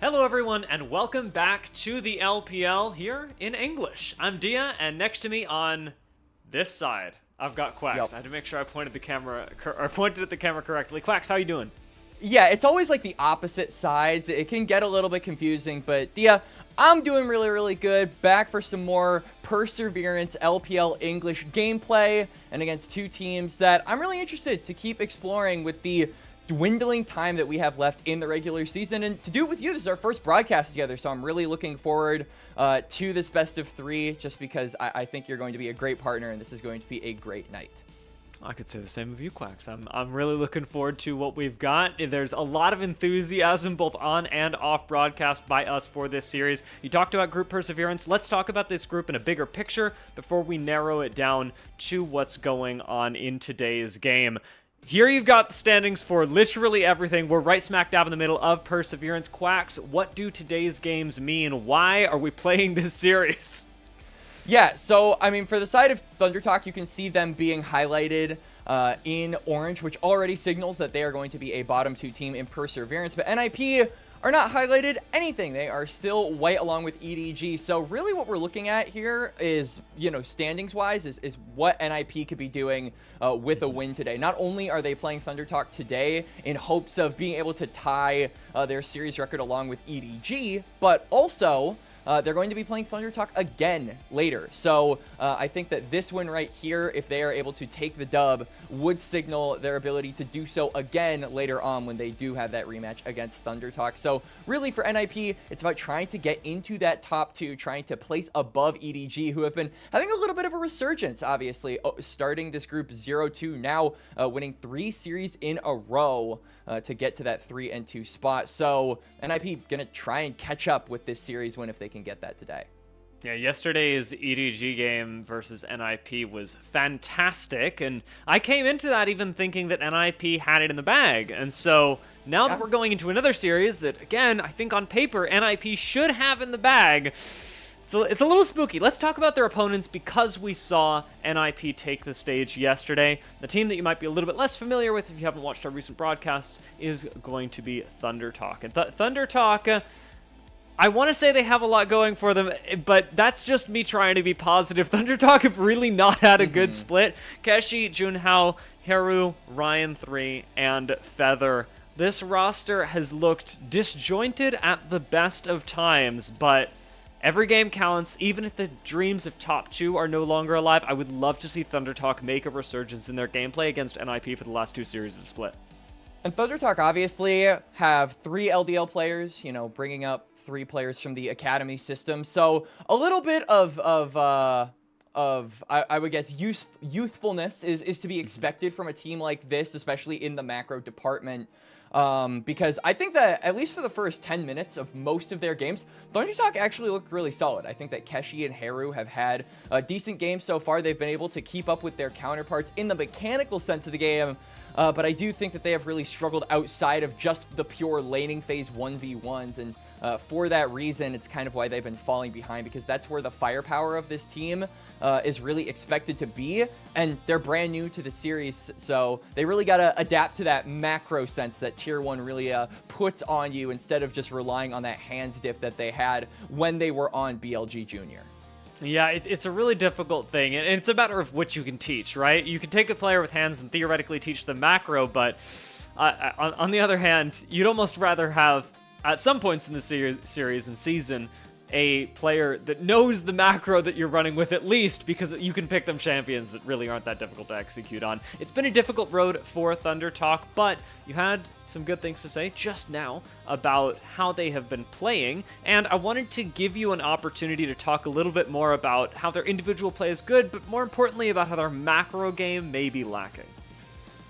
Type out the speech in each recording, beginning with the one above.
Hello everyone and welcome back to the LPL here in English. I'm Dia and next to me on this side, I've got Quacks. Yep. I had to make sure I pointed at the camera correctly. Quacks, how you doing? Yeah, it's always like the opposite sides. It can get a little bit confusing, but Dia, I'm doing really good. Back for some more Perseverance LPL English gameplay and against two teams that I'm really interested to keep exploring with the dwindling time that we have left in the regular season, and to do it with you. This is our first broadcast together, so I'm really looking forward to this best of three, just because I think you're going to be a great partner and this is going to be a great night. I could say the same of you, Quacks. I'm really looking forward to what we've got. There's a lot of enthusiasm both on and off broadcast by us for this series. You talked about group Perseverance. Let's talk about this group in a bigger picture before we narrow it down to what's going on in today's game. Here you've got the standings for literally everything. We're right smack dab in the middle of Perseverance. Quacks, what do today's games mean? Why are we playing this series? Yeah, so, I mean, for the side of Thunder Talk, you can see them being highlighted in orange, which already signals that they are going to be a bottom two team in Perseverance. But NiP are not highlighted anything. They are still white along with EDG. So really what we're looking at here is, you know, standings-wise, is what NiP could be doing with a win today. Not only are they playing Thunder Talk today in hopes of being able to tie their series record along with EDG, but also they're going to be playing Thunder Talk again later. So I think that this win right here, if they are able to take the dub, would signal their ability to do so again later on when they do have that rematch against Thunder Talk. So really for NiP, it's about trying to get into that top two, trying to place above EDG, who have been having a little bit of a resurgence, obviously, starting this group 0-2, now winning 3 series in a row to get to that 3-2 spot. So NiP gonna try and catch up with this series win if they can get that today. Yeah, yesterday's EDG game versus NiP was fantastic, and I came into that even thinking that NiP had it in the bag. And so now that we're going into another series that, again, I think on paper NiP should have in the bag, so it's a little spooky. Let's talk about their opponents because we saw NiP take the stage yesterday. The team that you might be a little bit less familiar with if you haven't watched our recent broadcasts is going to be Thunder Talk. And Thunder Talk, I want to say they have a lot going for them, but that's just me trying to be positive. Thunder Talk have really not had a good split. Keshi, Junhao, Haru, Ryan3, and Feather. This roster has looked disjointed at the best of times, but every game counts. Even if the dreams of top 2 are no longer alive, I would love to see Thunder Talk make a resurgence in their gameplay against NiP for the last 2 series of the split. And Thunder Talk obviously have 3 LDL players, you know, bringing up 3 players from the academy system. So a little bit of I would guess youthfulness is to be expected from a team like this, especially in the macro department. Because I think that, at least for the first 10 minutes of most of their games, Thunder Talk actually looked really solid. I think that Keshi and Haru have had a decent game so far. They've been able to keep up with their counterparts in the mechanical sense of the game, but I do think that they have really struggled outside of just the pure laning phase 1v1s, and for that reason, it's kind of why they've been falling behind, because that's where the firepower of this team is really expected to be, and they're brand new to the series, so they really got to adapt to that macro sense that Tier 1 really puts on you, instead of just relying on that hands diff that they had when they were on BLG Junior. Yeah, it's a really difficult thing, and it's a matter of what you can teach, right? You can take a player with hands and theoretically teach them macro, but on the other hand, you'd almost rather have, at some points in the series and season, a player that knows the macro that you're running with at least, because you can pick them champions that really aren't that difficult to execute on. It's been a difficult road for Thunder Talk, but you had some good things to say just now about how they have been playing, and I wanted to give you an opportunity to talk a little bit more about how their individual play is good, but more importantly about how their macro game may be lacking.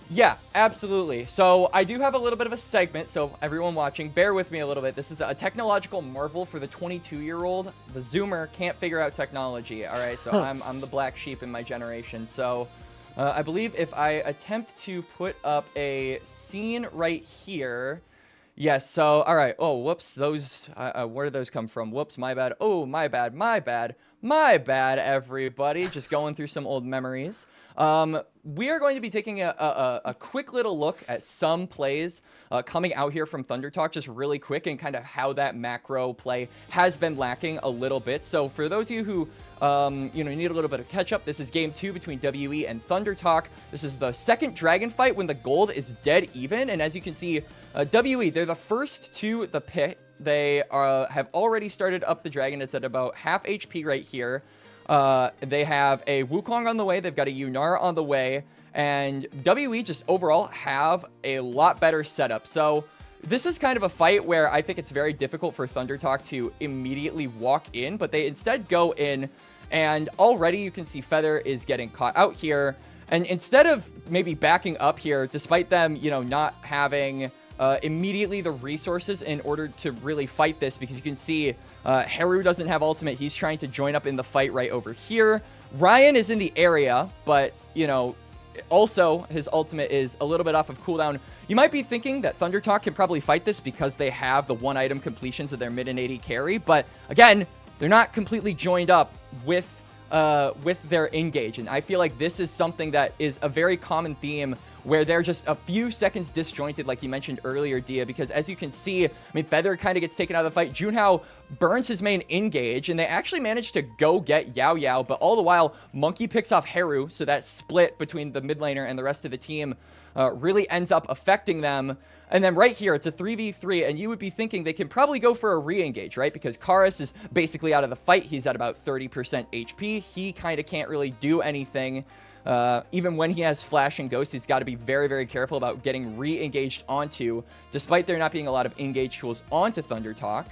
Yeah, absolutely. So I do have a little bit of a segment, so everyone watching, bear with me a little bit. This is a technological marvel for the 22-year-old. The Zoomer can't figure out technology, all right? So I'm the black sheep in my generation. So I believe if I attempt to put up a scene right here... Yes, so, all right. Oh, whoops, those, where did those come from? Whoops, my bad. Oh, my bad. My bad, everybody. Just going through some old memories. We are going to be taking a quick little look at some plays coming out here from Thunder Talk, just really quick, and kind of how that macro play has been lacking a little bit. So for those of you who need a little bit of catch up, this is game 2 between WE and Thunder Talk. This is the second dragon fight when the gold is dead even, and as you can see, WE, they're the first to the pit. They have already started up the dragon. It's at about half HP right here. They have a Wukong on the way. They've got a Yunar on the way. And WE just overall have a lot better setup. So this is kind of a fight where I think it's very difficult for Thunder Talk to immediately walk in. But they instead go in. And already you can see Feather is getting caught out here. And instead of maybe backing up here, despite them, not having immediately the resources in order to really fight this, because you can see Haru doesn't have ultimate. He's trying to join up in the fight right over here. Ryan is in the area, but, also his ultimate is a little bit off of cooldown. You might be thinking that Thunder Talk can probably fight this because they have the 1-item completions of their mid and AD carry, but again, they're not completely joined up with their engage, and I feel like this is something that is a very common theme where they're just a few seconds disjointed, like you mentioned earlier, Dia, because as you can see, Feather kind of gets taken out of the fight. Junhao burns his main engage, and they actually manage to go get Yao Yao, but all the while, Monkey picks off Haru, so that split between the mid laner and the rest of the team really ends up affecting them. And then right here, it's a 3v3, and you would be thinking they can probably go for a re-engage, right? Because Karis is basically out of the fight. He's at about 30% HP. He kind of can't really do anything. Even when he has Flash and Ghost, he's got to be very, very careful about getting re-engaged onto, despite there not being a lot of engage tools onto Thunder Talk.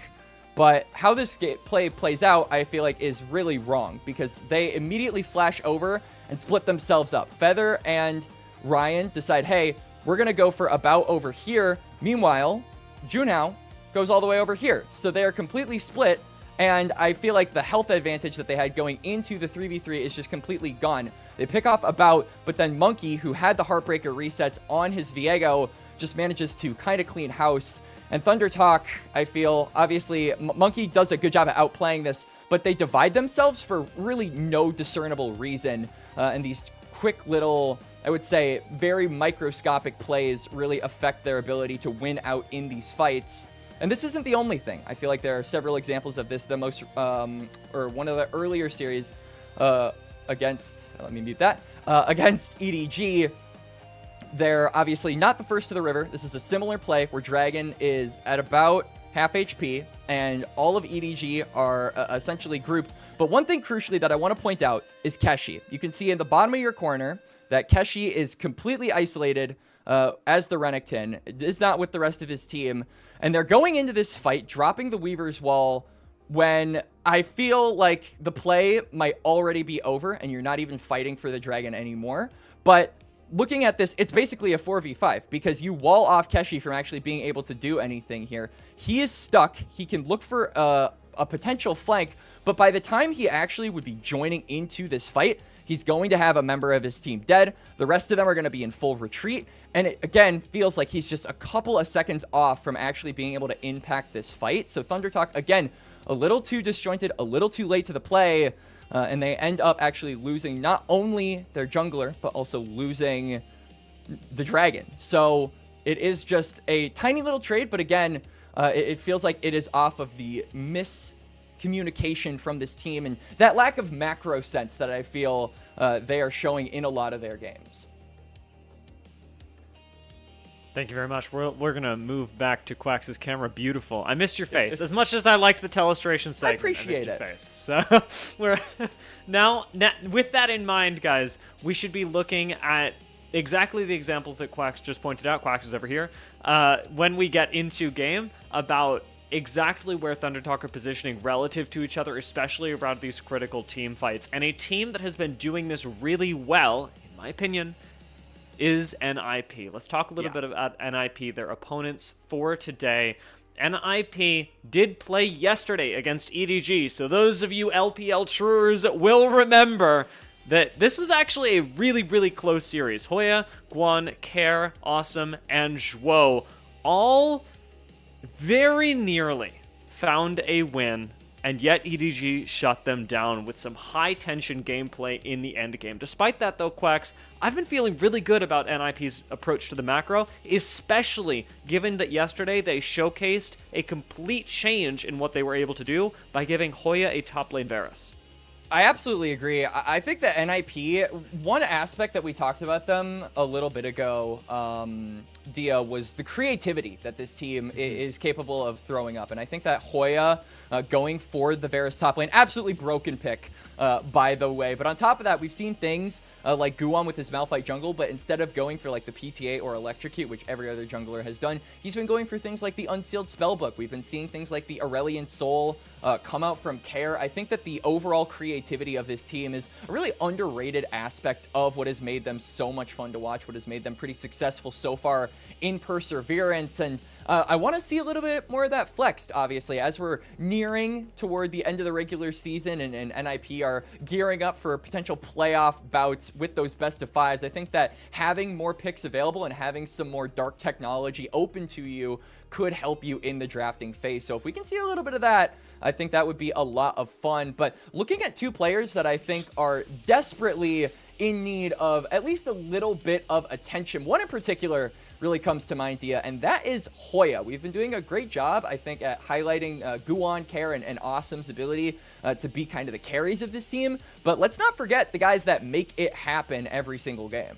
But how this play plays out, I feel like, is really wrong, because they immediately flash over and split themselves up. Feather and Ryan decide, hey, we're going to go for a bout over here. Meanwhile, Junhao goes all the way over here. So they are completely split. And I feel like the health advantage that they had going into the 3v3 is just completely gone. They pick off a bout, but then Monkey, who had the Heartbreaker resets on his Viego, just manages to kind of clean house. And Thunder Talk, I feel, obviously, Monkey does a good job at outplaying this, but they divide themselves for really no discernible reason. And these quick little, I would say, very microscopic plays really affect their ability to win out in these fights. And this isn't the only thing. I feel like there are several examples of this. The most, or one of the earlier series against, let me mute that, against EDG, they're obviously not the first to the river. This is a similar play where Dragon is at about half HP, and all of EDG are essentially grouped. But one thing crucially that I want to point out is Keshi. You can see in the bottom of your corner that Keshi is completely isolated as the Renekton. It is not with the rest of his team. And they're going into this fight, dropping the Weaver's Wall when I feel like the play might already be over and you're not even fighting for the dragon anymore. But looking at this, it's basically a 4v5 because you wall off Keshi from actually being able to do anything here. He is stuck. He can look for a potential flank, but by the time he actually would be joining into this fight, he's going to have a member of his team dead. The rest of them are going to be in full retreat. And it, again, feels like he's just a couple of seconds off from actually being able to impact this fight. So Thunder Talk, again, a little too disjointed, a little too late to the play. And they end up actually losing not only their jungler, but also losing the dragon. So it is just a tiny little trade. But again, it feels like it is off of the miscommunication from this team and that lack of macro sense that I feel they are showing in a lot of their games. Thank you very much. We're going to move back to Quax's camera. Beautiful. I missed your face. As much as I liked the telestration segment, I appreciate your it. Face. So we're now, with that in mind, guys, we should be looking at exactly the examples that Quax just pointed out. Quax is over here. When we get into game, about exactly where Thunder Talk are positioning relative to each other, especially around these critical team fights. And a team that has been doing this really well, in my opinion, is NiP. Let's talk a little bit about NiP, their opponents for today. NiP did play yesterday against EDG, so those of you LPL truers will remember that this was actually a really, really close series. Hoya, Guan, Care, Awesome, and Zhuo all very nearly found a win and yet EDG shut them down with some high-tension gameplay in the end game. Despite that, though, Quacks, I've been feeling really good about NiP's approach to the macro, especially given that yesterday they showcased a complete change in what they were able to do by giving Hoya a top lane Varus. I absolutely agree. I think that NiP, one aspect that we talked about them a little bit ago, Dia, was the creativity that this team is capable of throwing up. And I think that Hoya going for the Varus top lane, absolutely broken pick, by the way. But on top of that, we've seen things like Guwon with his Malphite jungle, but instead of going for like the PTA or Electrocute, which every other jungler has done, he's been going for things like the Unsealed Spellbook. We've been seeing things like the Aurelion Soul come out from Care. I think that the overall creativity of this team is a really underrated aspect of what has made them so much fun to watch, what has made them pretty successful so far in Perseverance. And I want to see a little bit more of that flexed, obviously, as we're nearing toward the end of the regular season and NiP are gearing up for potential playoff bouts with those best of fives. I think that having more picks available and having some more dark technology open to you could help you in the drafting phase. So if we can see a little bit of that, I think that would be a lot of fun. But looking at two players that I think are desperately in need of at least a little bit of attention, one in particular really comes to mind, Dia, and that is Hoya. We've been doing a great job, I think, at highlighting Guwon, Care, and Awesome's ability to be kind of the carries of this team. But let's not forget the guys that make it happen every single game.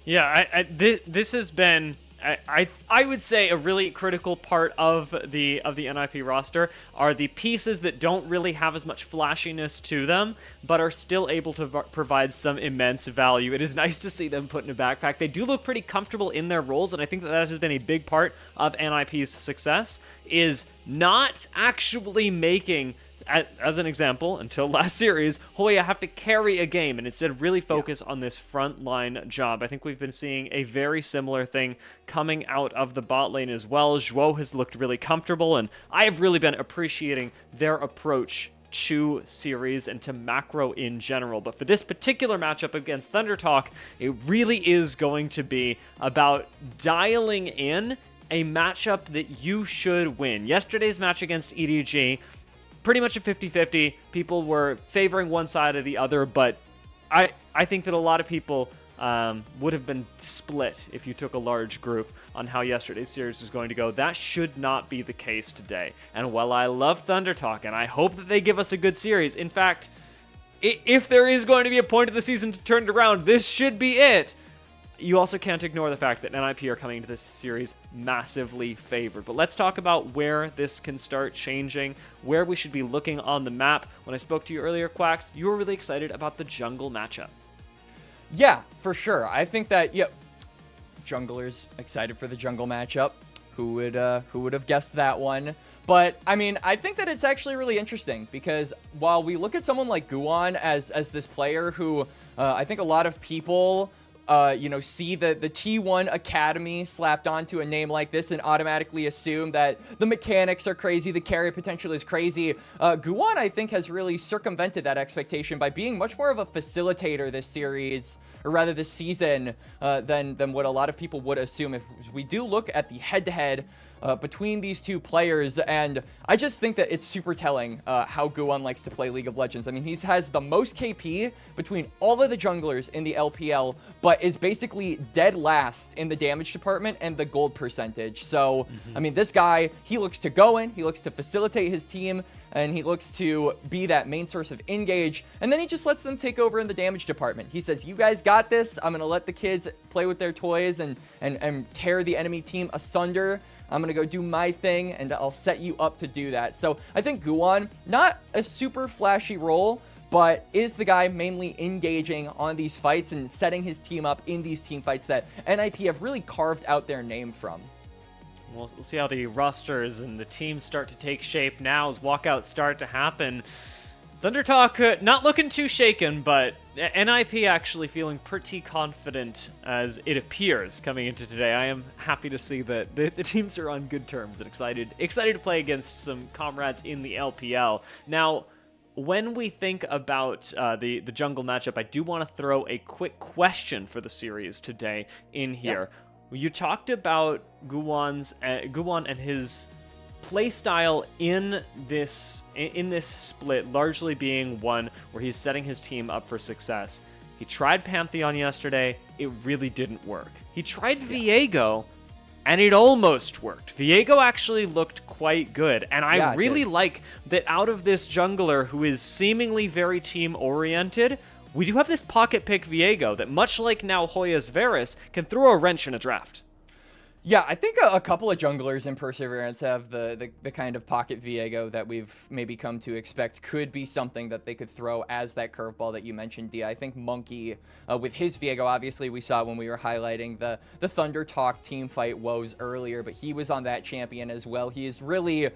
Yeah, this has been, I would say, a really critical part of the NiP roster are the pieces that don't really have as much flashiness to them, but are still able to provide some immense value. It is nice to see them put in a backpack. They do look pretty comfortable in their roles, and I think that has been a big part of NiP's success, is not actually making, as an example, until last series, Hoya have to carry a game and instead really focus on this frontline job. I think we've been seeing a very similar thing coming out of the bot lane as well. Zhuo has looked really comfortable, and I have really been appreciating their approach to series and to macro in general. But for this particular matchup against ThunderTalk, it really is going to be about dialing in a matchup that you should win. Yesterday's match against EDG, pretty much a 50-50. People were favoring one side or the other, but I think that a lot of people would have been split if you took a large group on how yesterday's series was going to go. That should not be the case today. And while I love ThunderTalk, and I hope that they give us a good series, in fact, if there is going to be a point of the season to turn it around, this should be it. You also can't ignore the fact that NiP are coming into this series massively favored. But let's talk about where this can start changing, where we should be looking on the map. When I spoke to you earlier, Quacks, you were really excited about the jungle matchup. Yeah, for sure. I think that, junglers excited for the jungle matchup. Who would have guessed that one? But, I mean, I think that it's actually really interesting because while we look at someone like Guwon as this player who I think a lot of people see the T1 Academy slapped onto a name like this and automatically assume that the mechanics are crazy, the carry potential is crazy. Guwon, I think, has really circumvented that expectation by being much more of a facilitator this series, or rather this season, than what a lot of people would assume. If we do look at the head-to-head between these two players, and I just think that it's super telling how Guwon likes to play League of Legends. I mean, he has the most KP between all of the junglers in the LPL, but is basically dead last in the damage department and the gold percentage. So, I mean, this guy, he looks to go in, he looks to facilitate his team, and he looks to be that main source of engage, and then he just lets them take over in the damage department. He says, you guys got this, I'm going to let the kids play with their toys and tear the enemy team asunder. I'm going to go do my thing, and I'll set you up to do that. So I think Guwon, not a super flashy role, but is the guy mainly engaging on these fights and setting his team up in these team fights that NiP have really carved out their name from. We'll see how the rosters and the teams start to take shape now as walkouts start to happen. ThunderTalk not looking too shaken, but NiP actually feeling pretty confident as it appears coming into today. I am happy to see that the teams are on good terms and excited to play against some comrades in the LPL. Now, when we think about the jungle matchup, I do want to throw a quick question for the series today in here. Yeah. You talked about Guwon and his playstyle in this split largely being one where he's setting his team up for success. He tried Pantheon yesterday. It really didn't work. He tried Viego, and it almost worked. Viego actually looked quite good, and I really like that out of this jungler who is seemingly very team-oriented, we do have this pocket pick Viego that, much like now Hoya's Varus, can throw a wrench in a draft. Yeah, I think a couple of junglers in Perseverance have the kind of pocket Viego that we've maybe come to expect could be something that they could throw as that curveball that you mentioned, Dia. I think Monkey, with his Viego, obviously we saw when we were highlighting the Thunder Talk team fight woes earlier, but he was on that champion as well. He is really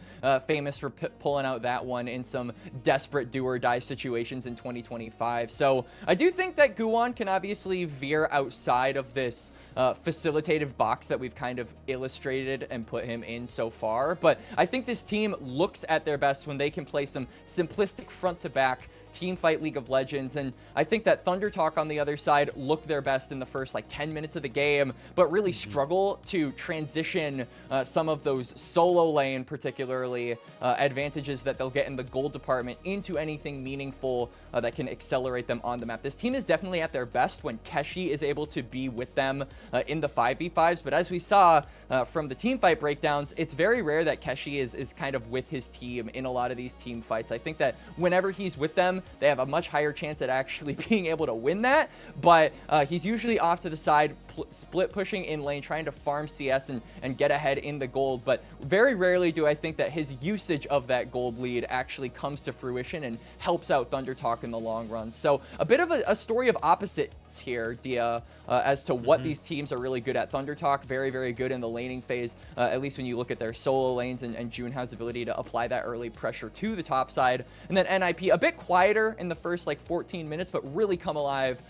famous for pulling out that one in some desperate do-or-die situations in 2025. So I do think that Guwon can obviously veer outside of this facilitative box that we've kind of illustrated and put him in so far, but I think this team looks at their best when they can play some simplistic front-to-back team fight League of Legends, and I think that Thunder Talk on the other side look their best in the first like 10 minutes of the game, but really struggle to transition some of those solo lane, particularly advantages that they'll get in the gold department into anything meaningful that can accelerate them on the map. This team is definitely at their best when Keshi is able to be with them in the 5v5s, but as we saw from the team fight breakdowns, it's very rare that Keshi is kind of with his team in a lot of these team fights. I think that whenever he's with them, they have a much higher chance at actually being able to win that, but he's usually off to the side, split pushing in lane, trying to farm CS and get ahead in the gold, but very rarely do I think that his usage of that gold lead actually comes to fruition and helps out Thunder Talk in the long run. So a bit of a story of opposites here, Dia, as to what these teams are really good at. Thunder Talk, very, very good in the laning phase, at least when you look at their solo lanes and Junhao's ability to apply that early pressure to the top side. And then NiP, a bit quieter in the first like 14 minutes, but really come alive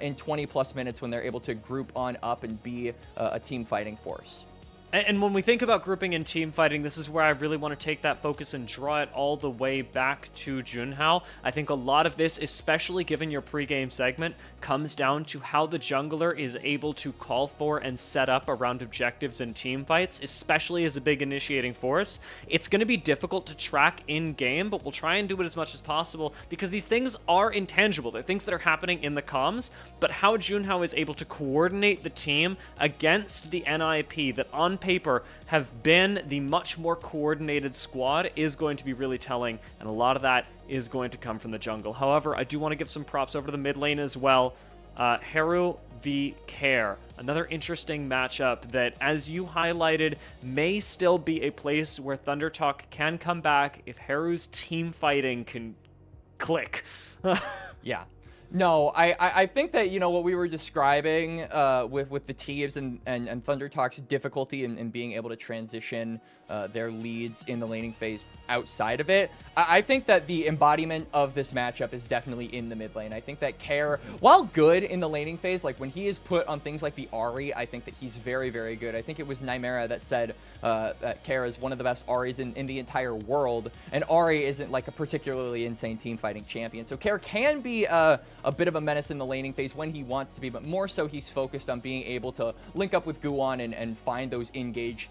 in 20 plus minutes when they're able to group on up and be a team fighting force. And when we think about grouping and team fighting, this is where I really want to take that focus and draw it all the way back to Junhao. I think a lot of this, especially given your pregame segment, comes down to how the jungler is able to call for and set up around objectives and team fights, especially as a big initiating force. It's going to be difficult to track in-game, but we'll try and do it as much as possible because these things are intangible. They're things that are happening in the comms, but how Junhao is able to coordinate the team against the NiP that on paper have been the much more coordinated squad is going to be really telling, and a lot of that is going to come from the jungle. However, I do want to give some props over to the mid lane as well. Heru v Care, another interesting matchup that, as you highlighted, may still be a place where Thunder Talk can come back if Heru's team fighting can click. Yeah. No, I think that, you know, what we were describing with the teams and Thunder Talk's difficulty in being able to transition their leads in the laning phase outside of it, I think that the embodiment of this matchup is definitely in the mid lane. I think that Care, while good in the laning phase, like when he is put on things like the Ahri, I think that he's very, very good. I think it was Nymera that said that Care is one of the best Ahris in the entire world, and Ahri isn't like a particularly insane team fighting champion. So Care can be a bit of a menace in the laning phase when he wants to be, but more so he's focused on being able to link up with Guwon and find those engage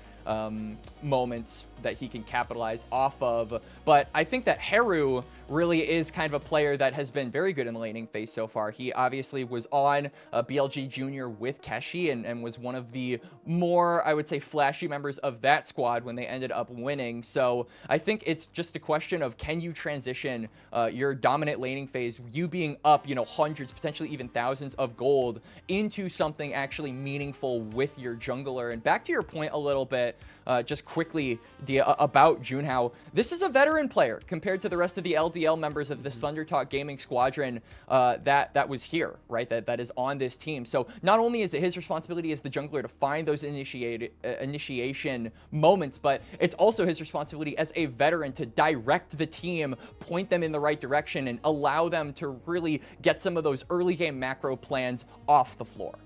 moments that he can capitalize off of. But I think that Heru really is kind of a player that has been very good in the laning phase so far. He obviously was on BLG Junior with Keshi and was one of the more, I would say, flashy members of that squad when they ended up winning. So I think it's just a question of, can you transition your dominant laning phase, you being up, you know, hundreds, potentially even thousands of gold, into something actually meaningful with your jungler. And back to your point a little bit, just quickly, Dia, about Junhao, this is a veteran player compared to the rest of the LDL members of this Thunder Talk Gaming Squadron that was here, right? That is on this team. So not only is it his responsibility as the jungler to find those initiation moments, but it's also his responsibility as a veteran to direct the team, point them in the right direction, and allow them to really get some of those early game macro plans off the floor.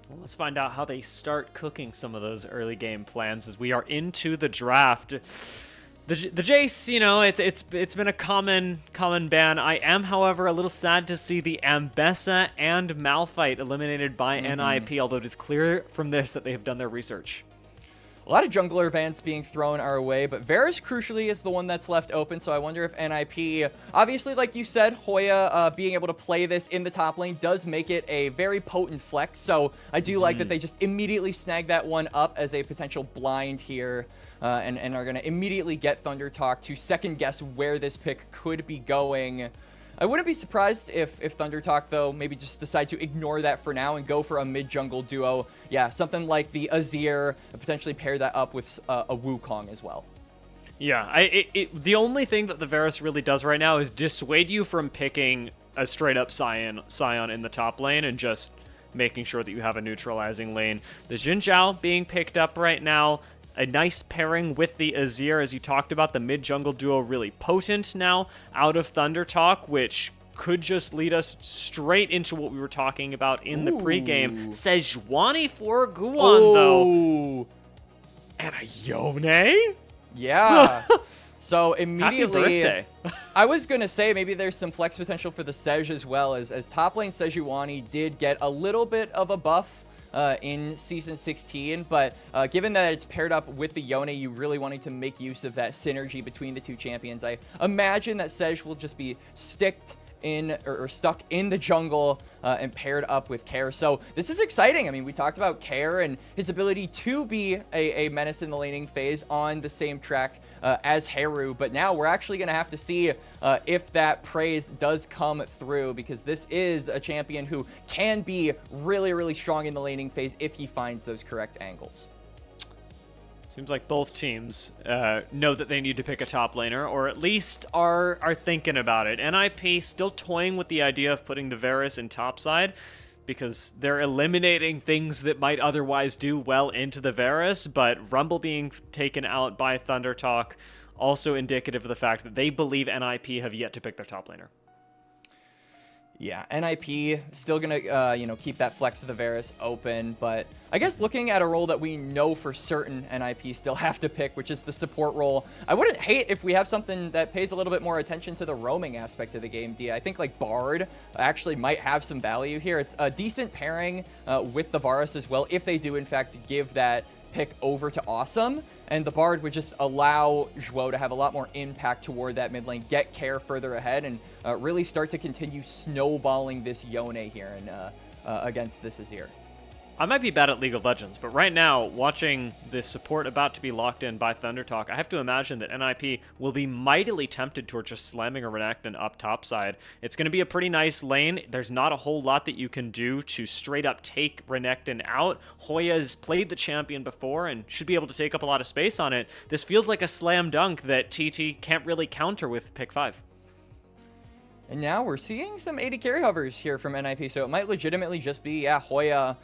Well, let's find out how they start cooking some of those early game plans as we are into the draft. The Jace, you know, it's been a common ban. I am, however, a little sad to see the Ambessa and Malphite eliminated by NiP, although it is clear from this that they have done their research. A lot of jungler bans being thrown our way, but Varus crucially is the one that's left open, so I wonder if NiP, obviously, like you said, Hoya being able to play this in the top lane does make it a very potent flex, so I do like that they just immediately snag that one up as a potential blind here, and are going to immediately get Thunder Talk to second guess where this pick could be going. I wouldn't be surprised if Thunder Talk, though, maybe just decide to ignore that for now and go for a mid-jungle duo. Yeah, something like the Azir, potentially pair that up with a Wukong as well. Yeah, the only thing that the Varus really does right now is dissuade you from picking a straight-up Scion in the top lane and just making sure that you have a neutralizing lane. The Xin Zhao being picked up right now, a nice pairing with the Azir, as you talked about, the mid-jungle duo really potent now out of Thunder Talk, which could just lead us straight into what we were talking about in the pregame. Sejuani for Guan, though. And a Yone? Yeah. So immediately, happy birthday. I was going to say maybe there's some flex potential for the Sej as well, as top lane Sejuani did get a little bit of a buff in Season 16, but given that it's paired up with the Yone, you really wanting to make use of that synergy between the two champions. I imagine that Sej will just be stuck in the jungle and paired up with Care. So this is exciting. I mean, we talked about Care and his ability to be a menace in the laning phase on the same track as Heru, but now we're actually going to have to see if that praise does come through, because this is a champion who can be really, really strong in the laning phase if he finds those correct angles. Seems like both teams know that they need to pick a top laner, or at least are thinking about it. NiP still toying with the idea of putting the Varus in topside, because they're eliminating things that might otherwise do well into the Varus, but Rumble being taken out by Thunder Talk, also indicative of the fact that they believe NiP have yet to pick their top laner. Yeah, NiP still gonna, keep that flex of the Varus open, but I guess looking at a role that we know for certain NiP still have to pick, which is the support role, I wouldn't hate if we have something that pays a little bit more attention to the roaming aspect of the game, D. I think, like, Bard actually might have some value here. It's a decent pairing with the Varus as well, if they do, in fact, give that pick over to Awesome, and the Bard would just allow Zhuo to have a lot more impact toward that mid lane, get Care further ahead, and really start to continue snowballing this Yone here and against this Azir. I might be bad at League of Legends, but right now, watching the support about to be locked in by Thunder Talk, I have to imagine that NiP will be mightily tempted towards just slamming a Renekton up topside. It's going to be a pretty nice lane. There's not a whole lot that you can do to straight up take Renekton out. Hoya's played the champion before and should be able to take up a lot of space on it. This feels like a slam dunk that TT can't really counter with pick 5. And now we're seeing some AD carry hovers here from NiP, so it might legitimately just be, Hoya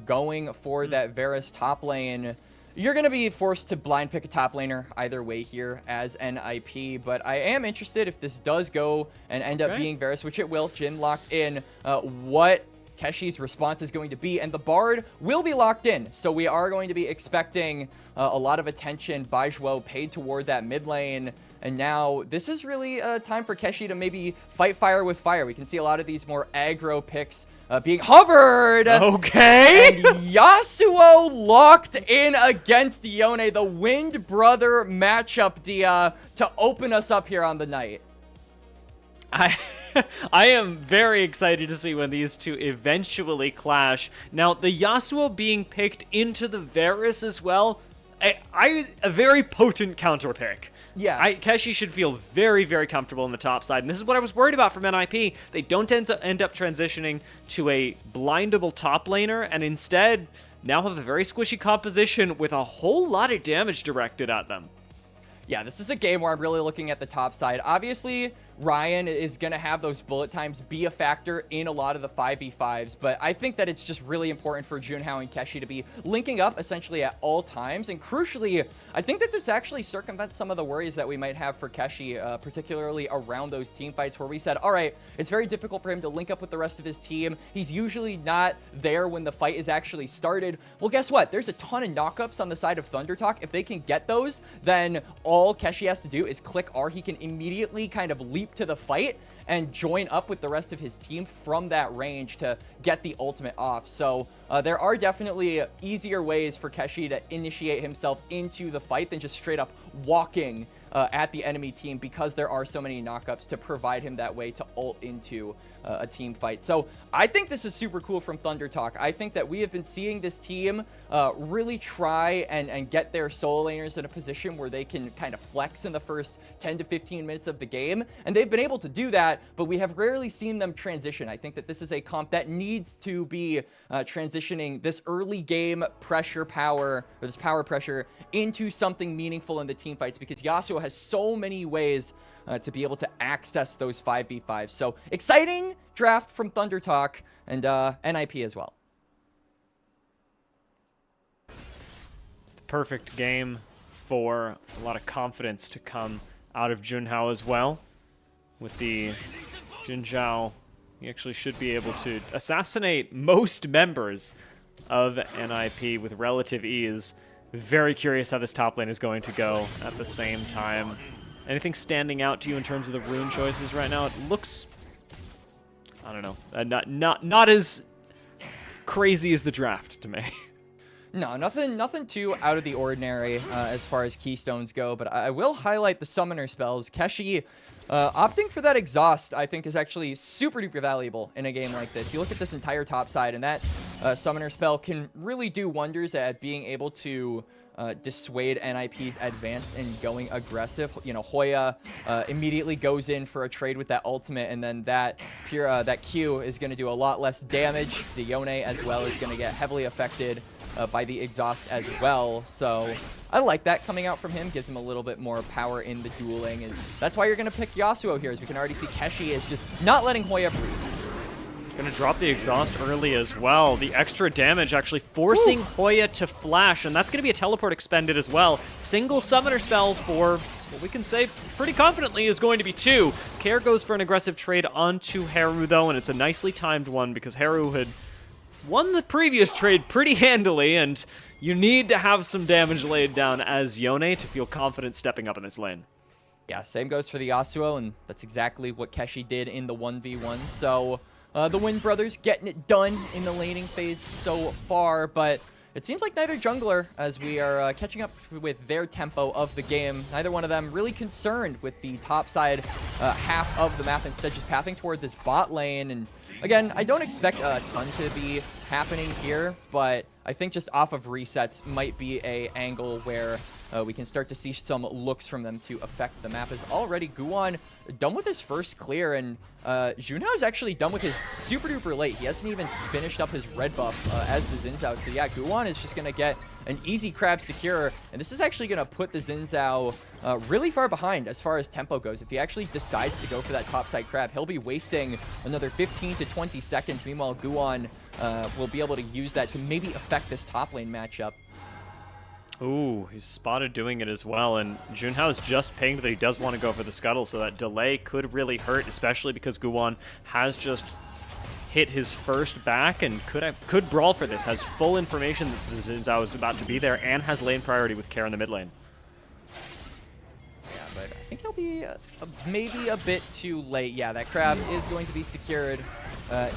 going for that Varus top lane. You're going to be forced to blind pick a top laner either way here as NiP, but I am interested if this does go and end up being Varus, which it will. Jhin locked in. What Keshi's response is going to be, and the Bard will be locked in, so we are going to be expecting a lot of attention by Zhuo paid toward that mid lane. And now this is really time for Keshi to maybe fight fire with fire. We can see a lot of these more aggro picks being hovered. Okay. And Yasuo locked in against Yone, the Wind Brother matchup, Dia, to open us up here on the night. I am very excited to see when these two eventually clash. Now, the Yasuo being picked into the Varus as well, a very potent counter pick. Yes. Keshi should feel very, very comfortable in the top side, and this is what I was worried about from NiP. They don't end up transitioning to a blindable top laner, and instead now have a very squishy composition with a whole lot of damage directed at them. Yeah, this is a game where I'm really looking at the top side. Obviously, Ryan is going to have those bullet times be a factor in a lot of the 5v5s, but I think that it's just really important for Junhao and Keshi to be linking up essentially at all times, and crucially, I think that this actually circumvents some of the worries that we might have for Keshi, particularly around those team fights where we said, all right, it's very difficult for him to link up with the rest of his team. He's usually not there when the fight is actually started. Well, guess what? There's a ton of knockups on the side of Thunder Talk. If they can get those, then all Keshi has to do is click R. He can immediately kind of leap jump to the fight and join up with the rest of his team from that range to get the ultimate off. So there are definitely easier ways for Keshi to initiate himself into the fight than just straight up walking at the enemy team, because there are so many knockups to provide him that way to ult into a team fight. So I think this is super cool from Thunder Talk. I think that we have been seeing this team really try and get their solo laners in a position where they can kind of flex in the first 10 to 15 minutes of the game, and they've been able to do that, but we have rarely seen them transition. I think that this is a comp that needs to be transitioning this early game pressure power, or this power pressure, into something meaningful in the team fights, because Yasuo has so many ways to be able to access those 5v5s. So exciting draft from Thunder Talk, and NiP as well. Perfect game for a lot of confidence to come out of Junhao as well. With the Jin Zhao, he actually should be able to assassinate most members of NiP with relative ease. Very curious how this top lane is going to go at the same time. Anything standing out to you in terms of the rune choices right now? It looks, I don't know, not as crazy as the draft to me. No, nothing too out of the ordinary as far as keystones go, but I will highlight the summoner spells. Keshi opting for that exhaust, I think, is actually super duper valuable in a game like this. You look at this entire top side, and that summoner spell can really do wonders at being able to dissuade NiP's advance and going aggressive. You know, Hoya immediately goes in for a trade with that ultimate, and then that Q is going to do a lot less damage. The Yone as well is going to get heavily affected by the exhaust as well. So I like that coming out from him. Gives him a little bit more power in the dueling. That's why you're going to pick Yasuo here, as we can already see Keshi is just not letting Hoya breathe. Gonna drop the exhaust early as well. The extra damage actually forcing Hoya to flash, and that's gonna be a teleport expended as well. Single summoner spell for what we can say pretty confidently is going to be 2. Care goes for an aggressive trade onto Haru though, and it's a nicely timed one because Haru had won the previous trade pretty handily, and you need to have some damage laid down as Yone to feel confident stepping up in this lane. Yeah, same goes for the Yasuo, and that's exactly what Keshi did in the 1v1. So the Wind Brothers getting it done in the laning phase so far, but it seems like neither jungler, as we are catching up with their tempo of the game, neither one of them really concerned with the top side half of the map, instead just pathing toward this bot lane. And again, I don't expect a ton to be happening here, but I think just off of resets might be a angle where we can start to see some looks from them to affect the map. Is already Guwon done with his first clear, and Junhao is actually done with his super duper late. He hasn't even finished up his red buff as the Xin Zhao. So yeah, Guwon is just going to get an easy crab secure, and this is actually going to put the Xin Zhao really far behind as far as tempo goes. If he actually decides to go for that topside crab, he'll be wasting another 15 to 20 seconds. Meanwhile, Guwon will be able to use that to maybe affect this top lane matchup. Ooh, he's spotted doing it as well, and Junhao's just pinged that he does want to go for the scuttle, so that delay could really hurt, especially because Guwon has just hit his first back and could brawl for this, has full information that the Xin Zhao is about to be there, and has lane priority with Care in the mid lane. Yeah, but I think he'll be maybe a bit too late. Yeah, that crab is going to be secured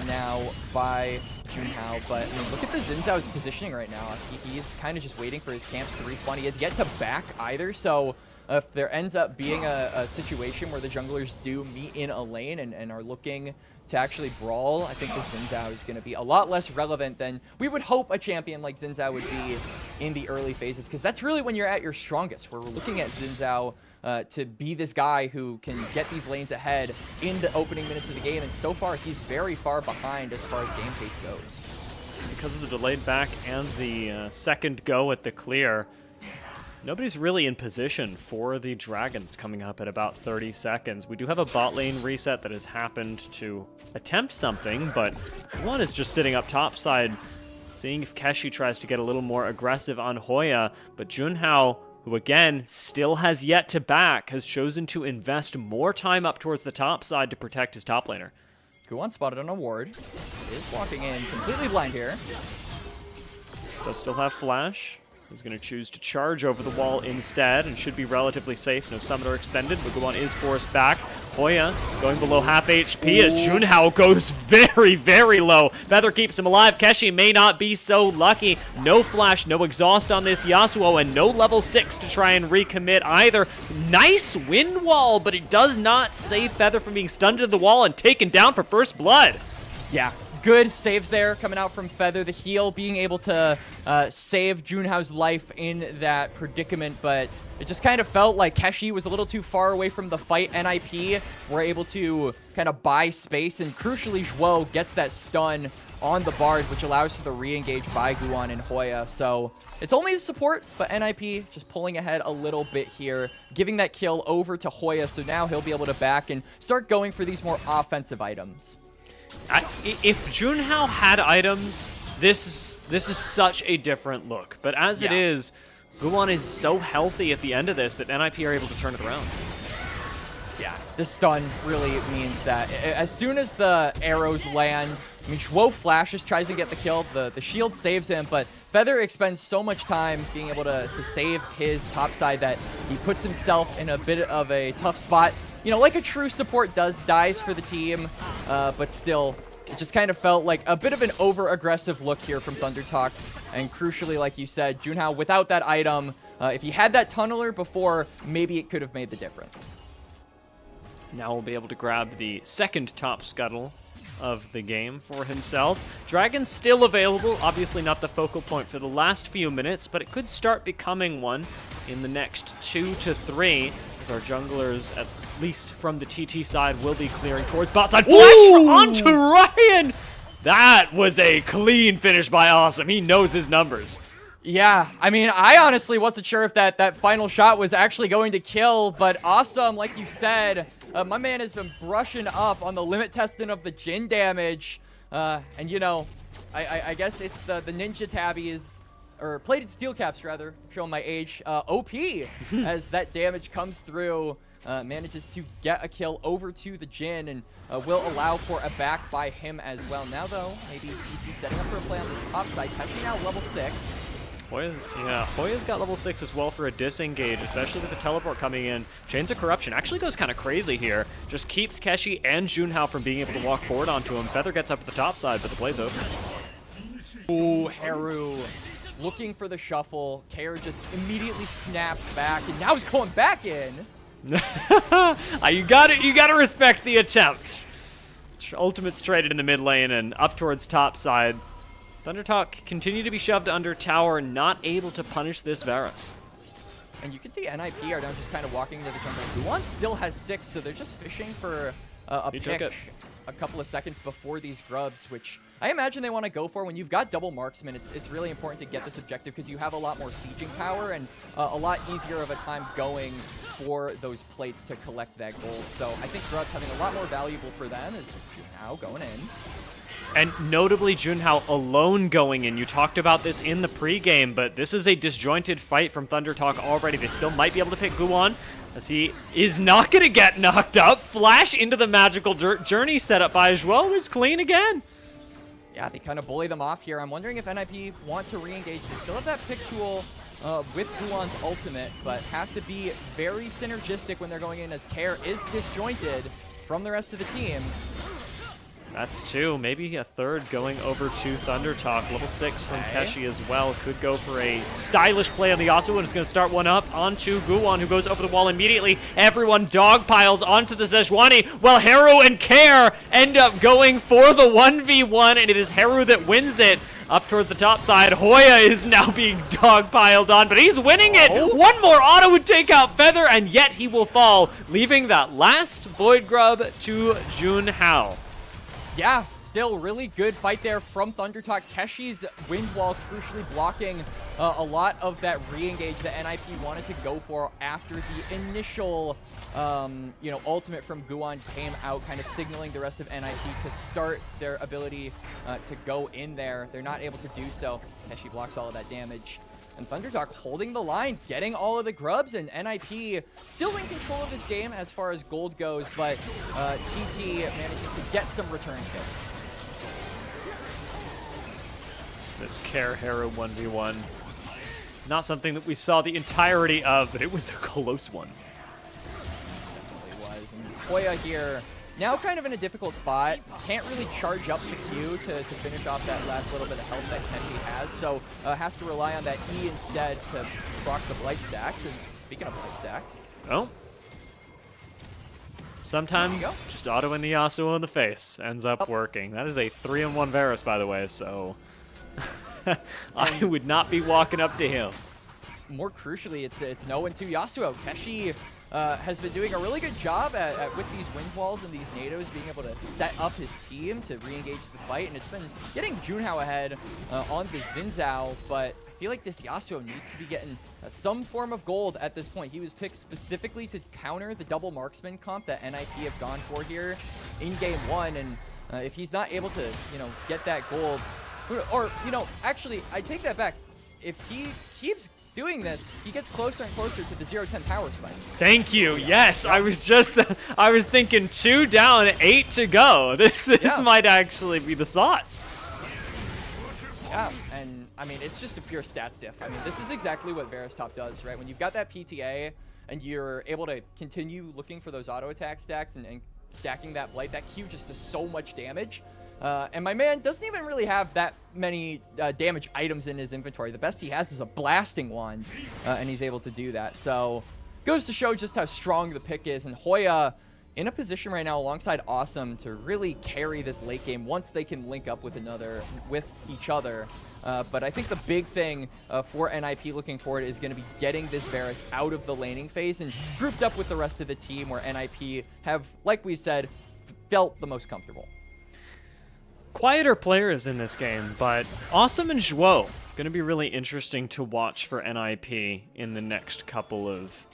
now by Junhao, but I mean, look at the Xin Zhao's positioning right now. He's kind of just waiting for his camps to respawn. He has yet to back either, so if there ends up being a situation where the junglers do meet in a lane and are looking to actually brawl, I think the Xin Zhao is going to be a lot less relevant than we would hope a champion like Xin Zhao would be in the early phases, because that's really when you're at your strongest. We're looking at Xin Zhao to be this guy who can get these lanes ahead in the opening minutes of the game, and so far he's very far behind as far as game pace goes. Because of the delayed back and the second go at the clear, nobody's really in position for the Dragons coming up at about 30 seconds. We do have a bot lane reset that has happened to attempt something, but one is just sitting up top side, seeing if Keshi tries to get a little more aggressive on Hoya, but Junhao, who again still has yet to back, has chosen to invest more time up towards the top side to protect his top laner. Guwon spotted on a ward. Is walking in completely blind here. Does still have flash. He's going to choose to charge over the wall instead and should be relatively safe. No summoner extended, but Guwon is forced back. Hoya going below half HP as Junhao goes very, very low. Feather keeps him alive. Keshi may not be so lucky. No flash, no exhaust on this Yasuo, and no level 6 to try and recommit either. Nice wind wall, but it does not save Feather from being stunned to the wall and taken down for first blood. Yeah, good saves there coming out from Feather. The heal being able to save Junhao's life in that predicament, but it just kind of felt like Keshi was a little too far away from the fight. NiP were able to kind of buy space, and crucially, Zhuo gets that stun on the Bard, which allows for the re-engage by Guan and Hoya. So it's only the support, but NiP just pulling ahead a little bit here, giving that kill over to Hoya, so now he'll be able to back and start going for these more offensive items. If Junhao had items, this is such a different look. But as it is, Guan is so healthy at the end of this that NiP are able to turn it around. Yeah, the stun really means that as soon as the arrows land, I mean, Zhuo flashes, tries to get the kill. The shield saves him, but Feather expends so much time being able to save his top side that he puts himself in a bit of a tough spot. You know, like a true support does, dies for the team, but still, it just kind of felt like a bit of an over-aggressive look here from ThunderTalk. And crucially, like you said, Junhao, without that item, if he had that tunneler before, maybe it could have made the difference. Now we'll be able to grab the second top scuttle of the game for himself. Dragon's still available, obviously not the focal point for the last few minutes, but it could start becoming one in the next 2 to 3, as our junglers, at least from the TT side, will be clearing towards bot side. Flash onto Ryan! That was a clean finish by Awesome. He knows his numbers. Yeah, I mean, I honestly wasn't sure if that final shot was actually going to kill, but Awesome, like you said, my man has been brushing up on the limit testing of the Jhin damage. And, you know, I guess it's the Ninja Tabbies, or Plated Steel Caps, rather, showing my age, OP, as that damage comes through, manages to get a kill over to the Jhin, and will allow for a back by him as well. Now, though, maybe TT setting up for a play on this top side. Keshi now level 6. Hoya's got level 6 as well for a disengage, especially with the teleport coming in. Chains of Corruption actually goes kind of crazy here. Just keeps Keshi and Junhao from being able to walk forward onto him. Feather gets up at the top side, but the play's over. Ooh, Haru looking for the shuffle. Kair just immediately snaps back, and now he's going back in. You gotta respect the attempt. Ultimate's traded in the mid lane and up towards top side. ThunderTalk continue to be shoved under tower, not able to punish this Varus. And you can see NiP are now just kind of walking into the jungle. Guan still has 6, so they're just fishing for a pick a couple of seconds before these grubs, which I imagine they want to go for. When you've got double marksman, it's really important to get this objective because you have a lot more sieging power and a lot easier of a time going for those plates to collect that gold. So I think grubs having a lot more valuable for them is now going in. And notably, Junhao alone going in. You talked about this in the pregame, but this is a disjointed fight from ThunderTalk already. They still might be able to pick Guan, as he is not going to get knocked up. Flash into the magical journey set up by Zhuo is clean again. Yeah, they kind of bully them off here. I'm wondering if NiP want to re-engage. They still have that pick tool with Guan's ultimate, but have to be very synergistic when they're going in, as Kair is disjointed from the rest of the team. That's 2, maybe a third going over to ThunderTalk. Level 6 from Keshi as well. Could go for a stylish play on the Yasuo, and is going to start one up onto Guan, who goes over the wall immediately. Everyone dogpiles onto the Sejuani, while Haru and Kair end up going for the 1v1, and it is Haru that wins it. Up towards the top side, Hoya is now being dogpiled on, but he's winning it! One more auto would take out Feather, and yet he will fall, leaving that last Void Grub to Junhao. Yeah, still really good fight there from ThunderTalk. Keshi's wind wall crucially blocking a lot of that re-engage that NiP wanted to go for after the initial, ultimate from Guan came out, kind of signaling the rest of NiP to start their ability to go in there. They're not able to do so. Keshi blocks all of that damage. And ThunderTalk holding the line, getting all of the grubs, and NiP still in control of this game as far as gold goes, but TT managing to get some return kills. This Kair Haru 1v1, not something that we saw the entirety of, but it was a close one. It was. does. And Hoya here, now kind of in a difficult spot. Can't really charge up the Q to finish off that last little bit of health that Keshi has. So has to rely on that E instead to proc the Blight stacks. And speaking of Blight stacks. Oh. Sometimes just autoing the Yasuo in the face ends up working. That is a 3-in-1 Varus, by the way, so I would not be walking up to him. More crucially, it's an 0-2 Yasuo. Keshi has been doing a really good job with these wind walls and these nados, being able to set up his team to re-engage the fight, and it's been getting Junhao ahead on the Xin Zhao, but I feel like this Yasuo needs to be getting some form of gold at this point. He was picked specifically to counter the double marksman comp that NiP have gone for here in game 1, and if he's not able to, you know, get that gold, or, you know, actually, I take that back. If he keeps doing this, he gets closer and closer to the 0-10 power spike. Thank you. Yes, I was thinking 2 down, 8 to go. This might actually be the sauce. Yeah, and I mean, it's just a pure stat stiff. I mean, this is exactly what Varus top does, right? When you've got that PTA and you're able to continue looking for those auto attack stacks and stacking that Blight, that Q just does so much damage. And my man doesn't even really have that many damage items in his inventory. The best he has is a blasting wand, and he's able to do that. So goes to show just how strong the pick is. And Hoya in a position right now alongside Awesome to really carry this late game once they can link up with each other. But I think the big thing for NiP looking forward is going to be getting this Varus out of the laning phase and grouped up with the rest of the team where NiP have, like we said, felt the most comfortable. Quieter players in this game, but Awesome and Zhuo going to be really interesting to watch for NiP in the next couple of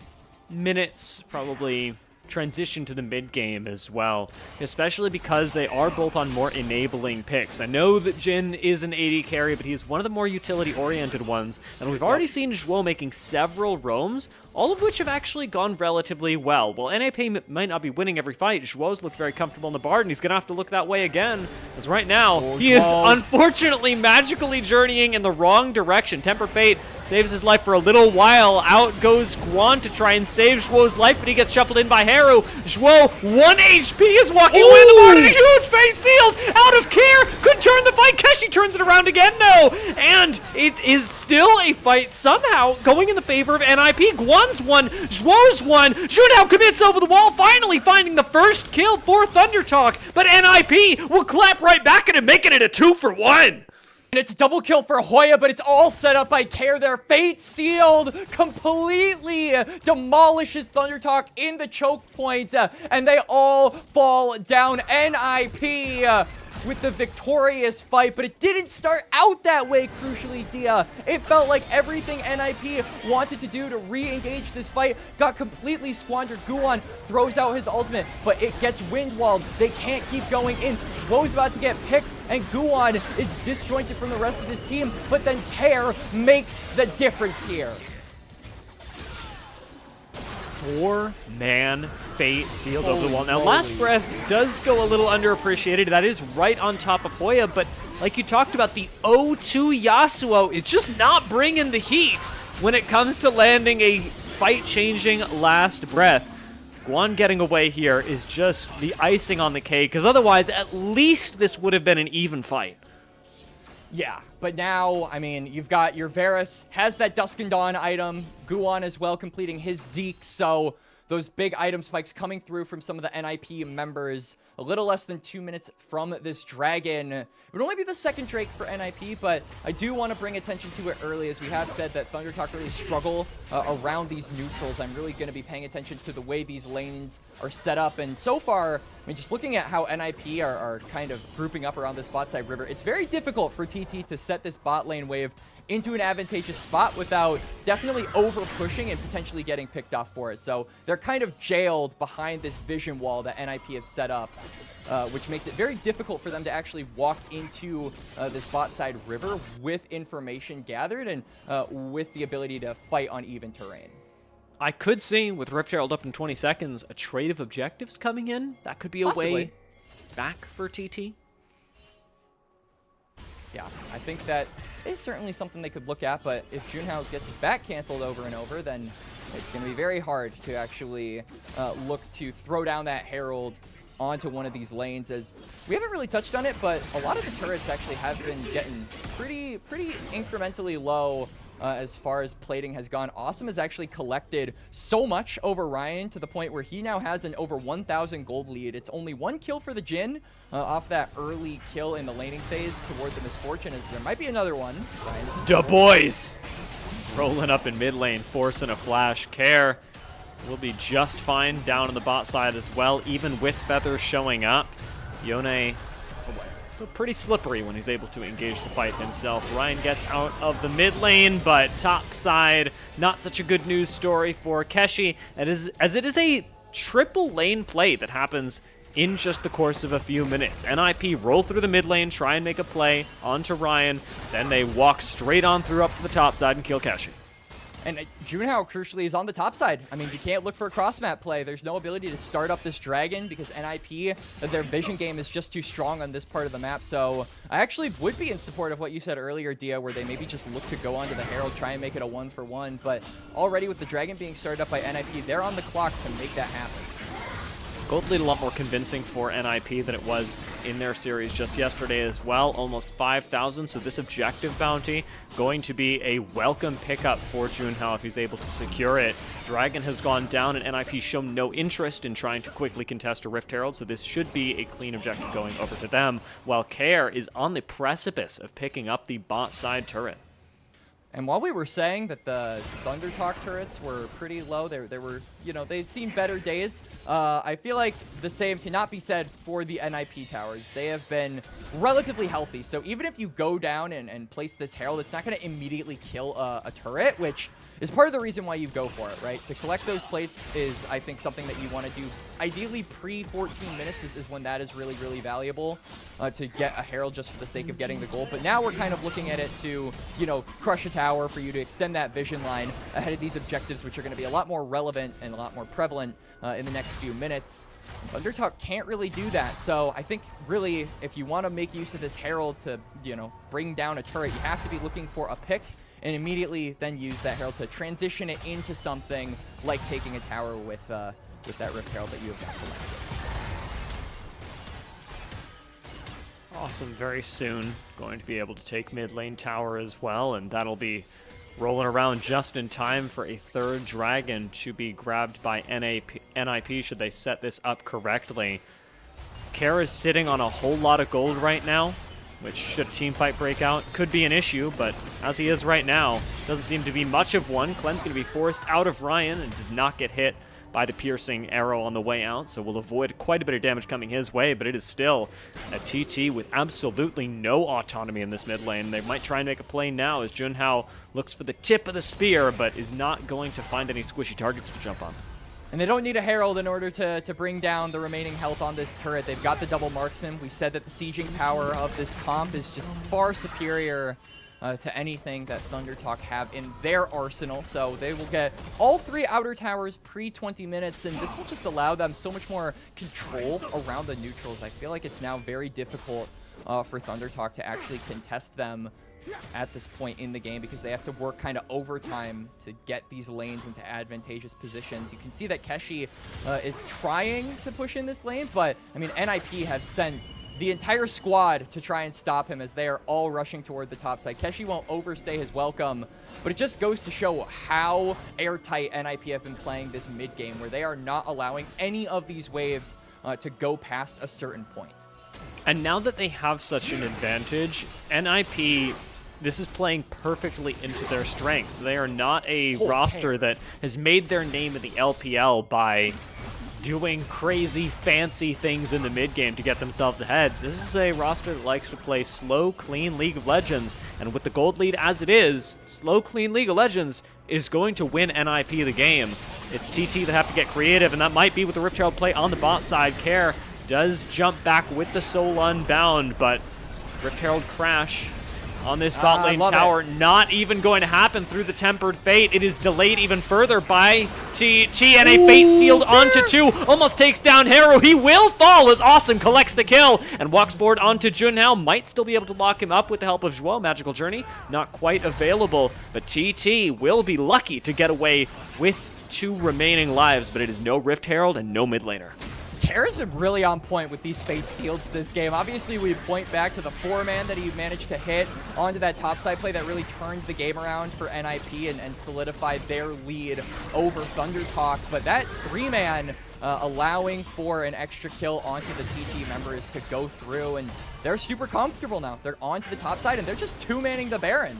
minutes, probably transition to the mid game as well, especially because they are both on more enabling picks. I know that Jin is an AD carry, but he's one of the more utility oriented ones, and we've already seen Zhuo making several roams, all of which have actually gone relatively well. While NiP might not be winning every fight, Zhuo's looked very comfortable in the Bard, and he's going to have to look that way again, as right now, he is unfortunately magically journeying in the wrong direction. Temper Fate saves his life for a little while. Out goes Guan to try and save Zhuo's life, but he gets shuffled in by Haru. Zhuo, 1 HP, is walking away in the Bard, and a huge Fate sealed! Out of care! Could turn the fight! Keshi turns it around again, though! And it is still a fight somehow going in the favor of NiP. Guan's one, Zhuo's one. Junhao commits over the wall, finally finding the first kill for Thundertalk, but NiP will clap right back at him, making it a 2-for-1. And it's a double kill for Hoya, but it's all set up by Care. Their Fate sealed completely demolishes Thundertalk in the choke point, and they all fall down. NiP with the victorious fight, but it didn't start out that way, crucially, Dia. It felt like everything NiP wanted to do to re-engage this fight got completely squandered. Guan throws out his ultimate, but it gets wind-walled. They can't keep going in. Zhuo's about to get picked, and Guan is disjointed from the rest of his team, but then Care makes the difference here. 4-man Fate sealed over the wall. Now, Last Breath does go a little underappreciated. That is right on top of Hoya, but like you talked about, the 0-2 Yasuo is just not bringing the heat when it comes to landing a fight-changing Last Breath. Guan getting away here is just the icing on the cake, because otherwise, at least this would have been an even fight. Yeah, but now, I mean, you've got your Varus, has that Dusk and Dawn item, Guan as well completing his Zeke, so those big item spikes coming through from some of the NiP members. A little less than 2 minutes from this dragon. It would only be the second Drake for NiP, but I do want to bring attention to it early, as we have said that Thundertalk really struggle around these neutrals. I'm really going to be paying attention to the way these lanes are set up, and so far, I mean, just looking at how NiP are kind of grouping up around this bot side river, it's very difficult for TT to set this bot lane wave into an advantageous spot without definitely over pushing and potentially getting picked off for it. So they're kind of jailed behind this vision wall that NiP have set up, which makes it very difficult for them to actually walk into this bot side river with information gathered and with the ability to fight on even terrain. I could see, with Rift Herald up in 20 seconds, a trade of objectives coming in. That could be a way back for TT. Yeah, I think that is certainly something they could look at, but if Junhao gets his back canceled over and over, then it's going to be very hard to actually look to throw down that Herald onto one of these lanes, as we haven't really touched on it, but a lot of the turrets actually have been getting pretty incrementally low as far as plating has gone. Awesome has actually collected so much over Ryan to the point where he now has an over 1,000 gold lead. It's only 1 kill for the Jhin off that early kill in the laning phase toward the Misfortune, as there might be another one. Da boys rolling up in mid lane, forcing a flash. Care will be just fine down on the bot side as well, even with Feather showing up. Yone still pretty slippery when he's able to engage the fight himself. Ryan gets out of the mid lane, but top side, not such a good news story for Keshi, as it is a triple lane play that happens in just the course of a few minutes. NiP roll through the mid lane, try and make a play onto Ryan, then they walk straight on through up to the top side and kill Keshi. And Junhao, crucially, is on the top side. I mean, you can't look for a cross-map play. There's no ability to start up this dragon because NiP, their vision game is just too strong on this part of the map. So I actually would be in support of what you said earlier, Dia, where they maybe just look to go onto the Herald, try and make it a 1-for-1. But already with the dragon being started up by NiP, they're on the clock to make that happen. Gold lead a lot more convincing for NiP than it was in their series just yesterday as well. Almost 5,000, so this objective bounty going to be a welcome pickup for Junhao if he's able to secure it. Dragon has gone down and NiP shown no interest in trying to quickly contest a Rift Herald, so this should be a clean objective going over to them, while Care is on the precipice of picking up the bot side turret. And while we were saying that the Thunder Talk turrets were pretty low, they were, you know, they'd seen better days, I feel like the same cannot be said for the NiP towers. They have been relatively healthy, so even if you go down and place this Herald, it's not going to immediately kill a turret, which is part of the reason why you go for it, right? To collect those plates is, I think, something that you want to do. Ideally, pre-14 minutes is when that is really, really valuable to get a Herald just for the sake of getting the gold. But now we're kind of looking at it to, you know, crush a tower for you to extend that vision line ahead of these objectives, which are going to be a lot more relevant and a lot more prevalent in the next few minutes. Thundertalk can't really do that, so I think really if you want to make use of this Herald to, you know, bring down a turret, you have to be looking for a pick and immediately then use that Herald to transition it into something like taking a tower with that Rift Herald that you have got collected. Awesome, very soon going to be able to take mid lane tower as well, and that'll be rolling around just in time for a third dragon to be grabbed by NiP should they set this up correctly. Care is sitting on a whole lot of gold right now, which, should a team fight break out, could be an issue, but as he is right now, doesn't seem to be much of one. Clean's going to be forced out of Ryan and does not get hit by the piercing arrow on the way out, so will avoid quite a bit of damage coming his way, but it is still a TT with absolutely no autonomy in this mid lane. They might try and make a play now as Junhao looks for the tip of the spear, but is not going to find any squishy targets to jump on. And they don't need a Herald in order to bring down the remaining health on this turret. They've got the double marksman. We said that the sieging power of this comp is just far superior to anything that Thundertalk have in their arsenal. So they will get all 3 outer towers pre-20 minutes, and this will just allow them so much more control around the neutrals. I feel like it's now very difficult for Thundertalk to actually contest them at this point in the game because they have to work kind of overtime to get these lanes into advantageous positions. You can see that Keshi is trying to push in this lane, but I mean, NiP have sent the entire squad to try and stop him as they are all rushing toward the top side. Keshi won't overstay his welcome, but it just goes to show how airtight NiP have been playing this mid game, where they are not allowing any of these waves to go past a certain point. And now that they have such an advantage, NiP, this is playing perfectly into their strengths. They are not a roster that has made their name in the LPL by doing crazy, fancy things in the mid game to get themselves ahead. This is a roster that likes to play slow, clean League of Legends, and with the gold lead as it is, slow, clean League of Legends is going to win NiP the game. It's TT that have to get creative, and that might be with the Rift Herald play on the bot side. Care does jump back with the Soul Unbound, but Rift Herald crash on this bot lane tower, not even going to happen through the Tempered Fate. It is delayed even further by TT, and a Fate sealed onto 2. Almost takes down Haru. He will fall as Awesome collects the kill and walks forward onto Junhao. Might still be able to lock him up with the help of Joao. Magical Journey not quite available, but TT will be lucky to get away with 2 remaining lives, but it is no Rift Herald and no mid laner. Kara's been really on point with these Fate Seals this game. Obviously, we point back to the 4-man that he managed to hit onto that topside play that really turned the game around for NiP and solidified their lead over ThunderTalk. But that 3-man allowing for an extra kill onto the TT members to go through, and they're super comfortable now. They're onto the top side, and they're just 2-manning the Baron.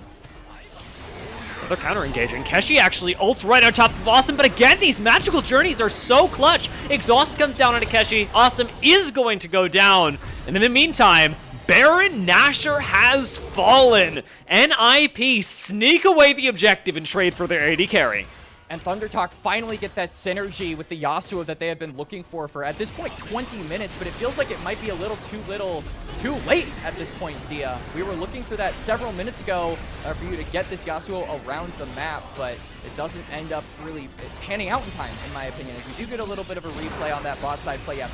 They're counter-engaging. Keshi actually ults right on top of Awesome, but again, these magical journeys are so clutch. Exhaust comes down onto Keshi. Awesome is going to go down. And in the meantime, Baron Nashor has fallen. NiP sneak away the objective and trade for their AD carry. And ThunderTalk finally get that synergy with the Yasuo that they have been looking for at this point 20 minutes, but it feels like it might be a little too late at this point, Dia. We were looking for that several minutes ago for you to get this Yasuo around the map, but it doesn't end up really panning out in time, in my opinion, as we do get a little bit of a replay on that bot side play. Yeah,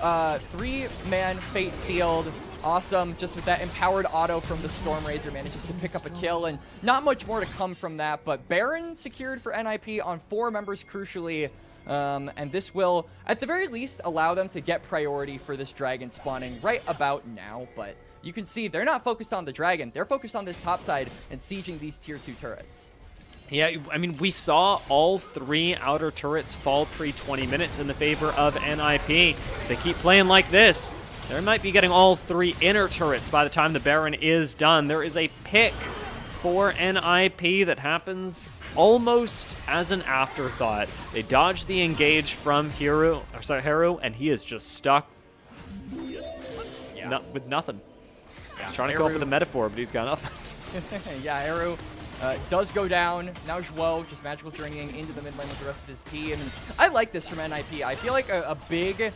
3-man Fate Sealed. Awesome, just with that empowered auto from the Stormrazor, manages to pick up a kill, and not much more to come from that, but Baron secured for NiP on 4 members crucially, and this will, at the very least, allow them to get priority for this dragon spawning right about now, but you can see they're not focused on the dragon, they're focused on this top side and sieging these tier 2 turrets. Yeah, I mean, we saw all 3 outer turrets fall pre-20 minutes in the favor of NiP. They keep playing like this. They might be getting all 3 inner turrets by the time the Baron is done. There is a pick for NiP that happens almost as an afterthought. They dodge the engage from Heru, and he is just stuck with nothing. Yeah, He's trying to come up with a metaphor, but he's got nothing. Yeah, Heru does go down. Now Zhuo just magical journeying into the mid lane with the rest of his team. And I like this from NiP. I feel like a big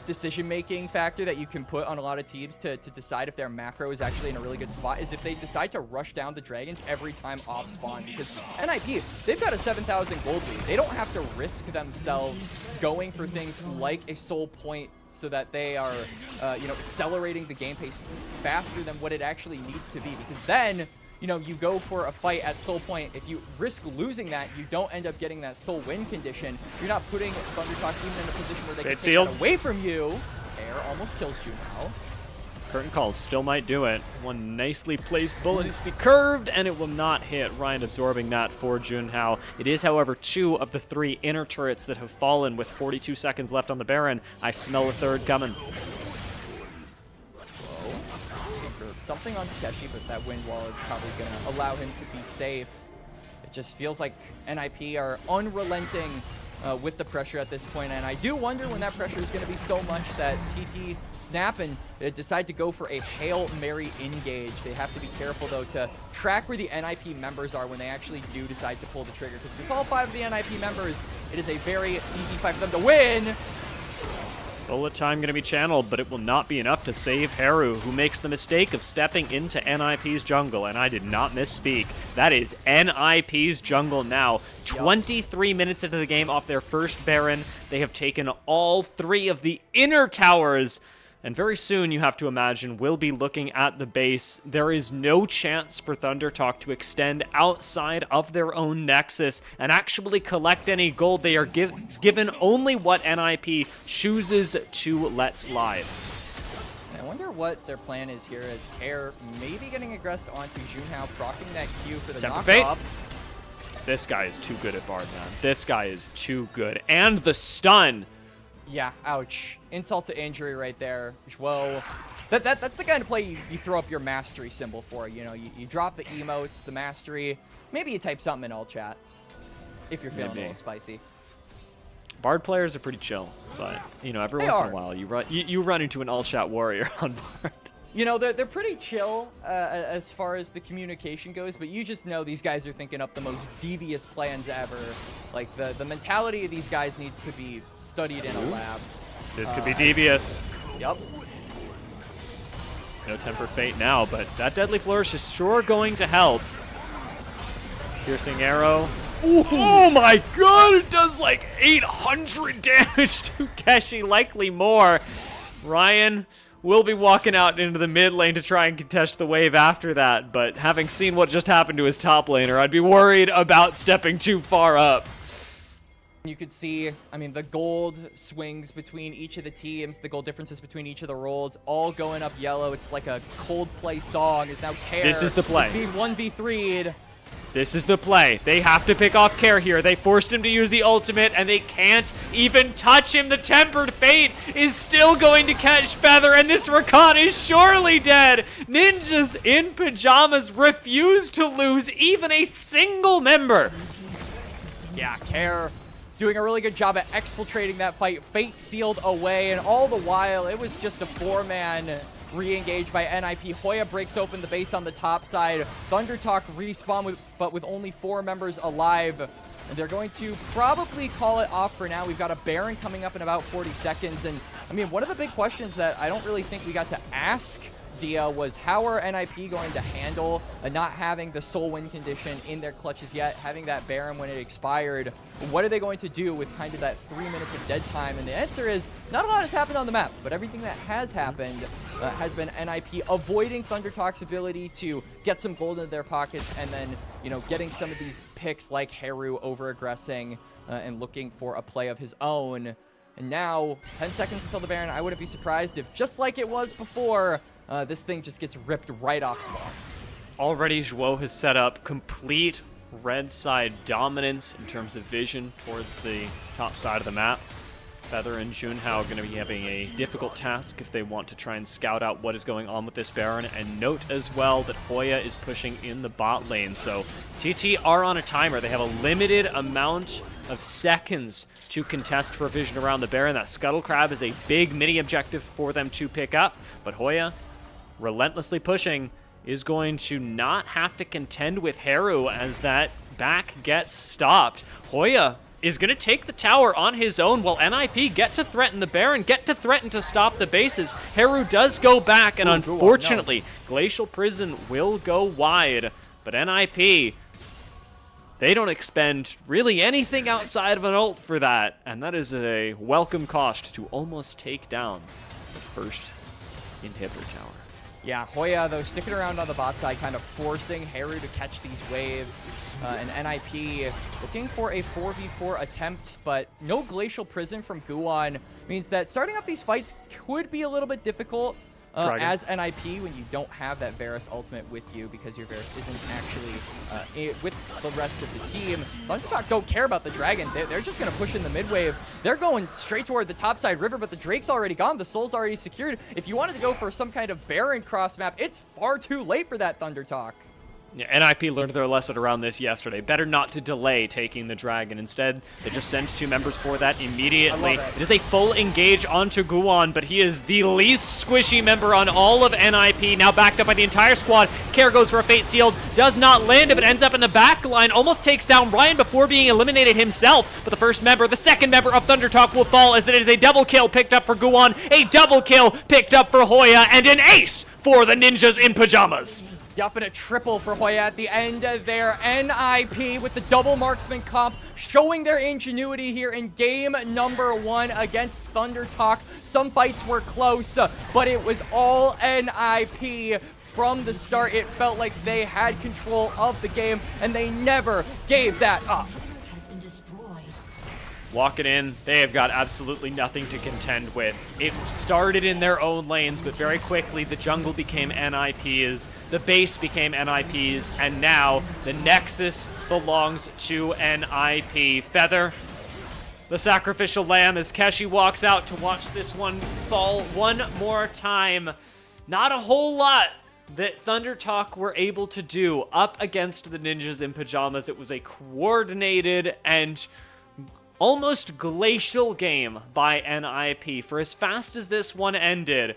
decision-making factor that you can put on a lot of teams to decide if their macro is actually in a really good spot is if they decide to rush down the dragons every time off spawn, because NiP, they've got a 7,000 gold lead. They don't have to risk themselves going for things like a soul point so that they are, accelerating the game pace faster than what it actually needs to be, because then you go for a fight at soul point. If you risk losing that, you don't end up getting that soul win condition. You're not putting ThunderTalk even in a position where they can take that away from you. Air almost kills you now. Curtain Call still might do it. One nicely placed bullet needs to be curved, and it will not hit. Ryan absorbing that for Junhao. It is, however, 2 of the 3 inner turrets that have fallen with 42 seconds left on the Baron. I smell a third coming. Something on Keshi, but that wind wall is probably going to allow him to be safe. It just feels like NiP are unrelenting with the pressure at this point, and I do wonder when that pressure is going to be so much that TT snap and decide to go for a Hail Mary engage. They have to be careful, though, to track where the NiP members are when they actually do decide to pull the trigger, because if it's all 5 of the NiP members, it is a very easy fight for them to win. Bullet time going to be channeled, but it will not be enough to save Heru, who makes the mistake of stepping into NiP's jungle, and I did not misspeak. That is NiP's jungle now. 23 minutes into the game off their first Baron. They have taken all 3 of the inner towers, and very soon, you have to imagine, we'll be looking at the base. There is no chance for ThunderTalk to extend outside of their own Nexus and actually collect any gold. They are given only what NiP chooses to let slide. I wonder what their plan is here, as Air maybe getting aggressed onto Junhao, proccing that Q for the knockoff. This guy is too good at Bard, man. This guy is too good. And the stun. Yeah, ouch. Insult to injury right there. Whoa. That's the kind of play you throw up your mastery symbol for. You drop the emotes, the mastery. Maybe you type something in all chat if you're feeling a little spicy. Bard players are pretty chill, but every once in a while you run into an all chat warrior on Bard. They're pretty chill as far as the communication goes, but you just know these guys are thinking up the most devious plans ever. Like, the mentality of these guys needs to be studied in a lab. This could be devious. Yep. No Temper Fate now, but that Deadly Flourish is sure going to help. Piercing Arrow. Ooh. Oh my god, it does like 800 damage to Keshi, likely more. Ryan will be walking out into the mid lane to try and contest the wave after that, but having seen what just happened to his top laner, I'd be worried about stepping too far up. You could see, I mean, the gold swings between each of the teams, the gold differences between each of the roles, all going up yellow. It's like a Coldplay song. Is now Care. This is the play. Is being 1v3'd. This is the play. They have to pick off Care here. They forced him to use the ultimate, and they can't even touch him. The Tempered Fate is still going to catch Feather, and this Rakan is surely dead. Ninjas in pajamas refuse to lose even a single member. Yeah, Care doing a really good job at exfiltrating that fight. Fate sealed away, and all the while, it was just a 4-man re-engage by NiP. Hoya breaks open the base on the top side. ThunderTalk respawn, but with only 4 members alive. And they're going to probably call it off for now. We've got a Baron coming up in about 40 seconds. And, I mean, one of the big questions that I don't really think we got to ask Dia was, how are NiP going to handle not having the soul win condition in their clutches yet, having that Baron when it expired? What are they going to do with kind of that 3 minutes of dead time? And the answer is, not a lot has happened on the map, but everything that has happened has been NiP avoiding ThunderTalk's ability to get some gold into their pockets, and then, you know, getting some of these picks like Haru over-aggressing and looking for a play of his own. And now, 10 seconds until the Baron. I wouldn't be surprised if, just like it was before, this thing just gets ripped right off spawn. Already, Zhuo has set up complete red side dominance in terms of vision towards the top side of the map. Feather and Junhao are going to be having a difficult task if they want to try and scout out what is going on with this Baron. And note as well that Hoya is pushing in the bot lane. So TT are on a timer. They have a limited amount of seconds to contest for vision around the Baron. That Scuttle Crab is a big mini objective for them to pick up. But Hoya, relentlessly pushing, is going to not have to contend with Haru as that back gets stopped. Hoya is going to take the tower on his own while NiP get to threaten the Baron, get to threaten to stop the bases. Haru does go back, and unfortunately, Glacial Prison will go wide. But NiP, they don't expend really anything outside of an ult for that, and that is a welcome cost to almost take down the first inhibitor tower. Yeah, Hoya, though, sticking around on the bot side, kind of forcing Haru to catch these waves. And NiP looking for a 4v4 attempt, but no Glacial Prison from Guwon means that starting up these fights could be a little bit difficult as NiP when you don't have that Varus ultimate with you, because your Varus isn't actually with the rest of the team. ThunderTalk don't care about the Dragon. They're just going to push in the mid wave. They're going straight toward the topside river, but the Drake's already gone. The Soul's already secured. If you wanted to go for some kind of Baron cross map, it's far too late for that ThunderTalk. Yeah, NiP learned their lesson around this yesterday. Better not to delay taking the Dragon. Instead, they just sent 2 members for that immediately. It is a full engage onto Guwon, but he is the least squishy member on all of NiP. Now backed up by the entire squad. Care goes for a Fate Sealed. Does not land it, but ends up in the back line. Almost takes down Ryan before being eliminated himself. But the second member of ThunderTalk will fall, as it is a double kill picked up for Guwon, a double kill picked up for Hoya, and an ace for the Ninjas in Pajamas. Yup, and a triple for Hoya at the end there. NiP with the double marksman comp, showing their ingenuity here in game number 1 against ThunderTalk. Some fights were close, but it was all NiP from the start. It felt like they had control of the game, and they never gave that up. Walking in, they have got absolutely nothing to contend with. It started in their own lanes, but very quickly the jungle became NiP's, the base became NiP's, and now the Nexus belongs to NiP. Feather, the sacrificial lamb, as Keshi walks out to watch this one fall one more time. Not a whole lot that ThunderTalk were able to do up against the Ninjas in Pajamas. It was a coordinated and almost glacial game by NiP. For as fast as this one ended,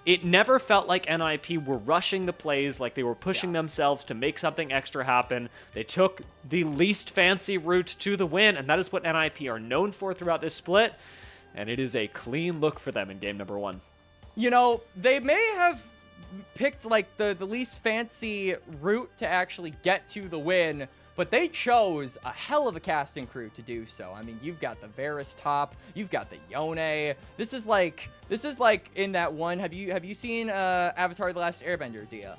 it never felt like NiP were rushing the plays, like they were pushing themselves to make something extra happen. They took the least fancy route to the win, and that is what NiP are known for throughout this split, and it is a clean look for them in game number 1. You know, they may have picked like the least fancy route to actually get to the win, but they chose a hell of a casting crew to do so. I mean, you've got the Varus top, you've got the Yone. This is like in that one. Have you seen Avatar: The Last Airbender, Dia?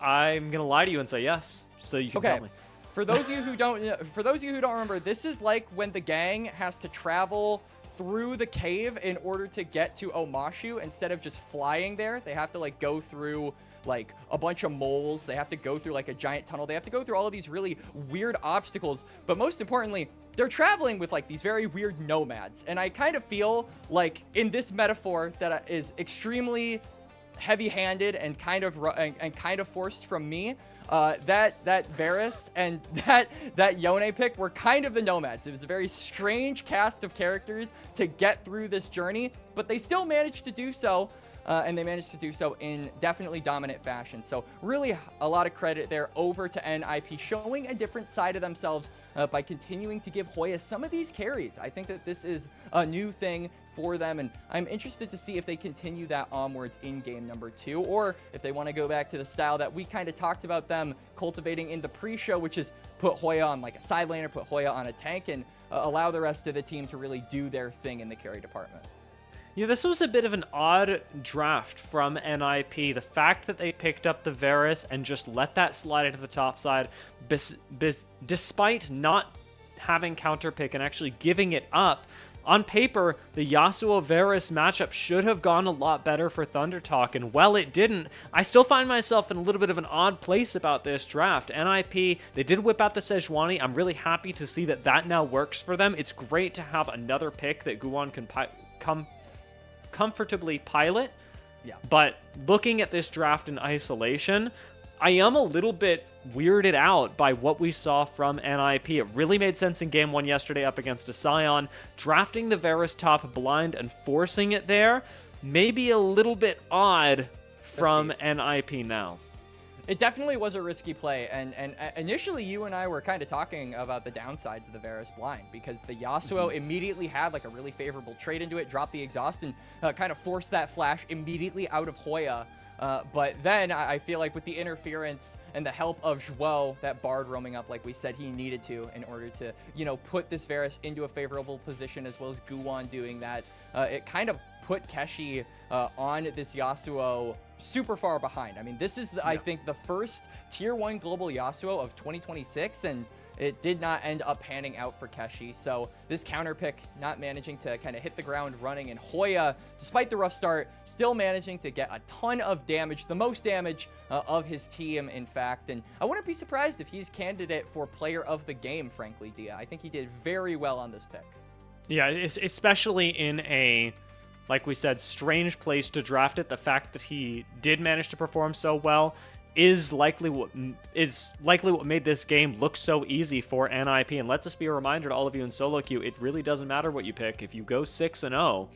I'm gonna lie to you and say yes, so you can tell me. For those of you who don't remember, this is like when the gang has to travel through the cave in order to get to Omashu. Instead of just flying there, they have to like go through like a bunch of moles. They have to go through like a giant tunnel. They have to go through all of these really weird obstacles. But most importantly, they're traveling with like these very weird nomads. And I kind of feel like in this metaphor that is extremely heavy-handed and kind of forced from me, that Varus and that Yone pick were kind of the nomads. It was a very strange cast of characters to get through this journey, but they still managed to do so. And they managed to do so in definitely dominant fashion. So really a lot of credit there over to NiP, showing a different side of themselves by continuing to give Hoya some of these carries. I think that this is a new thing for them, and I'm interested to see if they continue that onwards in game number 2, or if they want to go back to the style that we kind of talked about them cultivating in the pre-show, which is put Hoya on like a side laner, put Hoya on a tank, and allow the rest of the team to really do their thing in the carry department. Yeah, this was a bit of an odd draft from NiP. The fact that they picked up the Varus and just let that slide into the top side, despite not having counter pick and actually giving it up. On paper, the Yasuo-Varus matchup should have gone a lot better for ThunderTalk, and while it didn't, I still find myself in a little bit of an odd place about this draft. NiP, they did whip out the Sejuani. I'm really happy to see that that now works for them. It's great to have another pick that Guwon can comfortably pilot. Yeah. But looking at this draft in isolation, I am a little bit weirded out by what we saw from NiP. It really made sense in game 1 yesterday up against a Sion. Drafting the Varus top blind and forcing it there may be a little bit odd from NiP now. It definitely was a risky play, and initially you and I were kind of talking about the downsides of the Varus blind, because the Yasuo immediately had like a really favorable trade into it, dropped the exhaust, and kind of forced that flash immediately out of Hoya. But then I feel like with the interference and the help of Zhuo, that Bard roaming up like we said he needed to in order to, you know, put this Varus into a favorable position, as well as Guwon doing that, it kind of put Keshi on this Yasuo super far behind. I mean, this is, I think, the first Tier 1 global Yasuo of 2026, and it did not end up panning out for Keshi. So this counter pick not managing to kind of hit the ground running, and Hoya, despite the rough start, still managing to get a ton of damage, the most damage of his team, in fact. And I wouldn't be surprised if he's candidate for player of the game, frankly, Dia. I think he did very well on this pick. Yeah, especially in a, like we said, strange place to draft it. The fact that he did manage to perform so well is likely what made this game look so easy for NiP. And let this be a reminder to all of you in solo queue, it really doesn't matter what you pick. If you go 6-0,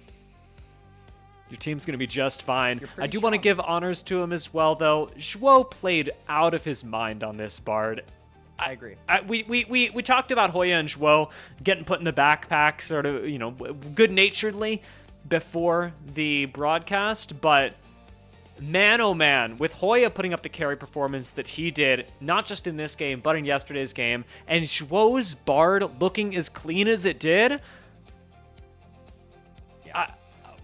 your team's going to be just fine. I do want to give honors to him as well, though. Zhuo played out of his mind on this Bard. I agree. We talked about Hoya and Zhuo getting put in the backpack sort of, you know, good-naturedly before the broadcast, but man, oh man, with Hoya putting up the carry performance that he did, not just in this game, but in yesterday's game, and Zhuo's Bard looking as clean as it did,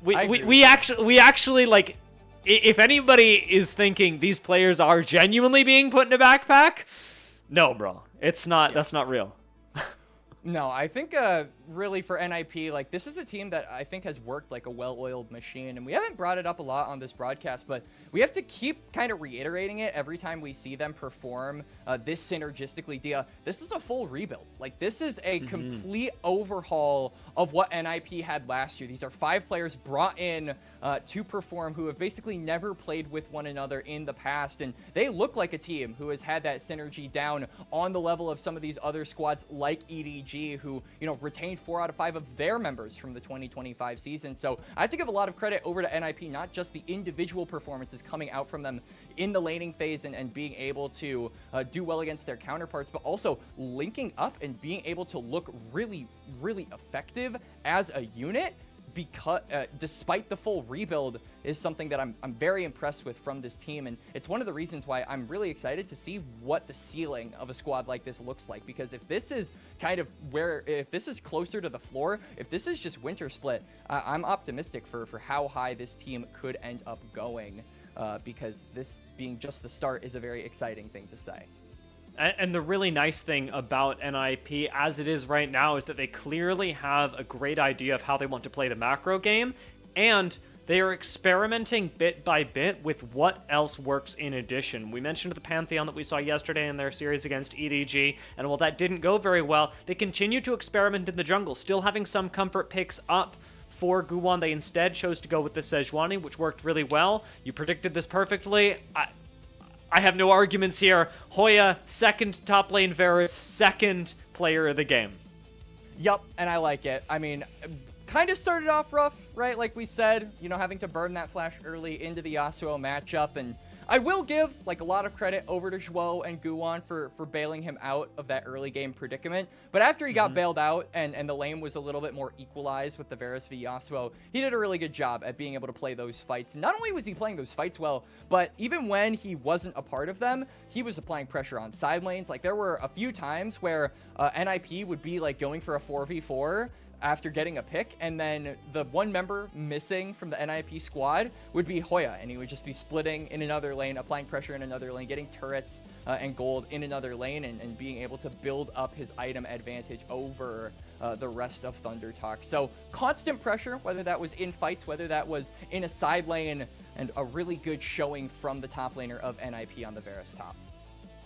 we actually, like, if anybody is thinking these players are genuinely being put in a backpack, no, bro, it's not. That's not real. No, I think really for NiP, like, this is a team that I think has worked like a well-oiled machine, and we haven't brought it up a lot on this broadcast, but we have to keep kind of reiterating it every time we see them perform this synergistically. Dia, this is a full rebuild. Like, this is a complete overhaul of what NiP had last year. These are 5 players brought in to perform who have basically never played with one another in the past, and they look like a team who has had that synergy down on the level of some of these other squads like EDG, who, you know, retained 4 out of 5 of their members from the 2025 season. So I have to give a lot of credit over to NiP, not just the individual performances coming out from them in the laning phase and being able to do well against their counterparts, but also linking up and being able to look really, really effective as a unit. because despite the full rebuild, is something that I'm very impressed with from this team. And it's one of the reasons why I'm really excited to see what the ceiling of a squad like this looks like. Because if this is kind of if this is closer to the floor, if this is just Winter Split, I'm optimistic for how high this team could end up going. Because this being just the start is a very exciting thing to say. And the really nice thing about NiP as it is right now is that they clearly have a great idea of how they want to play the macro game, and they are experimenting bit by bit with what else works in addition. We mentioned the Pantheon that we saw yesterday in their series against EDG, and while that didn't go very well, they continue to experiment in the jungle, still having some comfort picks up. For Guwon, they instead chose to go with the Sejuani, which worked really well. You predicted this perfectly. I have no arguments here. Hoya, second top lane Varus, second player of the game. Yup, and I like it. I mean, kind of started off rough, right? Like we said, you know, having to burn that flash early into the Yasuo matchup, and I will give like a lot of credit over to Zhuo and Guwon for bailing him out of that early game predicament. But after he got bailed out and the lane was a little bit more equalized with the Varus v Yasuo, he did a really good job at being able to play those fights. And not only was he playing those fights well, but even when he wasn't a part of them, he was applying pressure on side lanes. Like there were a few times where NiP would be like going for a 4v4 after getting a pick, and then the one member missing from the NiP squad would be Hoya, and he would just be splitting in another lane, applying pressure in another lane, getting turrets and gold in another lane, and being able to build up his item advantage over the rest of ThunderTalk. So constant pressure, whether that was in fights, whether that was in a side lane, and a really good showing from the top laner of NiP on the Varus top.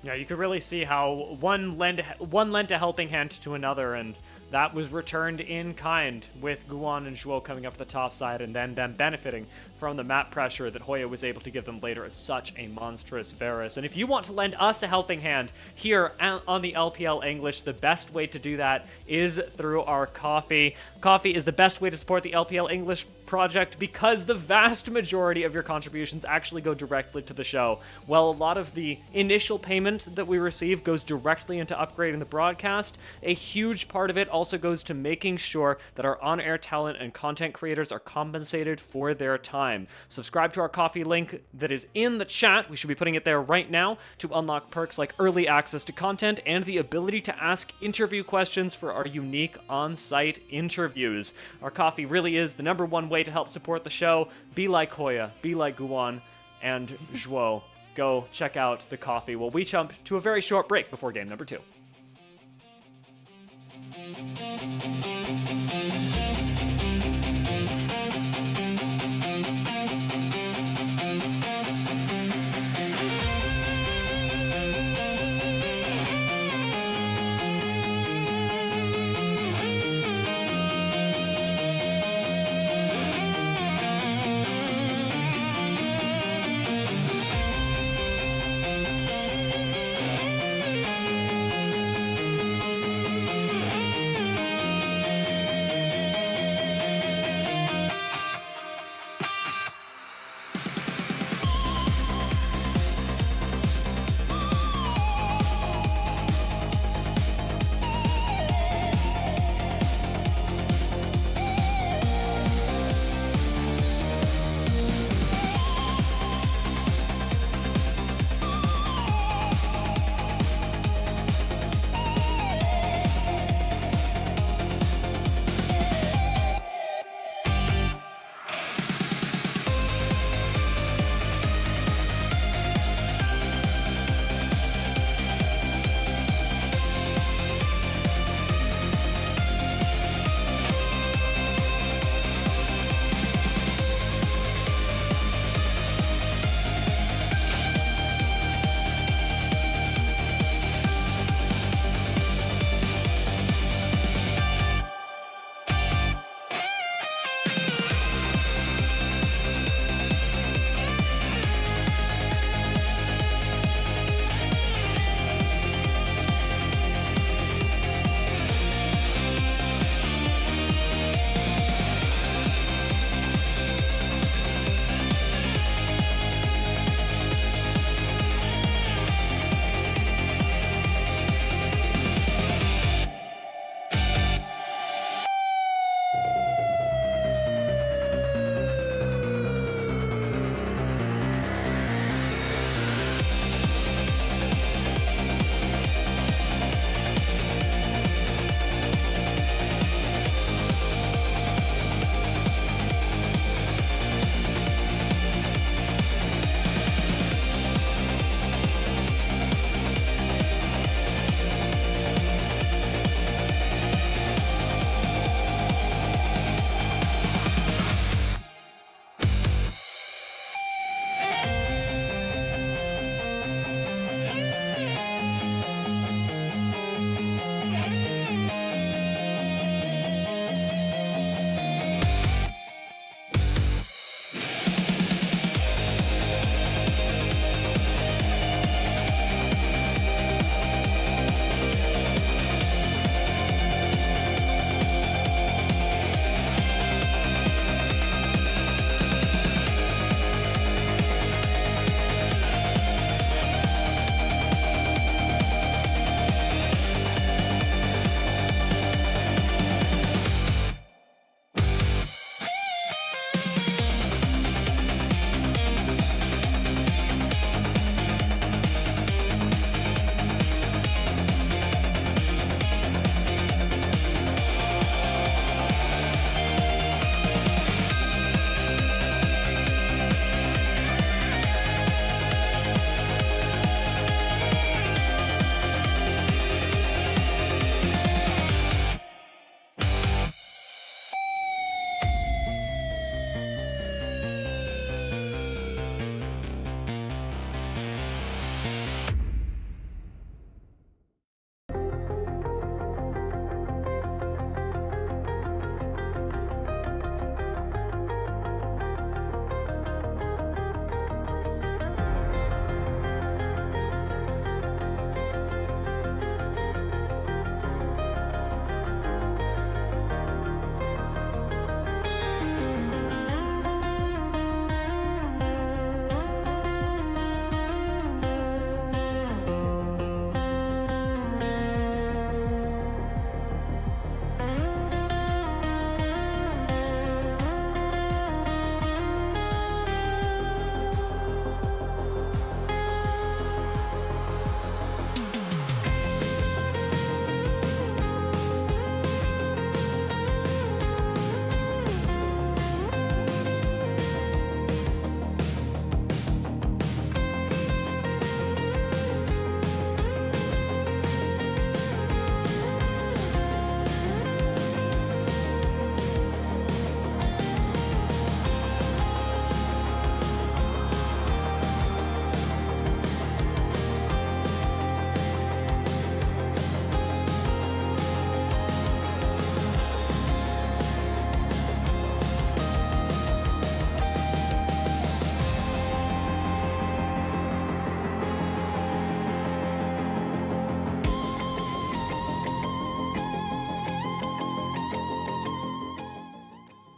Yeah, you could really see how one lent a helping hand to another, and that was returned in kind with Guwon and Zhuo coming up the top side and then them benefiting from the map pressure that Hoya was able to give them later as such a monstrous Varus. And if you want to lend us a helping hand here on the LPL English, the best way to do that is through our coffee. Coffee is the best way to support the LPL English project because the vast majority of your contributions actually go directly to the show. While a lot of the initial payment that we receive goes directly into upgrading the broadcast, a huge part of it also goes to making sure that our on-air talent and content creators are compensated for their time. Subscribe to our coffee link that is in the chat. We should be putting it there right now to unlock perks like early access to content and the ability to ask interview questions for our unique on-site interviews. Our coffee really is the #1 way to help support the show. Be like Hoya, be like Guwon, and Zhuo. Go check out the coffee while we jump to a very short break before game number 2.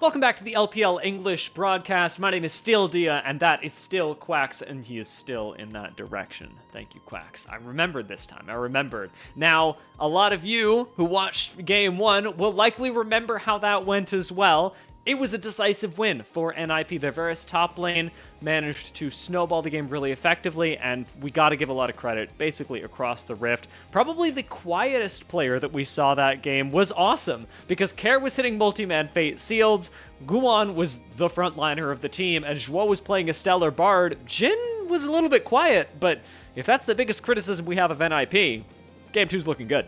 Welcome back to the LPL English broadcast. My name is still Dia, and that is still Quacks, and he is still in that direction. Thank you, Quacks. I remembered this time. I remembered. Now, a lot of you who watched Game 1 will likely remember how that went as well. It was a decisive win for NiP. Their Varus top lane managed to snowball the game really effectively, and we got to give a lot of credit basically across the rift. Probably the quietest player that we saw that game was awesome, because Care was hitting multi-man Fate Sealed, Guan was the frontliner of the team, and Zhuo was playing a stellar Bard. Jin was a little bit quiet, but if that's the biggest criticism we have of NiP, Game 2's looking good.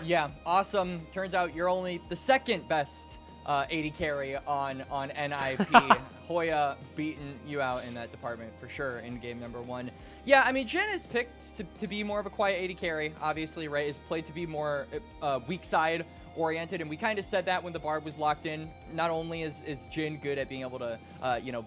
Yeah, awesome. Turns out you're only the second best AD carry on NiP. Hoya beating you out in that department for sure in game number 1. Yeah, I mean, Jin is picked to be more of a quiet AD carry, obviously, right? Is played to be more weak side oriented, and we kind of said that when the Bard was locked in. Not only is Jin good at being able to,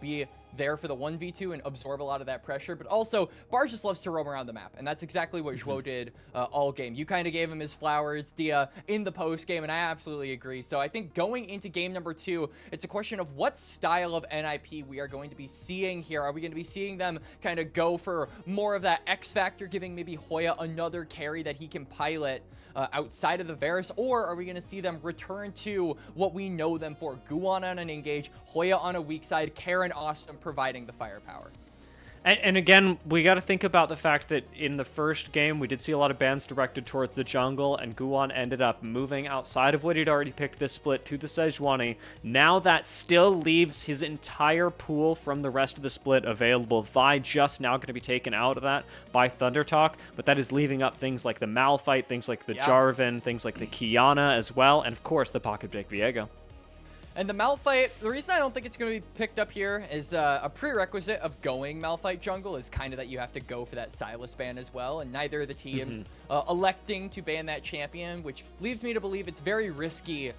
be there for the 1v2 and absorb a lot of that pressure, but also Bard just loves to roam around the map, and that's exactly what Zhuo did all game. You kind of gave him his flowers, Dia, in the post game, and I absolutely agree. So I think going into game number 2, it's a question of what style of NiP we are going to be seeing here. Are we going to be seeing them kind of go for more of that X factor, giving maybe Hoya another carry that he can pilot outside of the Varus, or are we going to see them return to what we know them for? Guan on an engage, Hoya on a weak side, Karen Awesome providing the firepower. And again, we got to think about the fact that in the first game, we did see a lot of bans directed towards the jungle, and Guan ended up moving outside of what he'd already picked this split to the Sejuani. Now that still leaves his entire pool from the rest of the split available. Vi just now going to be taken out of that by ThunderTalk, but that is leaving up things like the Malphite, things like the Jarvan, things like the Kiana as well, and of course the Pocket Pick Viego. And the Malphite, the reason I don't think it's going to be picked up here is a prerequisite of going Malphite jungle is kind of that you have to go for that Sylas ban as well, and neither of the teams electing to ban that champion, which leaves me to believe it's very risky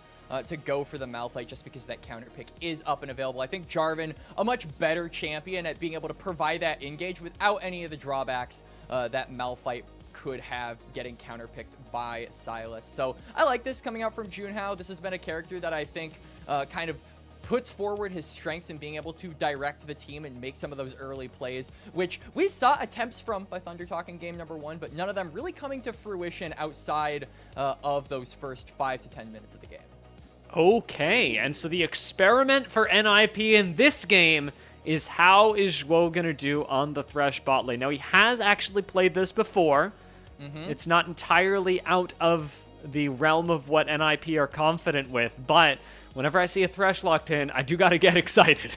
to go for the Malphite just because that counter pick is up and available. I think Jarvan, a much better champion at being able to provide that engage without any of the drawbacks that Malphite could have getting counterpicked by Sylas. So I like this coming out from Junhao. This has been a character that I think kind of puts forward his strengths in being able to direct the team and make some of those early plays, which we saw attempts from by ThunderTalk in game number 1, but none of them really coming to fruition outside of those first 5 to 10 minutes of the game. Okay, and so the experiment for NiP in this game is how is Zhuo going to do on the Thresh bot lane. Now, he has actually played this before. It's not entirely out of the realm of what NiP are confident with, but whenever I see a Thresh locked in, I do got to get excited.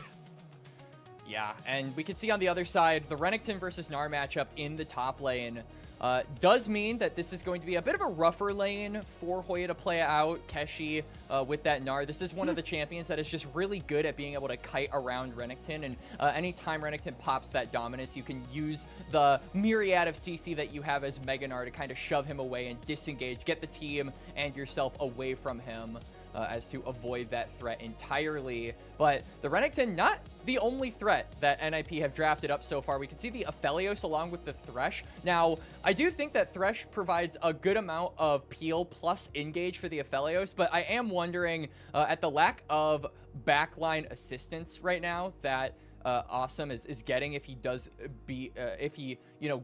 Yeah, and we can see on the other side, the Renekton versus Gnar matchup in the top lane does mean that this is going to be a bit of a rougher lane for Hoya to play out. Keshi with that Gnar. This is one of the champions that is just really good at being able to kite around Renekton, and anytime Renekton pops that dominance, you can use the myriad of CC that you have as Mega Gnar to kind of shove him away and disengage, get the team and yourself away from him. As to avoid that threat entirely. But the Renekton, not the only threat that NiP have drafted up so far. We can see the Aphelios along with the Thresh. Now, I do think that Thresh provides a good amount of peel plus engage for the Aphelios, but I am wondering at the lack of backline assistance right now that Awesome is getting if he does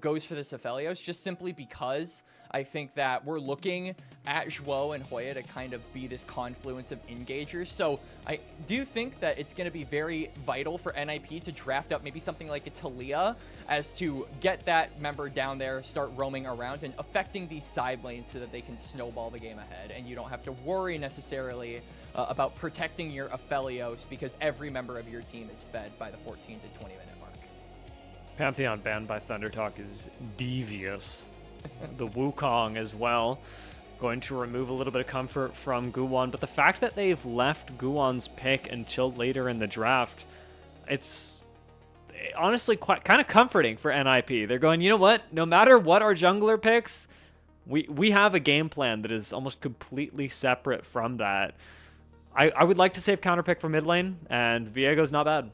goes for this Aphelios, just simply because I think that we're looking at Zhuo and Hoya to kind of be this confluence of engagers. So I do think that it's going to be very vital for NiP to draft up maybe something like a Talia as to get that member down there, start roaming around and affecting these side lanes so that they can snowball the game ahead, and you don't have to worry necessarily about protecting your Aphelios because every member of your team is fed by the 14 to 20 minute mark. Pantheon banned by ThunderTalk is devious. The Wukong as well, going to remove a little bit of comfort from Guan, but the fact that they've left Guan's pick until later in the draft, it's honestly kind of comforting for NiP. They're going, you know what, no matter what our jungler picks, we have a game plan that is almost completely separate from that. I would like to save counterpick for mid lane, and Viego's not bad.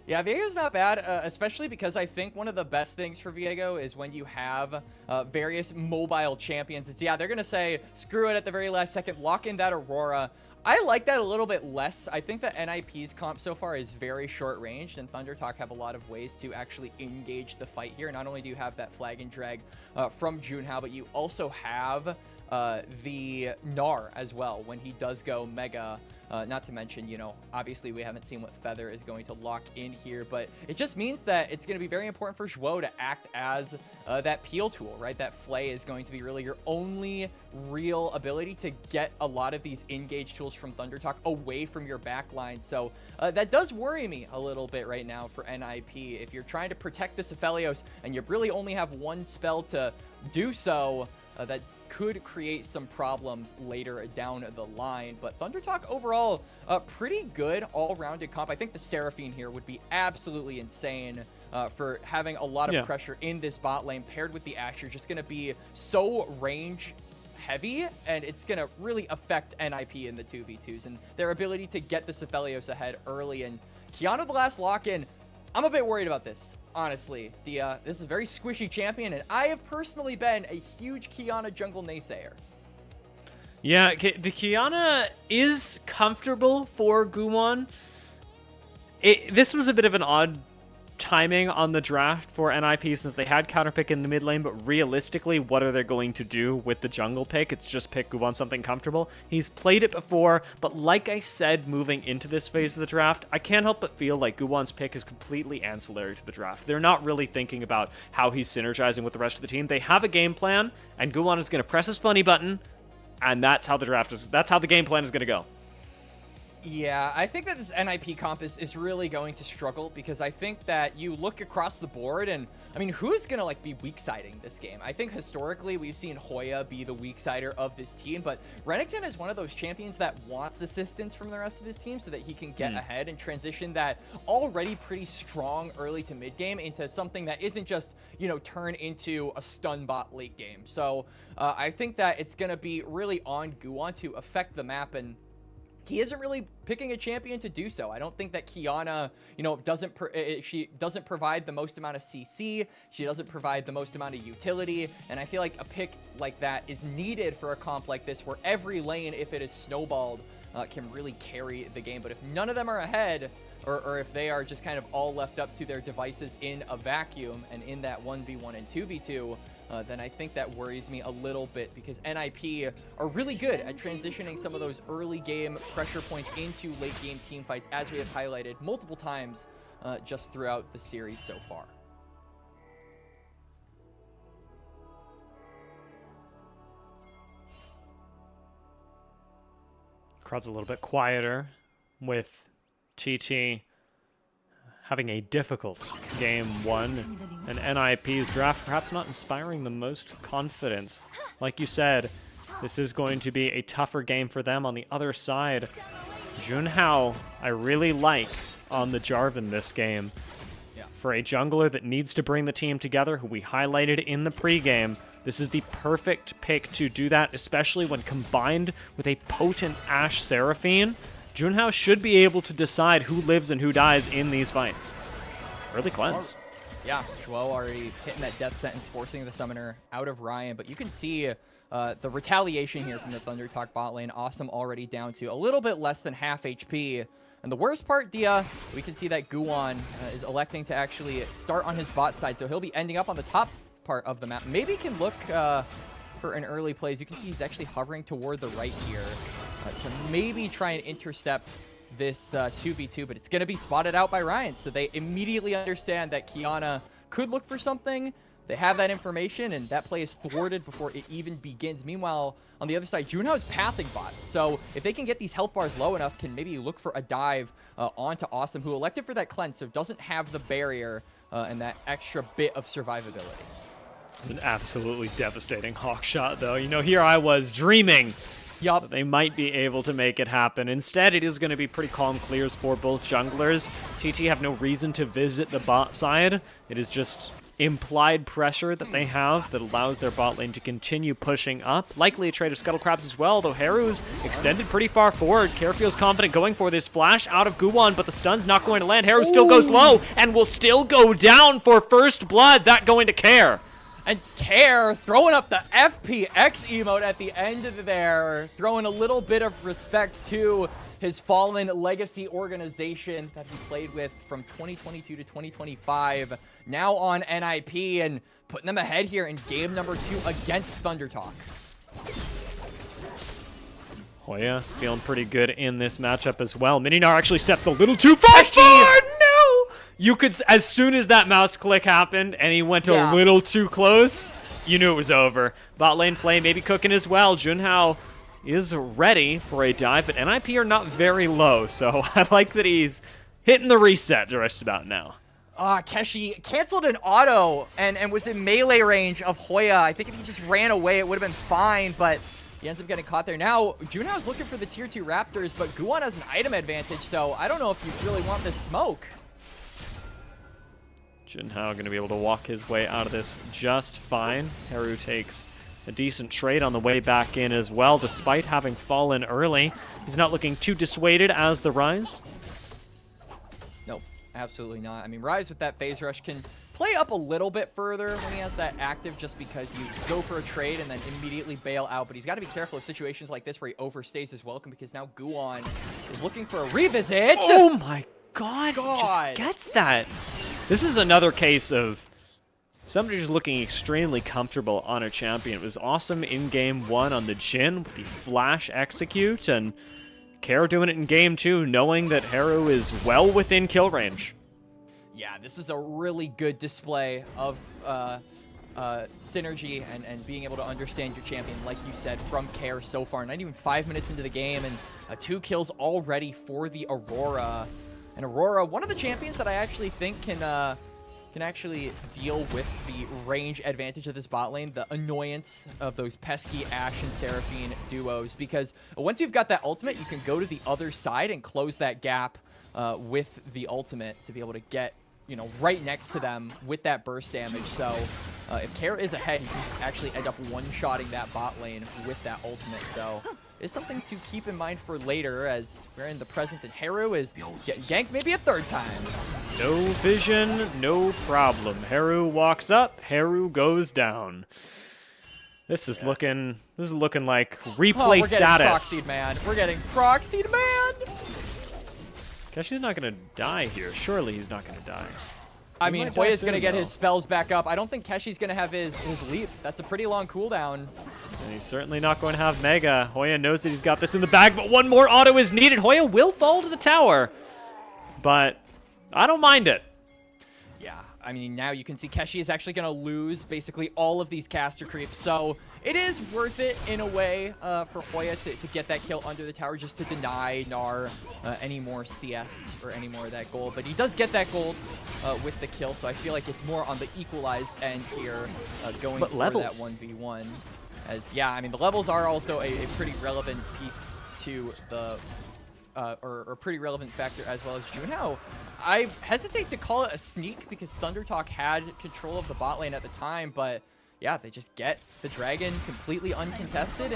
Yeah, Viego's not bad, especially because I think one of the best things for Viego is when you have various mobile champions. It's, yeah, they're going to say, screw it at the very last second, lock in that Aurora. I like that a little bit less. I think that NiP's comp so far is very short-ranged, and ThunderTalk have a lot of ways to actually engage the fight here. Not only do you have that flag and drag from Junhao, but you also have the Gnar as well when he does go Mega. Not to mention, you know, obviously we haven't seen what Feather is going to lock in here, but it just means that it's going to be very important for Zhuo to act as that peel tool, right? That Flay is going to be really your only real ability to get a lot of these engage tools from ThunderTalk away from your backline. So that does worry me a little bit right now for NiP. If you're trying to protect this Aphelios and you really only have one spell to do so, that could create some problems later down the line. But ThunderTalk overall, pretty good all-rounded comp. I think the Seraphine here would be absolutely insane for having a lot of pressure in this bot lane paired with the Asher. Just going to be so range heavy, and it's going to really affect NiP in the 2v2s and their ability to get the Aphelios ahead early. And Qiyana the last lock-in, I'm a bit worried about this, honestly. This is a very squishy champion, and I have personally been a huge Qiyana jungle naysayer. Yeah, the Qiyana is comfortable for Guwon. This was a bit of an odd timing on the draft for NiP since they had counterpick in the mid lane, but realistically, what are they going to do with the jungle pick? It's just pick Guwon something comfortable. He's played it before, but like I said, moving into this phase of the draft, I can't help but feel like Guwon's pick is completely ancillary to the draft. They're not really thinking about how he's synergizing with the rest of the team. They have a game plan, and Guwon is going to press his funny button, and that's how the game plan is going to go. Yeah, I think that this NiP comp is really going to struggle because I think that you look across the board and, I mean, who's going to, like, be weak-siding this game? I think historically we've seen Hoya be the weak-sider of this team, but Renekton is one of those champions that wants assistance from the rest of his team so that he can get ahead and transition that already pretty strong early to mid-game into something that isn't just, you know, turn into a stun bot late game. So I think that it's going to be really on Guwon to affect the map, and he isn't really picking a champion to do so. I don't think that Qiyana, you know, she doesn't provide the most amount of CC. She doesn't provide the most amount of utility. And I feel like a pick like that is needed for a comp like this where every lane, if it is snowballed, can really carry the game. But if none of them are ahead, or if they are just kind of all left up to their devices in a vacuum and in that 1v1 and 2v2, then I think that worries me a little bit because NiP are really good at transitioning some of those early game pressure points into late game team fights, as we have highlighted multiple times just throughout the series so far. Crowd's a little bit quieter with TT having a difficult game one, and NiP's draft perhaps not inspiring the most confidence. Like you said, this is going to be a tougher game for them. On the other side, Junhao, I really like on the Jarvan this game. Yeah. For a jungler that needs to bring the team together, who we highlighted in the pregame, this is the perfect pick to do that, especially when combined with a potent Ashe Seraphine. Junhao should be able to decide who lives and who dies in these fights. Early cleanse. Yeah, Zhuo already hitting that death sentence, forcing the summoner out of Ryan. But you can see the retaliation here from the ThunderTalk bot lane. Awesome already down to a little bit less than half HP. And the worst part, Dia, we can see that Guwon is electing to actually start on his bot side. So he'll be ending up on the top part of the map. Maybe can look for an early play. As you can see, he's actually hovering toward the right here to maybe try and intercept this 2v2, but it's going to be spotted out by Ryan. So they immediately understand that Qiyana could look for something. They have that information, and that play is thwarted before it even begins. Meanwhile, on the other side, Junhao's pathing bot. So if they can get these health bars low enough, can maybe look for a dive onto Awesome, who elected for that cleanse, so doesn't have the barrier and that extra bit of survivability. It's an absolutely devastating hawk shot, though. You know, here I was dreaming that they might be able to make it happen. Instead, it is going to be pretty calm clears for both junglers. TT have no reason to visit the bot side. It is just implied pressure that they have that allows their bot lane to continue pushing up. Likely a trade of Scuttle Crabs as well, though Haru's extended pretty far forward. Care feels confident going for this flash out of Guwon, but the stun's not going to land. Haru still goes low and will still go down for first blood. That going to Care. And Care throwing up the FPX emote at the end of there, throwing a little bit of respect to his fallen legacy organization that he played with from 2022 to 2025, now on NiP, and putting them ahead here in game number 2 against ThunderTalk. Hoya feeling pretty good in this matchup as well. Mininar actually steps a little too far forward. No! You could, as soon as that mouse click happened and he went a little too close, you knew it was over. Bot lane play maybe cooking as well. Junhao is ready for a dive, but NiP are not very low, so I like that he's hitting the reset just about now. Keshi canceled an auto and was in melee range of Hoya. I think if he just ran away, it would have been fine, but he ends up getting caught there. Now, Junhao's looking for the tier 2 Raptors, but Guwon has an item advantage, so I don't know if you really want this smoke. Junhao going to be able to walk his way out of this just fine. Haru takes a decent trade on the way back in as well, despite having fallen early. He's not looking too dissuaded as the Rise. Nope, absolutely not. I mean, Rise with that phase rush can play up a little bit further when he has that active, just because you go for a trade and then immediately bail out. But he's got to be careful of situations like this where he overstays his welcome, because now Guwon is looking for a revisit. Oh my god, he just gets that. This is another case of somebody just looking extremely comfortable on a champion. It was awesome in game 1 on the Jhin with the flash execute, and Care doing it in game 2, knowing that Haru is well within kill range. Yeah, this is a really good display of synergy and being able to understand your champion, like you said, from Care so far. Not even 5 minutes into the game, and 2 kills already for the Aurora. And Aurora, one of the champions that I actually think can actually deal with the range advantage of this bot lane, the annoyance of those pesky Ashe and Seraphine duos, because once you've got that ultimate, you can go to the other side and close that gap with the ultimate to be able to get, you know, right next to them with that burst damage. So if Care is ahead, you can just actually end up one-shotting that bot lane with that ultimate. So it's something to keep in mind for later, as we're in the present and Haru is getting ganked maybe a 3rd time. No vision, no problem. Haru walks up, Haru goes down. This is looking like replay status. We're getting proxied, man. We're getting proxied, man. Keshi's not gonna die here. Surely he's not gonna die. I mean, Hoya's gonna get his spells back up. I don't think Keshi's gonna have his leap. That's a pretty long cooldown. And he's certainly not going to have Mega. Hoya knows that he's got this in the bag, but one more auto is needed. Hoya will fall to the tower, but I don't mind it. Yeah, I mean, now you can see Keshi is actually going to lose basically all of these caster creeps, so it is worth it in a way for Hoya to get that kill under the tower, just to deny Gnar any more CS or any more of that gold. But he does get that gold with the kill, so I feel like it's more on the equalized end here, going for that 1v1. As, yeah, I mean, the levels are also a pretty relevant piece to the or a pretty relevant factor, as well as Junhao. I hesitate to call it a sneak because ThunderTalk had control of the bot lane at the time, but yeah, they just get the dragon completely uncontested,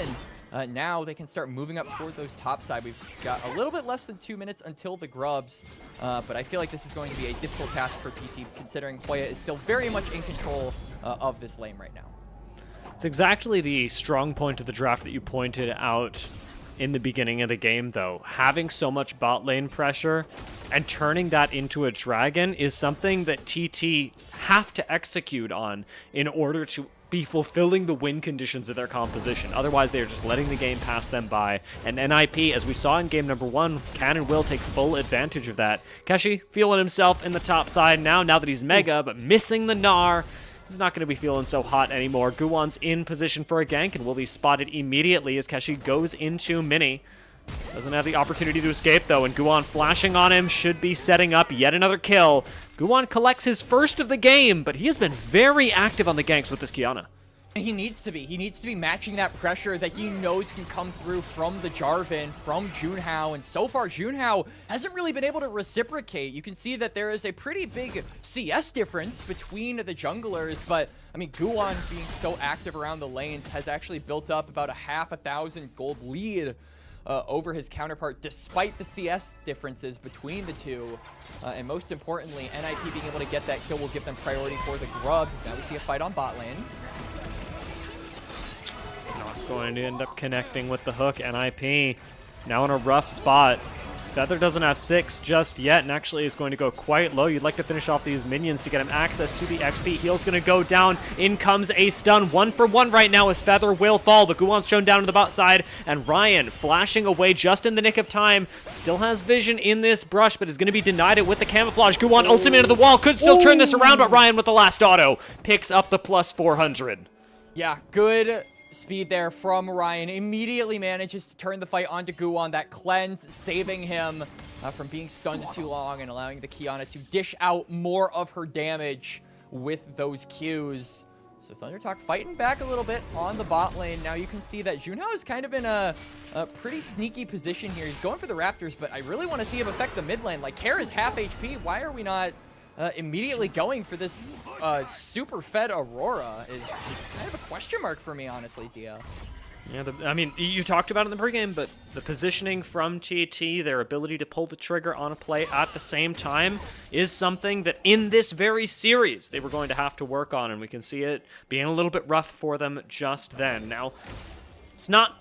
and now they can start moving up toward those top side. We've got a little bit less than 2 minutes until the grubs, but I feel like this is going to be a difficult task for TT, considering Hoya is still very much in control of this lane right now. It's exactly the strong point of the draft that you pointed out in the beginning of the game, though. Having so much bot lane pressure and turning that into a dragon is something that TT have to execute on in order to be fulfilling the win conditions of their composition. Otherwise, they're just letting the game pass them by. And NiP, as we saw in game number 1, can and will take full advantage of that. Keshi feeling himself in the top side now that he's Mega, but missing the Gnar. He's not going to be feeling so hot anymore. Guwon's in position for a gank and will be spotted immediately as Keshi goes into Mini. Doesn't have the opportunity to escape, though, and Guwon flashing on him should be setting up yet another kill. Guwon collects his first of the game, but he has been very active on the ganks with this Qiyana. He needs to be. He needs to be matching that pressure that he knows can come through from the Jarvan, from Junhao, and so far Junhao hasn't really been able to reciprocate. You can see that there is a pretty big CS difference between the junglers, but I mean, Guwon being so active around the lanes has actually built up about a 500,000 gold lead over his counterpart, despite the CS differences between the two. And most importantly, NiP being able to get that kill will give them priority for the grubs. As now we see a fight on bot lane. Not going to end up connecting with the hook. NiP now in a rough spot. Feather doesn't have 6 just yet, and actually is going to go quite low. You'd like to finish off these minions to get him access to the XP. Heal's going to go down. In comes a stun. 1 for 1 right now as Feather will fall, but Guwon's shown down to the bot side, and Ryan flashing away just in the nick of time. Still has vision in this brush, but is going to be denied it with the camouflage. Guwon ultimate into the wall. Could still turn this around, but Ryan with the last auto picks up the plus 400. Yeah, good speed there from Ryan. Immediately manages to turn the fight onto Guwon. That cleanse saving him from being stunned too long and allowing the Qiyana to dish out more of her damage with those Qs. So ThunderTalk fighting back a little bit on the bot lane. Now you can see that Junhao is kind of in a pretty sneaky position here. He's going for the Raptors, but I really want to see him affect the mid lane. Like, Kara is half HP. Why are we not immediately going for this super fed Aurora is kind of a question mark for me, honestly, Dia. Yeah, I mean, you talked about it in the pregame, but the positioning from TT, their ability to pull the trigger on a play at the same time, is something that in this very series they were going to have to work on, and we can see it being a little bit rough for them just then. Now,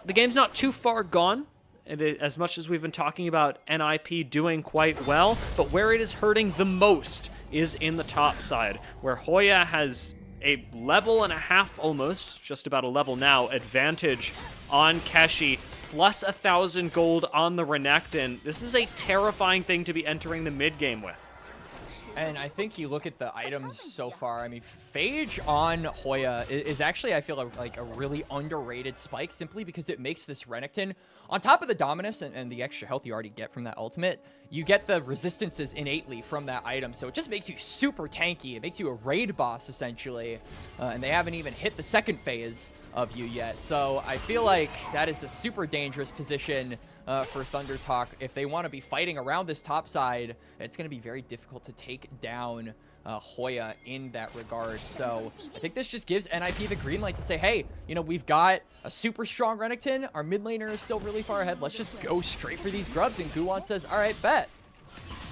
the game's not too far gone, as much as we've been talking about NiP doing quite well, but where it is hurting the most is in the top side, where Hoya has a level and a half almost, just about a level now, advantage on Keshi, plus 1,000 gold on the Renekton. This is a terrifying thing to be entering the mid game with. And I think you look at the items so far, I mean, Phage on Hoya is actually, I feel like a really underrated spike, simply because it makes this Renekton, on top of the Dominus and the extra health you already get from that ultimate, you get the resistances innately from that item. So it just makes you super tanky. It makes you a raid boss, essentially. And they haven't even hit the second phase of you yet. So I feel like that is a super dangerous position for ThunderTalk. If they want to be fighting around this top side, it's going to be very difficult to take down Hoya in that regard. So I think this just gives NiP the green light to say, hey, you know, we've got a super strong Renekton. Our mid laner is still really far ahead. Let's just go straight for these grubs. And Guwon says, all right, bet.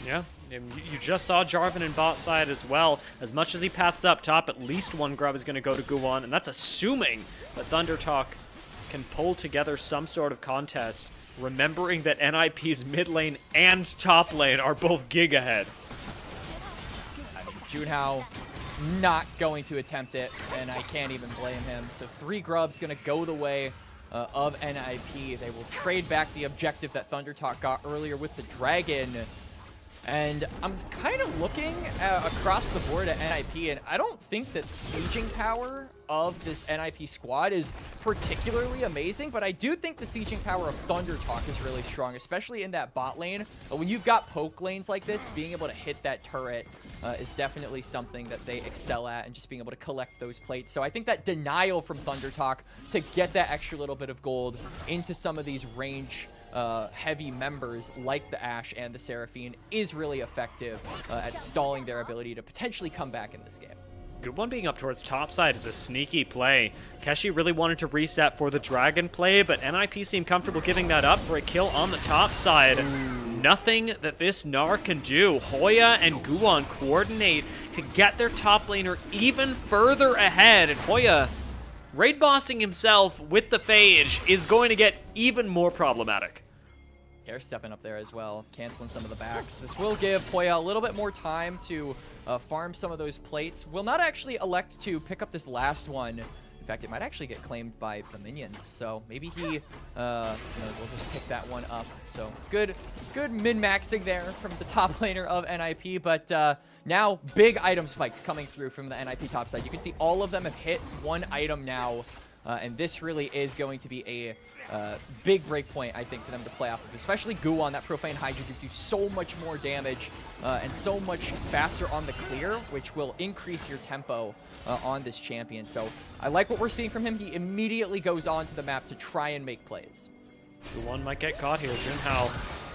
Yeah, you just saw Jarvan in bot side as well. As much as he paths up top, at least one grub is going to go to Guwon, and that's assuming that ThunderTalk can pull together some sort of contest, remembering that NiP's mid lane and top lane are both gig ahead. Junhao not going to attempt it, and I can't even blame him. So 3 grubs going to go the way of NiP. They will trade back the objective that ThunderTalk got earlier with the Dragon. And I'm kind of looking across the board at NiP, and I don't think that sieging power of this NiP squad is particularly amazing, but I do think the sieging power of ThunderTalk is really strong, especially in that bot lane. When you've got poke lanes like this, being able to hit that turret is definitely something that they excel at, and just being able to collect those plates. So I think that denial from ThunderTalk to get that extra little bit of gold into some of these range heavy members like the Ashe and the Seraphine is really effective at stalling their ability to potentially come back in this game. Good one being up towards top side is a sneaky play. Keshi really wanted to reset for the Dragon play, but NiP seemed comfortable giving that up for a kill on the top side. Nothing that this Gnar can do. Hoya and Guwon coordinate to get their top laner even further ahead, and Hoya raid bossing himself with the Phage is going to get even more problematic. They're stepping up there as well, canceling some of the backs. This will give Hoya a little bit more time to farm some of those plates. Will not actually elect to pick up this last one. In fact, it might actually get claimed by the minions. So maybe he will just pick that one up. So good min-maxing there from the top laner of NiP. But now big item spikes coming through from the NiP top side. You can see all of them have hit one item now. And this really is going to be a big break point, I think, for them to play off of. Especially Guwon, that Profane Hydra gives you so much more damage and so much faster on the clear, which will increase your tempo on this champion. So I like what we're seeing from him. He immediately goes onto the map to try and make plays. Guwon might get caught here. Junhao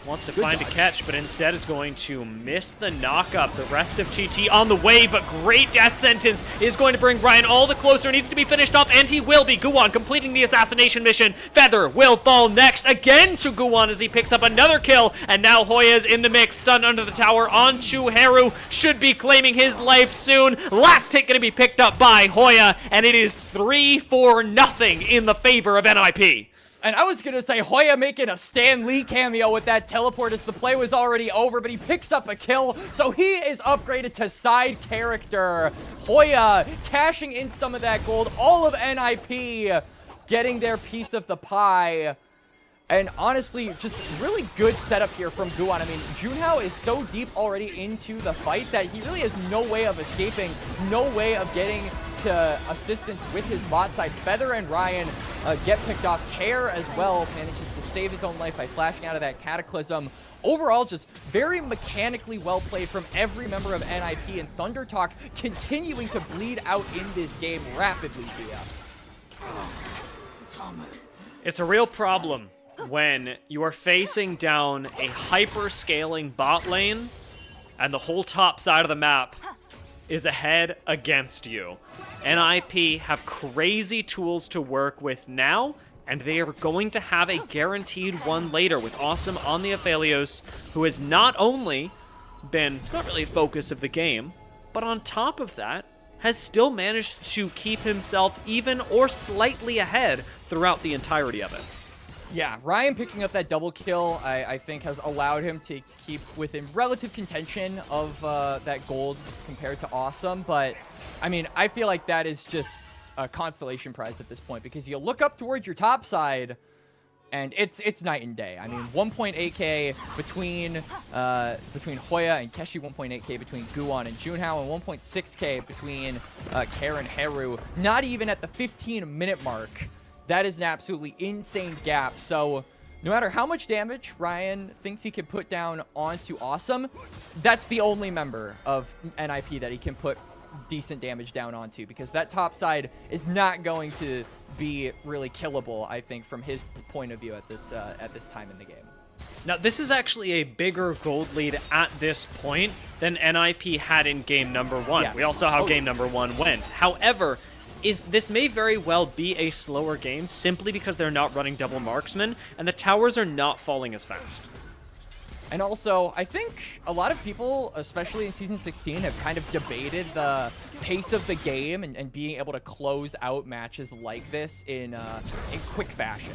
wants to find a catch, but instead is going to miss the knock-up. The rest of GT on the way, but great death sentence is going to bring Ryan all the closer. Needs to be finished off, and he will be. Guwon completing the assassination mission. Feather will fall next again to Guwon as he picks up another kill, and now Hoya's in the mix. Stunned under the tower on Chuharu. Should be claiming his life soon. Last hit going to be picked up by Hoya, and it is 3-4-0 in the favor of NiP. And I was going to say Hoya making a Stan Lee cameo with that teleport as the play was already over, but he picks up a kill, so he is upgraded to side character. Hoya cashing in some of that gold, all of NiP getting their piece of the pie. And honestly, just really good setup here from Guwon. I mean, Junhao is so deep already into the fight that he really has no way of escaping, no way of getting to assistance with his bot side. Feather and Ryan get picked off. Chair as well manages to save his own life by flashing out of that Cataclysm. Overall, just very mechanically well played from every member of NiP, and ThunderTalk continuing to bleed out in this game rapidly, Thea. It's a real problem when you are facing down a hyper-scaling bot lane and the whole top side of the map is ahead against you. NiP have crazy tools to work with now, and they are going to have a guaranteed one later with Awesome on the Aphelios, who has not only been not really a focus of the game, but on top of that, has still managed to keep himself even or slightly ahead throughout the entirety of it. Yeah, Ryan picking up that double kill, I think, has allowed him to keep within relative contention of that gold compared to Awesome. But, I mean, I feel like that is just a consolation prize at this point, because you look up towards your top side, and it's night and day. I mean, 1.8k between Hoya and Keshi, 1.8k between Guwon and Junhao, and 1.6k between Karen and Haru. Not even at the 15-minute mark. That is an absolutely insane gap. So no matter how much damage Ryan thinks he can put down onto Awesome, that's the only member of NiP that he can put decent damage down onto, because that top side is not going to be really killable, I think, from his point of view at this time in the game. Now, this is actually a bigger gold lead at this point than NiP had in game number 1. Yes. We all saw how game number 1 went. However, this may very well be a slower game simply because they're not running double marksman and the towers are not falling as fast. And also, I think a lot of people, especially in Season 16, have kind of debated the pace of the game and being able to close out matches like this in quick fashion,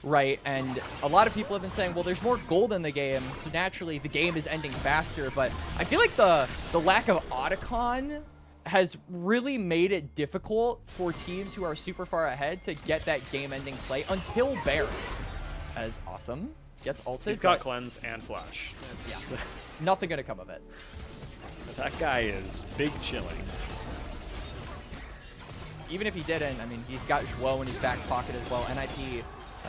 right? And a lot of people have been saying, well, there's more gold in the game, so naturally the game is ending faster. But I feel like the lack of Otacon has really made it difficult for teams who are super far ahead to get that game-ending play until Baron. As Awesome gets ulted. He's got cleanse and flash. Yeah, nothing gonna come of it. That guy is big chilling. Even if he didn't, I mean, he's got Zhuo in his back pocket as well. NiP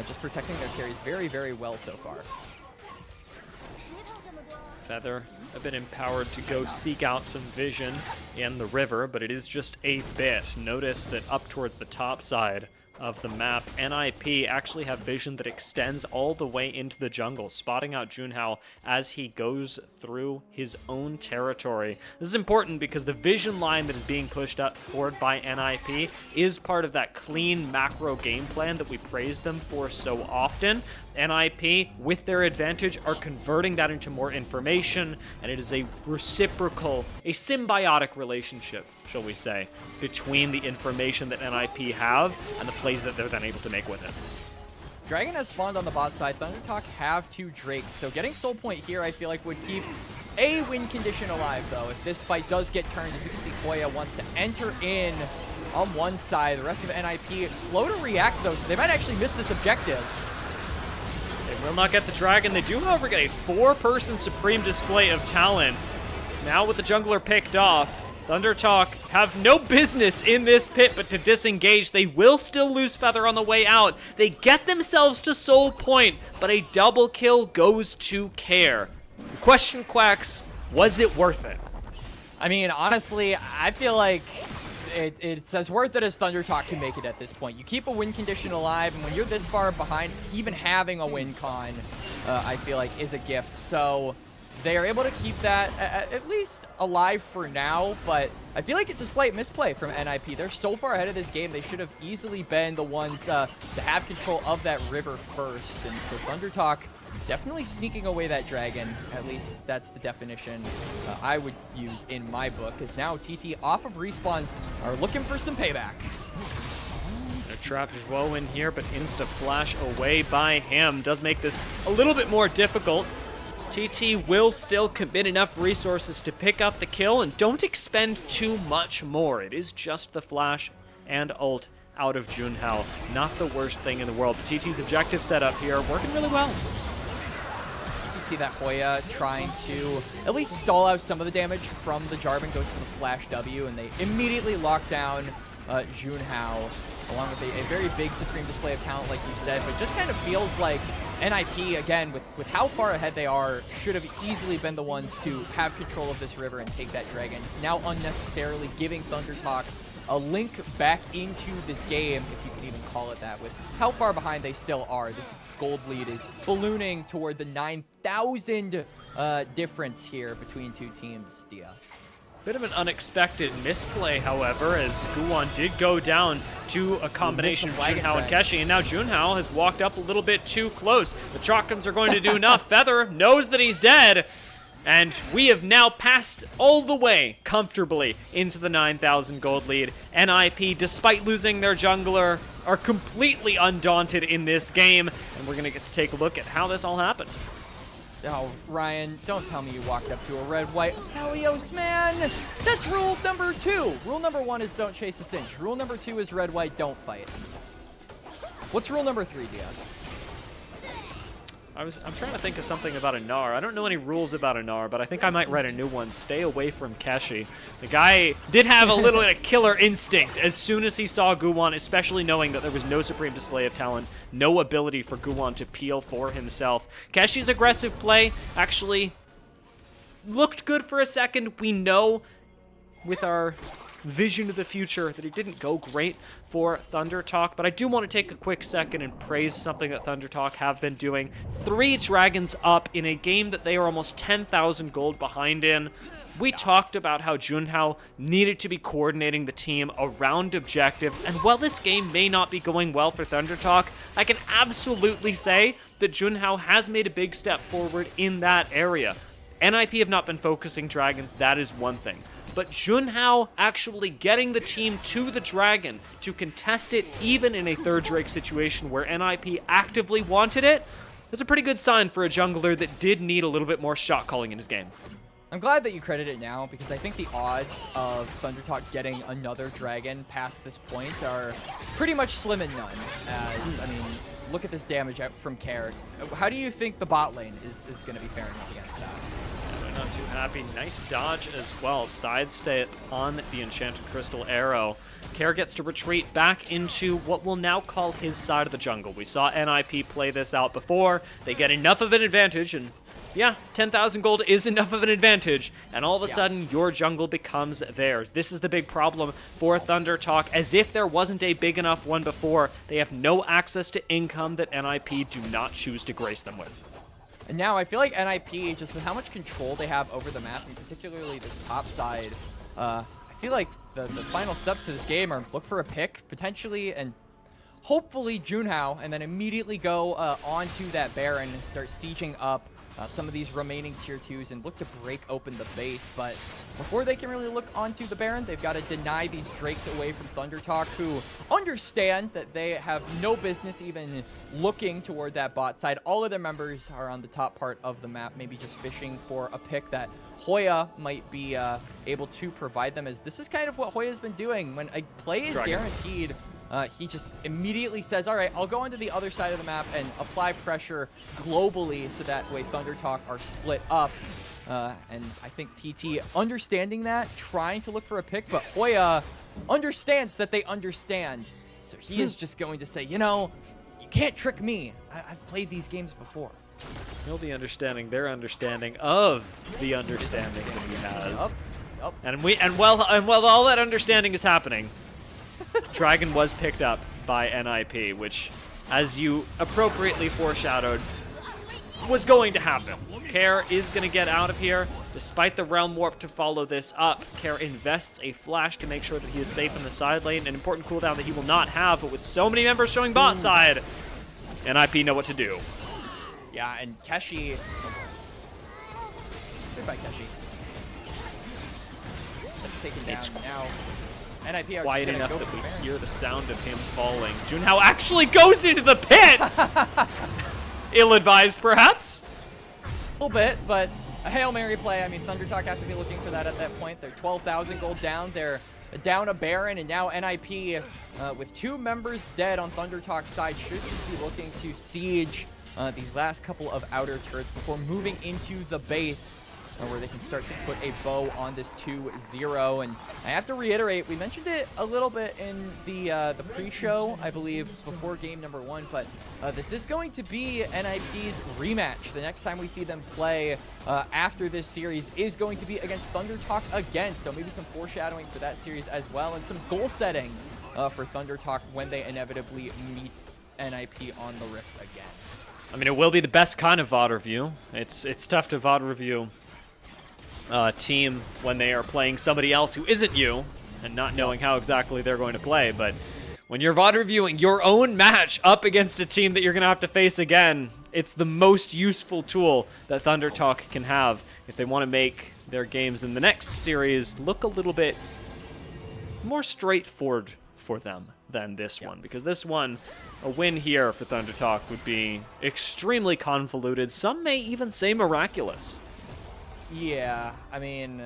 just protecting their carries very, very well so far. Feather a bit empowered to go seek out some vision in the river, but it is just a bit. Notice that up towards the top side of the map, NiP actually have vision that extends all the way into the jungle, spotting out Junhao as he goes through his own territory. This is important because the vision line that is being pushed up forward by NiP is part of that clean macro game plan that we praise them for so often. NiP, with their advantage, are converting that into more information, and it is a reciprocal, a symbiotic relationship, shall we say, between the information that NiP have and the plays that they're then able to make with it. Dragon has spawned on the bot side. ThunderTalk have 2 Drakes, so getting Soul Point here I feel like would keep a win condition alive, though. If this fight does get turned, as we can see, Hoya wants to enter in on one side. The rest of NiP slow to react, though, so they might actually miss this objective. They will not get the dragon. They do, however, get a 4-person supreme display of talent. Now with the jungler picked off, ThunderTalk have no business in this pit but to disengage. They will still lose Feather on the way out. They get themselves to Soul Point, but a double kill goes to Care. The question quacks, was it worth it? I mean, honestly, I feel like it's as worth it as ThunderTalk can make it at this point. You keep a win condition alive, and when you're this far behind, even having a win con, I feel like, is a gift. So they are able to keep that at least alive for now, but I feel like it's a slight misplay from NiP. They're so far ahead of this game, they should have easily been the ones to have control of that river first. And so ThunderTalk definitely sneaking away that dragon. At least that's the definition I would use in my book, because now TT off of respawns are looking for some payback. A trap Joe in here, but insta-flash away by him does make this a little bit more difficult. TT will still commit enough resources to pick up the kill, and don't expend too much more. It is just the flash and ult out of Junhao. Not the worst thing in the world. TT's objective setup here working really well. You can see that Hoya trying to at least stall out some of the damage from the Jarvan, goes to the flash W, and they immediately lock down Junhao, along with a very big supreme display of talent, like you said, but just kind of feels like NiP, again, with how far ahead they are, should have easily been the ones to have control of this river and take that dragon. Now unnecessarily giving ThunderTalk a link back into this game, if you can even call it that, with how far behind they still are. This gold lead is ballooning toward the 9,000 difference here between two teams, Dia. Bit of an unexpected misplay, however, as Guwon did go down to a combination of Junhao and Keshi, and now Junhao has walked up a little bit too close. The Chocums are going to do enough. Feather knows that he's dead, and we have now passed all the way comfortably into the 9,000 gold lead. NiP, despite losing their jungler, are completely undaunted in this game, and we're going to get to take a look at how this all happened. Oh, Ryan, don't tell me you walked up to a red-white Helios, man! That's rule number 2! Rule number 1 is don't chase a cinch. Rule number 2 is red-white, don't fight. What's rule number 3, Dia? I'm trying to think of something about a Gnar. I don't know any rules about a Gnar, but I think I might write a new one. Stay away from Keshi. The guy did have a little bit of killer instinct as soon as he saw Guwon, especially knowing that there was no supreme display of talent, no ability for Guwon to peel for himself. Keshi's aggressive play actually looked good for a second. We know with our vision of the future that it didn't go great for ThunderTalk, but I do want to take a quick second and praise something that ThunderTalk have been doing. 3 dragons up in a game that they are almost 10,000 gold behind in. We talked about how Junhao needed to be coordinating the team around objectives, and while this game may not be going well for ThunderTalk, I can absolutely say that Junhao has made a big step forward in that area. NiP have not been focusing dragons, that is one thing. But Junhao actually getting the team to the dragon to contest it, even in a third Drake situation where NiP actively wanted it, that's a pretty good sign for a jungler that did need a little bit more shot calling in his game. I'm glad that you credit it now, because I think the odds of ThunderTalk getting another dragon past this point are pretty much slim and none. As, I mean, look at this damage out from Care. How do you think the bot lane is going to be faring up against that? Not too happy. Nice dodge as well. Sidestep on the Enchanted Crystal Arrow. Care gets to retreat back into what we'll now call his side of the jungle. We saw NiP play this out before. They get enough of an advantage, and yeah, 10,000 gold is enough of an advantage, and all of a sudden, your jungle becomes theirs. This is the big problem for ThunderTalk. As if there wasn't a big enough one before, they have no access to income that NiP do not choose to grace them with. And now I feel like NiP, just with how much control they have over the map, and particularly this top side, I feel like the final steps to this game are look for a pick, potentially, and hopefully Junhao, and then immediately go onto that Baron and start sieging up some of these remaining tier 2s and look to break open the base. But before they can really look onto the Baron, they've got to deny these Drakes away from ThunderTalk, who understand that they have no business even looking toward that bot side. All of their members are on the top part of the map, maybe just fishing for a pick that Hoya might be able to provide them, as this is kind of what Hoya's been doing. When a play is guaranteed, he just immediately says, all right, I'll go onto the other side of the map and apply pressure globally, so that way ThunderTalk are split up. And I think TT understanding that, trying to look for a pick, but Hoya understands that they understand. So he is just going to say, you know, you can't trick me. I've played these games before. He'll be understanding their understanding of the understanding that he has. Yep. And while all that understanding is happening, Dragon was picked up by NiP, which, as you appropriately foreshadowed, was going to happen. Care is going to get out of here, despite the Realm Warp to follow this up. Care invests a flash to make sure that he is safe in the side lane, an important cooldown that he will not have, but with so many members showing bot side, NiP know what to do. Yeah, and Keshi... Goodbye, Keshi. That's taken down now. NiP are Quiet just enough go that for we the Baron. hear the sound of him falling. Junhao actually goes into the pit! Ill-advised, perhaps? A little bit, but a Hail Mary play. I mean, ThunderTalk has to be looking for that at that point. They're 12,000 gold down. They're down a Baron, and now NiP, with 2 members dead on ThunderTalk's side, should be looking to siege these last couple of outer turrets before moving into the base, where they can start to put a bow on this 2-0. And I have to reiterate, we mentioned it a little bit in the pre-show, I believe, before game number 1, but this is going to be NiP's rematch. The next time we see them play after this series is going to be against ThunderTalk again, so maybe some foreshadowing for that series as well, and some goal setting for ThunderTalk when they inevitably meet NiP on the Rift again. I mean, it will be the best kind of VOD review. It's tough to VOD review team when they are playing somebody else who isn't you and not knowing how exactly they're going to play, but when you're VOD reviewing your own match up against a team that you're going to have to face again, it's the most useful tool that ThunderTalk can have if they want to make their games in the next series look a little bit more straightforward for them than this one, because this one, a win here for ThunderTalk would be extremely convoluted. Some may even say miraculous. Yeah, I mean,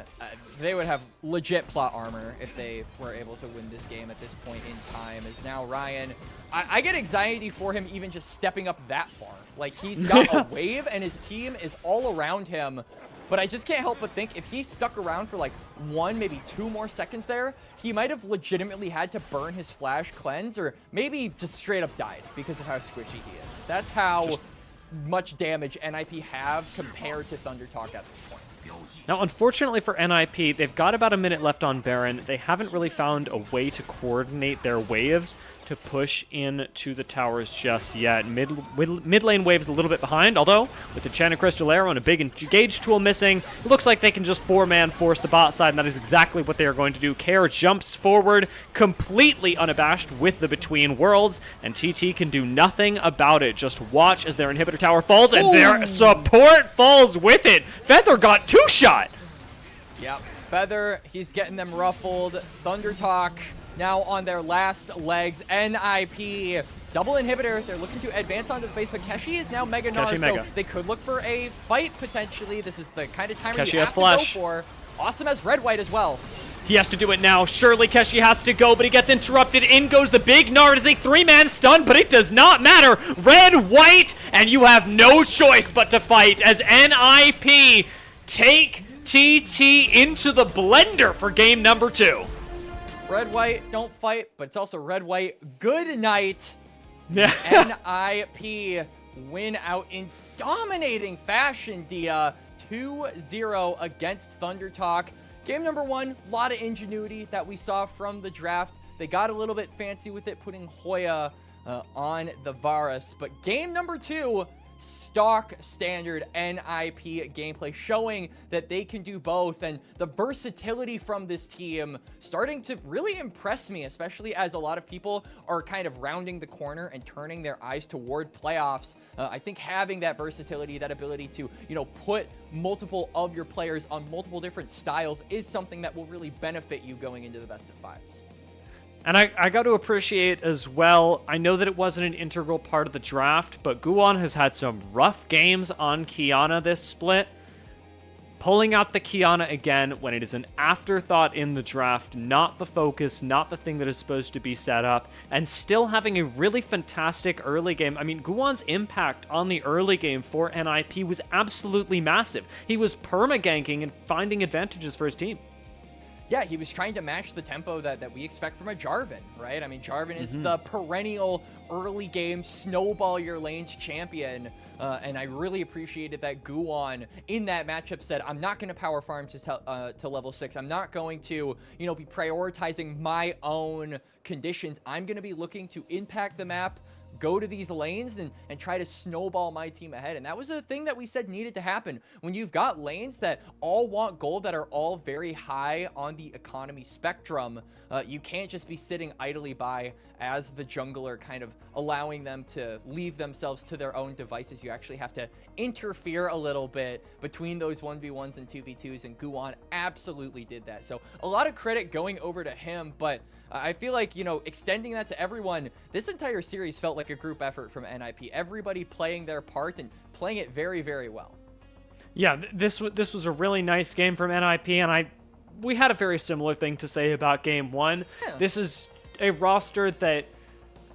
they would have legit plot armor if they were able to win this game at this point in time. As now Ryan, I get anxiety for him even just stepping up that far. Like, he's got a wave and his team is all around him, but I just can't help but think if he stuck around for like 1, maybe 2 more seconds there, he might have legitimately had to burn his flash cleanse, or maybe just straight up died because of how squishy he is. That's how much damage NiP have compared to ThunderTalk at this point. Now, unfortunately for NiP, they've got about a minute left on Baron. They haven't really found a way to coordinate their waves to push into the towers just yet. Mid lane wave is a little bit behind, although with the Enchanted Crystal Arrow and a big engage tool missing, it looks like they can just 4-man force the bot side, and that is exactly what they are going to do. Care jumps forward, completely unabashed with the Between Worlds, and TT can do nothing about it. Just watch as their inhibitor tower falls, and their support falls with it. Feather got 2-shot. Yep, Feather, he's getting them ruffled. ThunderTalk now on their last legs. NiP, double inhibitor. They're looking to advance onto the base, but Keshi is now Mega Gnar, so they could look for a fight potentially. This is the kind of timer you have to go for. Awesome as Red-White as well. He has to do it now. Surely Keshi has to go, but he gets interrupted. In goes the big Gnar. It is a 3-man stun, but it does not matter. Red-White, and you have no choice but to fight as NiP take TT into the blender for game number 2. Red-White, don't fight, but it's also Red-White. Good night. Yeah. NiP win out in dominating fashion, Dia. 2-0 against ThunderTalk. Game number 1, a lot of ingenuity that we saw from the draft. They got a little bit fancy with it, putting Hoya on the Varus. But game number 2, stock standard NiP gameplay, showing that they can do both, and the versatility from this team starting to really impress me, especially as a lot of people are kind of rounding the corner and turning their eyes toward playoffs. I think having that versatility, that ability to, put multiple of your players on multiple different styles is something that will really benefit you going into the best of 5s. And I got to appreciate as well, I know that it wasn't an integral part of the draft, but Guwon has had some rough games on Qiyana this split. Pulling out the Qiyana again when it is an afterthought in the draft, not the focus, not the thing that is supposed to be set up, and still having a really fantastic early game. I mean, Guwon's impact on the early game for NiP was absolutely massive. He was perma-ganking and finding advantages for his team. yeah, he was trying to match the tempo that we expect from a Jarvan, right? I mean, Jarvan is the perennial early game snowball your lanes champion. And I really appreciated that Guwon in that matchup said, I'm not going to power farm to level 6. I'm not going to, you know, be prioritizing my own conditions. I'm going to be looking to impact the map, go to these lanes and try to snowball my team ahead. And that was a thing that we said needed to happen. When you've got lanes that all want gold, that are all very high on the economy spectrum, you can't just be sitting idly by as the jungler, kind of allowing them to leave themselves to their own devices. You actually have to interfere a little bit between those 1v1s and 2v2s, and Guwon absolutely did that. So a lot of credit going over to him, but I feel like, you know, extending that to everyone, this entire series felt like a group effort from NiP. Everybody playing their part and playing it very, very well. Yeah, this was a really nice game from NiP, and we had a very similar thing to say about Game 1. Yeah. This is a roster that,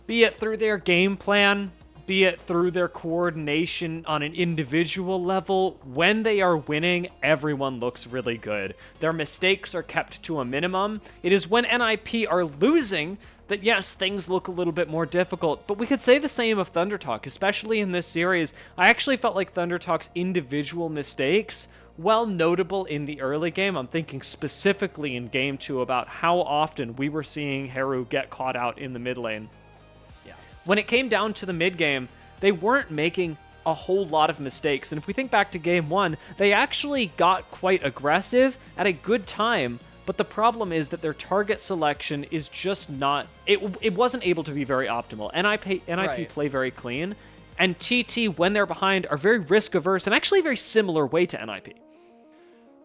be it through their game plan, be it through their coordination on an individual level, when they are winning, everyone looks really good. Their mistakes are kept to a minimum. It is when NiP are losing that, yes, things look a little bit more difficult, but we could say the same of ThunderTalk, especially in this series. I actually felt like ThunderTalk's individual mistakes, while notable in the early game, I'm thinking specifically in Game 2 about how often we were seeing Heru get caught out in the mid lane. When it came down to the mid game, they weren't making a whole lot of mistakes. And if we think back to Game 1, they actually got quite aggressive at a good time. But the problem is that their target selection is just not... It wasn't able to be very optimal. NiP play very clean. And TT, when they're behind, are very risk-averse and actually a very similar way to NiP.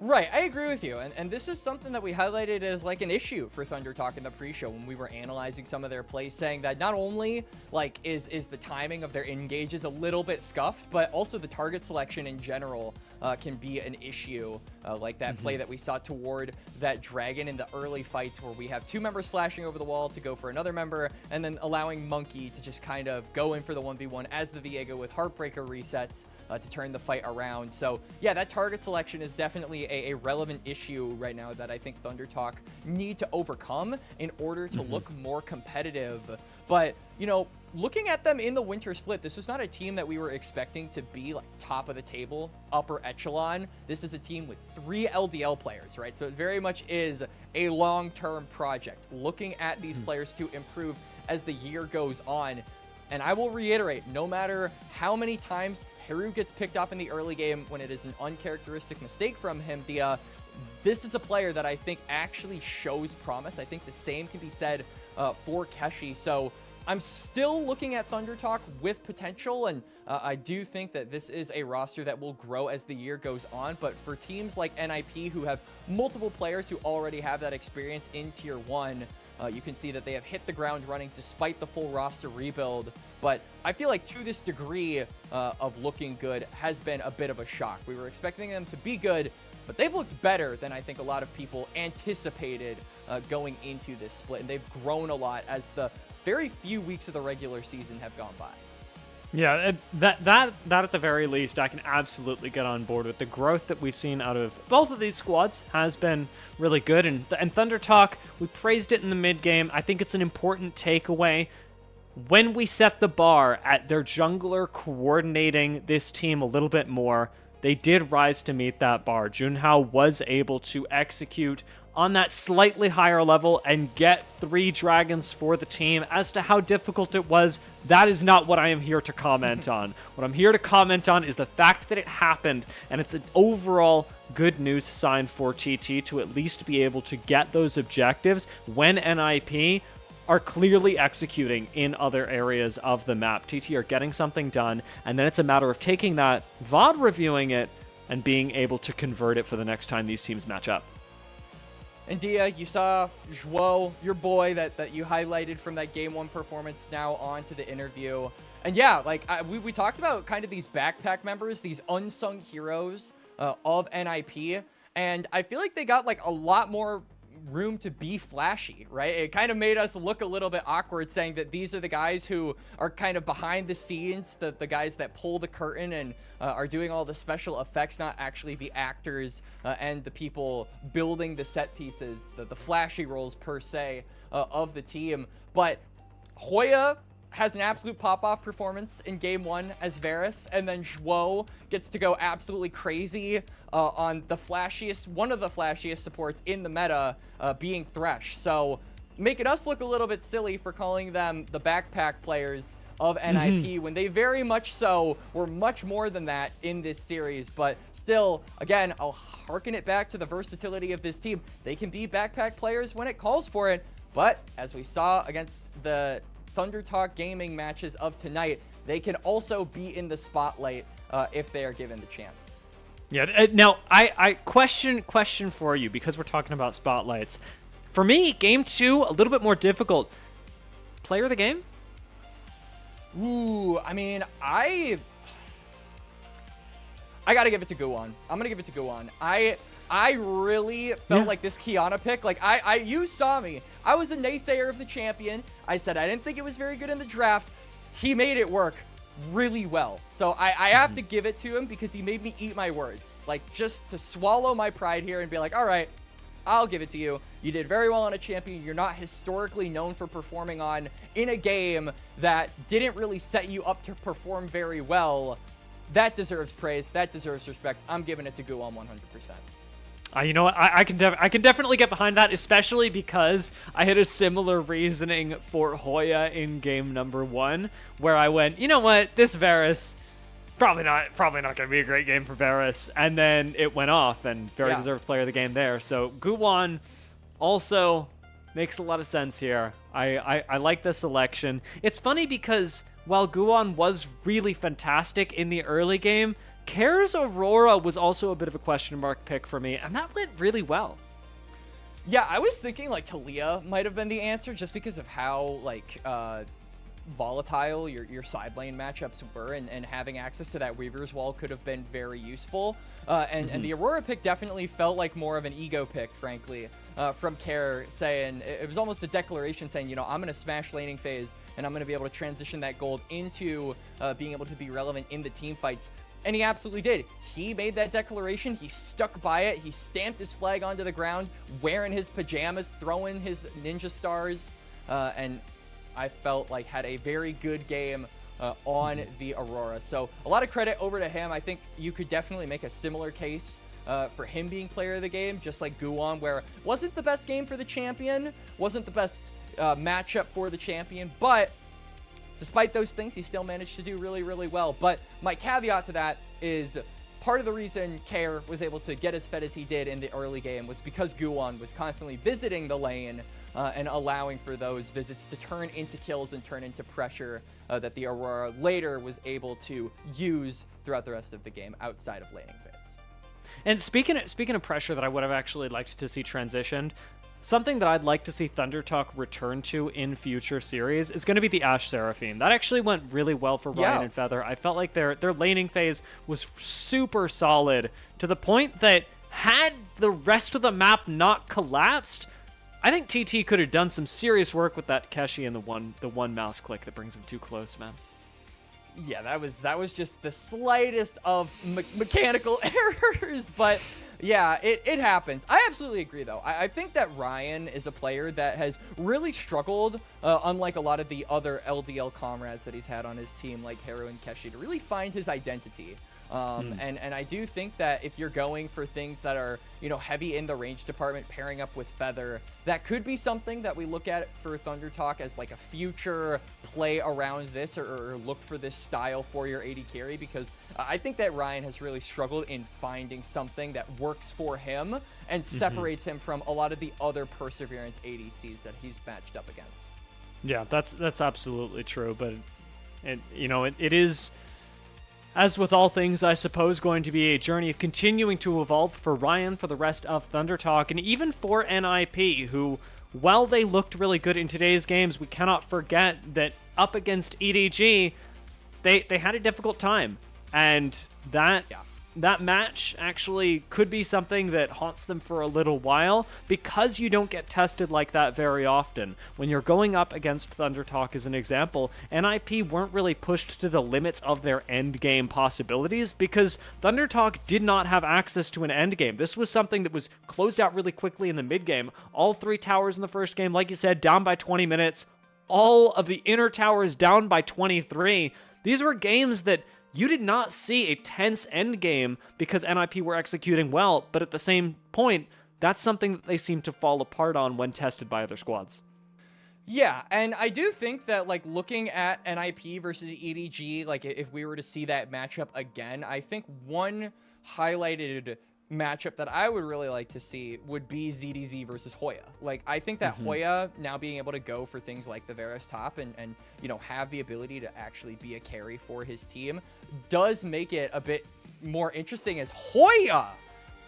Right, I agree with you, and this is something that we highlighted as like an issue for ThunderTalk in the pre-show when we were analyzing some of their plays, saying that not only like is the timing of their engages a little bit scuffed, but also the target selection in general can be an issue, like that play that we saw toward that dragon in the early fights where we have two members flashing over the wall to go for another member, and then allowing Monkey to just kind of go in for the 1v1 as the Viego with Heartbreaker resets to turn the fight around. So yeah, that target selection is definitely a relevant issue right now that I think ThunderTalk need to overcome in order to look more competitive. But, you know, looking at them in the winter split, this was not a team that we were expecting to be like top of the table, upper echelon. This is a team with 3 LDL players, right? So it very much is a long-term project, looking at these players to improve as the year goes on. And I will reiterate, no matter how many times Heru gets picked off in the early game when it is an uncharacteristic mistake from him, this is a player that I think actually shows promise. I think the same can be said for Keshi. So I'm still looking at ThunderTalk with potential, and I do think that this is a roster that will grow as the year goes on. But for teams like NiP, who have multiple players who already have that experience in Tier 1, you can see that they have hit the ground running despite the full roster rebuild. But I feel like to this degree of looking good has been a bit of a shock. We were expecting them to be good, but they've looked better than I think a lot of people anticipated going into this split. And they've grown a lot as the very few weeks of the regular season have gone by. Yeah, that at the very least, I can absolutely get on board with. The growth that we've seen out of both of these squads has been really good. And ThunderTalk, we praised it in the mid game. I think it's an important takeaway. When we set the bar at their jungler coordinating this team a little bit more, they did rise to meet that bar. Junhao was able to execute on that slightly higher level and get 3 dragons for the team. As to how difficult it was, that is not what I am here to comment on. What I'm here to comment on is the fact that it happened, and it's an overall good news sign for TT to at least be able to get those objectives when NiP are clearly executing in other areas of the map. TT are getting something done, and then it's a matter of taking that, VOD reviewing it, and being able to convert it for the next time these teams match up. And Dia, you saw Zhuo, your boy that you highlighted from that Game 1 performance, now on to the interview. And yeah, like we talked about kind of these backpack members, these unsung heroes of NiP, and I feel like they got like a lot more room to be flashy, right? It kind of made us look a little bit awkward saying that these are the guys who are kind of behind the scenes, the guys that pull the curtain and are doing all the special effects, not actually the actors and the people building the set pieces, the flashy roles per se of the team. But Hoya has an absolute pop-off performance in game 1 as Varus, and then Zhuo gets to go absolutely crazy on the flashiest, one of the flashiest supports in the meta, being Thresh. So making us look a little bit silly for calling them the backpack players of NiP when they very much so were much more than that in this series. But still, again, I'll harken it back to the versatility of this team. They can be backpack players when it calls for it, but as we saw against the Thunder Talk Gaming matches of tonight, they can also be in the spotlight if they are given the chance. Yeah. Now, I question for you, because we're talking about spotlights. For me, game 2 a little bit more difficult. Player of the game? Ooh, I mean, I gotta give it to Guwon. I'm gonna give it to Guwon. I really felt like this Kiana pick, like you saw me. I was a naysayer of the champion. I said I didn't think it was very good in the draft. He made it work really well. So I have to give it to him because he made me eat my words. Like, just to swallow my pride here and be like, all right, I'll give it to you. You did very well on a champion you're not historically known for performing on in a game that didn't really set you up to perform very well. That deserves praise. That deserves respect. I'm giving it to Guwon 100%. You know what? I can definitely get behind that, especially because I had a similar reasoning for Hoya in game number 1, where I went, you know what, this Varus, probably not going to be a great game for Varus, and then it went off, and very deserved player of the game there. So Guwon also makes a lot of sense here. I like the selection. It's funny because while Guwon was really fantastic in the early game, Kair's Aurora was also a bit of a question mark pick for me, and that went really well. Yeah, I was thinking like Talia might have been the answer just because of how like volatile your side lane matchups were, and having access to that Weaver's Wall could have been very useful. And the Aurora pick definitely felt like more of an ego pick, frankly, from Kair, saying it was almost a declaration saying, you know, I'm going to smash laning phase and I'm going to be able to transition that gold into being able to be relevant in the team fights. And he absolutely did. He made that declaration. He stuck by it. He stamped his flag onto the ground, wearing his pajamas, throwing his ninja stars, and I felt like had a very good game on the Aurora. So a lot of credit over to him. I think you could definitely make a similar case for him being player of the game, just like Guwon, where wasn't the best game for the champion, wasn't the best matchup for the champion, but despite those things, he still managed to do really, really well. But my caveat to that is part of the reason Kair was able to get as fed as he did in the early game was because Guwon was constantly visiting the lane and allowing for those visits to turn into kills and turn into pressure that the Aurora later was able to use throughout the rest of the game outside of laning phase. And speaking of pressure that I would have actually liked to see transitioned, something that I'd like to see Thunder Talk return to in future series is going to be the Ashe Seraphine. That actually went really well for Ryan and Feather. I felt like their laning phase was super solid, to the point that had the rest of the map not collapsed, I think TT could have done some serious work with that Keshi and the one mouse click that brings him too close, man. Yeah, that was just the slightest of mechanical errors, but yeah, it happens. I absolutely agree, though. I think that Ryan is a player that has really struggled, unlike a lot of the other LDL comrades that he's had on his team, like Haru and Keshi, to really find his identity. And I do think that if you're going for things that are, you know, heavy in the range department, pairing up with Feather, that could be something that we look at for Thunder Talk as like a future play around this, or look for this style for your AD carry, because I think that Ryan has really struggled in finding something that works for him and separates him from a lot of the other Perseverance ADCs that he's matched up against. Yeah, that's absolutely true, but it is, as with all things, I suppose, going to be a journey of continuing to evolve for Ryan, for the rest of Thunder Talk, and even for NiP, who, while they looked really good in today's games, we cannot forget that up against EDG, they had a difficult time, and that that match actually could be something that haunts them for a little while because you don't get tested like that very often. When you're going up against ThunderTalk as an example, NiP weren't really pushed to the limits of their endgame possibilities because ThunderTalk did not have access to an endgame. This was something that was closed out really quickly in the mid-game. All 3 towers in the first game, like you said, down by 20 minutes. All of the inner towers down by 23. These were games that you did not see a tense endgame because NiP were executing well, but at the same point, that's something that they seem to fall apart on when tested by other squads. Yeah, and I do think that, like, looking at NiP versus EDG, like, if we were to see that matchup again, I think one highlighted matchup that I would really like to see would be ZDZ versus Hoya. Like, I think that Hoya now being able to go for things like the Varus top and you know, have the ability to actually be a carry for his team does make it a bit more interesting, as Hoya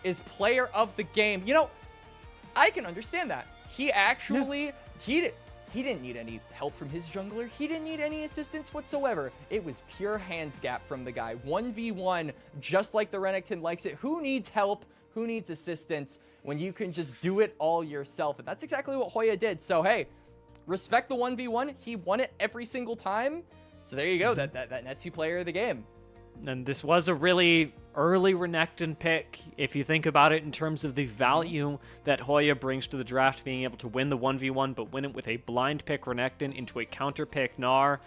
is player of the game. You know, I can understand that. He actually, he didn't need any help from his jungler. He didn't need any assistance whatsoever. It was pure hands gap from the guy. 1v1, just like the Renekton likes it. Who needs help? Who needs assistance when you can just do it all yourself? And that's exactly what Hoya did. So, hey, respect the 1v1. He won it every single time. So there you go. That nets you player of the game. And this was a really early Renekton pick, if you think about it in terms of the value that Hoya brings to the draft, being able to win the 1v1, but win it with a blind pick Renekton into a counter pick Gnar.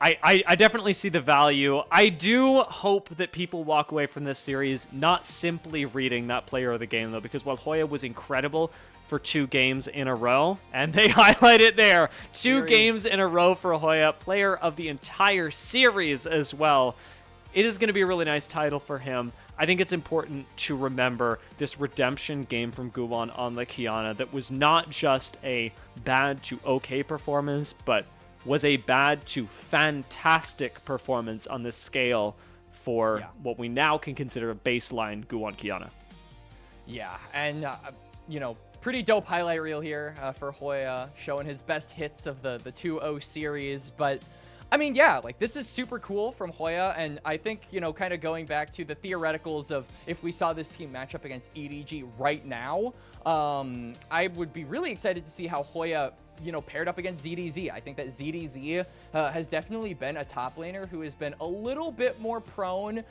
I definitely see the value. I do hope that people walk away from this series not simply reading that player of the game, though, because while Hoya was incredible for 2 games in a row, and they highlight it there, 2 games in a row for Hoya, player of the entire series as well. It is going to be a really nice title for him. I think it's important to remember this redemption game from Guwon on the Qiyana that was not just a bad to okay performance, but was a bad to fantastic performance on this scale for what we now can consider a baseline Guwon Qiyana. Yeah, and, you know, pretty dope highlight reel here for Hoya, showing his best hits of the 2-0 series, but I mean, yeah, like, this is super cool from Hoya, and I think, you know, kind of going back to the theoreticals of if we saw this team match up against EDG right now, I would be really excited to see how Hoya, you know, paired up against ZDZ. I think that ZDZ has definitely been a top laner who has been a little bit more prone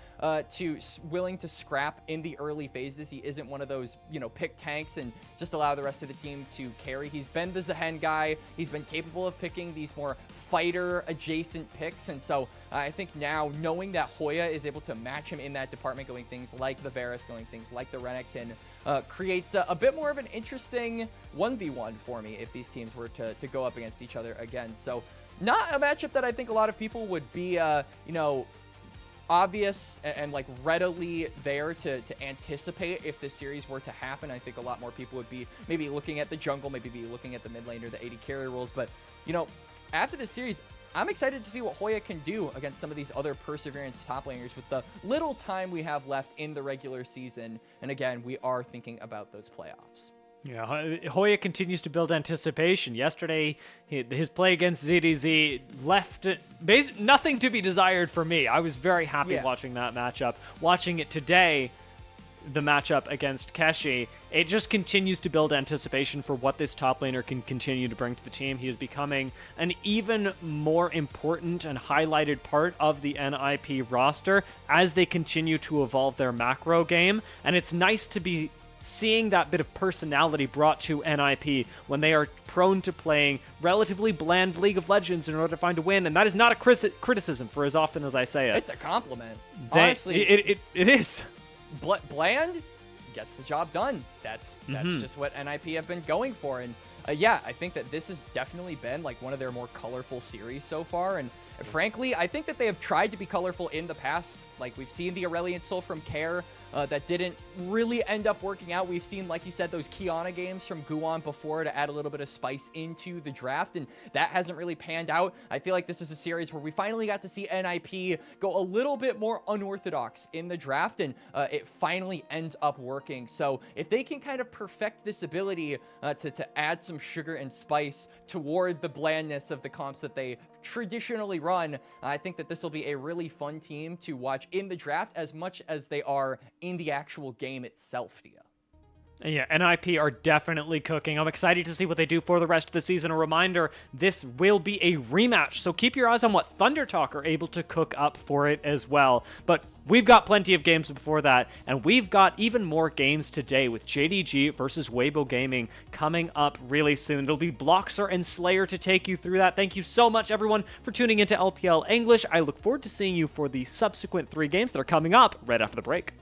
to willing to scrap in the early phases. He isn't one of those, you know, pick tanks and just allow the rest of the team to carry. He's been the Zehen guy. He's been capable of picking these more fighter adjacent picks. And so I think now knowing that Hoya is able to match him in that department, going things like the Varus, going things like the Renekton, creates a bit more of an interesting 1v1 for me if these teams were to go up against each other again. So not a matchup that I think a lot of people would be, you know, obvious and like readily there to anticipate if this series were to happen. I think a lot more people would be maybe looking at the jungle, maybe be looking at the mid lane or the AD carry roles. But, you know, after this series, I'm excited to see what Hoya can do against some of these other Perseverance top laners with the little time we have left in the regular season. And again, we are thinking about those playoffs. Yeah, Hoya continues to build anticipation. Yesterday, his play against ZDZ left nothing to be desired for me. I was very happy watching that matchup. Watching it today, the matchup against Keshi, it just continues to build anticipation for what this top laner can continue to bring to the team. He is becoming an even more important and highlighted part of the NiP roster as they continue to evolve their macro game, and it's nice to be seeing that bit of personality brought to NiP when they are prone to playing relatively bland League of Legends in order to find a win, and that is not a criticism for as often as I say it. It's a compliment. Honestly, it is. Bland gets the job done. That's just what NiP have been going for. And yeah, I think that this has definitely been like one of their more colorful series so far. And frankly, I think that they have tried to be colorful in the past. Like, we've seen the Aurelion Soul from Care that didn't really end up working out. We've seen, like you said, those Kiana games from Guwon before to add a little bit of spice into the draft, and that hasn't really panned out. I feel like this is a series where we finally got to see NiP go a little bit more unorthodox in the draft, and it finally ends up working. So if they can kind of perfect this ability to add some sugar and spice toward the blandness of the comps that they traditionally run, I think that this will be a really fun team to watch in the draft as much as they are in the actual game itself, Dia. Yeah, NiP are definitely cooking. I'm excited to see what they do for the rest of the season. A reminder, this will be a rematch, so keep your eyes on what Thunder Talk are able to cook up for it as well. But we've got plenty of games before that, and we've got even more games today with JDG versus Weibo Gaming coming up really soon. It'll be Bloxer and Slayer to take you through that. Thank you so much, everyone, for tuning into LPL English. I look forward to seeing you for the subsequent 3 games that are coming up right after the break.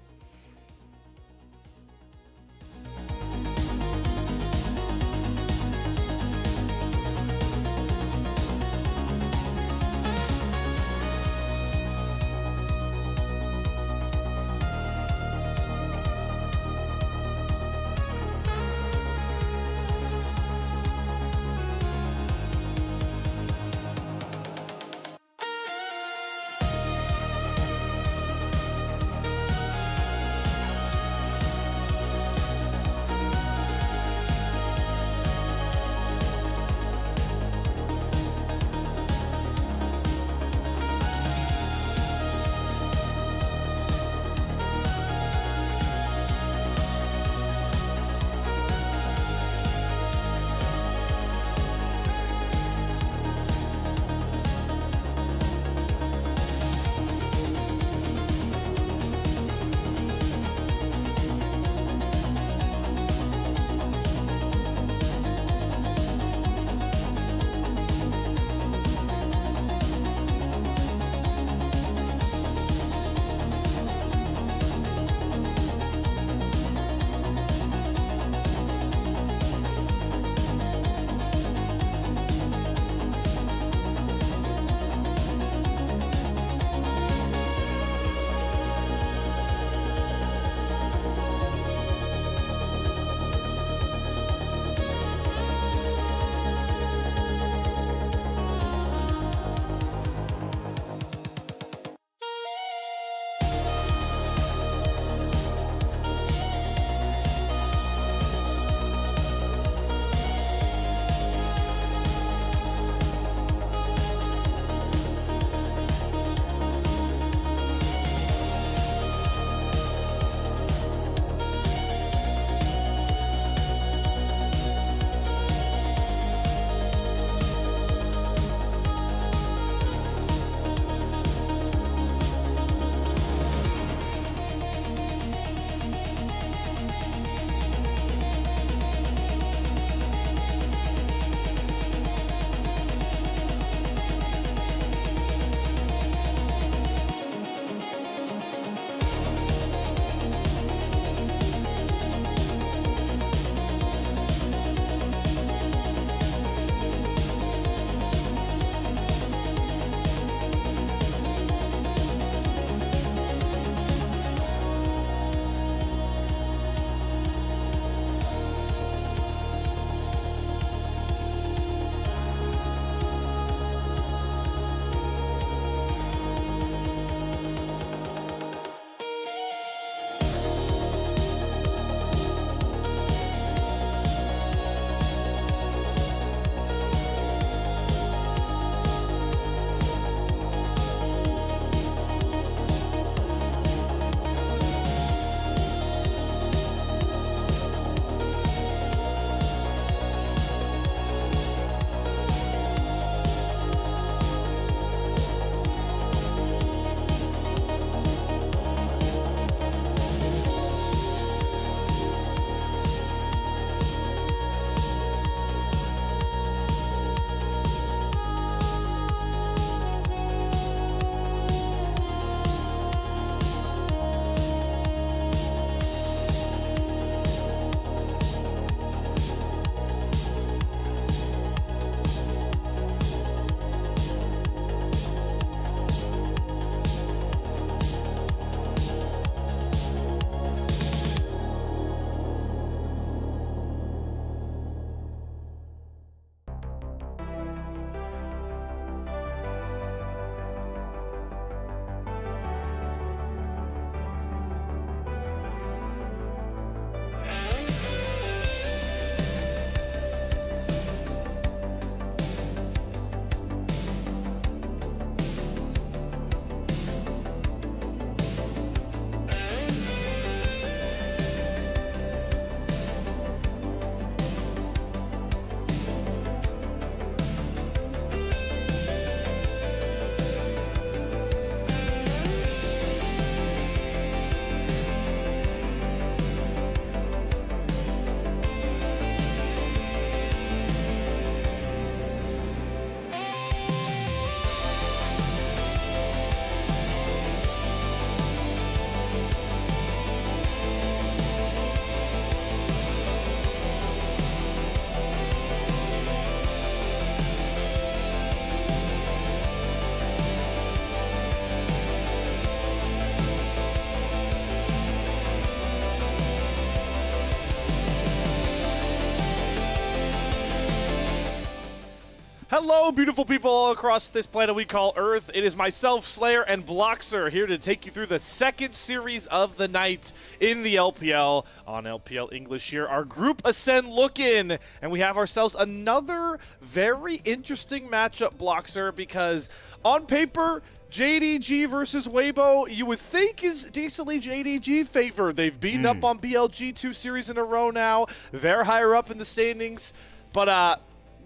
Hello, beautiful people all across this planet we call Earth. It is myself, Slayer, and Bloxer here to take you through the second series of the night in the LPL on LPL English here. Our Group Ascend look-in, and we have ourselves another very interesting matchup, Bloxer, because on paper, JDG versus Weibo, you would think is decently JDG favored. They've beaten up on BLG 2 series in a row now. They're higher up in the standings, but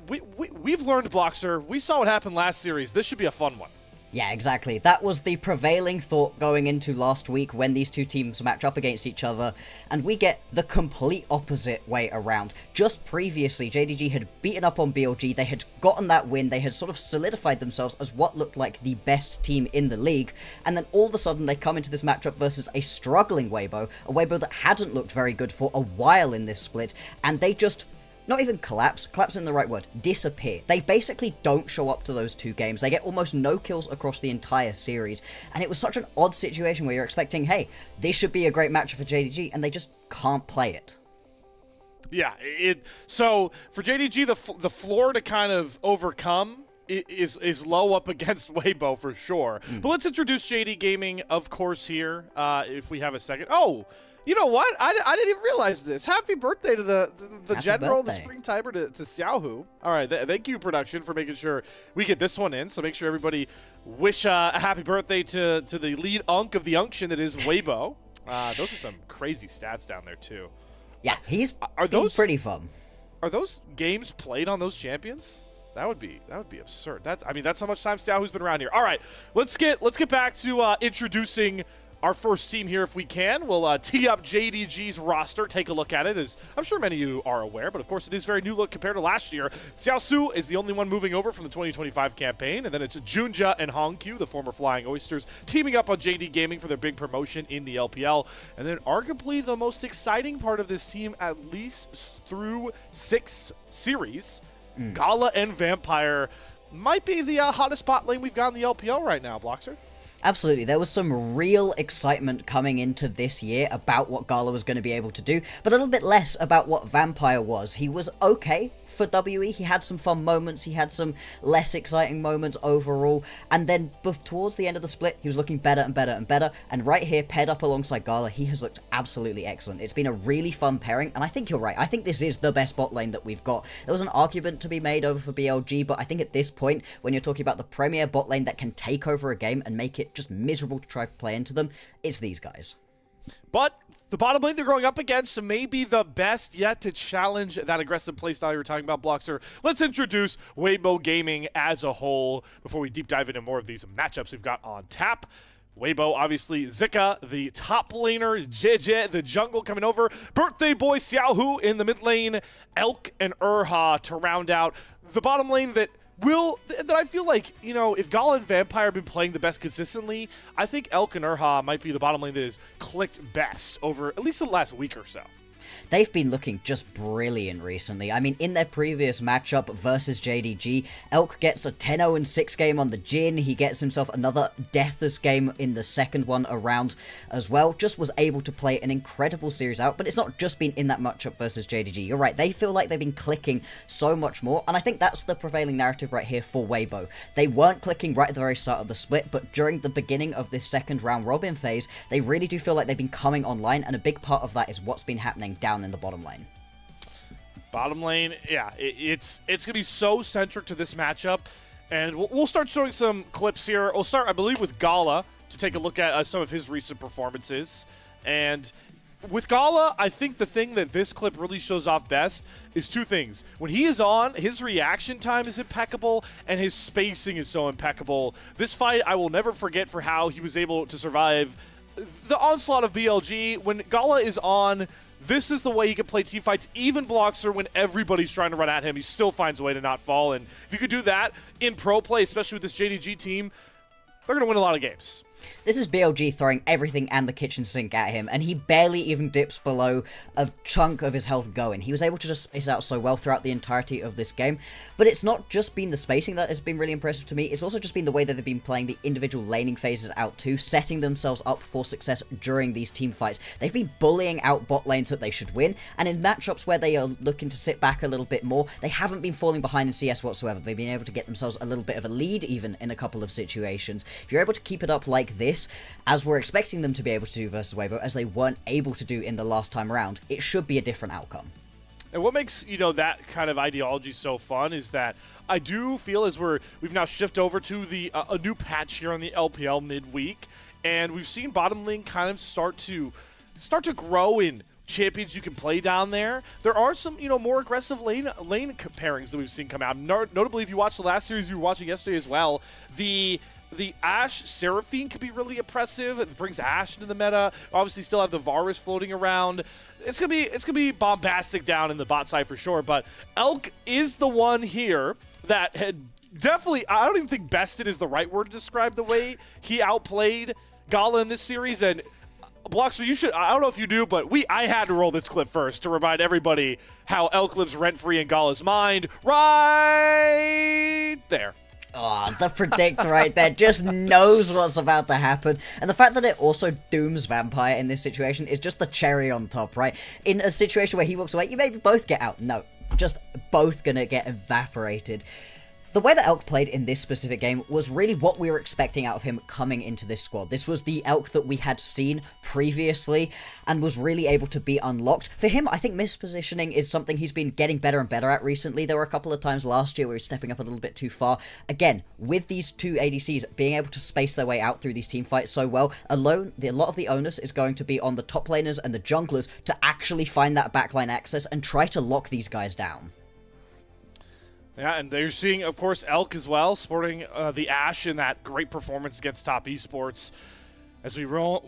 We've learned, Bloxer. We saw what happened last series. This should be a fun one. Yeah, exactly. That was the prevailing thought going into last week when these two teams match up against each other, and we get the complete opposite way around. Just previously, JDG had beaten up on BLG, they had gotten that win, they had sort of solidified themselves as what looked like the best team in the league, and then all of a sudden they come into this matchup versus a struggling Weibo, a Weibo that hadn't looked very good for a while in this split, and they just... not even collapse isn't the right word, disappear. They basically don't show up to those two games. They get almost no kills across the entire series. And it was such an odd situation where you're expecting, hey, this should be a great match for JDG, and they just can't play it. Yeah, so for JDG, the floor to kind of overcome is low up against Weibo for sure. But let's introduce JD Gaming, of course, here, if we have a second. Oh! You know what? I didn't even realize this. Happy birthday to the general, the spring timer to Xiaohu. All right, thank you, production, for making sure we get this one in. So make sure everybody wish a happy birthday to the lead unk of the unction that is Weibo. Those are some crazy stats down there too. Yeah, he's pretty fun. Are those games played on those champions? That would be absurd. That's how much time Xiaohu's been around here. All right, let's get back to introducing our first team here, if we can. We'll tee up JDG's roster, take a look at it, as I'm sure many of you are aware, but of course it is very new look compared to last year. Xiaosu is the only one moving over from the 2025 campaign, and then it's Junja and Hongqiu, the former Flying Oysters, teaming up on JD Gaming for their big promotion in the LPL. And then arguably the most exciting part of this team, at least through 6 series, Gala and Vampire might be the hottest bot lane we've got in the LPL right now, Bloxer. Absolutely, there was some real excitement coming into this year about what Gala was going to be able to do, but a little bit less about what Vampire was. He was okay for WE, he had some fun moments, he had some less exciting moments overall, and then towards the end of the split, he was looking better and better and better, and right here, paired up alongside Gala, he has looked absolutely excellent. It's been a really fun pairing, and I think you're right, I think this is the best bot lane that we've got. There was an argument to be made over for BLG, but I think at this point, when you're talking about the premier bot lane that can take over a game and make it just miserable to try to play into them, it's these guys. But the bottom lane they're going up against may be the best yet to challenge that aggressive playstyle you were talking about, Bloxer. Let's introduce Weibo Gaming as a whole before we deep dive into more of these matchups we've got on tap. Weibo, obviously, Zika, the top laner, JJ, the jungle coming over, birthday boy Xiaohu in the mid lane, Elk and Urha to round out the bottom lane that I feel like, you know, if Gala and Vampire have been playing the best consistently, I think Elk and Urha might be the bottom lane that has clicked best over at least the last week or so. They've been looking just brilliant recently. I mean, in their previous matchup versus JDG, Elk gets a 10-0-6 game on the Jhin. He gets himself another deathless game in the second one around as well. Just was able to play an incredible series out, but it's not just been in that matchup versus JDG. You're right, they feel like they've been clicking so much more, and I think that's the prevailing narrative right here for Weibo. They weren't clicking right at the very start of the split, but during the beginning of this second round robin phase, they really do feel like they've been coming online, and a big part of that is what's been happening down in the bottom lane. Bottom lane, yeah, it's going to be so centric to this matchup, and we'll start showing some clips here. We'll start, I believe, with Gala to take a look at some of his recent performances. And with Gala, I think the thing that this clip really shows off best is two things. When he is on, his reaction time is impeccable, and his spacing is so impeccable. This fight, I will never forget for how he was able to survive the onslaught of BLG. When Gala is on, this is the way he can play team fights, even Bloxer, when everybody's trying to run at him. He still finds a way to not fall. And if you could do that in pro play, especially with this JDG team, they're going to win a lot of games. This is BLG throwing everything and the kitchen sink at him, and he barely even dips below a chunk of his health going. He was able to just space out so well throughout the entirety of this game, but it's not just been the spacing that has been really impressive to me, it's also just been the way that they've been playing the individual laning phases out too, setting themselves up for success during these team fights. They've been bullying out bot lanes that they should win, and in matchups where they are looking to sit back a little bit more, they haven't been falling behind in CS whatsoever. They've been able to get themselves a little bit of a lead even in a couple of situations. If you're able to keep it up like this, as we're expecting them to be able to do versus Weibo, as they weren't able to do in the last time round, it should be a different outcome. And what makes, that kind of ideology so fun is that I do feel as we've now shifted over to the a new patch here on the LPL midweek, and we've seen bottom lane kind of start to grow in champions you can play down there. There are some, more aggressive lane pairings that we've seen come out. Notably, if you watched the last series you were watching yesterday as well, the Ashe Seraphine could be really oppressive. It brings Ashe into the meta. Obviously, still have the Varus floating around. It's gonna be bombastic down in the bot side for sure. But Elk is the one here that had definitely. I don't even think bested is the right word to describe the way he outplayed Gala in this series. And Bloxer, you should. I don't know if you do, but I had to roll this clip first to remind everybody how Elk lives rent free in Gala's mind. Right there. Oh, the predict right there just knows what's about to happen. And the fact that it also dooms Vampire in this situation is just the cherry on top, right? In a situation where he walks away, you maybe both get out. No, just both gonna get evaporated. The way that Elk played in this specific game was really what we were expecting out of him coming into this squad. This was the Elk that we had seen previously and was really able to be unlocked. For him, I think mispositioning is something he's been getting better and better at recently. There were a couple of times last year where he was stepping up a little bit too far. Again, with these two ADCs being able to space their way out through these team fights so well, a lot of the onus is going to be on the top laners and the junglers to actually find that backline access and try to lock these guys down. Yeah, and they're seeing, of course, Elk as well, sporting the Ashe in that great performance against Top Esports. As we roll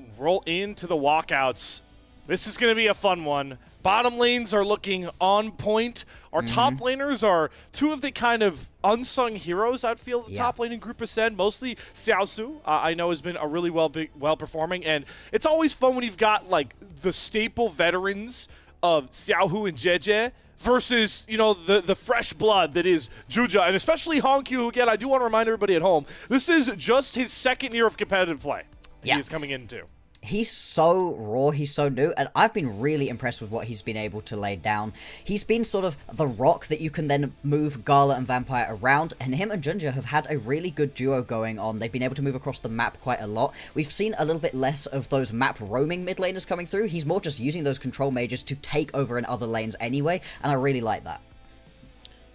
into the walkouts, this is going to be a fun one. Bottom lanes are looking on point. Our top laners are two of the kind of unsung heroes, I'd feel, the top lane in Group Ascend. Mostly Xiaosu, I know, has been a really well performing. And it's always fun when you've got, like, the staple veterans of Xiaohu and JDG versus, the fresh blood that is Juja, and especially Honkyu, who, again, I do want to remind everybody at home, this is just his second year of competitive play he is coming into. He's so raw, he's so new, and I've been really impressed with what he's been able to lay down. He's been sort of the rock that you can then move Gala and Vampire around, and him and Junja have had a really good duo going on. They've been able to move across the map quite a lot. We've seen a little bit less of those map roaming mid laners coming through. He's more just using those control mages to take over in other lanes anyway, and I really like that.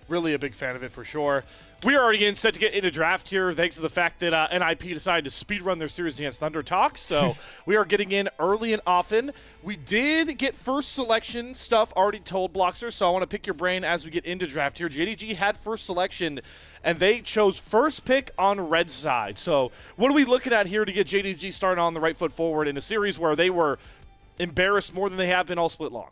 Really a big fan of it for sure. We are already set to get into draft here, thanks to the fact that NiP decided to speedrun their series against Thunder Talk, so we are getting in early and often. We did get first selection stuff already told, Bloxer, so I want to pick your brain as we get into draft here. JDG had first selection, and they chose first pick on red side. So what are we looking at here to get JDG started on the right foot forward in a series where they were embarrassed more than they have been all split long?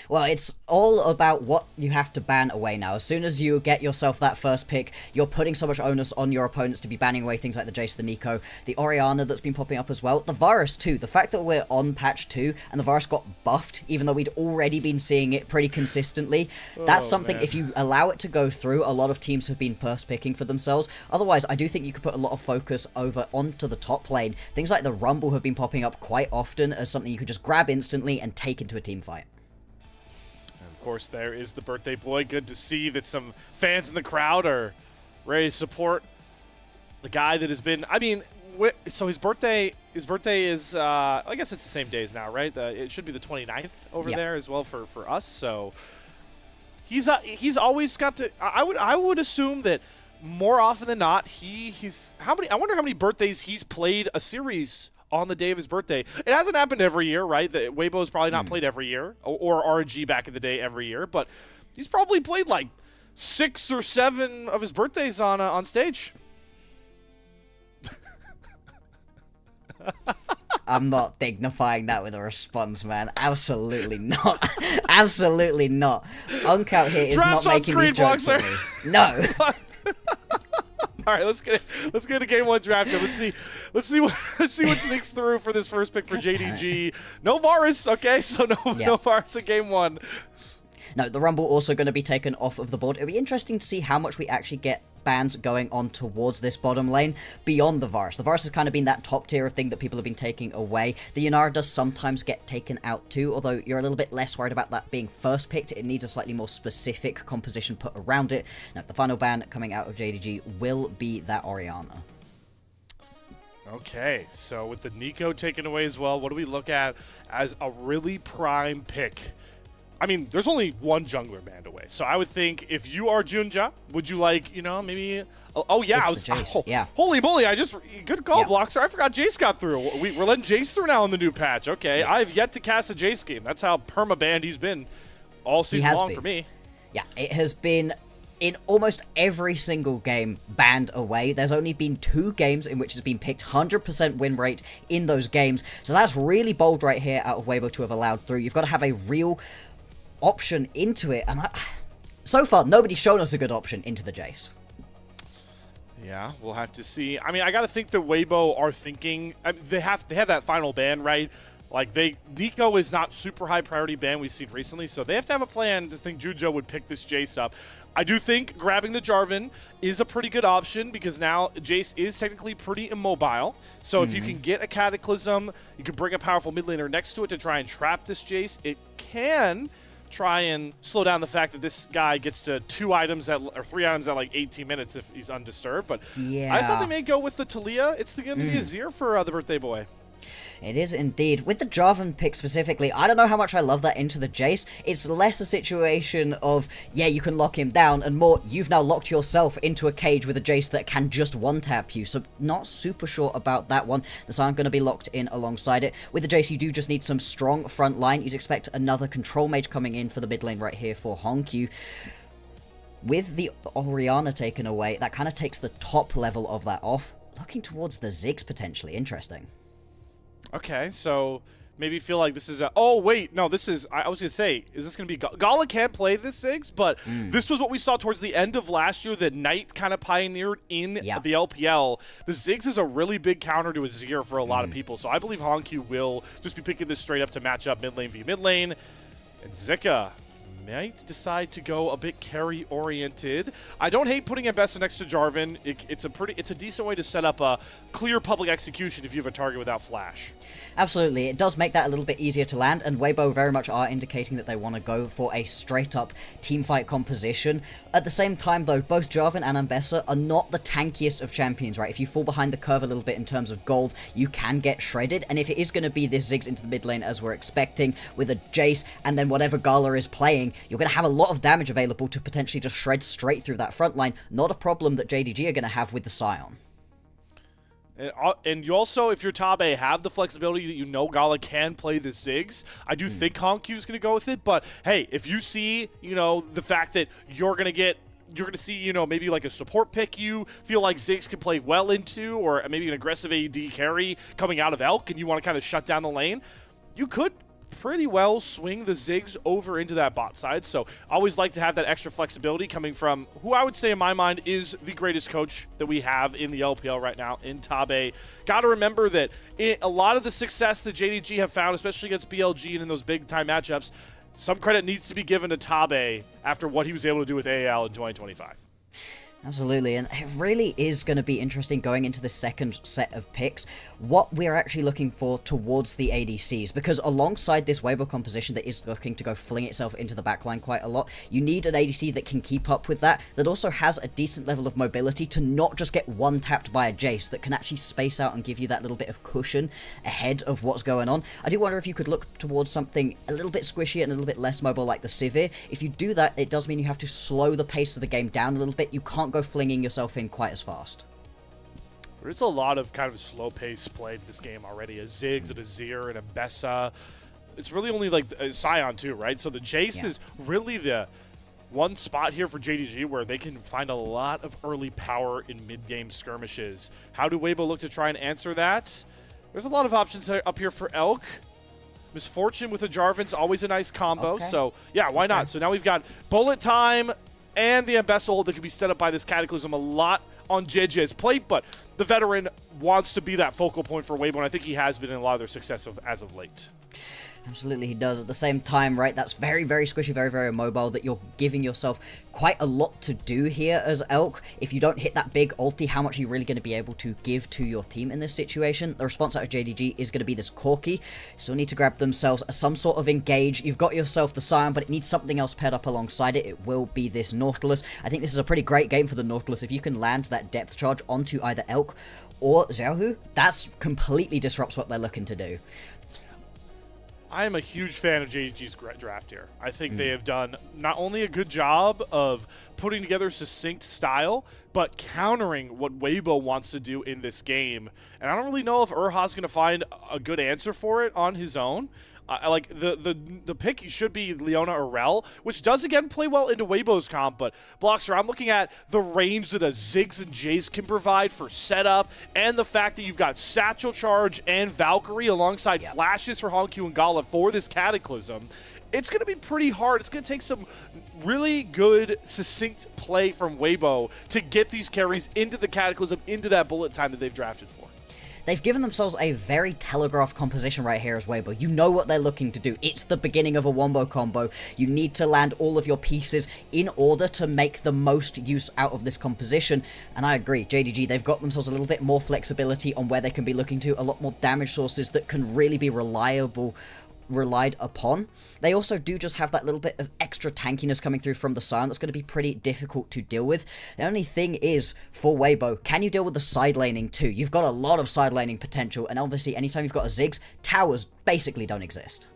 Well, it's all about what you have to ban away now. As soon as you get yourself that first pick, you're putting so much onus on your opponents to be banning away things like the Jace, the Nico, the Orianna that's been popping up as well, the Varus too. The fact that we're on patch 2 and the Varus got buffed, even though we'd already been seeing it pretty consistently, that's something, if you allow it to go through, a lot of teams have been purse picking for themselves. Otherwise, I do think you could put a lot of focus over onto the top lane. Things like the Rumble have been popping up quite often as something you could just grab instantly and take into a team fight. Of course, there is the birthday boy. Good to see that some fans in the crowd are ready to support the guy that has been. I mean, so his birthday is. I guess it's the same days now, right? It should be the 29th over there as well for us. So he's always got to. I would assume that more often than not he's how many. I wonder how many birthdays he's played a series on the day of his birthday. It hasn't happened every year, right? The Weibo's probably not played every year, or RNG back in the day every year, but he's probably played like 6 or 7 of his birthdays on stage. I'm not dignifying that with a response, man. Absolutely not. Absolutely not. Unc out here is Draft's not making these jokes at me. No. All right, let's get a game one draft. Let's see what sneaks through for this first pick for JDG. No Varus, okay? So no Varus in game one. No, the Rumble also going to be taken off of the board. It'll be interesting to see how much we actually get bans going on towards this bottom lane beyond the Varus. The Varus has kind of been that top tier of thing that people have been taking away. The Yanara does sometimes get taken out too, although you're a little bit less worried about that being first picked. It needs a slightly more specific composition put around it. Now, the final ban coming out of JDG will be that Orianna. Okay, so with the Nico taken away as well, what do we look at as a really prime pick? I mean, there's only one jungler banned away, so I would think if you are Junja, would you like, maybe? Oh yeah, yeah. Holy moly! Good call, Bloxer. I forgot Jace got through. We're letting Jace through now in the new patch. Okay, yes. I've yet to cast a Jace game. That's how perma banned he's been all season long for me. Yeah, it has been in almost every single game banned away. There's only been 2 games in which it's been picked 100% win rate in those games, so that's really bold right here out of Weibo to have allowed through. You've got to have a real option into it, and so far nobody's shown us a good option into the Jace. Yeah, we'll have to see. I mean, I gotta think that Weibo are thinking they have that final ban, right? Like Nico is not super high priority ban we've seen recently, so they have to have a plan to think Jujo would pick this Jace up. I do think grabbing the Jarvan is a pretty good option because now Jace is technically pretty immobile. So if you can get a Cataclysm, you can bring a powerful mid laner next to it to try and trap this Jace. It can try and slow down the fact that this guy gets to 3 items at like 18 minutes if he's undisturbed. But yeah, I thought they may go with the Talia. It's going to be the Azir for the birthday boy. It is indeed. With the Jarvan pick specifically, I don't know how much I love that into the Jace. It's less a situation of, yeah, you can lock him down, and more, you've now locked yourself into a cage with a Jace that can just one-tap you, so not super sure about that one. The Sion going to be locked in alongside it. With the Jace, you do just need some strong front line. You'd expect another control mage coming in for the mid lane right here for Honkyu. With the Orianna taken away, that kind of takes the top level of that off. Looking towards the Ziggs potentially. Interesting. Okay, so maybe feel like this is a... Oh, wait, no, this is... I was going to say, is this going to be... Gala can't play this Ziggs, but this was what we saw towards the end of last year that Knight kind of pioneered in the LPL. The Ziggs is a really big counter to Azir for a lot of people, so I believe Honkyu will just be picking this straight up to match up mid lane v mid lane. And Zika might decide to go a bit carry-oriented. I don't hate putting Ambessa next to Jarvan. It's a decent way to set up a clear public execution if you have a target without flash. Absolutely, it does make that a little bit easier to land, and Weibo very much are indicating that they want to go for a straight-up teamfight composition. At the same time, though, both Jarvan and Ambessa are not the tankiest of champions, right? If you fall behind the curve a little bit in terms of gold, you can get shredded, and if it is going to be this Ziggs into the mid lane as we're expecting, with a Jace, and then whatever Gala is playing, you're going to have a lot of damage available to potentially just shred straight through that front line. Not a problem that JDG are going to have with the Sion. And you also, if you're Tabe, have the flexibility that you know Gala can play the Ziggs. I do think Honkyu's going to go with it, but hey, if you see, the fact that you're going to see, maybe like a support pick you feel like Ziggs can play well into, or maybe an aggressive AD carry coming out of Elk, and you want to kind of shut down the lane, you could pretty well swing the Ziggs over into that bot side. So always like to have that extra flexibility coming from who I would say in my mind is the greatest coach that we have in the LPL right now in Tabe. Got to remember that a lot of the success that JDG have found, especially against BLG and in those big time matchups, some credit needs to be given to Tabe after what he was able to do with AL in 2025. Absolutely, and it really is going to be interesting going into the second set of picks, what we're actually looking for towards the ADCs, because alongside this Weibo composition that is looking to go fling itself into the backline quite a lot, you need an ADC that can keep up with that also has a decent level of mobility to not just get one-tapped by a Jace, that can actually space out and give you that little bit of cushion ahead of what's going on. I do wonder if you could look towards something a little bit squishy and a little bit less mobile like the Sivir. If you do that, it does mean you have to slow the pace of the game down a little bit. You can't go flinging yourself in quite as fast. There's a lot of kind of slow pace played in this game already. A Ziggs, and a Azir, and a Bessa. It's really only like a Sion too, right? So the Jace is really the one spot here for JDG where they can find a lot of early power in mid-game skirmishes. How do Weibo look to try and answer that? There's a lot of options up here for Elk. Misfortune with the Jarvan's always a nice combo. So yeah, why not? So now we've got bullet time and the Ambessa ult that can be set up by this Cataclysm. A lot on JJ's plate, but the veteran wants to be that focal point for Weibo, and I think he has been in a lot of their success as of late. Absolutely, he does. At the same time, right, that's very, very squishy, very, very mobile, that you're giving yourself quite a lot to do here as Elk. If you don't hit that big ulti, how much are you really going to be able to give to your team in this situation? The response out of JDG is going to be this Corki. Still need to grab themselves some sort of engage. You've got yourself the Scion, but it needs something else paired up alongside it. It will be this Nautilus. I think this is a pretty great game for the Nautilus. If you can land that depth charge onto either Elk or Xiaohu, that's completely disrupts what they're looking to do. I am a huge fan of JDG's draft here. I think they have done not only a good job of putting together succinct style, but countering what Weibo wants to do in this game. And I don't really know if Urha's going to find a good answer for it on his own. Like the pick should be Leona or Rel, which does again play well into Weibo's comp, but Bloxer, I'm looking at the range that a Ziggs and Jace can provide for setup, and the fact that you've got Satchel Charge and Valkyrie alongside flashes for Hongq and Gala for this Cataclysm. It's going to be pretty hard. It's going to take some really good, succinct play from Weibo to get these carries into the Cataclysm, into that bullet time that they've drafted for. They've given themselves a very telegraphed composition right here as Weibo. You know what they're looking to do. It's the beginning of a wombo combo. You need to land all of your pieces in order to make the most use out of this composition. And I agree, JDG, they've got themselves a little bit more flexibility on where they can be looking to, a lot more damage sources that can really be relied upon. They also do just have that little bit of extra tankiness coming through from the Scion that's going to be pretty difficult to deal with. The only thing is, for Weibo, can you deal with the side laning too? You've got a lot of side laning potential, and obviously anytime you've got a Ziggs, towers basically don't exist.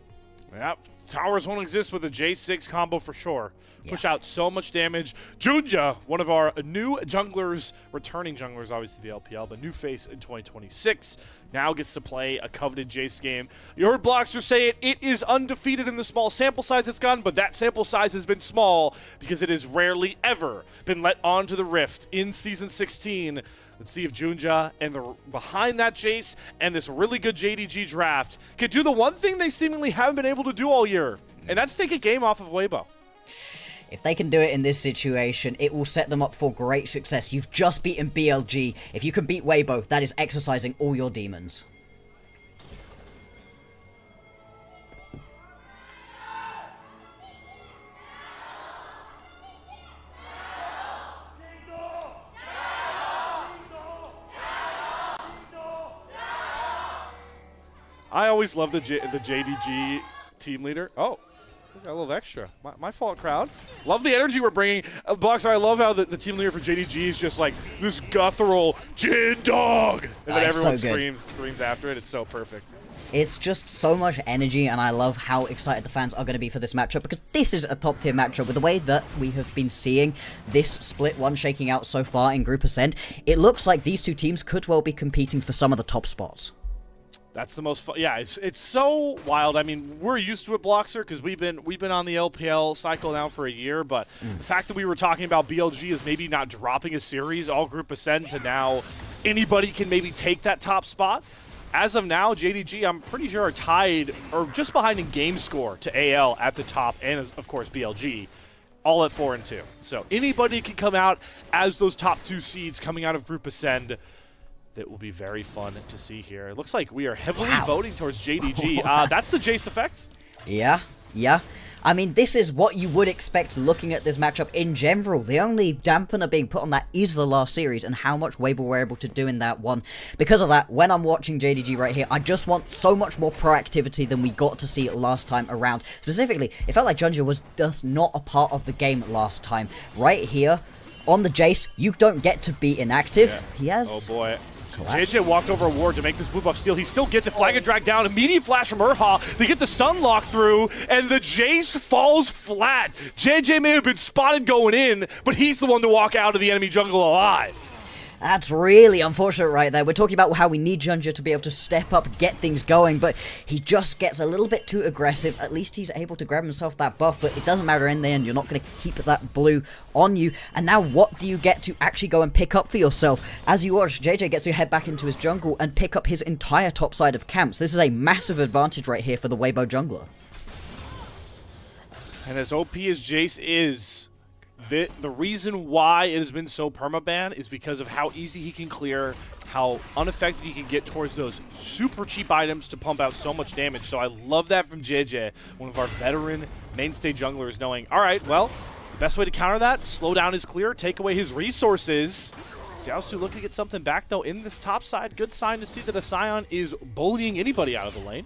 Yep, towers won't exist with a J6 combo for sure. Push out so much damage. Junja, one of our new junglers, returning junglers, obviously the LPL, but new face in 2026, now gets to play a coveted Jace game. You heard Bloxer say it is undefeated in the small sample size it's gotten, but that sample size has been small because it has rarely ever been let onto the Rift in Season 16. Let's see if Junja and the behind that Jace and this really good JDG draft can do the one thing they seemingly haven't been able to do all year, and that's take a game off of Weibo. If they can do it in this situation, it will set them up for great success. You've just beaten BLG. If you can beat Weibo, that is exercising all your demons. I always love the JDG team leader. Oh. Got a little extra. My fault, crowd. Love the energy we're bringing. Boxer, I love how the team leader for JDG is just like this guttural Jin Dog, and then everyone screams after it. It's so perfect. It's just so much energy, and I love how excited the fans are going to be for this matchup, because this is a top-tier matchup. With the way that we have been seeing this Split 1 shaking out so far in Group Ascent, it looks like these two teams could well be competing for some of the top spots. That's the most fun. Yeah, it's so wild. I mean, we're used to it, Bloxer, because we've been on the LPL cycle now for a year. But the fact that we were talking about BLG is maybe not dropping a series, all Group Ascend, to now anybody can maybe take that top spot. As of now, JDG, I'm pretty sure, are tied or just behind in game score to AL at the top, and of course BLG, all at 4-2. So anybody can come out as those top two seeds coming out of Group Ascend. That will be very fun to see here. It looks like we are heavily voting towards JDG. That's the Jace effect. Yeah. I mean, this is what you would expect looking at this matchup in general. The only dampener being put on that is the last series and how much Weibo were able to do in that one. Because of that, when I'm watching JDG right here, I just want so much more proactivity than we got to see last time around. Specifically, it felt like Junja was just not a part of the game last time. Right here, on the Jace, you don't get to be inactive. Yeah. He has... Oh boy. JJ walked over a ward to make this move off steal. He still gets it. Flag and drag down. Immediate flash from Urha. They get the stun lock through, and the Jace falls flat. JJ may have been spotted going in, but he's the one to walk out of the enemy jungle alive. That's really unfortunate right there. We're talking about how we need Junja to be able to step up, get things going, but he just gets a little bit too aggressive. At least he's able to grab himself that buff, but it doesn't matter in the end. You're not going to keep that blue on you. And now what do you get to actually go and pick up for yourself? As you watch, JJ gets to head back into his jungle and pick up his entire top side of camps. This is a massive advantage right here for the Weibo jungler. And as OP as Jace is, the reason why it has been so permaban is because of how easy he can clear, how unaffected he can get towards those super cheap items to pump out so much damage. So I love that from JJ, one of our veteran mainstay junglers, knowing, all right, well, the best way to counter that, slow down his clear, take away his resources. Xiaosu looking to get something back, though, in this top side. Good sign to see that a Sion is bullying anybody out of the lane.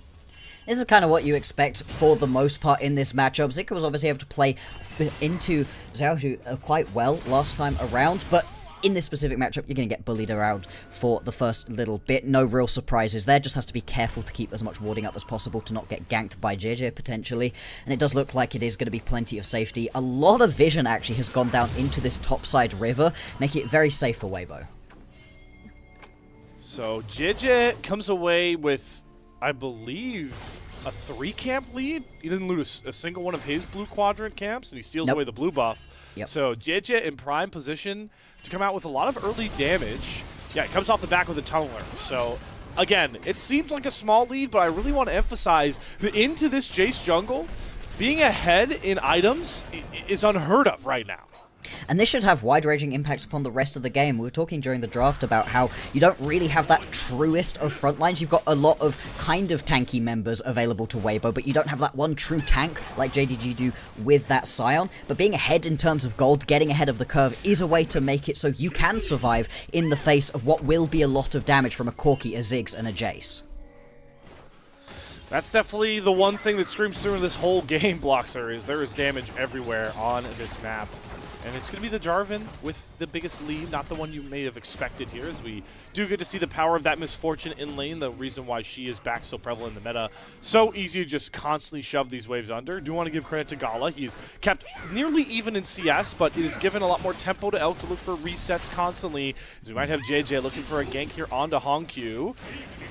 This is kind of what you expect for the most part in this matchup. Zika was obviously able to play into Xiaosu quite well last time around, but in this specific matchup, you're going to get bullied around for the first little bit. No real surprises there, just has to be careful to keep as much warding up as possible to not get ganked by JJ potentially, and it does look like it is going to be plenty of safety. A lot of vision actually has gone down into this topside river, making it very safe for Weibo. So JJ comes away with, I believe, a 3-camp lead. He didn't lose a single one of his blue quadrant camps, and he steals away the blue buff. Yep. So JJ in prime position to come out with a lot of early damage. Yeah, it comes off the back with a tunneler. So again, it seems like a small lead, but I really want to emphasize that into this Jace jungle, being ahead in items is unheard of right now. And this should have wide-ranging impacts upon the rest of the game. We were talking during the draft about how you don't really have that truest of front lines. You've got a lot of kind of tanky members available to Weibo, but you don't have that one true tank like JDG do with that Sion. But being ahead in terms of gold, getting ahead of the curve, is a way to make it so you can survive in the face of what will be a lot of damage from a Corki, a Ziggs, and a Jace. That's definitely the one thing that screams through in this whole game, Bloxer, is there is damage everywhere on this map. And it's going to be the Jarvan with the biggest lead, not the one you may have expected here, as we do get to see the power of that misfortune in lane, the reason why she is back so prevalent in the meta. So easy to just constantly shove these waves under. Do want to give credit to Gala. He's kept nearly even in CS, but it has given a lot more tempo to Elk to look for resets constantly, as we might have JJ looking for a gank here onto Hongq.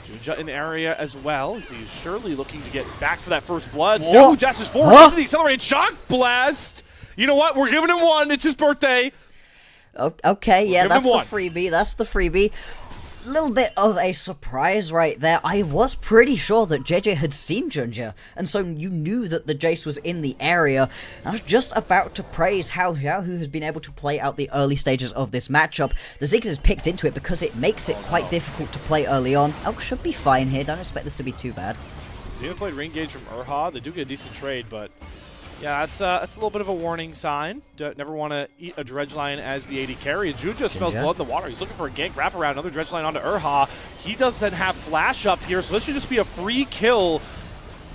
Junja in the area as well, as he's surely looking to get back for that first blood. So dashes forward into the accelerated shock blast. You know what? We're giving him one. It's his birthday. Okay, yeah, that's the freebie. That's the freebie. Little bit of a surprise right there. I was pretty sure that JJ had seen Junja, and so you knew that the Jace was in the area. I was just about to praise how Xiaohu has been able to play out the early stages of this matchup. The Ziggs has picked into it because it makes it quite difficult to play early on. Elk should be fine here. Don't expect this to be too bad. Xena played re-engage from Urha. They do get a decent trade, but yeah, that's a little bit of a warning sign. Never want to eat a Dredge Line as the AD carry. Junja smells blood in the water. He's looking for a gank wraparound, another Dredge Line onto Urha. He doesn't have flash up here, so this should just be a free kill.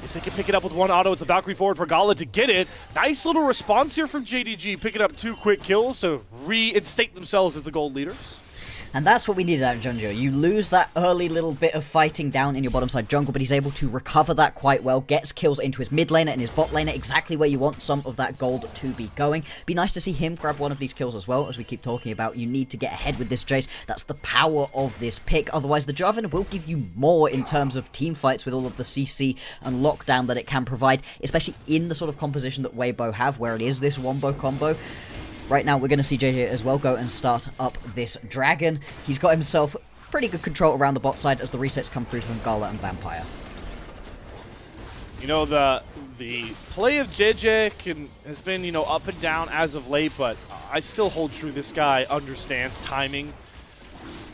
If they can pick it up with one auto, it's a Valkyrie forward for Gala to get it. Nice little response here from JDG, picking up 2 quick kills to reinstate themselves as the gold leaders. And that's what we needed out of Junja. You lose that early little bit of fighting down in your bottom side jungle, but he's able to recover that quite well, gets kills into his mid laner and his bot laner, exactly where you want some of that gold to be going. Be nice to see him grab one of these kills as well, as we keep talking about. You need to get ahead with this Jace. That's the power of this pick. Otherwise, the Jarvan will give you more in terms of team fights with all of the CC and lockdown that it can provide, especially in the sort of composition that Weibo have, where it is this wombo combo. Right now, we're going to see JJ as well go and start up this dragon. He's got himself pretty good control around the bot side as the resets come through from Gala and Vampire. You know, the play of JJ has been, you know, up and down as of late, but I still hold true this guy understands timing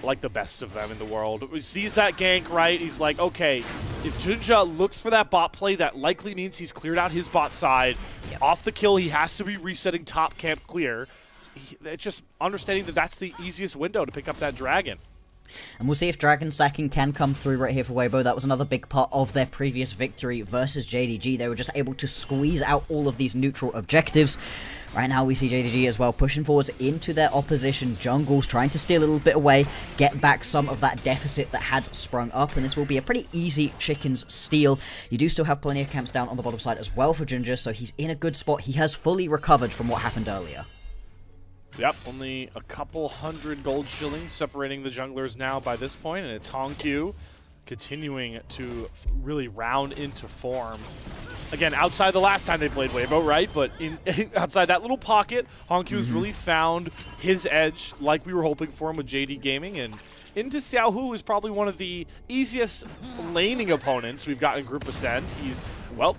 like the best of them in the world. He sees that gank, right? He's like, okay, if Junja looks for that bot play, that likely means he's cleared out his bot side. Yep. Off the kill, he has to be resetting top camp clear. It's just understanding that that's the easiest window to pick up that dragon. And we'll see if dragon stacking can come through right here for Weibo. That was another big part of their previous victory versus JDG. They were just able to squeeze out all of these neutral objectives. Right now we see JDG as well pushing forwards into their opposition jungles, trying to steal a little bit away, get back some of that deficit that had sprung up, and this will be a pretty easy chickens steal. You do still have plenty of camps down on the bottom side as well for Junja, so he's in a good spot. He has fully recovered from what happened earlier. Yep, only a couple hundred gold shillings separating the junglers now by this point, and it's Hongq continuing to really round into form. Again, outside the last time they played Weibo, right? But outside that little pocket, Hongq has really found his edge like we were hoping for him with JD Gaming, and into Xiaohu is probably one of the easiest laning opponents we've got in Group Ascent. He's, well,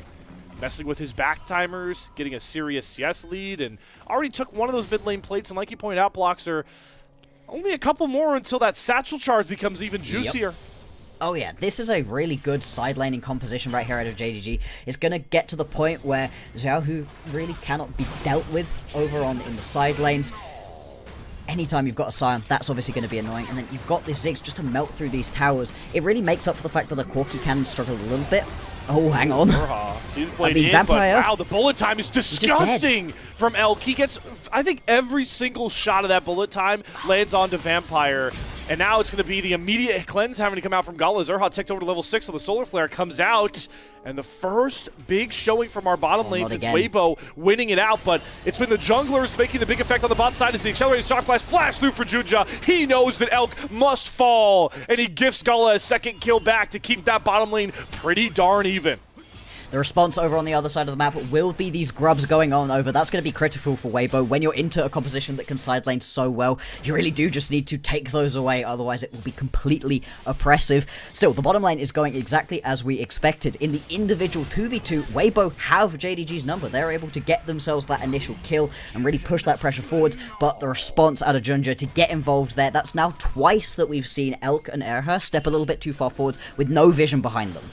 messing with his back timers, getting a serious CS lead, and already took one of those mid lane plates. And like you pointed out, Blocks, are only a couple more until that satchel charge becomes even juicier. Yep. Oh yeah, this is a really good side laning composition right here out of JDG. It's going to get to the point where Xiaohu really cannot be dealt with over on in the side lanes. Anytime you've got a Scion, that's obviously going to be annoying. And then you've got this Ziggs just to melt through these towers. It really makes up for the fact that the Corki can struggle a little bit. Oh, hang on. So he's played in, Vampire, but wow, the bullet time is disgusting from Elk. He gets, I think, every single shot of that bullet time lands onto Vampire. And now it's going to be the immediate cleanse having to come out from Gala. Zerha ticked over to level 6, so the Solar Flare comes out. And the first big showing from our bottom lane since Weibo winning it out. But it's been the junglers making the big effect on the bot side as the accelerated shock blast flash through for Junja. He knows that Elk must fall. And he gifts Gala a second kill back to keep that bottom lane pretty darn even. The response over on the other side of the map will be these grubs going on over. That's going to be critical for Weibo. When you're into a composition that can side lane so well, you really do just need to take those away, otherwise it will be completely oppressive. Still, the bottom lane is going exactly as we expected. In the individual 2v2, Weibo have JDG's number. They're able to get themselves that initial kill and really push that pressure forwards, but the response out of Junja to get involved there, that's now twice that we've seen Elk and Erha step a little bit too far forwards with no vision behind them.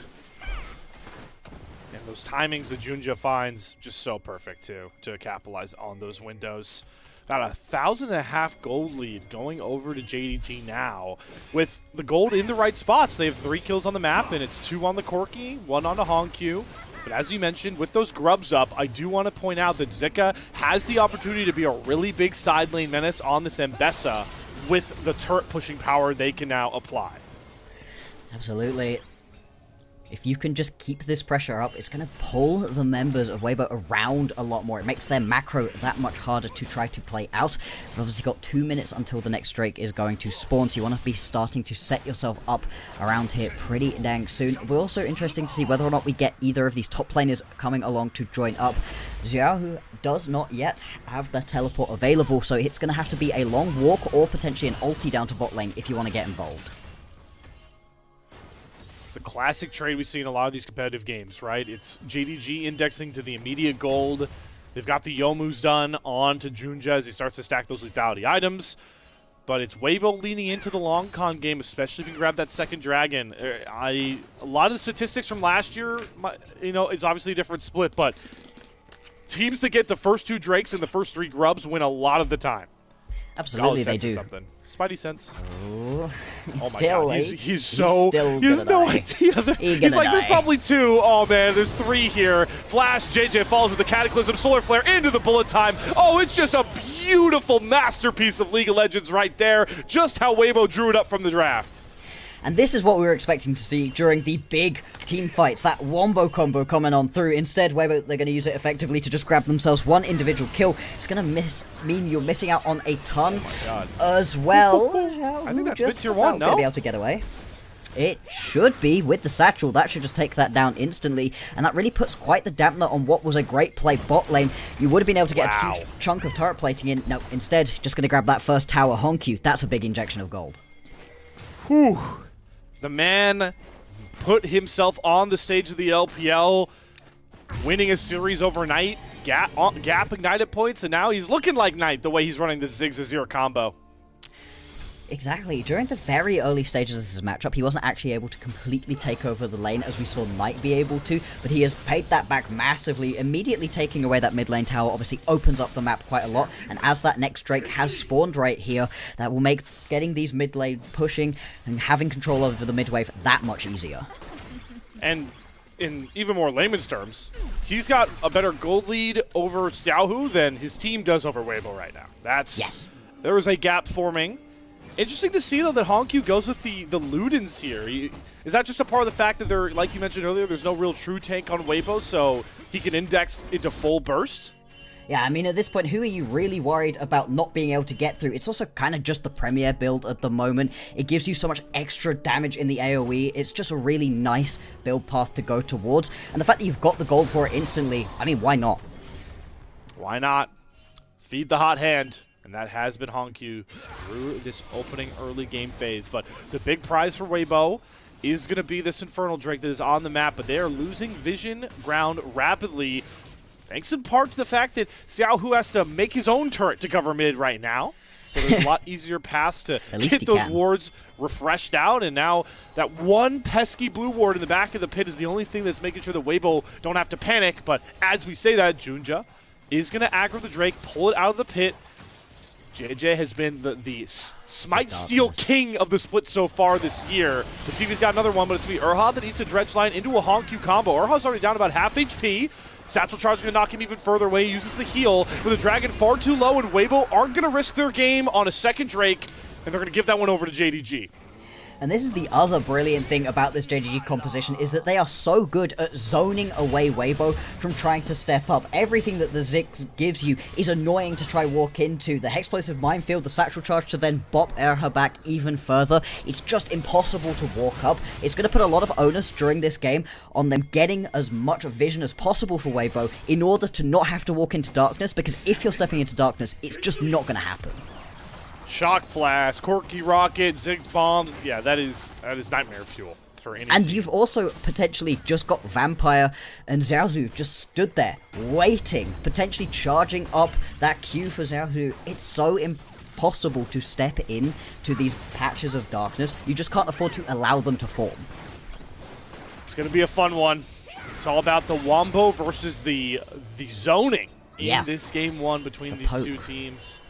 Those timings that Junja finds just so perfect too to capitalize on those windows. About 1,500 gold lead going over to JDG now with the gold in the right spots. They have 3 kills on the map, and it's 2 on the Corki, 1 on the Hongq. But as you mentioned, with those grubs up, I do want to point out that Zika has the opportunity to be a really big side lane menace on this Mbessa with the turret pushing power they can now apply. Absolutely. If you can just keep this pressure up, it's going to pull the members of Weibo around a lot more. It makes their macro that much harder to try to play out. We've obviously got 2 minutes until the next Drake is going to spawn, so you want to be starting to set yourself up around here pretty dang soon. We're also interesting to see whether or not we get either of these top laners coming along to join up. Xiaohu does not yet have the teleport available, so it's going to have to be a long walk or potentially an ulti down to bot lane if you want to get involved. The classic trade we see in a lot of these competitive games, right? It's JDG indexing to the immediate gold. They've got the Youmu's done on to Junja as he starts to stack those lethality items. But it's Weibo leaning into the long con game, especially if you can grab that second dragon. A lot of the statistics from last year, it's obviously a different split, but teams that get the first 2 Drakes and the first 3 grubs win a lot of the time. Absolutely, they do. Something. Spidey sense. Oh my God, he's no idea. He's like, there's probably 2. Oh man, there's 3 here. Flash, JJ falls with the Cataclysm, Solar Flare into the bullet time. Oh, it's just a beautiful masterpiece of League of Legends right there. Just how Weibo drew it up from the draft. And this is what we were expecting to see during the big team fights, that wombo combo coming on through. Instead, Weibo, they're going to use it effectively to just grab themselves one individual kill. It's going to mean you're missing out on a ton as well. I think that's mid-tier 1, no? Going to be able to get away. It should be with the satchel. That should just take that down instantly. And that really puts quite the dampener on what was a great play bot lane. You would have been able to get a huge chunk of turret plating in. No, instead, just going to grab that first tower Hongq. That's a big injection of gold. Whew. The man put himself on the stage of the LPL, winning a series overnight, gap ignited points, and now he's looking like Knight the way he's running this Ziggs Azir combo. Exactly. During the very early stages of this matchup, he wasn't actually able to completely take over the lane as we saw Knight be able to, but he has paid that back massively, immediately taking away that mid lane tower obviously opens up the map quite a lot, and as that next Drake has spawned right here, that will make getting these mid lane pushing and having control over the mid wave that much easier. And in even more layman's terms, he's got a better gold lead over Xiaohu than his team does over Weibo right now. There was a gap forming. Interesting to see, though, that Hongq goes with the Ludens here. Is that just a part of the fact that they're, like you mentioned earlier, there's no real true tank on Weibo, so he can index into full burst? Yeah, I mean, at this point, who are you really worried about not being able to get through? It's also kind of just the Premier build at the moment. It gives you so much extra damage in the AoE. It's just a really nice build path to go towards. And the fact that you've got the gold for it instantly, I mean, why not? Why not? Feed the hot hand. And that has been Hongq through this opening early game phase. But the big prize for Weibo is going to be this Infernal Drake that is on the map, but they are losing vision ground rapidly, thanks in part to the fact that Xiaohu has to make his own turret to cover mid right now. So there's a lot easier paths to get those wards refreshed out, and now that one pesky blue ward in the back of the pit is the only thing that's making sure that Weibo don't have to panic. But as we say that, Junja is going to aggro the Drake, pull it out of the pit. JJ has been the Smite Steel king of the split so far this year. Let's see if he's got another one, but it's going to be Urha that eats a Dredge line into a Honku combo. Urha's already down about half HP. Satchel Charge is going to knock him even further away. He uses the heal with the Dragon far too low, and Weibo aren't going to risk their game on a second Drake, and they're going to give that one over to JDG. And this is the other brilliant thing about this JDG composition, is that they are so good at zoning away Weibo from trying to step up. Everything that the Ziggs gives you is annoying to try walk into. The Hexplosive Minefield, the Satchel Charge to then bop Erha back even further. It's just impossible to walk up. It's going to put a lot of onus during this game on them getting as much vision as possible for Weibo in order to not have to walk into darkness, because if you're stepping into darkness, it's just not going to happen. Shock Blast, Corky Rocket, Ziggs Bombs. Yeah, that is nightmare fuel for any And team. you've also potentially just got Vampire and Xiaozu just stood there, waiting, potentially charging up that Q for Xiaozu. It's so impossible to step in to these patches of darkness. You just can't afford to allow them to form. It's going to be a fun one. It's all about the Wombo versus the zoning in this game one between these two teams.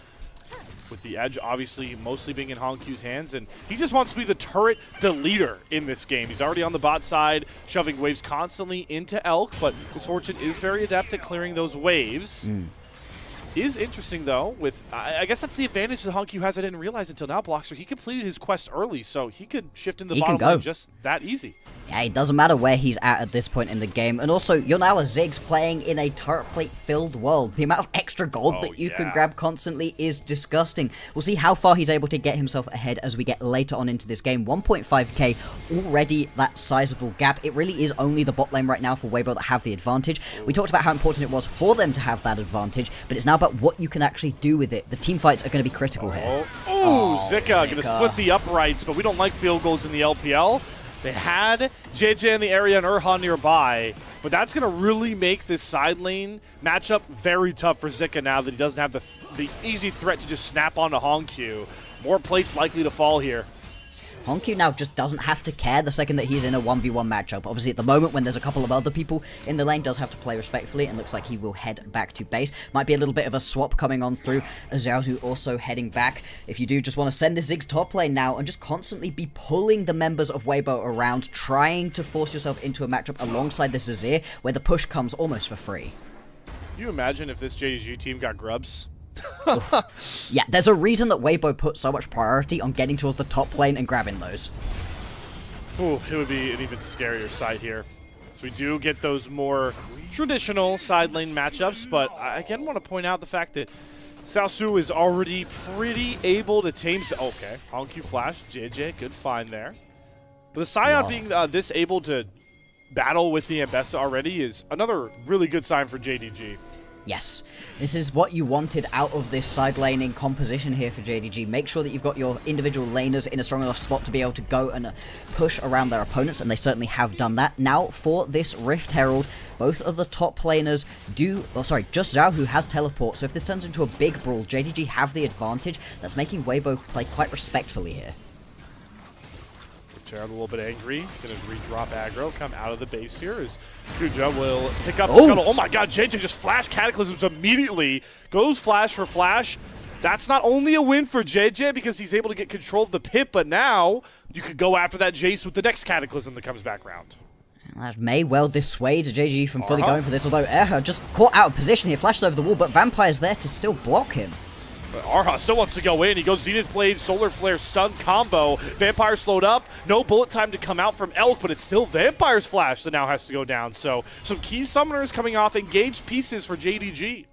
With the edge obviously mostly being in Honkyu's hands, and he just wants to be the turret deleter in this game. He's already on the bot side, shoving waves constantly into Elk, but Miss Fortune is very adept at clearing those waves. Is interesting, though, with, I guess that's the advantage that Honkyu has. I didn't realize until now, Blockster. He completed his quest early, so he could shift into the bottom lane just that easy. Yeah, it doesn't matter where he's at this point in the game. And also, you're now a Ziggs playing in a turret plate-filled world. The amount of extra gold that you can grab constantly is disgusting. We'll see how far he's able to get himself ahead as we get later on into this game. 1.5k, already that sizable gap. It really is only the bot lane right now for Weibo that have the advantage. We talked about how important it was for them to have that advantage, but it's now about what you can actually do with it. The team fights are going to be critical here. Zika going to split the uprights, but we don't like field goals in the LPL. They had JJ in the area and Urha nearby, but that's going to really make this side lane matchup very tough for Zika now that he doesn't have the easy threat to just snap onto Honkyu. More plates likely to fall here. Honkyu now just doesn't have to care the second that he's in a 1v1 matchup. Obviously, at the moment, when there's a couple of other people in the lane, does have to play respectfully, and looks like he will head back to base. Might be a little bit of a swap coming on through. Xiaozu also heading back. If you do just want to send the Ziggs top lane now and just constantly be pulling the members of Weibo around, trying to force yourself into a matchup alongside the Zazir, where the push comes almost for free. Can you imagine if this JDG team got grubs? Yeah, there's a reason that Weibo put so much priority on getting towards the top lane and grabbing those. Ooh, it would be an even scarier sight here. So we do get those more traditional side lane matchups, but I again want to point out the fact that Xiaosu is already pretty able to tame... Okay, Honkyu Flash, JJ, good find there. But the Scion being this able to battle with the Ambessa already is another really good sign for JDG. Yes, this is what you wanted out of this side laning composition here for JDG. Make sure that you've got your individual laners in a strong enough spot to be able to go and push around their opponents, and they certainly have done that. Now, for this Rift Herald, both of the top laners do... Oh, sorry, just Zhao, who has teleport, so if this turns into a big brawl, JDG have the advantage. That's making Weibo play quite respectfully here. Jared a little bit angry, gonna re-drop aggro, come out of the base here as Juja will pick up the scuttle. Oh my god, JJ just flash Cataclysms immediately, goes flash for flash. That's not only a win for JJ because he's able to get control of the pit, but now you could go after that Jace with the next Cataclysm that comes back round. That may well dissuade JG from fully going for this, although Erha just caught out of position here, flashes over the wall, but Vampire's there to still block him. But Arha still wants to go in. He goes Zenith Blade, Solar Flare, stun combo. Vampire slowed up. No bullet time to come out from Elk, but it's still Vampire's Flash that now has to go down. So some key summoners coming off engaged pieces for JDG.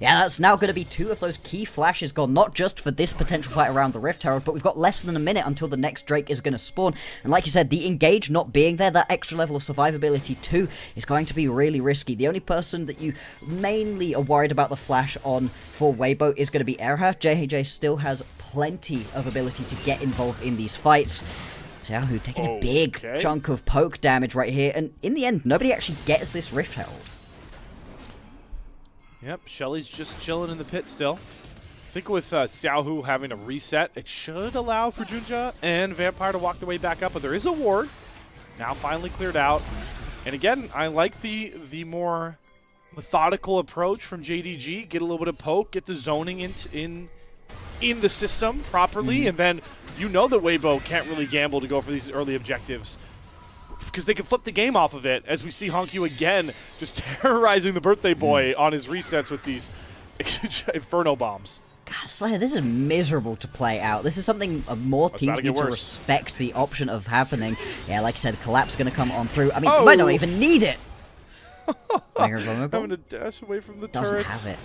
Yeah, that's now going to be two of those key flashes gone, not just for this potential fight around the Rift Herald, but we've got less than a minute until the next Drake is going to spawn. And like you said, the engage not being there, that extra level of survivability too, is going to be really risky. The only person that you mainly are worried about the flash on for Weibo is going to be Erha. JJ still has plenty of ability to get involved in these fights. Xiaohu taking a big chunk of poke damage right here, and in the end, nobody actually gets this Rift Herald. Yep, Shelly's just chilling in the pit still. I think with Xiaohu having a reset, it should allow for Junja and Vampire to walk their way back up, but there is a ward. Now finally cleared out. And again, I like the more methodical approach from JDG. Get a little bit of poke, get the zoning in the system properly, and then you know that Weibo can't really gamble to go for these early objectives because they can flip the game off of it, as we see Honkyu again just terrorizing the birthday boy on his resets with these Inferno bombs. God, Slayer, this is miserable to play out. This is something more teams need to respect the option of happening. Yeah, like I said, Collapse going to come on through. I mean, you might not even need it. Having to dash away from the turrets. Doesn't have it.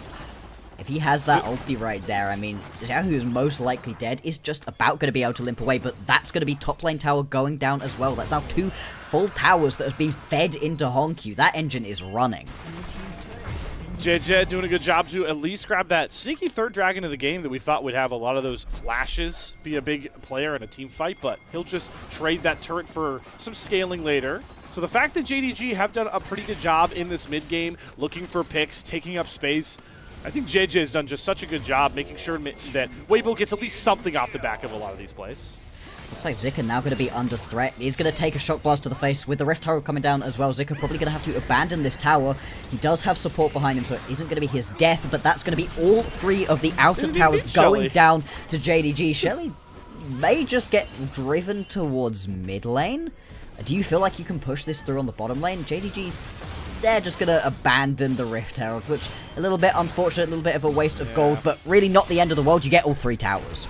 If he has that ulti right there, I mean, Xiao, who is most likely dead, is just about going to be able to limp away, but that's going to be top lane tower going down as well. That's now 2 full towers that have been fed into Honkyu. That engine is running. JJ doing a good job to at least grab that sneaky third dragon of the game that we thought would have a lot of those flashes, be a big player in a team fight, but he'll just trade that turret for some scaling later. So the fact that JDG have done a pretty good job in this mid game, looking for picks, taking up space, I think JJ has done just such a good job making sure that Weibo gets at least something off the back of a lot of these plays. Looks like Zika now going to be under threat. He's going to take a shock blast to the face. With the Rift Tower coming down as well, Zika probably going to have to abandon this tower. He does have support behind him, so it isn't going to be his death, but that's going to be all 3 of the outer towers going down to JDG. Shelly may just get driven towards mid lane. Do you feel like you can push this through on the bottom lane? JDG, they're just going to abandon the Rift Herald, which a little bit unfortunate, a little bit of a waste of gold, but really not the end of the world. You get all 3 towers.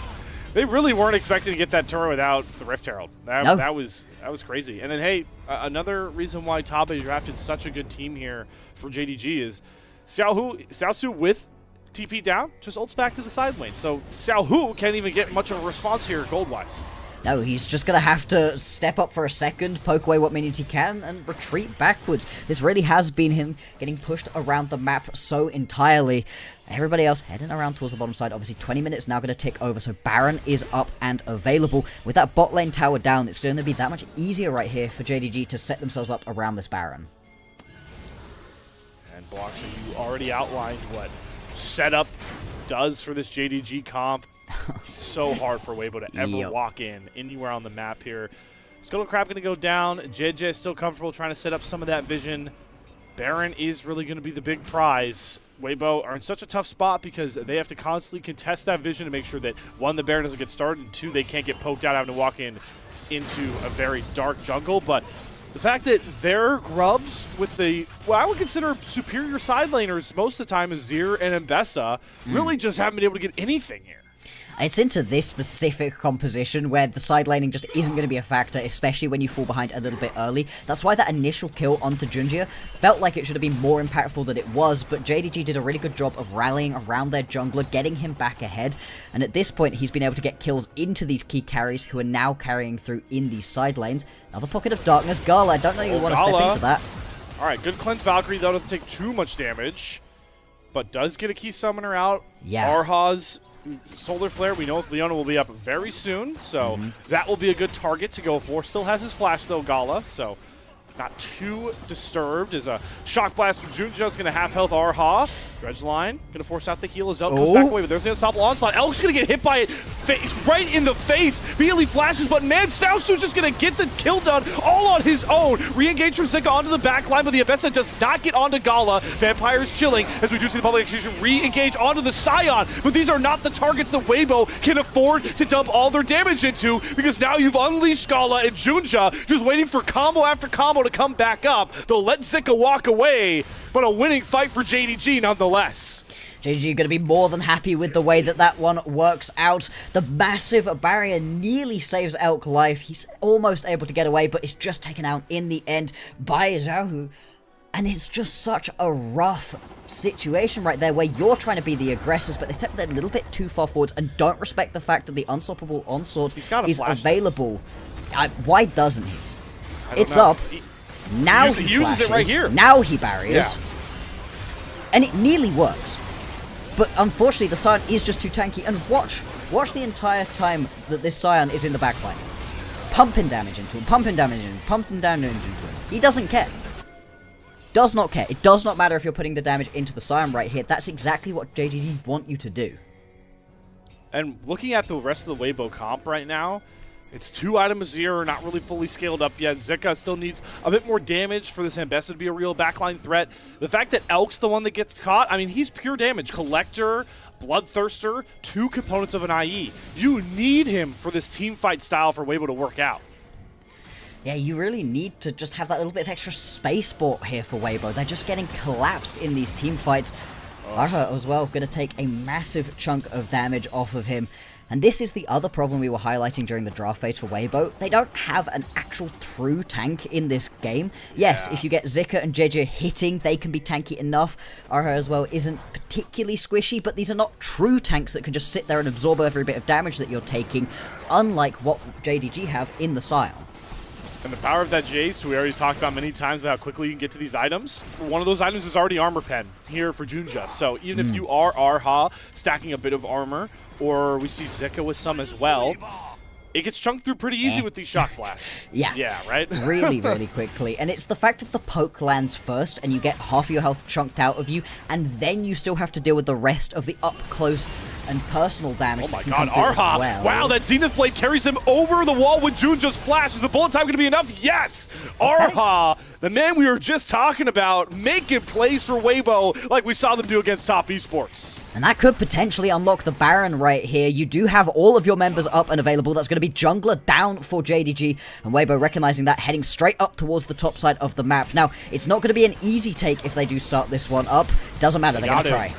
They really weren't expecting to get that turret without the Rift Herald. That was crazy. And then, hey, another reason why Tabe drafted such a good team here for JDG is Xiaohu with TP down, just ults back to the side lane. So Xiaohu can't even get much of a response here gold-wise. No, he's just going to have to step up for a second, poke away what minions he can, and retreat backwards. This really has been him getting pushed around the map so entirely. Everybody else heading around towards the bottom side. Obviously, 20 minutes now going to tick over, so Baron is up and available. With that bot lane tower down, it's going to be that much easier right here for JDG to set themselves up around this Baron. And Bloxer, you already outlined what setup does for this JDG comp. It's so hard for Weibo to ever walk in anywhere on the map here. Scuttle Crab going to go down. JJ is still comfortable trying to set up some of that vision. Baron is really going to be the big prize. Weibo are in such a tough spot because they have to constantly contest that vision to make sure that, 1, the Baron doesn't get started, and 2, they can't get poked out having to walk into a very dark jungle. But the fact that their grubs with the, what I would consider superior side laners most of the time, is Azir and Mbessa, really just haven't been able to get anything here. It's into this specific composition where the side laning just isn't going to be a factor, especially when you fall behind a little bit early. That's why that initial kill onto Junjia felt like it should have been more impactful than it was, but JDG did a really good job of rallying around their jungler, getting him back ahead, and at this point he's been able to get kills into these key carries who are now carrying through in these side lanes. Another pocket of darkness. Gala, I don't know you want to step into that. Alright, good cleanse Valkyrie, though, doesn't take too much damage, but does get a key summoner out. Yeah. Arha's Solar Flare, we know Leona will be up very soon, so that will be a good target to go for. Still has his flash, though, Gala, so not too disturbed. As a Shock Blast from Junja's going to half health Arha. Dredgeline going to force out the heal as Elk comes back away, but there's the unstoppable onslaught. Elk's going to get hit by it right in the face. Immediately flashes, but man, Xiaosu's just going to get the kill done all on his own. Re-engage from Zika onto the back line, but the Abessa does not get onto Gala. Vampire's chilling as we do see the public execution re-engage onto the Scion, but these are not the targets that Weibo can afford to dump all their damage into, because now you've unleashed Gala and Junja just waiting for combo after combo to come back up. They'll let Zika walk away, but a winning fight for JDG nonetheless. JDG going to be more than happy with the way that one works out. The massive barrier nearly saves Elk life. He's almost able to get away, but it's just taken out in the end by Xiaohu. And it's just such a rough situation right there where you're trying to be the aggressors, but they step a little bit too far forwards and don't respect the fact that the unstoppable onslaught is available. Why doesn't he? It's up. Now he uses it right here. Now he barriers. Yeah. And it nearly works. But unfortunately, the Scion is just too tanky. And watch the entire time that this Scion is in the backline. pumping damage into him, pumping damage into him, pumping damage into him. He doesn't care. Does not care. It does not matter if you're putting the damage into the Scion right here. That's exactly what JDG want you to do. And looking at the rest of the Weibo comp right now, it's 2 items here, not really fully scaled up yet. Zika still needs a bit more damage for this Ambessa to be a real backline threat. The fact that Elk's the one that gets caught, I mean, he's pure damage. Collector, Bloodthirster, 2 components of an IE. You need him for this team fight style for Weibo to work out. Yeah, you really need to just have that little bit of extra spaceport here for Weibo. They're just getting collapsed in these team fights. Arha as well, going to take a massive chunk of damage off of him. And this is the other problem we were highlighting during the draft phase for Weibo. They don't have an actual true tank in this game. Yes, if you get Zika and JJ hitting, they can be tanky enough. Arha as well isn't particularly squishy, but these are not true tanks that can just sit there and absorb every bit of damage that you're taking, unlike what JDG have in the Scion. And the power of that Jace, we already talked about many times about how quickly you can get to these items. One of those items is already Armor Pen here for Junja. So even if you are Arha stacking a bit of armor, or we see Zika with some as well, it gets chunked through pretty easy with these shock blasts. Yeah, right? Really, really quickly. And it's the fact that the poke lands first and you get half your health chunked out of you, and then you still have to deal with the rest of the up close and personal damage. Oh my god, Arha! Well. Wow, that Zenith Blade carries him over the wall with Junja's flash. Is the bullet time going to be enough? Yes! Arha, the man we were just talking about, making plays for Weibo like we saw them do against Top Esports. And that could potentially unlock the Baron right here. You do have all of your members up and available. That's going to be jungler down for JDG. And Weibo recognizing that, heading straight up towards the top side of the map. Now, it's not going to be an easy take if they do start this one up. Doesn't matter, they're going to try.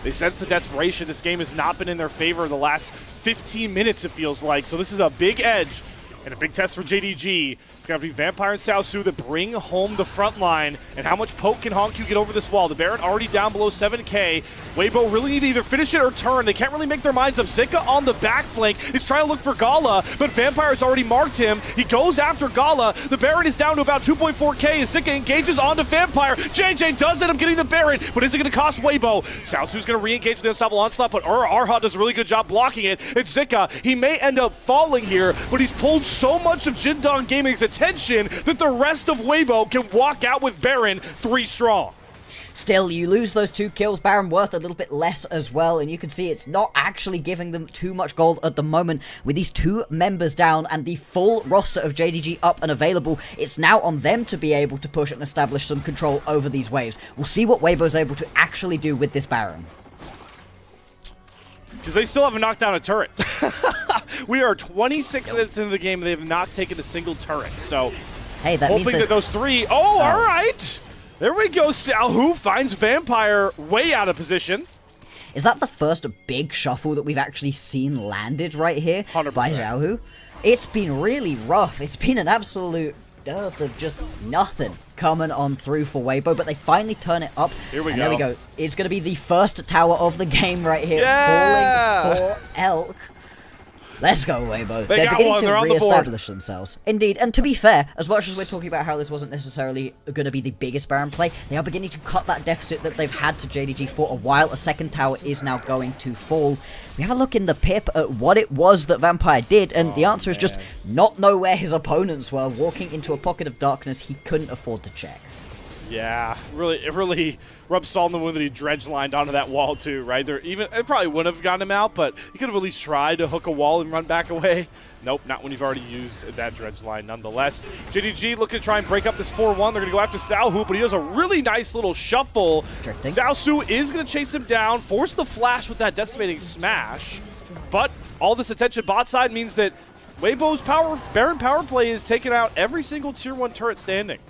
They sense the desperation. This game has not been in their favor the last 15 minutes, it feels like. So this is a big edge and a big test for JDG. It's going to be Vampire and Xiaosu that bring home the front line. And how much poke can Honku get over this wall? The Baron already down below 7k. Weibo really need to either finish it or turn. They can't really make their minds up. Zika on the back flank is trying to look for Gala, but Vampire's already marked him. He goes after Gala. The Baron is down to about 2.4k as Zika engages onto Vampire. JJ does end up getting the Baron, but is it going to cost Weibo? Xiaosu's going to re-engage with the Unstoppable Onslaught, but Arha does a really good job blocking it. It's Zika. He may end up falling here, but he's pulled so much of Jindong Gaming's attention that the rest of Weibo can walk out with Baron 3 strong. Still, you lose those 2 kills, Baron worth a little bit less as well, and you can see it's not actually giving them too much gold at the moment. With these 2 members down and the full roster of JDG up and available, it's now on them to be able to push and establish some control over these waves. We'll see what Weibo's able to actually do with this Baron. Because they still haven't knocked down a turret. We are 26 minutes into the game, and they have not taken a single turret. So, hey, that means hoping that those 3... Oh, all right! There we go. Xiaohu finds Vampire way out of position. Is that the first big shuffle that we've actually seen landed right here 100%. by Xiaohu? It's been really rough. It's been an absolute dearth of just nothing coming on through for Weibo, but they finally turn it up. Here we go. There we go. It's going to be the first tower of the game right here. Yeah! Falling for Elk. Let's go, Weibo. They They're got beginning one. to They're on the board. re-establish themselves. Indeed, and to be fair, as much as we're talking about how this wasn't necessarily going to be the biggest Baron play, they are beginning to cut that deficit that they've had to JDG for a while. A second tower is now going to fall. We have a look in the pip at what it was that Vampire did, and the answer is just not know where his opponents were, walking into a pocket of darkness he couldn't afford to check. Yeah, it really rubs salt in the wound that he dredge lined onto that wall too, right? It probably wouldn't have gotten him out, but he could have at least tried to hook a wall and run back away. Nope, not when you've already used that dredge line nonetheless. JDG looking to try and break up this 4-1. They're going to go after Xiaohu, but he does a really nice little shuffle. Drifting. Xiaosu is going to chase him down, force the flash with that decimating smash, but all this attention bot side means that Weibo's Baron power play is taking out every single tier 1 turret standing.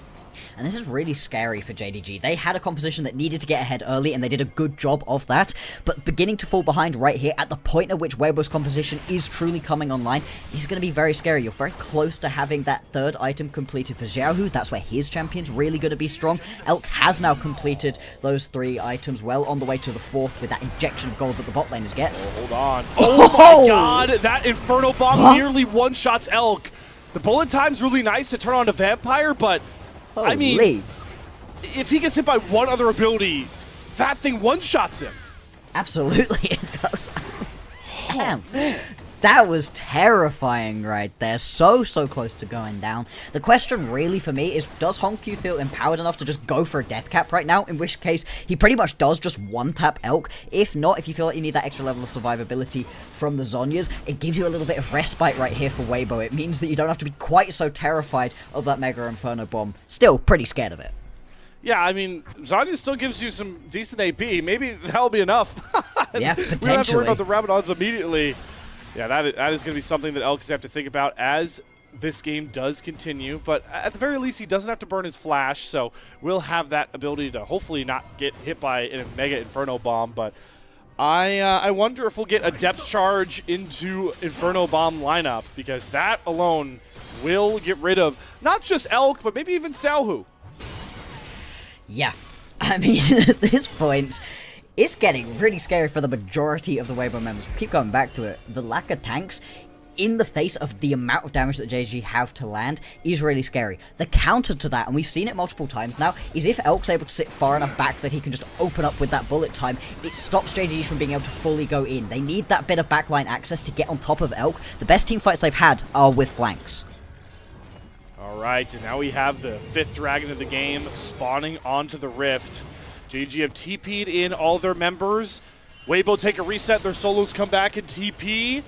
And this is really scary for JDG. They had a composition that needed to get ahead early, and they did a good job of that, but beginning to fall behind right here at the point at which Weibo's composition is truly coming online is going to be very scary. You're very close to having that 3rd item completed for Xiaohu. That's where his champion's really going to be strong. Elk has now completed those 3 items, well on the way to the 4th with that injection of gold that the bot laners get. Oh, hold on. Oh my god, that Inferno Bomb nearly one-shots Elk. The bullet time's really nice to turn on to Vampire, but I mean, if he gets hit by one other ability, that thing one-shots him. Absolutely, it does. Damn. That was terrifying right there. So close to going down. The question really for me is, does Honkyu feel empowered enough to just go for a death cap right now? In which case, he pretty much does just one-tap Elk. If not, if you feel like you need that extra level of survivability from the Zhonyas, it gives you a little bit of respite right here for Weibo. It means that you don't have to be quite so terrified of that Mega Inferno Bomb. Still pretty scared of it. Yeah, I mean, Zhonya still gives you some decent AP. Maybe that'll be enough. Yeah, potentially. We don't have to worry about the Rabadons immediately. Yeah, that is going to be something that Elk is have to think about as this game does continue. But at the very least, he doesn't have to burn his flash, so we'll have that ability to hopefully not get hit by a Mega Inferno Bomb. But I wonder if we'll get a depth charge into Inferno Bomb lineup, because that alone will get rid of not just Elk, but maybe even Xiaohu. Yeah, I mean, at this point, it's getting really scary for the majority of the Weibo members. We keep going back to it. The lack of tanks, in the face of the amount of damage that JDG have to land, is really scary. The counter to that, and we've seen it multiple times now, is if Elk's able to sit far enough back that he can just open up with that bullet time, it stops JDG from being able to fully go in. They need that bit of backline access to get on top of Elk. The best team fights they've had are with flanks. All right, and now we have the 5th dragon of the game spawning onto the Rift. JDG have TP'd in all their members. Weibo take a reset, their solos come back and TP.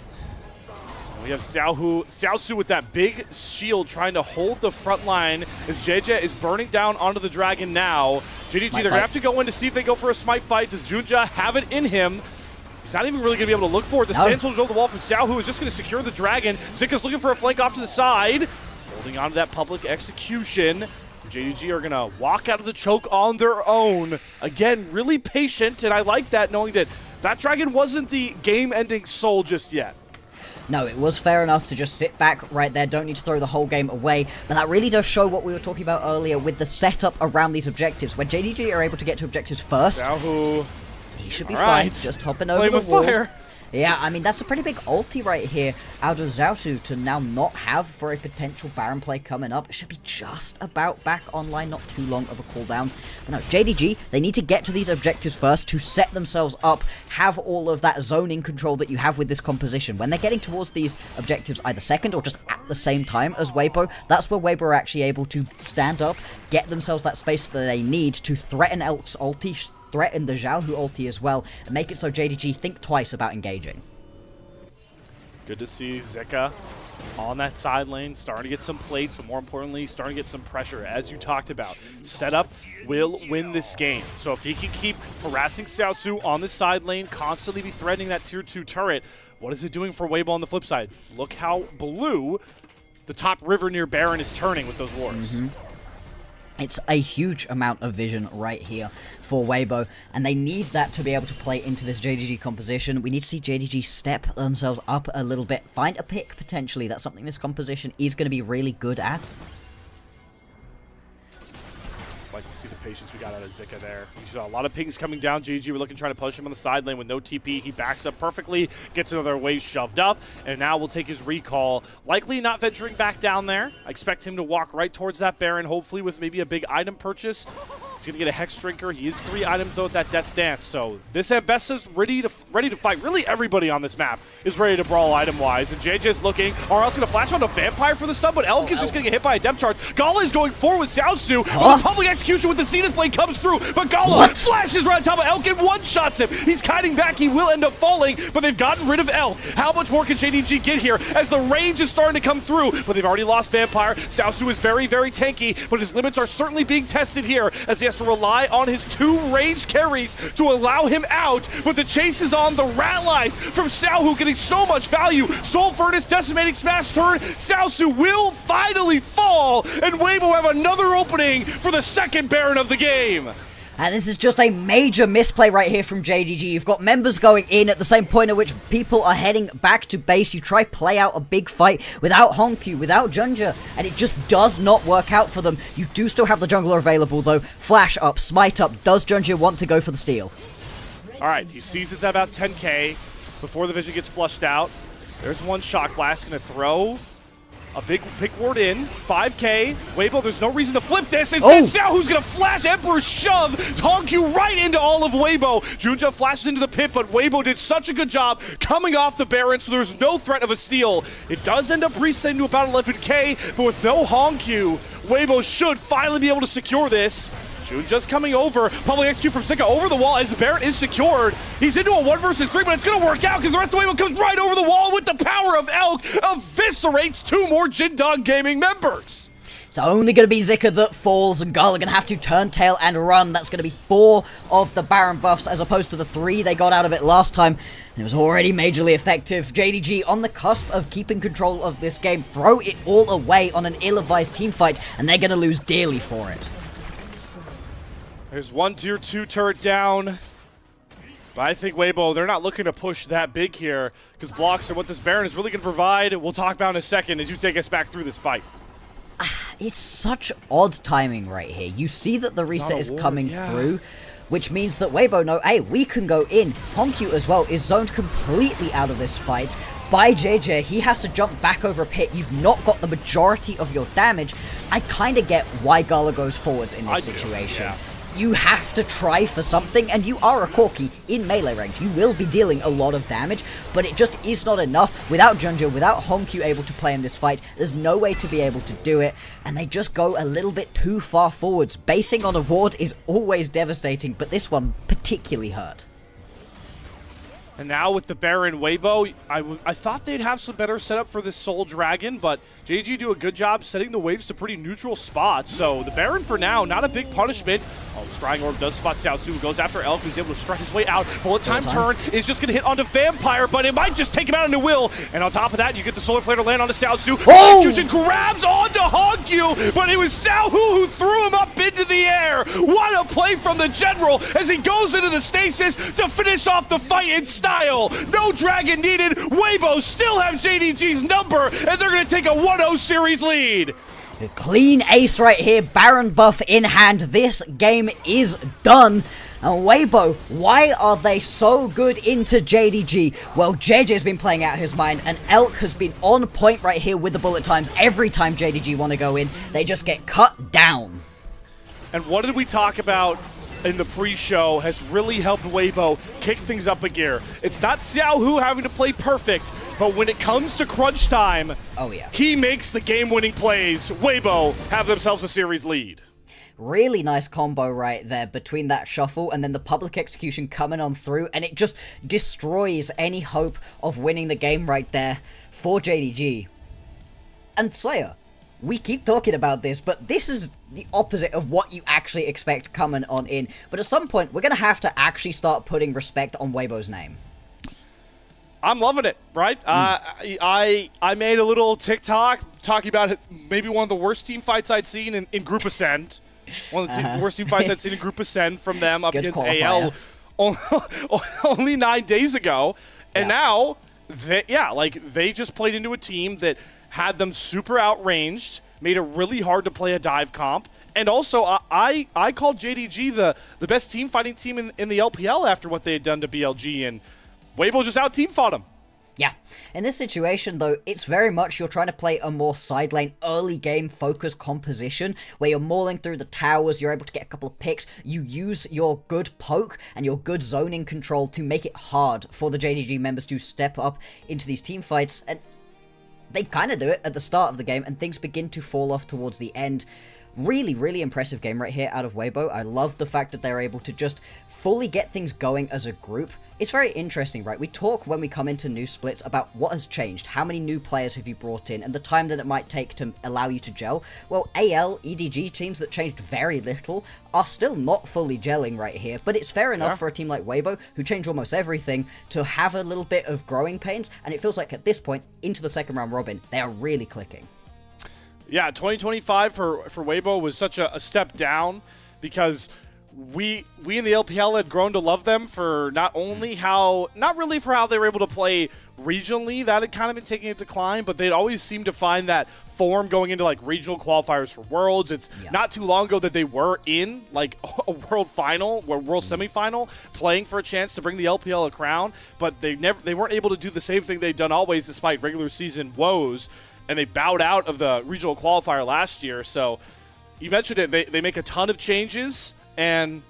We have Xiaosu with that big shield trying to hold the front line as JJ is burning down onto the dragon now. JDG, they're going to have to go in to see if they go for a smite fight. Does Junja have it in him? He's not even really going to be able to look for it. The Sand Soldier over the wall from Xiaohu is just going to secure the dragon. Zika's looking for a flank off to the side. Holding on to that public execution. JDG are going to walk out of the choke on their own. Again, really patient, and I like that, knowing that that dragon wasn't the game-ending soul just yet. No, it was fair enough to just sit back right there, don't need to throw the whole game away, but that really does show what we were talking about earlier with the setup around these objectives. When JDG are able to get to objectives first, he should be fine, just hopping over the wall. Fire. Yeah, I mean, that's a pretty big ulti right here out of Xiaosu to now not have for a potential Baron play coming up. It should be just about back online, not too long of a cooldown. But no, JDG, they need to get to these objectives first to set themselves up, have all of that zoning control that you have with this composition. When they're getting towards these objectives either second or just at the same time as Weibo, that's where Weibo are actually able to stand up, get themselves that space that they need to threaten Elk's ulti, threaten the Xiaohu ulti as well, and make it so JDG think twice about engaging. Good to see Zika on that side lane, starting to get some plates, but more importantly, starting to get some pressure, as you talked about. Setup will win this game. So if he can keep harassing Xiaosu on the side lane, constantly be threatening that tier 2 turret, what is it doing for Weibo on the flip side? Look how blue the top river near Baron is turning with those wards. It's a huge amount of vision right here for Weibo, and they need that to be able to play into this JDG composition. We need to see JDG step themselves up a little bit, find a pick potentially. That's something this composition is going to be really good at. Like to see the patience we got out of Zika there. You saw a lot of pings coming down. JDG were looking, trying to push him on the side lane with no TP. He backs up perfectly, gets another wave shoved up, and now we'll take his recall. Likely not venturing back down there. I expect him to walk right towards that Baron, hopefully with maybe a big item purchase. He's going to get a Hex Drinker. He is 3 items, though, with that Death's Dance. So this Ambessa's ready to fight. Really, everybody on this map is ready to brawl item-wise. And JJ's looking. RL's going to flash on a Vampire for the stun, but Elk is just going to get hit by a depth charge. Gala is going forward with Xiaosu. The public execution with the Zenith Blade comes through, but Gala flashes right on top of Elk and one-shots him. He's kiting back. He will end up falling, but they've gotten rid of Elk. How much more can JDG get here as the range is starting to come through, but they've already lost Vampire. Xiaosu is very, very tanky, but his limits are certainly being tested here as he has to rely on his 2 range carries to allow him out, but the chase is on. The Rallies from Xiaohu getting so much value. Soul Furnace, Decimating Smash turn. Xiaosu will finally fall, and Weibo have another opening for the second Baron of the game. And this is just a major misplay right here from JDG. You've got members going in at the same point at which people are heading back to base. You try play out a big fight without Honkyu, without Junja, and it just does not work out for them. You do still have the jungler available though. Flash up, smite up. Does Junja want to go for the steal? Alright, he sees it's at about 10k before the vision gets flushed out. There's one Shock Blast going to throw A big pick ward in, 5K. Weibo, there's no reason to flip this. Instead, Xiaohu's gonna flash Emperor's Shove, Hongq right into all of Weibo. Junja flashes into the pit, but Weibo did such a good job coming off the Baron, so there's no threat of a steal. It does end up resetting to about 11K, but with no Hongq, Weibo should finally be able to secure this. Junja's coming over. Public execute from Sika over the wall as the Baron is secured. He's into a 1 versus 3, but it's going to work out because the rest of the Weibo comes right over the wall with the power of Elk, eviscerates 2 more Jindong Gaming members. It's only going to be Zika that falls, and Gala going to have to turn tail and run. That's going to be 4 of the Baron buffs as opposed to the 3 they got out of it last time. And it was already majorly effective. JDG on the cusp of keeping control of this game. Throw it all away on an ill-advised team fight, and they're going to lose dearly for it. There's 1 tier 2 turret down. But I think Weibo, they're not looking to push that big here because blocks are what this Baron is really going to provide. We'll talk about in a second as you take us back through this fight. It's such odd timing right here. You see that the reset is coming through, which means that Weibo know, hey, we can go in. Hongq as well is zoned completely out of this fight by JJ. He has to jump back over a pit. You've not got the majority of your damage. I kind of get why Gala goes forwards in this situation. You have to try for something, and you are a Corki in melee range. You will be dealing a lot of damage, but it just is not enough. Without Junja, without Hongq able to play in this fight, there's no way to be able to do it, and they just go a little bit too far forwards. Basing on a ward is always devastating, but this one particularly hurt. And now with the Baron Weibo, I thought they'd have some better setup for this Soul Dragon, but JDG do a good job setting the waves to pretty neutral spots. So the Baron for now, not a big punishment. Oh, the Scrying Orb does spot Xiaozu, goes after Elk, who's able to strike his way out. Bullet time turn is just going to hit onto Vampire, but it might just take him out into Will. And on top of that, you get the Solar Flare to land onto Xiaozu. Execution grabs onto Hongq, but it was Xiaohu who threw him up into the air. What a play from the General as he goes into the stasis to finish off the fight in style. No dragon needed. Weibo still have JDG's number, and they're going to take a 1-0 series lead. A clean ace right here, Baron buff in hand. This game is done. And Weibo, why are they so good into JDG? Well, JJ's been playing out his mind, and Elk has been on point right here with the bullet times. Every time JDG want to go in, they just get cut down. And what did we talk about in the pre-show has really helped Weibo kick things up a gear? It's not Xiaohu having to play perfect, but when it comes to crunch time, he makes the game-winning plays. Weibo have themselves a series lead. Really nice combo right there between that shuffle and then the public execution coming on through, and it just destroys any hope of winning the game right there for JDG. And Slayer, we keep talking about this, but this is the opposite of what you actually expect coming on in. But at some point, we're going to have to actually start putting respect on Weibo's name. I'm loving it, right? I made a little TikTok talking about maybe one of the worst team fights I'd seen in Group Ascent. One of the worst team fights I'd seen in Group Ascent from them up against AL only 9 days ago. And now, they just played into a team that had them super outranged, made it really hard to play a dive comp. And also, I called JDG the best team fighting team in the LPL after what they had done to BLG, and Weibo just out-team fought them. Yeah. In this situation, though, it's very much you're trying to play a more side lane, early game focused composition where you're mauling through the towers, you're able to get a couple of picks, you use your good poke and your good zoning control to make it hard for the JDG members to step up into these team fights, and they kind of do it at the start of the game, and things begin to fall off towards the end. Really, really impressive game right here out of Weibo. I love the fact that they're able to just fully get things going as a group. It's very interesting, right? We talk when we come into new splits about what has changed, how many new players have you brought in, and the time that it might take to allow you to gel. Well, AL, EDG teams that changed very little are still not fully gelling right here, but it's fair enough for a team like Weibo, who changed almost everything, to have a little bit of growing pains, and it feels like at this point, into the second round robin, they are really clicking. Yeah, 2025 for Weibo was such a step down because we in the LPL had grown to love them for not really for how they were able to play regionally. That had kind of been taking a decline, but they'd always seemed to find that form going into like regional qualifiers for Worlds. It's not too long ago that they were in like a World Final or World Semifinal playing for a chance to bring the LPL a crown, but they weren't able to do the same thing they'd done always despite regular season woes. and they bowed out of the regional qualifier last year. So you mentioned it. They make a ton of changes, and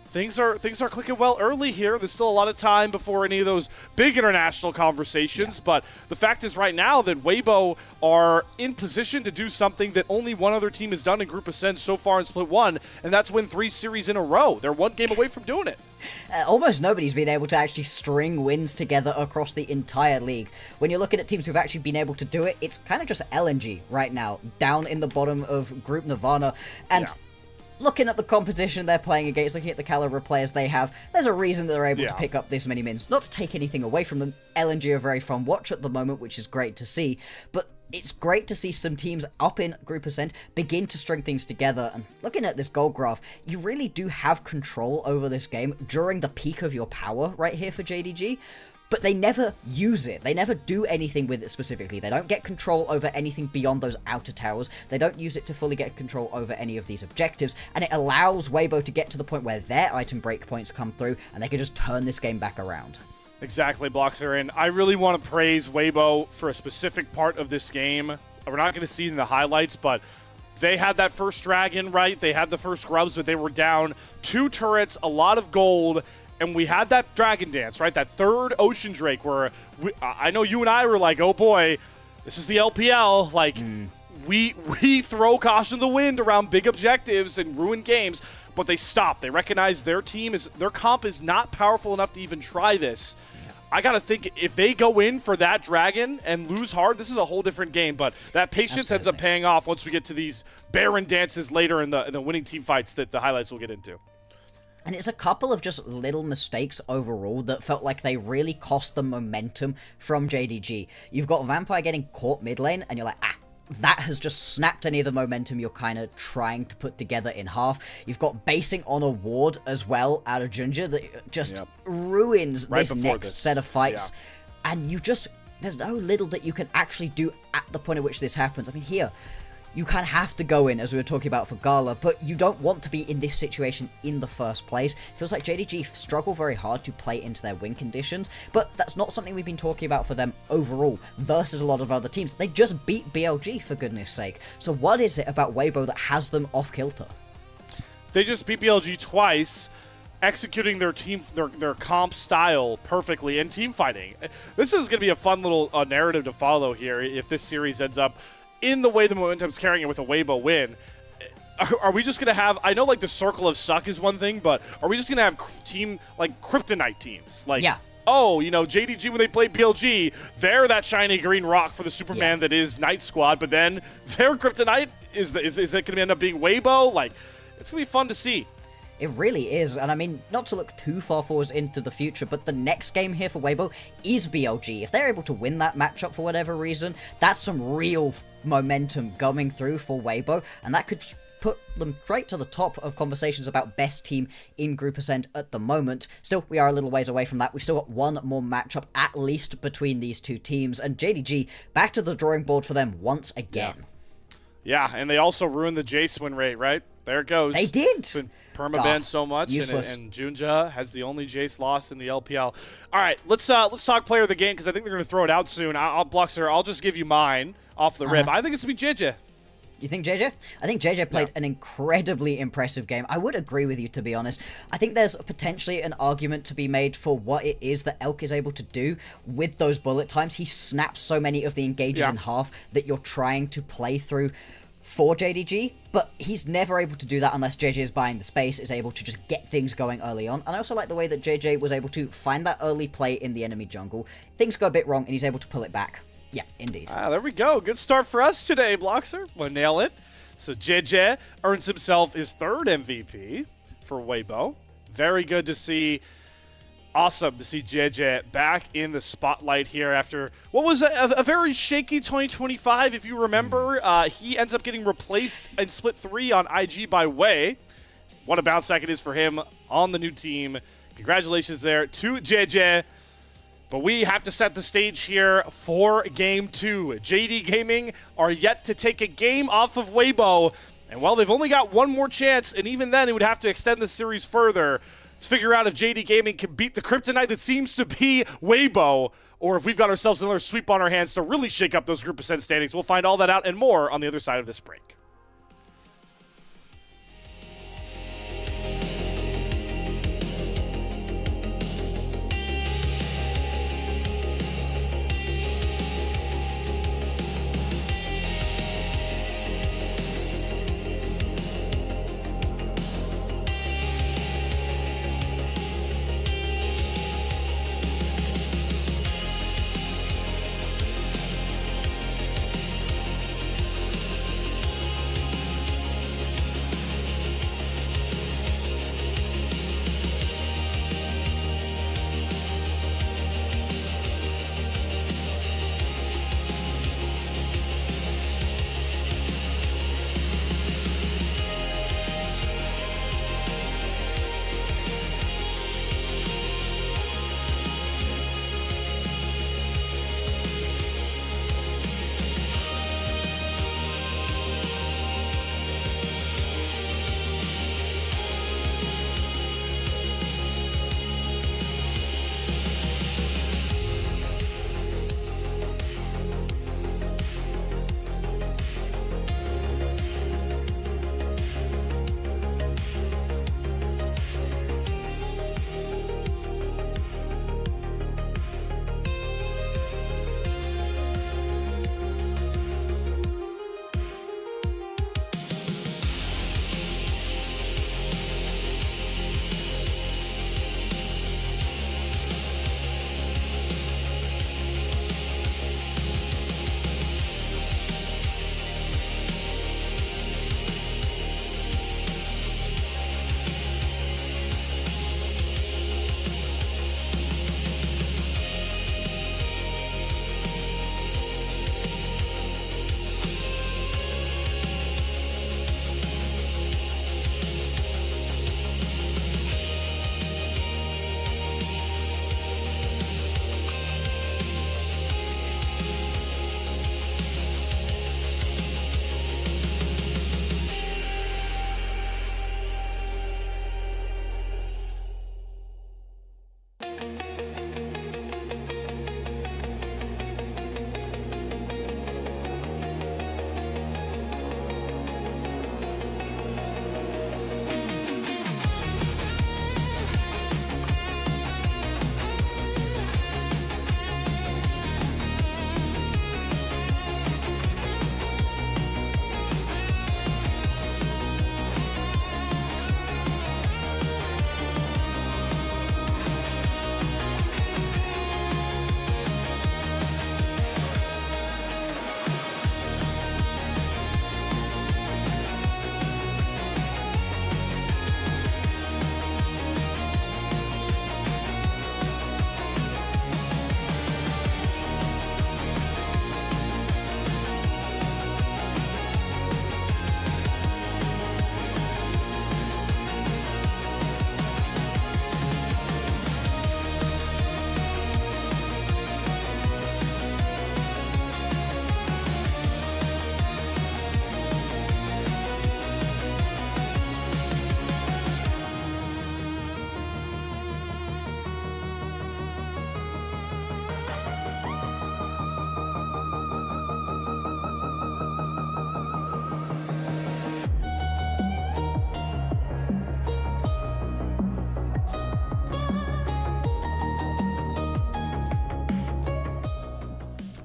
things are clicking well early here. There's still a lot of time before any of those big international conversations, but the fact is right now that Weibo are in position to do something that only one other team has done in Group Ascend so far in Split 1, and that's win 3 series in a row. They're one game away from doing it. Almost nobody's been able to actually string wins together across the entire league. When you're looking at teams who've actually been able to do it, it's kind of just LNG right now, down in the bottom of Group Nirvana, and looking at the competition they're playing against, looking at the caliber of players they have, there's a reason that they're able to pick up this many wins. Not to take anything away from them, LNG are a very fun watch at the moment, which is great to see, but it's great to see some teams up in Group Ascent begin to string things together. And looking at this goal graph, you really do have control over this game during the peak of your power right here for JDG. But they never use it. They never do anything with it specifically. They don't get control over anything beyond those outer towers. They don't use it to fully get control over any of these objectives. And it allows Weibo to get to the point where their item breakpoints come through and they can just turn this game back around. Exactly, Bloxer. And I really want to praise Weibo for a specific part of this game. We're not going to see it in the highlights, but they had that first dragon, right? They had the first grubs, but they were down 2 turrets, a lot of gold. And we had that dragon dance, right? That third ocean drake where I know you and I were like, oh boy, this is the LPL. Like, we throw caution to the wind around big objectives and ruin games, but they stop. They recognize their comp is not powerful enough to even try this. I got to think if they go in for that dragon and lose hard, this is a whole different game. But that patience ends up paying off once we get to these Baron dances later in the winning team fights that the highlights will get into. And it's a couple of just little mistakes overall that felt like they really cost the momentum from JDG. You've got Vampire getting caught mid lane, and you're like, that has just snapped any of the momentum you're kind of trying to put together in half. You've got basing on a ward as well out of Junja that just ruins this next set of fights. And there's no little that you can actually do at the point at which this happens. I mean, here, you kind of have to go in, as we were talking about for Gala, but you don't want to be in this situation in the first place. It feels like JDG struggle very hard to play into their win conditions, but that's not something we've been talking about for them overall versus a lot of other teams. They just beat BLG, for goodness sake. So what is it about Weibo that has them off kilter? They just beat BLG twice, executing their comp style perfectly and team fighting. This is going to be a fun little narrative to follow here if this series ends up in the way the momentum's carrying it with a Weibo win. Are we just going to have, I know like the circle of suck is one thing, but are we just going to have team like kryptonite teams? Like, oh, you know, JDG when they play BLG, they're that shiny green rock for the Superman that is Night Squad, but then their kryptonite, is it going to end up being Weibo? Like, it's going to be fun to see. It really is, and I mean, not to look too far forward into the future, but the next game here for Weibo is BLG. If they're able to win that matchup for whatever reason, that's some real momentum coming through for Weibo, and that could put them straight to the top of conversations about best team in Group Ascent at the moment. Still, we are a little ways away from that. We've still got one more matchup at least between these two teams, and JDG back to the drawing board for them once again. Yeah, and they also ruined the Jace win rate, right? There it goes. They did. It's been permabanned so much, and Junja has the only Jace loss in the LPL. All right, let's talk player of the game because I think they're going to throw it out soon. I'll just give you mine off the rip. I think it's going to be JJ. You think JJ? I think JJ played an incredibly impressive game. I would agree with you, to be honest. I think there's potentially an argument to be made for what it is that Elk is able to do with those bullet times. He snaps so many of the engages in half that you're trying to play through for JDG, but he's never able to do that unless JJ is buying the space, is able to just get things going early on. And I also like the way that JJ was able to find that early play in the enemy jungle. Things go a bit wrong, and he's able to pull it back. Yeah, indeed. There we go. Good start for us today, Bloxer. We'll nail it. So JJ earns himself his 3rd MVP for Weibo. Very good to see. Awesome to see JJ back in the spotlight here after what was a very shaky 2025, if you remember. He ends up getting replaced in Split 3 on IG by Wei. What a bounce back it is for him on the new team. Congratulations there to JJ. But we have to set the stage here for Game 2. JD Gaming are yet to take a game off of Weibo. And well, they've only got one more chance, and even then it would have to extend the series further. Let's figure out if JD Gaming can beat the kryptonite that seems to be Weibo. or if we've got ourselves another sweep on our hands to really shake up those group percent standings. We'll find all that out and more on the other side of this break.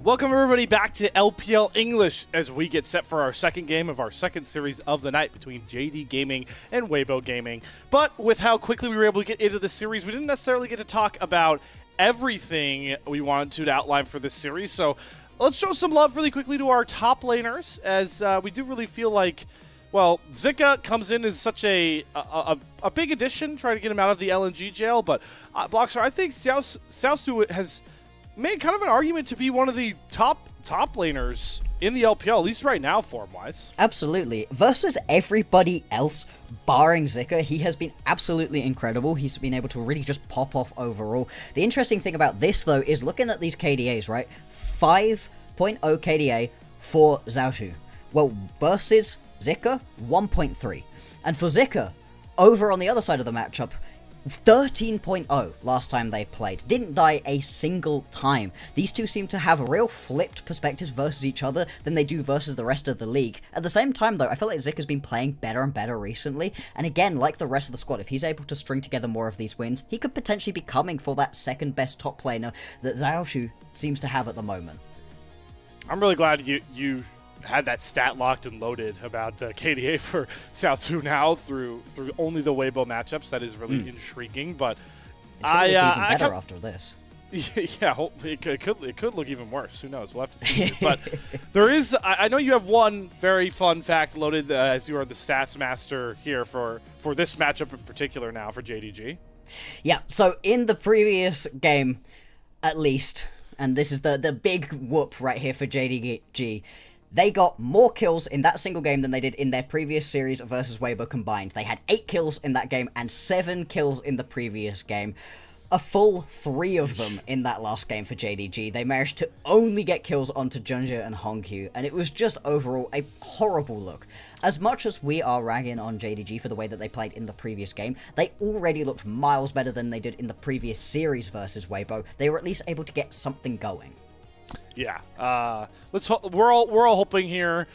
Welcome everybody back to LPL English as we get set for our second game of our second series of the night between JD Gaming and Weibo Gaming. But with how quickly we were able to get into the series, we didn't necessarily get to talk about everything we wanted to outline for this series. So let's show some love really quickly to our top laners, as we do really feel like, well, Zika comes in as such a big addition, trying to get him out of the LNG jail. But Blockstar, I think Xiaosu has made kind of an argument to be one of the top laners in the LPL, at least right now, form-wise. Absolutely. Versus everybody else, barring Zika, he has been absolutely incredible. He's been able to really just pop off overall. The interesting thing about this, though, is looking at these KDAs, right? 5.0 KDA for Xiaosu. Well, versus Zika, 1.3. And for Zika, over on the other side of the matchup, 13.0 last time they played. Didn't die a single time. These two seem to have real flipped perspectives versus each other than they do versus the rest of the league. At the same time, though, I feel like Zik has been playing better and better recently. And again, like the rest of the squad, if he's able to string together more of these wins, he could potentially be coming for that second best top laner that Xiaoshu seems to have at the moment. I'm really glad you had that stat locked and loaded about the KDA for Xiaosu now through only the Weibo matchups. That is really intriguing, but it's going to look even better after this. Yeah, it could look even worse. Who knows? We'll have to see. But there is, I know you have one very fun fact loaded as you are the stats master here for this matchup in particular now for JDG. Yeah, so in the previous game, at least, and this is the big whoop right here for JDG, they got more kills in that single game than they did in their previous series versus Weibo combined. They had 8 kills in that game and 7 kills in the previous game. A full 3 of them in that last game for JDG. They managed to only get kills onto Junja and Hongyu, and it was just overall a horrible look. As much as we are ragging on JDG for the way that they played in the previous game, they already looked miles better than they did in the previous series versus Weibo. They were at least able to get something going. Yeah, we're all hoping here.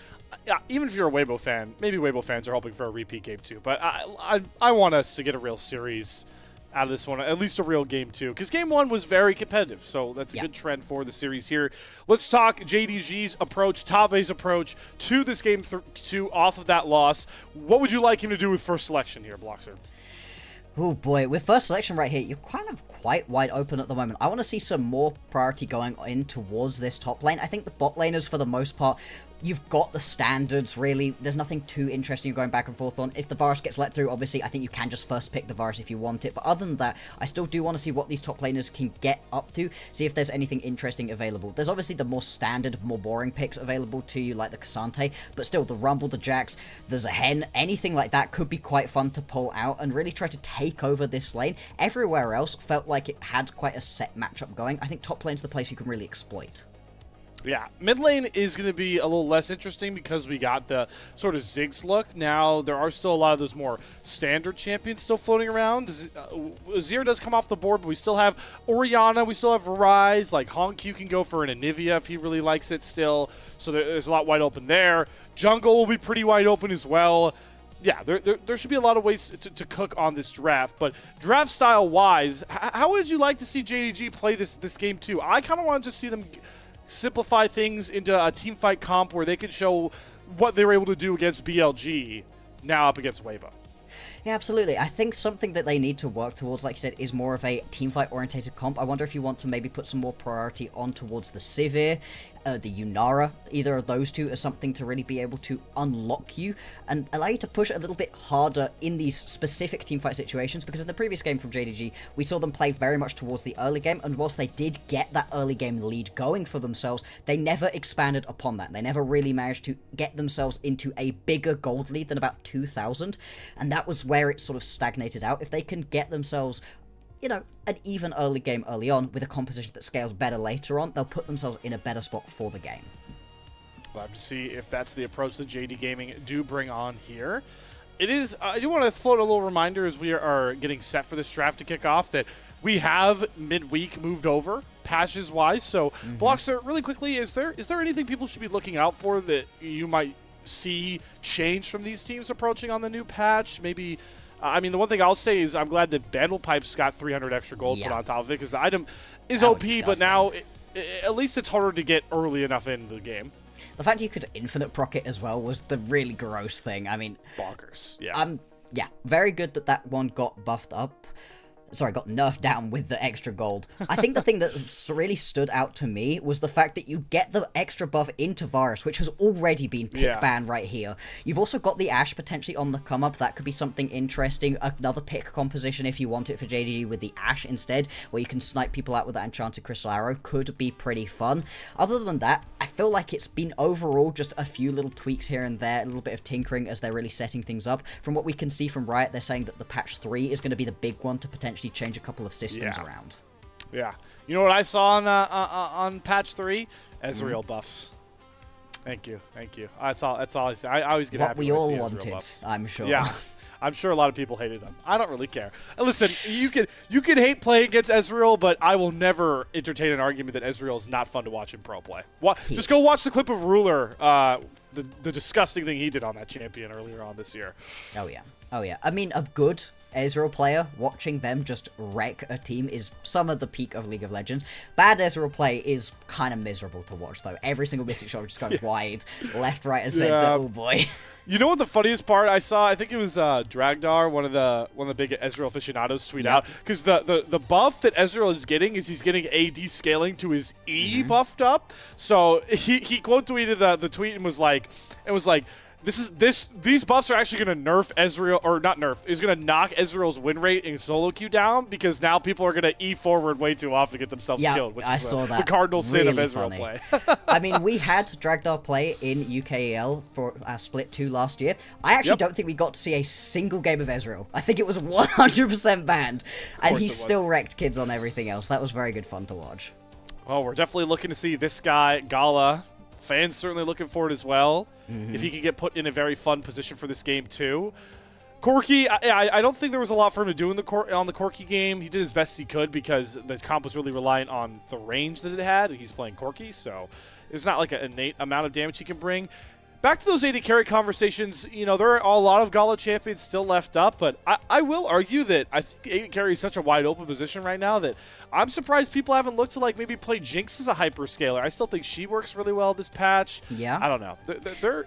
Even if you're a Weibo fan, maybe Weibo fans are hoping for a repeat game too. But I want us to get a real series out of this one, at least a real game two, because game 1 was very competitive. So that's a good trend for the series here. Let's talk JDG's approach, Tabe's approach to this game 2 off of that loss. What would you like him to do with first selection here, Bloxer? Oh boy, with first selection right here, you're kind of quite wide open at the moment. I want to see some more priority going in towards this top lane. I think the bot laners, for the most part, you've got the standards, really. There's nothing too interesting going back and forth on. If the Varus gets let through, obviously, I think you can just first pick the Varus if you want it. But other than that, I still do want to see what these top laners can get up to, see if there's anything interesting available. There's obviously the more standard, more boring picks available to you, like the Cassante, but still, the Rumble, the Jax, there's a Hen, anything like that could be quite fun to pull out and really try to take over this lane. Everywhere else felt like it had quite a set matchup going. I think top lane's the place you can really exploit. Yeah, mid lane is going to be a little less interesting because we got the sort of Ziggs look. Now, there are still a lot of those more standard champions still floating around. Azir does come off the board, but we still have Orianna, we still have Rise, like Hongyu can go for an Anivia if he really likes it still, so there's a lot wide open there. Jungle will be pretty wide open as well. Yeah, there should be a lot of ways to cook on this draft, but draft style-wise, how would you like to see JDG play this game too? I kind of want to just see them simplify things into a team fight comp where they can show what they were able to do against BLG now up against Weibo. Yeah, absolutely. I think something that they need to work towards, like you said, is more of a teamfight orientated comp. I wonder if you want to maybe put some more priority on towards the Sivir, the Yunara, either of those two as something to really be able to unlock you and allow you to push a little bit harder in these specific teamfight situations, because in the previous game from JDG, we saw them play very much towards the early game, and whilst they did get that early game lead going for themselves, they never expanded upon that. They never really managed to get themselves into a bigger gold lead than about 2,000, and that was where it sort of stagnated out. If they can get themselves, you know, an even early game early on with a composition that scales better later on, they'll put themselves in a better spot for the game. We'll have to see if that's the approach that JD Gaming do bring on here. It is, I do want to float a little reminder as we are getting set for this draft to kick off that we have midweek moved over patches-wise. So, Bloxer, really quickly, is there anything people should be looking out for that you might see change from these teams approaching on the new patch? Maybe, I mean, the one thing I'll say is I'm glad that Bandle Pipes got 300 extra gold put on top of it, because the item is OP, but now at least it's harder to get early enough in the game. The fact you could infinite proc it as well was the really gross thing. I mean, bonkers. Yeah. Yeah, very good that one got buffed up. Sorry, got nerfed down with the extra gold. I think the thing that really stood out to me was the fact that you get the extra buff into Varus, which has already been pick banned right here. You've also got the Ashe potentially on the come up. That could be something interesting. Another pick composition if you want it for JDG with the Ashe instead, where you can snipe people out with that enchanted crystal arrow, could be pretty fun. Other than that, I feel like it's been overall just a few little tweaks here and there, a little bit of tinkering as they're really setting things up. From what we can see from Riot, they're saying that the patch 3 is going to be the big one to potentially change a couple of systems around. Yeah. You know what I saw on patch 3? Ezreal buffs. Thank you. That's all I say. I always get What happy we when I all see Ezreal wanted, buffs. I'm sure. Yeah. I'm sure a lot of people hated him. I don't really care. And listen, you can hate playing against Ezreal, but I will never entertain an argument that Ezreal is not fun to watch in pro play. Just go watch the clip of Ruler, the disgusting thing he did on that champion earlier on this year. Oh yeah. I mean, a good Ezreal player, watching them just wreck a team is some of the peak of League of Legends. Bad Ezreal play is kind of miserable to watch, though. Every single missing shot just goes wide, left, right, and center. Yeah. Oh boy. You know what the funniest part I saw? I think it was Dragdar, one of the big Ezreal aficionados, tweet out, because the buff that Ezreal is getting is he's getting AD scaling to his E buffed up. So he quote tweeted the tweet and was like, these buffs are actually going to nerf Ezreal, or not nerf, is going to knock Ezreal's win rate in solo queue down, because now people are going to E forward way too often to get themselves killed, which I is saw that. the cardinal sin of Really Ezreal funny. play. I mean, we had Dragdar play in UKEL for Split 2 last year. I actually don't think we got to see a single game of Ezreal. I think it was 100% banned, and he still wrecked kids on everything else. That was very good fun to watch. Well, we're definitely looking to see this guy, Gala. Fans certainly looking for it as well. If he can get put in a very fun position for this game too. Corki, I don't think there was a lot for him to do on the Corki game. He did as best he could because the comp was really reliant on the range that it had. He's playing Corki, so it's not like an innate amount of damage he can bring. Back to those AD carry conversations, there are a lot of Gala champions still left up, but I will argue that I think AD carry is such a wide open position right now that I'm surprised people haven't looked to maybe play Jinx as a hyperscaler. I still think she works really well this patch. Yeah. I don't know.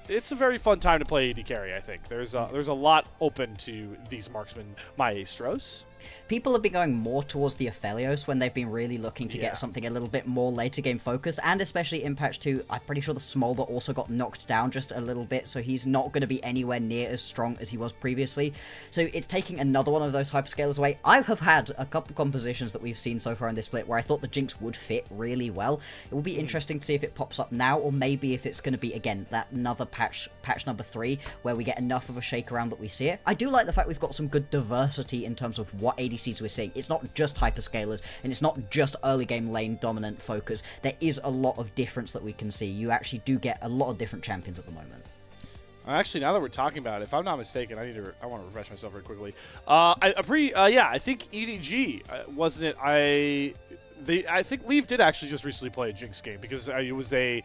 It's a very fun time to play AD carry, I think. There's a lot open to these marksman maestros. People have been going more towards the Aphelios when they've been really looking to get something a little bit more later game focused, and especially in patch 2, I'm pretty sure the Smolder also got knocked down just a little bit, so he's not going to be anywhere near as strong as he was previously. So it's taking another one of those hyperscalers away. I have had a couple compositions that we've seen so far in this split where I thought the Jinx would fit really well. It will be interesting to see if it pops up now, or maybe if it's going to be, again, that another patch number 3, where we get enough of a shake around that we see it. I do like the fact we've got some good diversity in terms of what ADCs we're seeing. It's not just hyperscalers, and it's not just early game lane dominant focus. There is a lot of difference that we can see. You actually do get a lot of different champions at the moment. Actually, now that we're talking about it, if I'm not mistaken, I want to refresh myself very quickly. I think EDG wasn't it? I think Leave did actually just recently play a Jinx game because it was a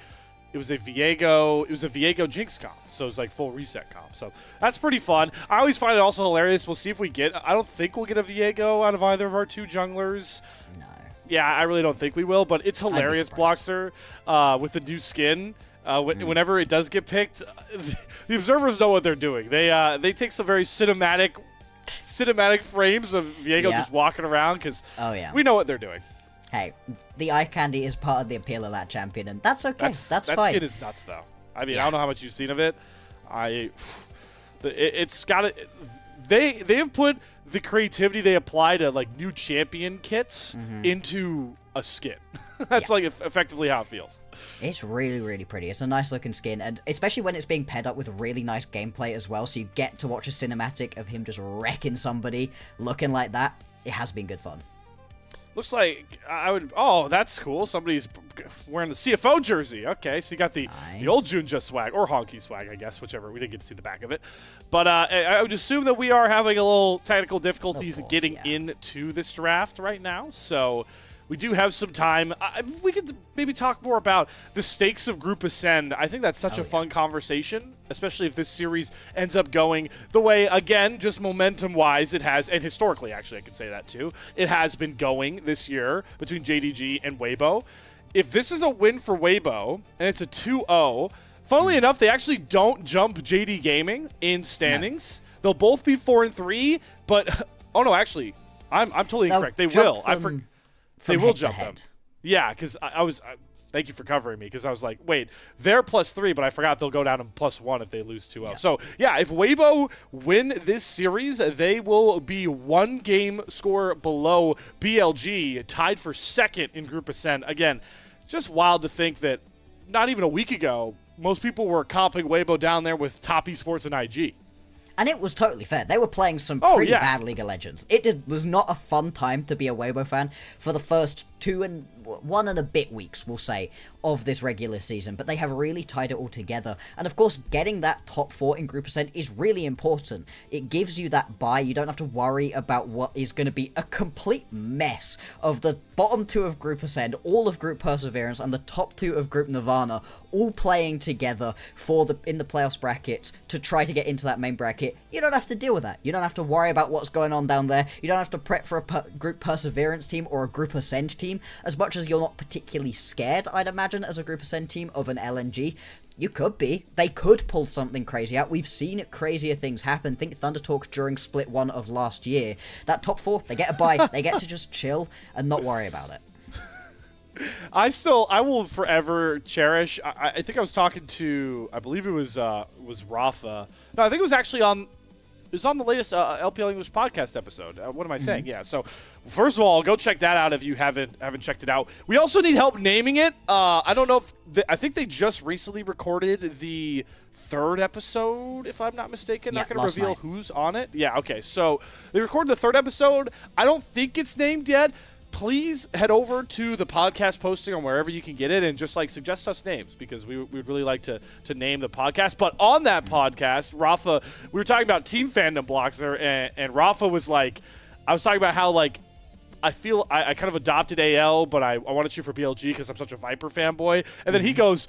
Viego Jinx comp, so it's like full reset comp. So that's pretty fun. I always find it also hilarious. We'll see if we get. I don't think we'll get a Viego out of either of our two junglers. No. Yeah, I really don't think we will, but it's hilarious, Bloxer, with the new skin. Whenever it does get picked, the observers know what they're doing. They take some very cinematic frames of Viego just walking around because we know what they're doing. Hey, the eye candy is part of the appeal of that champion, and that's okay. That's fine. That skin is nuts, though. I mean, I don't know how much you've seen of it. It's got it. They have put the creativity they apply to new champion kits into a skin. That's effectively how it feels. It's really, really pretty. It's a nice looking skin, and especially when it's being paired up with really nice gameplay as well, so you get to watch a cinematic of him just wrecking somebody looking like that. It has been good fun. Looks like oh, that's cool. Somebody's wearing the CFO jersey. Okay, so you got the old Junja swag, or Honky swag, I guess, whichever. We didn't get to see the back of it. But I would assume that we are having a little technical difficulties getting into this draft right now. So we do have some time. We could maybe talk more about the stakes of Group Ascend. I think that's such a fun conversation, especially if this series ends up going the way, again, just momentum-wise it has, and historically, actually, I could say that too, it has been going this year between JDG and Weibo. If this is a win for Weibo, and it's a 2-0, funnily enough, they actually don't jump JD Gaming in standings. No. They'll both be 4-3, but, oh no, actually, I'm totally incorrect. They will. They will jump them. Yeah, because I was thank you for covering me, because I was like, wait, they're +3, but I forgot they'll go down to +1 if they lose 2-0. Yeah. So, yeah, if Weibo win this series, they will be 1 game score below BLG, tied for 2nd in Group Ascend. Again, just wild to think that not even a week ago, most people were comping Weibo down there with top esports and IG. And it was totally fair. They were playing some pretty bad League of Legends. It was not a fun time to be a Weibo fan for the first 2 and one and a bit weeks, we'll say, of this regular season, but they have really tied it all together. And of course, getting that top 4 in Group Ascent is really important. It gives you that bye. You don't have to worry about what is going to be a complete mess of the bottom 2 of Group Ascend, all of Group Perseverance, and the top 2 of Group Nirvana, all playing together in the playoffs brackets to try to get into that main bracket. You don't have to deal with that. You don't have to worry about what's going on down there. You don't have to prep for a Group Perseverance team or a Group Ascend team, as much as you're not particularly scared, I'd imagine, as a Group Ascend team of an LNG. You could be. They could pull something crazy out. We've seen crazier things happen. Think Thunder Talk during Split 1 of last year. That top 4, they get a bye. They get to just chill and not worry about it. I will forever cherish. I think I was talking to, I believe it was Rafa. No, I think it was actually on the latest LPL English podcast episode. What am I saying? Yeah. So, first of all, go check that out if you haven't checked it out. We also need help naming it. I don't know if I think they just recently recorded the 3rd episode, if I'm not mistaken. Yeah, not going to reveal night. who's on it. Yeah. Okay. So they recorded the 3rd episode. I don't think it's named yet. Please head over to the podcast posting on wherever you can get it and just suggest us names, because we'd really like to name the podcast. But on that podcast, Rafa, we were talking about team fandom blocks there, and Rafa was like, I was talking about how I feel I kind of adopted AL, but I wanted to cheer for BLG because I'm such a Viper fanboy. And then he goes,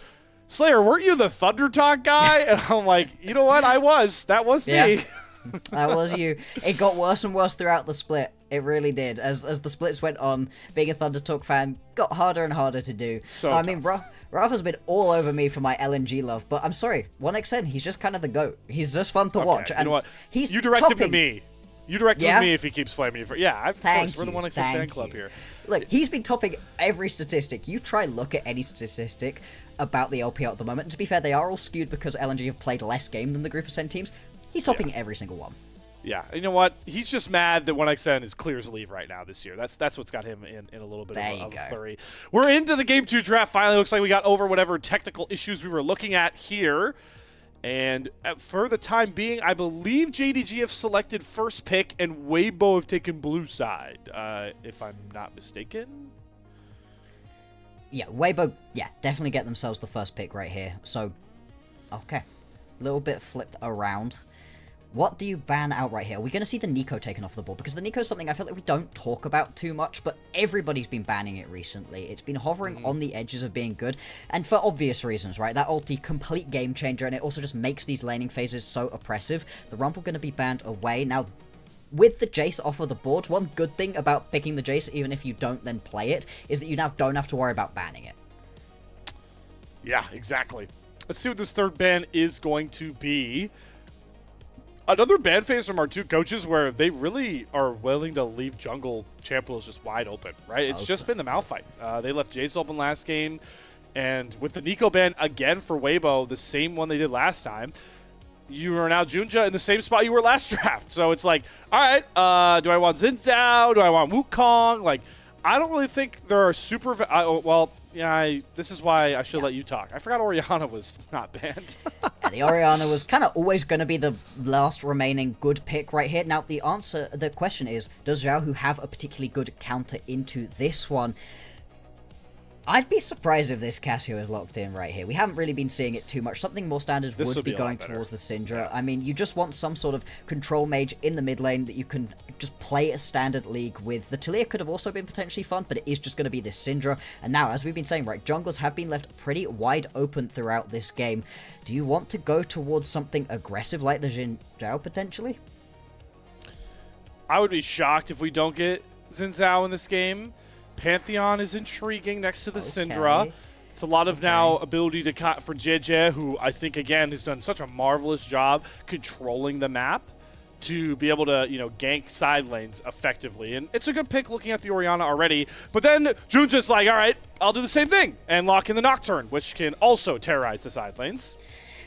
Slayer, weren't you the Thunder Talk guy? And I'm like, you know what? I was. That was me. That was you. It got worse and worse throughout the split. It really did. As the splits went on, being a Thunder Talk fan got harder and harder to do. I mean, Rafa's been all over me for my LNG love, but I'm sorry, 1xN, he's just kind of the GOAT. He's just fun to watch. You know what? He's you direct topping. him to me. You direct him to me if he keeps flaming you. Of Thank course. We're the you, 1xN fan thank club you. here. Look, he's been topping every statistic. You try look at any statistic about the LPL at the moment, and to be fair, they are all skewed because LNG have played less game than the Group Ascend teams. He's topping every single one. Yeah, you know what? He's just mad that 1xN is clear as leave right now this year. That's what's got him in a little bit of a flurry. We're into the Game 2 draft. Finally, looks like we got over whatever technical issues we were looking at here. And for the time being, I believe JDG have selected first pick and Weibo have taken blue side, if I'm not mistaken. Yeah, Weibo, definitely get themselves the first pick right here. So, okay. A little bit flipped around. What do you ban out right here? We're going to see the Nico taken off the board, because the Nico is something I feel like we don't talk about too much, but everybody's been banning it recently. It's been hovering on the edges of being good, and for obvious reasons, right? That ulti, complete game changer, and it also just makes these laning phases so oppressive. The Rumble going to be banned away. Now, with the Jace off of the board, one good thing about picking the Jace, even if you don't then play it, is that you now don't have to worry about banning it. Yeah, exactly. Let's see what this third ban is going to be. Another ban phase from our two coaches where they really are willing to leave jungle champions just wide open, right? It's just been the Malphite. They left Jace open last game, and with the Nico ban again for Weibo, the same one they did last time, you are now Junja in the same spot you were last draft. So it's like, all right, do I want Xin Zhao? Do I want Wukong? I don't really think there are super... this is why I should let you talk. I forgot Orianna was not banned. The Orianna was kind of always going to be the last remaining good pick right here. Now, the question is, does Zhao have a particularly good counter into this one? I'd be surprised if this Cassio is locked in right here. We haven't really been seeing it too much. Something more standard would be going towards the Syndra. I mean, you just want some sort of control mage in the mid lane that you can just play a standard league with. The Taliyah could have also been potentially fun, but it is just going to be this Syndra. And now, as we've been saying, right, junglers have been left pretty wide open throughout this game. Do you want to go towards something aggressive like the Xin Zhao potentially? I would be shocked if we don't get Xin Zhao in this game. Pantheon is intriguing next to the Syndra. It's a lot of now ability to for JJ, who I think, again, has done such a marvelous job controlling the map to be able to, gank side lanes effectively. And it's a good pick looking at the Orianna already. But then Junja's like, all right, I'll do the same thing and lock in the Nocturne, which can also terrorize the side lanes.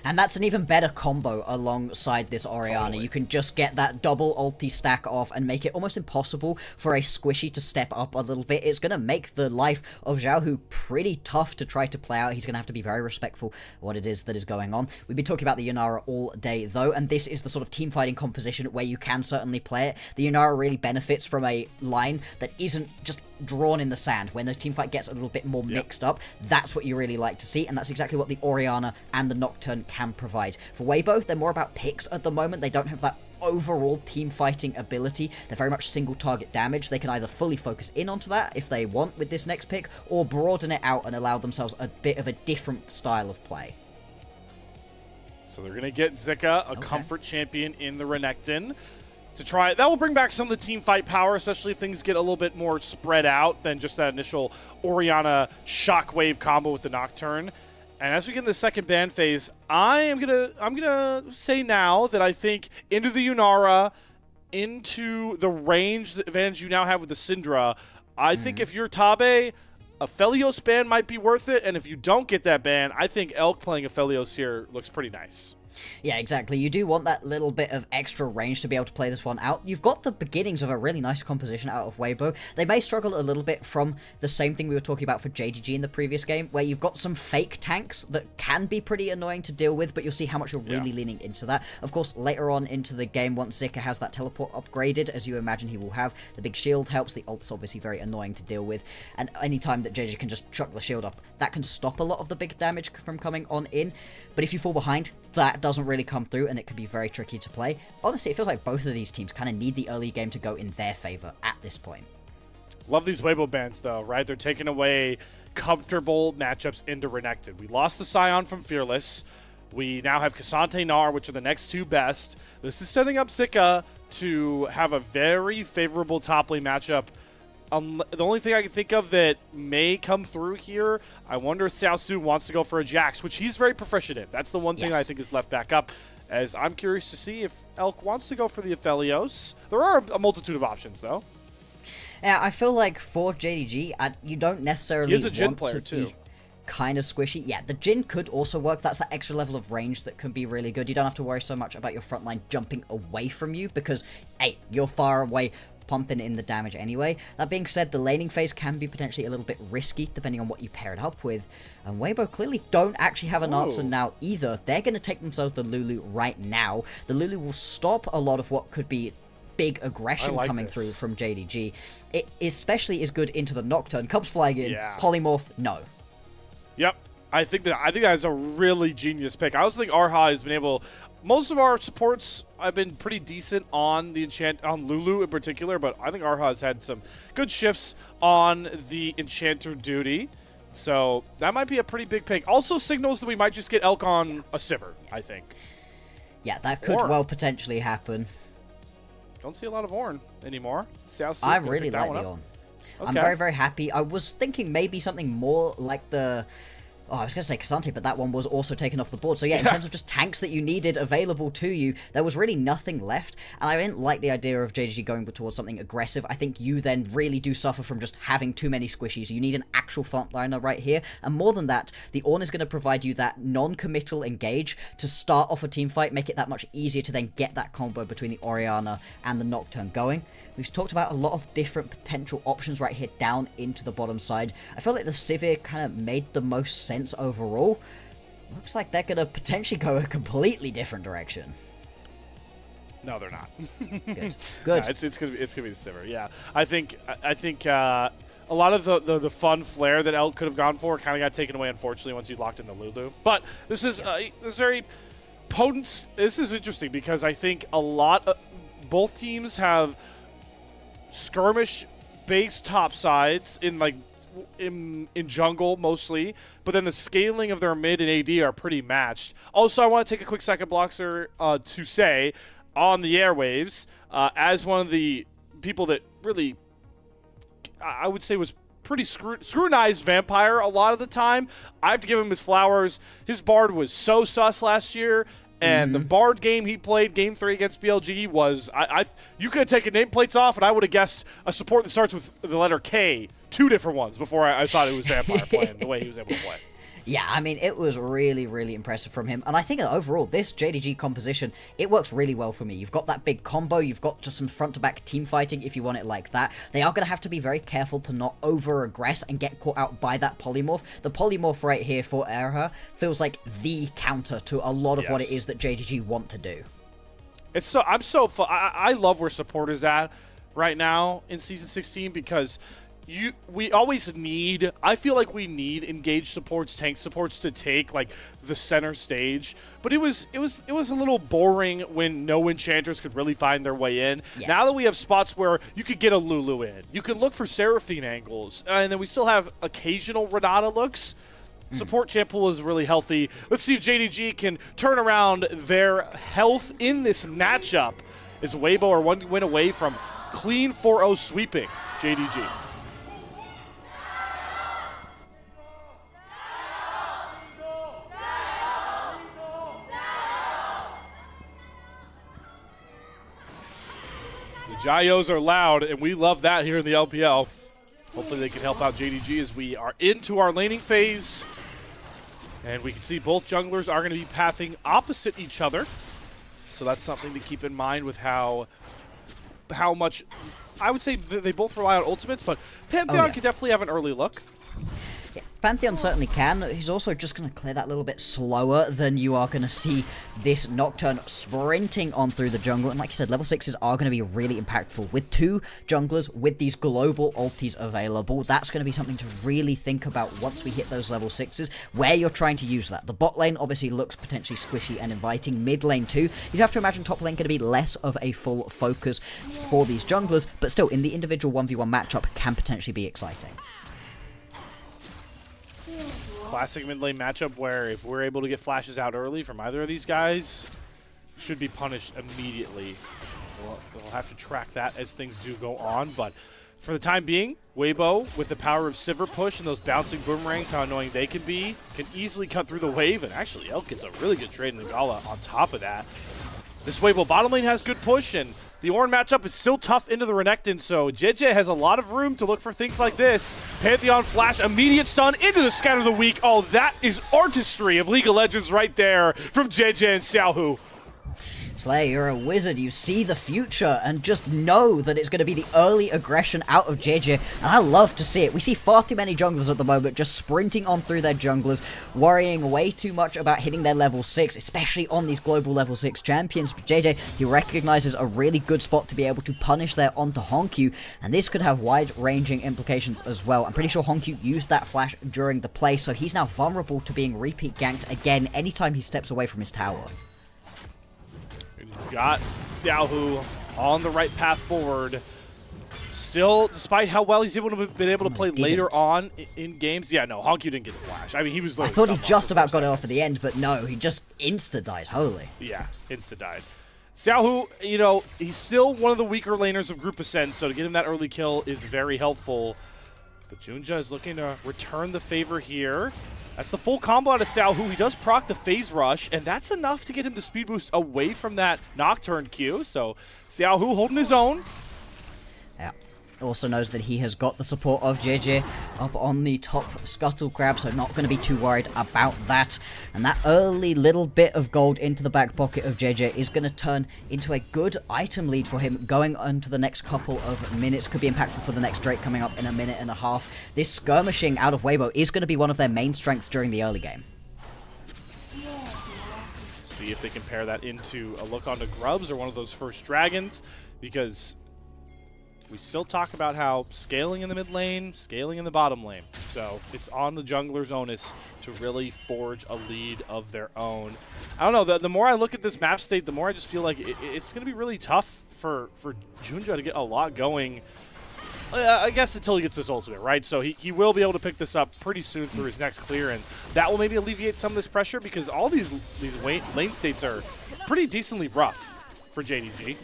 And that's an even better combo alongside this Orianna. Totally. You can just get that double ulti stack off and make it almost impossible for a Squishy to step up a little bit. It's going to make the life of Xiaohu pretty tough to try to play out. He's going to have to be very respectful of what it is that is going on. We've been talking about the Yunara all day, though, and this is the sort of team fighting composition where you can certainly play it. The Yunara really benefits from a line that isn't just drawn in the sand, when the teamfight gets a little bit more mixed up. That's what you really like to see, and that's exactly what the Orianna and the Nocturne can provide. For Weibo, they're more about picks at the moment. They don't have that overall team fighting ability. They're very much single target damage. They can either fully focus in onto that if they want with this next pick, or broaden it out and allow themselves a bit of a different style of play. So they're going to get Zika, a comfort champion in the Renekton, to try. That will bring back some of the team fight power, especially if things get a little bit more spread out than just that initial Orianna Shockwave combo with the Nocturne. And as we get in the second ban phase, I'm gonna say now that I think into the Yunara, into the range the advantage you now have with the Syndra, I think if you're Tabe, a Felios ban might be worth it, and if you don't get that ban, I think Elk playing a Felios here looks pretty nice. Yeah, exactly. You do want that little bit of extra range to be able to play this one out. You've got the beginnings of a really nice composition out of Weibo. They may struggle a little bit from the same thing we were talking about for JDG in the previous game, where you've got some fake tanks that can be pretty annoying to deal with, but you'll see how much you're really leaning into that. Of course, later on into the game, once Zika has that teleport upgraded, as you imagine he will have, the big shield helps. The ult's obviously very annoying to deal with, and anytime that JDG can just chuck the shield up, that can stop a lot of the big damage from coming on in. But if you fall behind, that doesn't really come through, and it can be very tricky to play. Honestly, it feels like both of these teams kind of need the early game to go in their favor at this point. Love these Weibo bans, though, right? They're taking away comfortable matchups into Renekton. We lost the Scion from Fearless. We now have Cassante Gnar, which are the next two best. This is setting up Zika to have a very favorable top lane matchup. The only thing I can think of that may come through here, I wonder if Xiaosu wants to go for a Jax, which he's very proficient in. That's the one thing I think is left back up, as I'm curious to see if Elk wants to go for the Aphelios. There are a multitude of options, though. Yeah, I feel like for JDG, you don't necessarily He is a Jhin want player, to too. be kind of squishy. Yeah, the Jhin could also work. That's that extra level of range that can be really good. You don't have to worry so much about your front line jumping away from you because, hey, you're far away, pumping in the damage anyway. That being said, the laning phase can be potentially a little bit risky depending on what you pair it up with. And Weibo clearly don't actually have an answer now either. They're going to take themselves the Lulu right now. The Lulu will stop a lot of what could be big aggression coming through from JDG. It especially is good into the Nocturne. Comes flying in. Polymorph, no. Yep. I think that is a really genius pick. I also think Arha has been able. Most of our supports have been pretty decent on the on Lulu in particular, but I think Arha has had some good shifts on the Enchanter duty. So that might be a pretty big pick. Also signals that we might just get Elk on a Sivir, I think. Yeah, that could well potentially happen. Don't see a lot of Ornn anymore. I really like the Ornn. Okay. I'm very, very happy. I was thinking maybe something more like the... Oh, I was going to say Cassante, but that one was also taken off the board. So yeah, in terms of just tanks that you needed available to you, there was really nothing left. And I didn't like the idea of JDG going towards something aggressive. I think you then really do suffer from just having too many squishies. You need an actual frontliner right here. And more than that, the Ornn is going to provide you that non-committal engage to start off a team fight, make it that much easier to then get that combo between the Orianna and the Nocturne going. We've talked about a lot of different potential options right here down into the bottom side. I feel like the Sivir kind of made the most sense overall. Looks like they're going to potentially go a completely different direction. No, they're not. Good. No, it's gonna be the Sivir. Yeah, I think a lot of the fun flair that Elk could have gone for kind of got taken away, unfortunately, once you locked in the Lulu. But this is very potent. This is interesting because I think both teams have skirmish-based top sides in jungle mostly, but then the scaling of their mid and AD are pretty matched. Also, I want to take a quick second, Bloxer, to say on the airwaves, as one of the people that really, I would say, was pretty scrutinized Vampire a lot of the time, I have to give him his flowers. His Bard was so sus last year. And the Bard game he played, Game 3 against BLG, was... you could have taken nameplates off, and I would have guessed a support that starts with the letter K, 2 different ones, before I thought it was Vampire playing the way he was able to play. Yeah, I mean, it was really, really impressive from him. And I think that overall, this JDG composition, it works really well for me. You've got that big combo. You've got just some front-to-back team fighting if you want it like that. They are going to have to be very careful to not over-aggress and get caught out by that polymorph. The polymorph right here for Erha feels like the counter to a lot of what it is that JDG want to do. I'm so fun. I love where support is at right now in Season 16 because we always need, I feel like we need engaged supports, tank supports to take like the center stage. But it was a little boring when no enchanters could really find their way in. Yes. Now that we have spots where you could get a Lulu in, you can look for Seraphine angles, and then we still have occasional Renata looks. Support champ pool is really healthy. Let's see if JDG can turn around their health in this matchup. Is Weibo are one win away from clean 4-0 sweeping JDG. The Jayos are loud, and we love that here in the LPL. Hopefully they can help out JDG as we are into our laning phase. And we can see both junglers are going to be pathing opposite each other. So that's something to keep in mind with how much, I would say they both rely on ultimates, but Pantheon can definitely have an early look. Yeah, Pantheon certainly can. He's also just going to clear that a little bit slower than you are going to see this Nocturne sprinting on through the jungle. And like you said, level 6s are going to be really impactful. With 2 junglers with these global ultis available, that's going to be something to really think about once we hit those level 6s, where you're trying to use that. The bot lane obviously looks potentially squishy and inviting. Mid lane too. You'd have to imagine top lane going to be less of a full focus for these junglers, but still in the individual 1v1 matchup can potentially be exciting. Classic mid lane matchup where if we're able to get flashes out early from either of these guys, should be punished immediately. We'll have to track that as things do go on, but for the time being, Weibo, with the power of Sivir push and those bouncing boomerangs, how annoying they can be, can easily cut through the wave, and actually Elk gets a really good trade in the Gala on top of that. This Weibo bottom lane has good push, and the Ornn matchup is still tough into the Renekton, so JJ has a lot of room to look for things like this. Pantheon flash, immediate stun into the Scatter of the Week. Oh, that is artistry of League of Legends right there from JJ and Xiaohu. Slayer, you're a wizard. You see the future and just know that it's going to be the early aggression out of JJ, and I love to see it. We see far too many junglers at the moment just sprinting on through their junglers, worrying way too much about hitting their level 6, especially on these global level 6 champions. But JJ, he recognizes a really good spot to be able to punish there onto Honkyu, and this could have wide-ranging implications as well. I'm pretty sure Honkyu used that flash during the play, so he's now vulnerable to being repeat ganked again anytime he steps away from his tower. Got Xiaohu on the right path forward. Still, despite how well he's been able to play later on in games. Yeah, no, Honkyu didn't get the flash. I mean, he was. I thought he just about got it off at the end, but no, he just insta-died. Holy. Yeah, insta-died. Xiaohu, you know, he's still one of the weaker laners of Group Ascent, so to get him that early kill is very helpful. But Junja is looking to return the favor here. That's the full combo out of Xiaohu. He does proc the phase rush, and that's enough to get him to speed boost away from that Nocturne Q. So Xiaohu holding his own. Yeah. Also knows that he has got the support of JJ up on the top Scuttle Crab, so not going to be too worried about that. And that early little bit of gold into the back pocket of JJ is going to turn into a good item lead for him going into the next couple of minutes. Could be impactful for the next Drake coming up in a minute and a half. This skirmishing out of Weibo is going to be one of their main strengths during the early game. See if they can pair that into a look onto Grubs or one of those first dragons, because we still talk about how scaling in the mid lane, scaling in the bottom lane. So it's on the jungler's onus to really forge a lead of their own. I don't know, the more I look at this map state, the more I just feel like it's going to be really tough for Junja to get a lot going. I guess until he gets his ultimate, right? So he will be able to pick this up pretty soon through his next clear, and that will maybe alleviate some of this pressure, because all these lane states are pretty decently rough for JDG.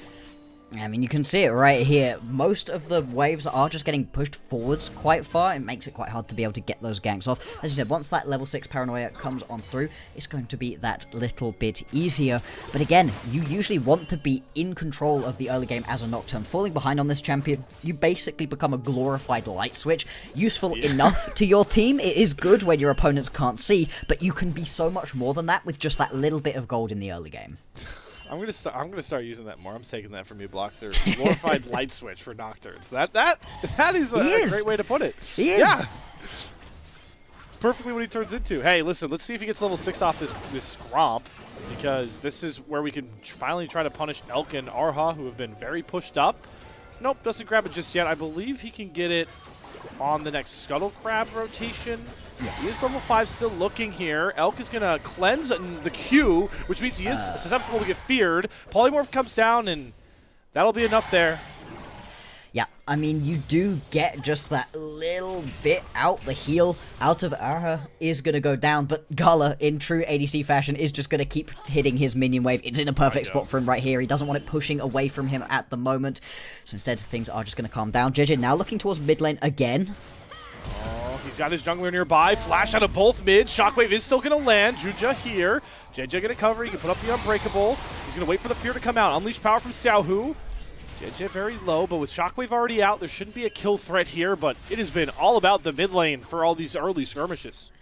I mean, you can see it right here. Most of the waves are just getting pushed forwards quite far. It makes it quite hard to be able to get those ganks off. As you said, once that level 6 paranoia comes on through, it's going to be that little bit easier. But again, you usually want to be in control of the early game as a Nocturne. Falling behind on this champion, you basically become a glorified light switch. Useful enough to your team. It is good when your opponents can't see, but you can be so much more than that with just that little bit of gold in the early game. I'm gonna start using that more. I'm taking that from you, Blockster. Glorified light switch for Nocturnes. That is a great way to put it. He is. Yeah. It's perfectly what he turns into. Hey, listen, let's see if he gets level 6 off this Gromp, because this is where we can finally try to punish Elk and Arha, who have been very pushed up. Nope, doesn't grab it just yet. I believe he can get it on the next Scuttle Crab rotation. Yes. He is level 5 still looking here. Elk is going to cleanse the Q, which means he is susceptible to get feared. Polymorph comes down, and that'll be enough there. Yeah, I mean, you do get just that little bit out. The heal out of Arha is going to go down, but Gala, in true ADC fashion, is just going to keep hitting his minion wave. It's in a perfect spot for him right here. He doesn't want it pushing away from him at the moment, so instead things are just going to calm down. JJ now looking towards mid lane again. Oh, he's got his jungler nearby. Flash out of both mids. Shockwave is still going to land. Juja here. JJ going to cover. He can put up the Unbreakable. He's going to wait for the fear to come out. Unleash power from Xiaohu. JJ very low, but with Shockwave already out, there shouldn't be a kill threat here, but it has been all about the mid lane for all these early skirmishes.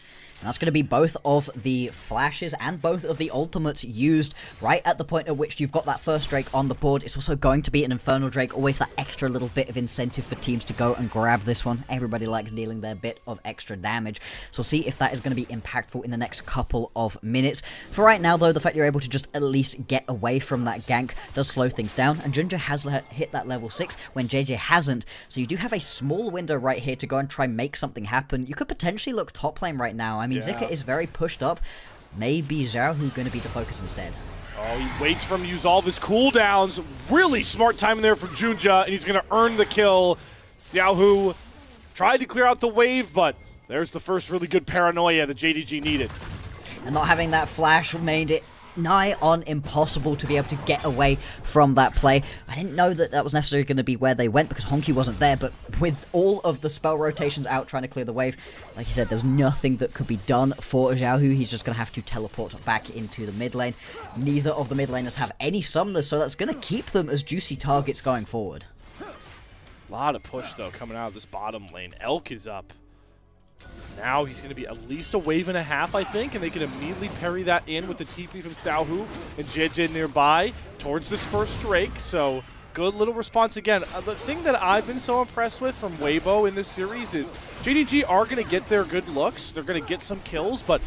And that's going to be both of the flashes and both of the ultimates used right at the point at which you've got that first Drake on the board. It's also going to be an Infernal Drake, always that extra little bit of incentive for teams to go and grab this one. Everybody likes dealing their bit of extra damage, so we'll see if that is going to be impactful in the next couple of minutes. For right now, though, the fact you're able to just at least get away from that gank does slow things down, and Junja has hit that level 6 when JJ hasn't, so you do have a small window right here to go and try and make something happen. You could potentially look top lane right now. I mean, Zika is very pushed up. Maybe Xiaohu going to be the focus instead. Oh, he waits for him to use all of his cooldowns. Really smart timing there from Junja, and he's going to earn the kill. Xiaohu tried to clear out the wave, but there's the first really good paranoia that JDG needed. And not having that flash made it nigh on impossible to be able to get away from that play. I didn't know that that was necessarily going to be where they went because Honky wasn't there, but with all of the spell rotations out trying to clear the wave, like you said, there's nothing that could be done for Xiaohu. He's just going to have to teleport back into the mid lane. Neither of the mid laners have any summoners, so that's going to keep them as juicy targets going forward. A lot of push, though, coming out of this bottom lane. Elk is up. Now he's going to be at least a wave and a half, I think, and they can immediately parry that in with the TP from Xiaohu and JJ nearby towards this first Drake. So good little response again. The thing that I've been so impressed with from Weibo in this series is JDG are going to get their good looks. They're going to get some kills, but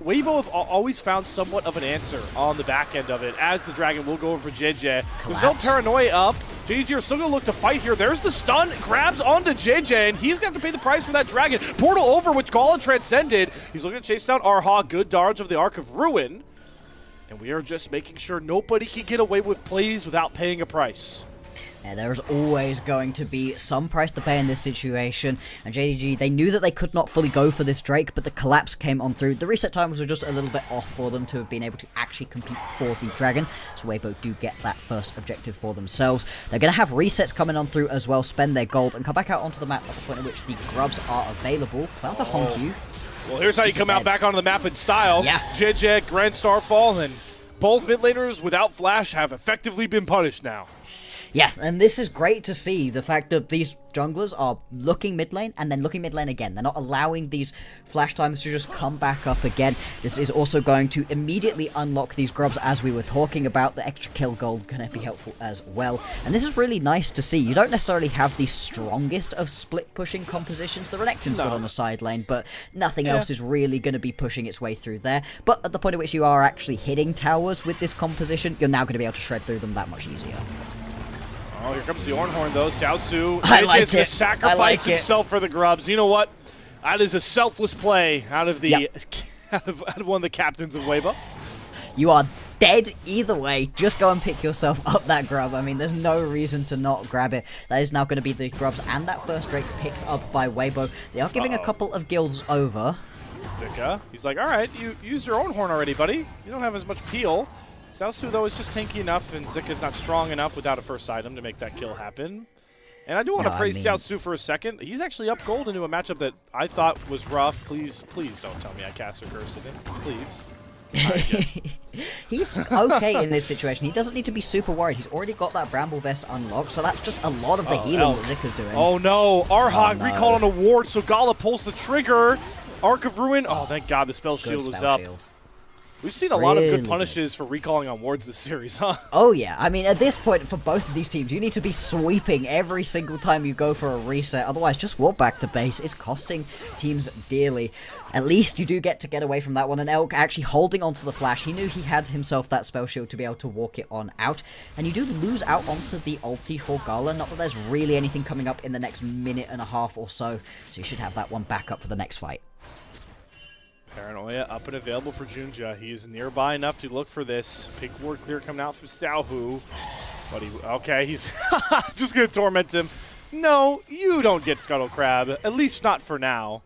Weibo have always found somewhat of an answer on the back end of it, as the Dragon will go over for JJ. There's no paranoia up. JDG are still going to look to fight here. There's the stun, grabs onto JJ, and he's going to have to pay the price for that Dragon. Portal over, which Gala transcended. He's looking to chase down Arha. Good dodge of the Arc of Ruin. And we are just making sure nobody can get away with plays without paying a price. Yeah, there's always going to be some price to pay in this situation, and JDG, they knew that they could not fully go for this Drake, but the collapse came on through. The reset times were just a little bit off for them to have been able to actually compete for the Dragon, so Weibo do get that first objective for themselves. They're going to have resets coming on through as well, spend their gold, and come back out onto the map at the point at which the grubs are available. Clown to Honkyu. Well, here's how you come out back onto the map in style. Yeah. JJ, Grand Starfall, and both mid laners without Flash have effectively been punished now. Yes, and this is great to see, the fact that these junglers are looking mid lane and then looking mid lane again. They're not allowing these flash times to just come back up again. This is also going to immediately unlock these grubs, as we were talking about. The extra kill gold going to be helpful as well. And this is really nice to see. You don't necessarily have the strongest of split pushing compositions. The Renekton's good on the side lane, but nothing else is really going to be pushing its way through there. But at the point at which you are actually hitting towers with this composition, you're now going to be able to shred through them that much easier. Oh, here comes the Ornhorn, though. Xiaosu is going to sacrifice himself for the grubs. You know what? That is a selfless play out of the out of one of the captains of Weibo. You are dead either way. Just go and pick yourself up that grub. I mean, there's no reason to not grab it. That is now going to be the grubs and that first Drake picked up by Weibo. They are giving a couple of guilds over. Zika, he's like, all right, you used your Ornhorn already, buddy. You don't have as much peel. Xiaosu, though, is just tanky enough, and Zika's not strong enough without a first item to make that kill happen. And I do want to praise Xiaosu for a second. He's actually up gold into a matchup that I thought was rough. Please don't tell me I cast or cursed at him. Please. He's okay in this situation. He doesn't need to be super worried. He's already got that Bramble Vest unlocked, so that's just a lot of the healing that Zika's doing. Oh, no. Arha recalled on a ward, so Gala pulls the trigger. Arc of Ruin. Oh, thank God the spell shield was up. We've seen a lot of Really good punishes for recalling on wards this series, huh? Oh yeah, I mean, at this point, for both of these teams, you need to be sweeping every single time you go for a reset, otherwise just walk back to base. It's costing teams dearly. At least you do get to get away from that one, and Elk actually holding onto the flash. He knew he had himself that spell shield to be able to walk it on out, and you do lose out onto the ulti for Gala. Not that there's really anything coming up in the next minute and a half or so you should have that one back up for the next fight. Paranoia up and available for Junja. He is nearby enough to look for this. Pink ward clear coming out from Xiaohu. But okay, he's just going to torment him. No, you don't get Scuttle Crab. At least not for now.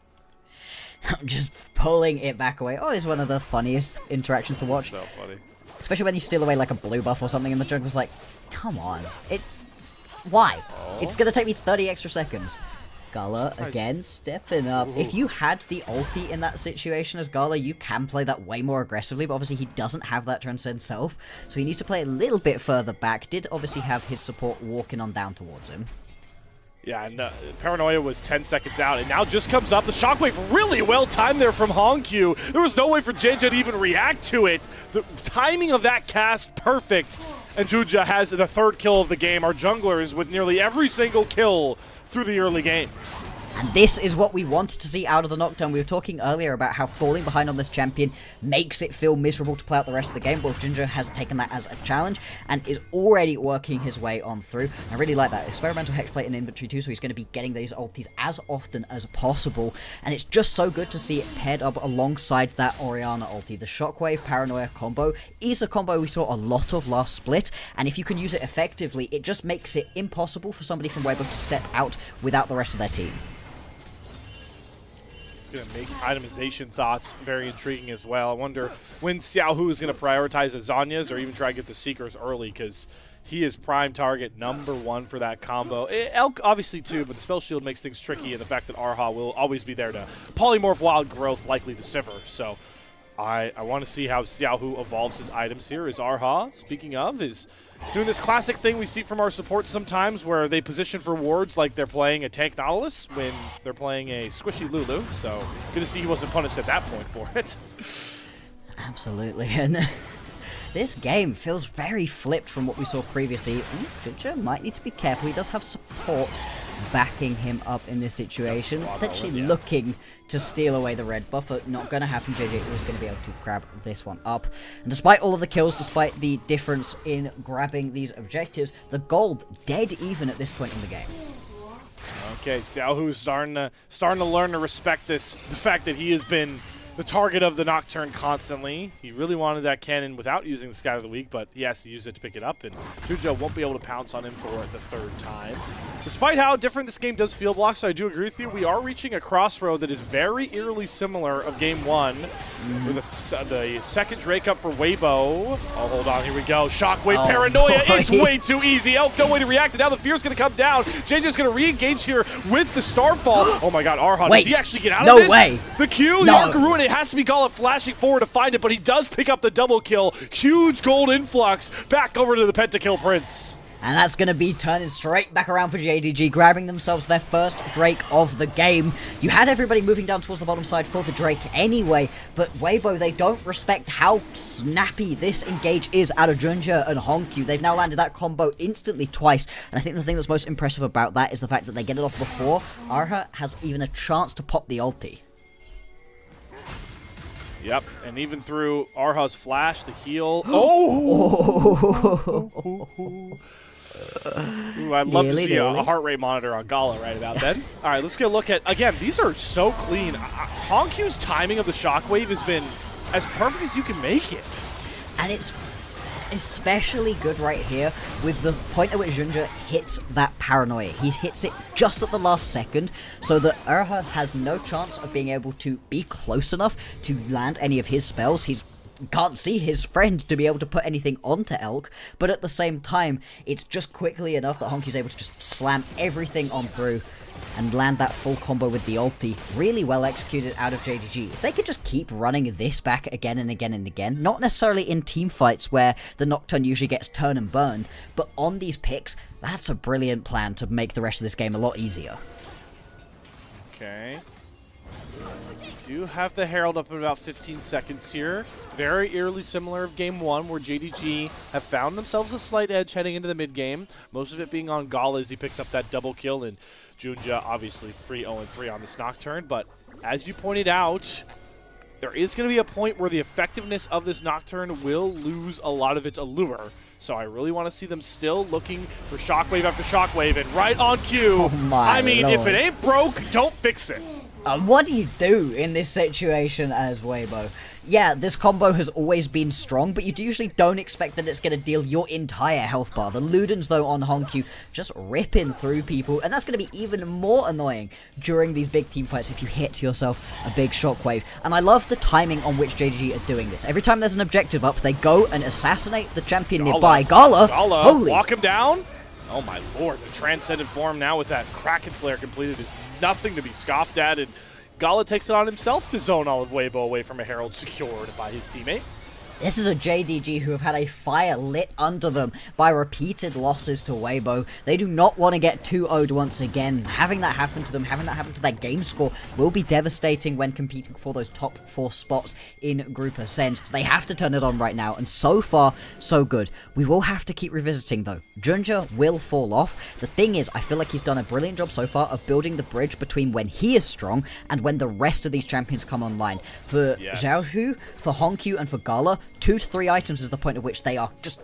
I'm just pulling it back away. Oh, it's one of the funniest interactions to watch. So funny. Especially when you steal away like a blue buff or something and the jungler's like, come on. Why? It's going to take me 30 extra seconds. Gala, again, stepping up. Ooh. If you had the ulti in that situation as Gala, you can play that way more aggressively, but obviously he doesn't have that Transcend Self, so he needs to play a little bit further back. Did obviously have his support walking on down towards him. Yeah, and Paranoia was 10 seconds out, and now just comes up. The Shockwave really well timed there from Hongq. There was no way for JJ to even react to it. The timing of that cast, perfect. And Junja has the third kill of the game. Our junglers with nearly every single kill through the early game. And this is what we wanted to see out of the Nocturne. We were talking earlier about how falling behind on this champion makes it feel miserable to play out the rest of the game. Well, Junja has taken that as a challenge and is already working his way on through. I really like that. Experimental Hexplate in inventory too, so he's going to be getting these ultis as often as possible. And it's just so good to see it paired up alongside that Orianna ulti. The Shockwave Paranoia combo is a combo we saw a lot of last split, and if you can use it effectively, it just makes it impossible for somebody from Weibo to step out without the rest of their team. Going to make itemization thoughts very intriguing as well. I wonder when Xiaohu is going to prioritize Azanias or even try to get the Seekers early, because he is prime target #1 for that combo. Elk obviously too, but the spell shield makes things tricky, and the fact that Arha will always be there to polymorph wild growth, likely the Sivir. So I want to see how Xiaohu evolves his items here. Is Arha, speaking of, is doing this classic thing we see from our support sometimes where they position for wards like they're playing a tank Nautilus when they're playing a squishy Lulu. So good to see he wasn't punished at that point for it. Absolutely. And this game feels very flipped from what we saw previously. Junja might need to be careful. He does have support backing him up in this situation. Potentially looking to steal away the red buff, but not going to happen. JJ is going to be able to grab this one up. And despite all of the kills, despite the difference in grabbing these objectives, the gold dead even at this point in the game. Okay, Xiaohu's starting to learn to respect the fact that he has been the target of the Nocturne constantly. He really wanted that cannon without using the Sky of the Week, but he has to use it to pick it up, and Junja won't be able to pounce on him for the third time. Despite how different this game does feel, Block, so I do agree with you, we are reaching a crossroad that is very eerily similar of Game 1, with the second Drake up for Weibo. Oh, hold on, here we go. Shockwave Paranoia, it's way too easy. Elk, no way to react, and now the fear's going to come down. JJ's going to re-engage here with the Starfall. Oh my god, Arhan, does he actually get out of this? No way. The Q, the Arcaruin, it has to be Gala flashing forward to find it, but he does pick up the double kill. Huge gold influx back over to the Pentakill Prince. And that's going to be turning straight back around for JDG, grabbing themselves their first Drake of the game. You had everybody moving down towards the bottom side for the Drake anyway, but Weibo, they don't respect how snappy this engage is out of Junja and Hongq. They've now landed that combo instantly twice, and I think the thing that's most impressive about that is the fact that they get it off before Arha has even a chance to pop the ulti. Yep, and even through Arha's flash, the heal. Ooh, I'd love to see a heart rate monitor on Gala right about then. All right, let's get a look at, again, these are so clean. Hongq's timing of the Shockwave has been as perfect as you can make it. And it's especially good right here with the point at which Junja hits that Paranoia. He hits it just at the last second, so that Arha has no chance of being able to be close enough to land any of his spells. He can't see his friend to be able to put anything onto Elk, but at the same time, it's just quickly enough that Hongq's able to just slam everything on through and land that full combo with the ulti. Really well executed out of JDG. If they could just keep running this back again and again and again, not necessarily in team fights where the Nocturne usually gets turn and burned, but on these picks, that's a brilliant plan to make the rest of this game a lot easier. Okay. do have the Herald up in about 15 seconds here. Very eerily similar of Game 1, where JDG have found themselves a slight edge heading into the mid-game. Most of it being on Gala as he picks up that double kill, and Junja obviously 3-0-3 on this Nocturne. But as you pointed out, there is going to be a point where the effectiveness of this Nocturne will lose a lot of its allure. So I really want to see them still looking for Shockwave after Shockwave, and right on cue. Oh my I mean, Lord. if it ain't broke, don't fix it. What do you do in this situation as Weibo? Yeah, this combo has always been strong, but you usually don't expect that it's going to deal your entire health bar. The Ludens, though, on Honkyu, just ripping through people, and that's going to be even more annoying during these big team fights if you hit yourself a big shockwave. And I love the timing on which JDG are doing this. Every time there's an objective up, they go and assassinate the champion nearby. Gala, holy! Walk him down. Oh my lord, the transcended form now with that Kraken Slayer completed is nothing to be scoffed at, and Gala takes it on himself to zone all of Weibo away from a Herald secured by his teammate. This is a JDG who have had a fire lit under them by repeated losses to Weibo. They do not want to get 2-0'd once again. Having that happen to them, having that happen to their game score will be devastating when competing for those top 4 spots in Group Ascent. So they have to turn it on right now, and so far, so good. We will have to keep revisiting though. Junja will fall off. The thing is, I feel like he's done a brilliant job so far of building the bridge between when he is strong and when the rest of these champions come online. For Xiaohu, for Honkyu, and for Gala, 2 to 3 items is the point at which they are just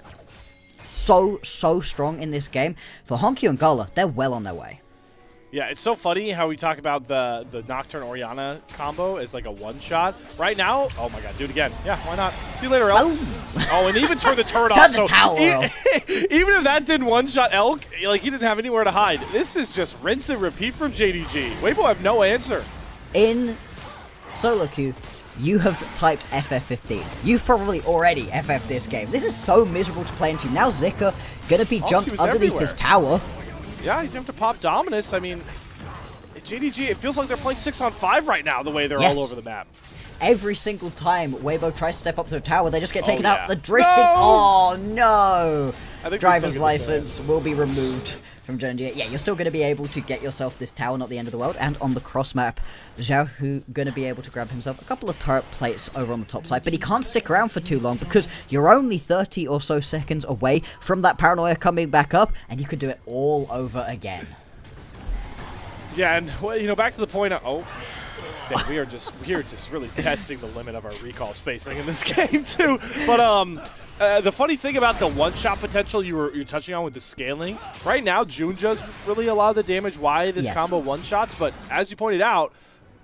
so strong in this game. For Honkyu and Gala, they're well on their way. Yeah, it's so funny how we talk about the Nocturne Orianna combo as like a one-shot. Right now, oh my god, do it again. Yeah, why not? See you later, Elk. Oh, and even turn the turret off. Turn the tower off. Even if that didn't one-shot Elk, like he didn't have anywhere to hide. This is just rinse and repeat from JDG. Weibo have no answer. In solo queue, you have typed FF15. You've probably already FF'd this game. This is so miserable to play into. Now Zika gonna be jumped underneath this tower. Yeah, he's going to pop Dominus. I mean, JDG, it feels like they're playing 6-on-5 right now, the way they're all over the map. Every single time Weibo tries to step up to a tower, they just get taken out. The drifting. No! Oh no! I think Driver's license will be removed from Junji. Yeah, you're still going to be able to get yourself this tower, not the end of the world. And on the cross map, Xiaohu going to be able to grab himself a couple of turret plates over on the top side, but he can't stick around for too long because you're only 30 or so seconds away from that paranoia coming back up, and you could do it all over again. Yeah, and you know, back to the point of man, we are just really testing the limit of our recall spacing in this game too. But the funny thing about the one-shot potential you're touching on with the scaling, right now Junja's really a lot of the damage. Why this combo one-shots? But as you pointed out,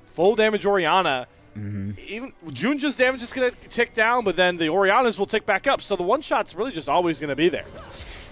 full damage Orianna. Even Junja's damage is going to tick down, but then the Orianna's will tick back up. So the one-shot's really just always going to be there.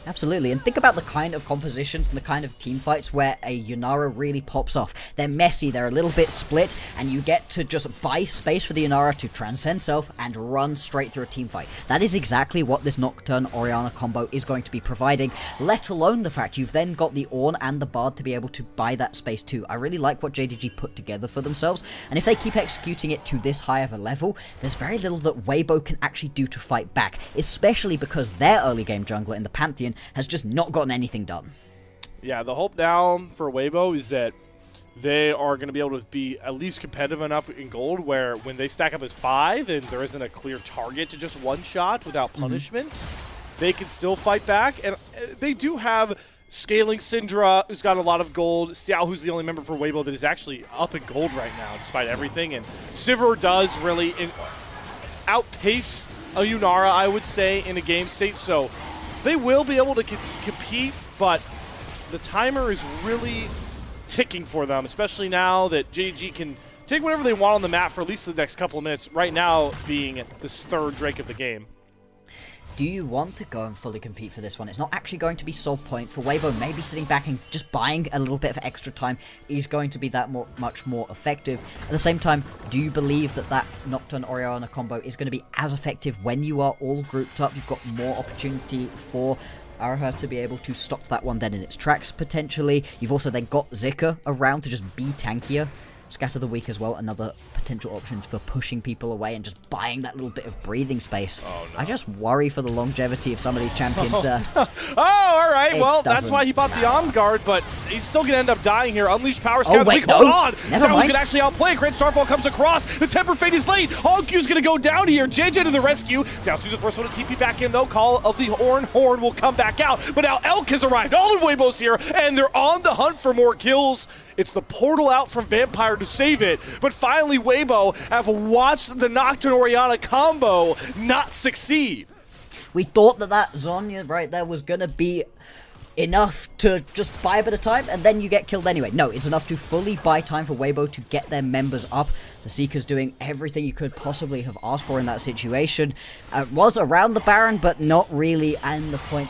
Absolutely, and think about the kind of compositions and the kind of team fights where a Yunara really pops off. They're messy, they're a little bit split, and you get to just buy space for the Yunara to transcend self and run straight through a team fight. That is exactly what this Nocturne Orianna combo is going to be providing, let alone the fact you've then got the Ornn and the Bard to be able to buy that space too. I really like what JDG put together for themselves, and if they keep executing it to this high of a level, there's very little that Weibo can actually do to fight back, especially because their early game jungler in the Pantheon has just not gotten anything done. Yeah, the hope now for Weibo is that they are going to be able to be at least competitive enough in gold where when they stack up as 5 and there isn't a clear target to just one shot without punishment, they can still fight back. And they do have scaling Syndra, who's got a lot of gold. Xiao, who's the only member for Weibo that is actually up in gold right now despite everything. And Sivir does really outpace a Yunara, I would say, in a game state. So they will be able to compete, but the timer is really ticking for them, especially now that JDG can take whatever they want on the map for at least the next couple of minutes, right now being this third Drake of the game. Do you want to go and fully compete for this one? It's not actually going to be sold point for Weibo. Maybe sitting back and just buying a little bit of extra time is going to be that much more effective. At the same time, do you believe that that Nocturne Orianna combo is going to be as effective when you are all grouped up? You've got more opportunity for Araha to be able to stop that one then in its tracks, potentially. You've also then got Zika around to just be tankier. Scatter the Weak as well, another potential option for pushing people away and just buying that little bit of breathing space. Oh, no. I just worry for the longevity of some of these champions. Oh, all right. Well, that's doesn't why he bought the Om Guard, but he's still going to end up dying here. Unleash Power Oh, Scout. wait, Hold no. on. Never Zahu's mind. going to actually outplay. Great Starfall comes across. The Temper Fate is late. Hogq's going to go down here. JJ to the rescue. Xiaosu's the first one to TP back in, though. Call of the Horn will come back out. But now Elk has arrived. All of Weibo's here, and they're on the hunt for more kills. It's the portal out from Vampire to save it. But finally, Weibo have watched the Nocturne Orianna combo not succeed. We thought that Zhonya right there was going to be enough to just buy a bit of time, and then you get killed anyway. No, it's enough to fully buy time for Weibo to get their members up. The Seeker's doing everything you could possibly have asked for in that situation. Was around the Baron, but not really, and the point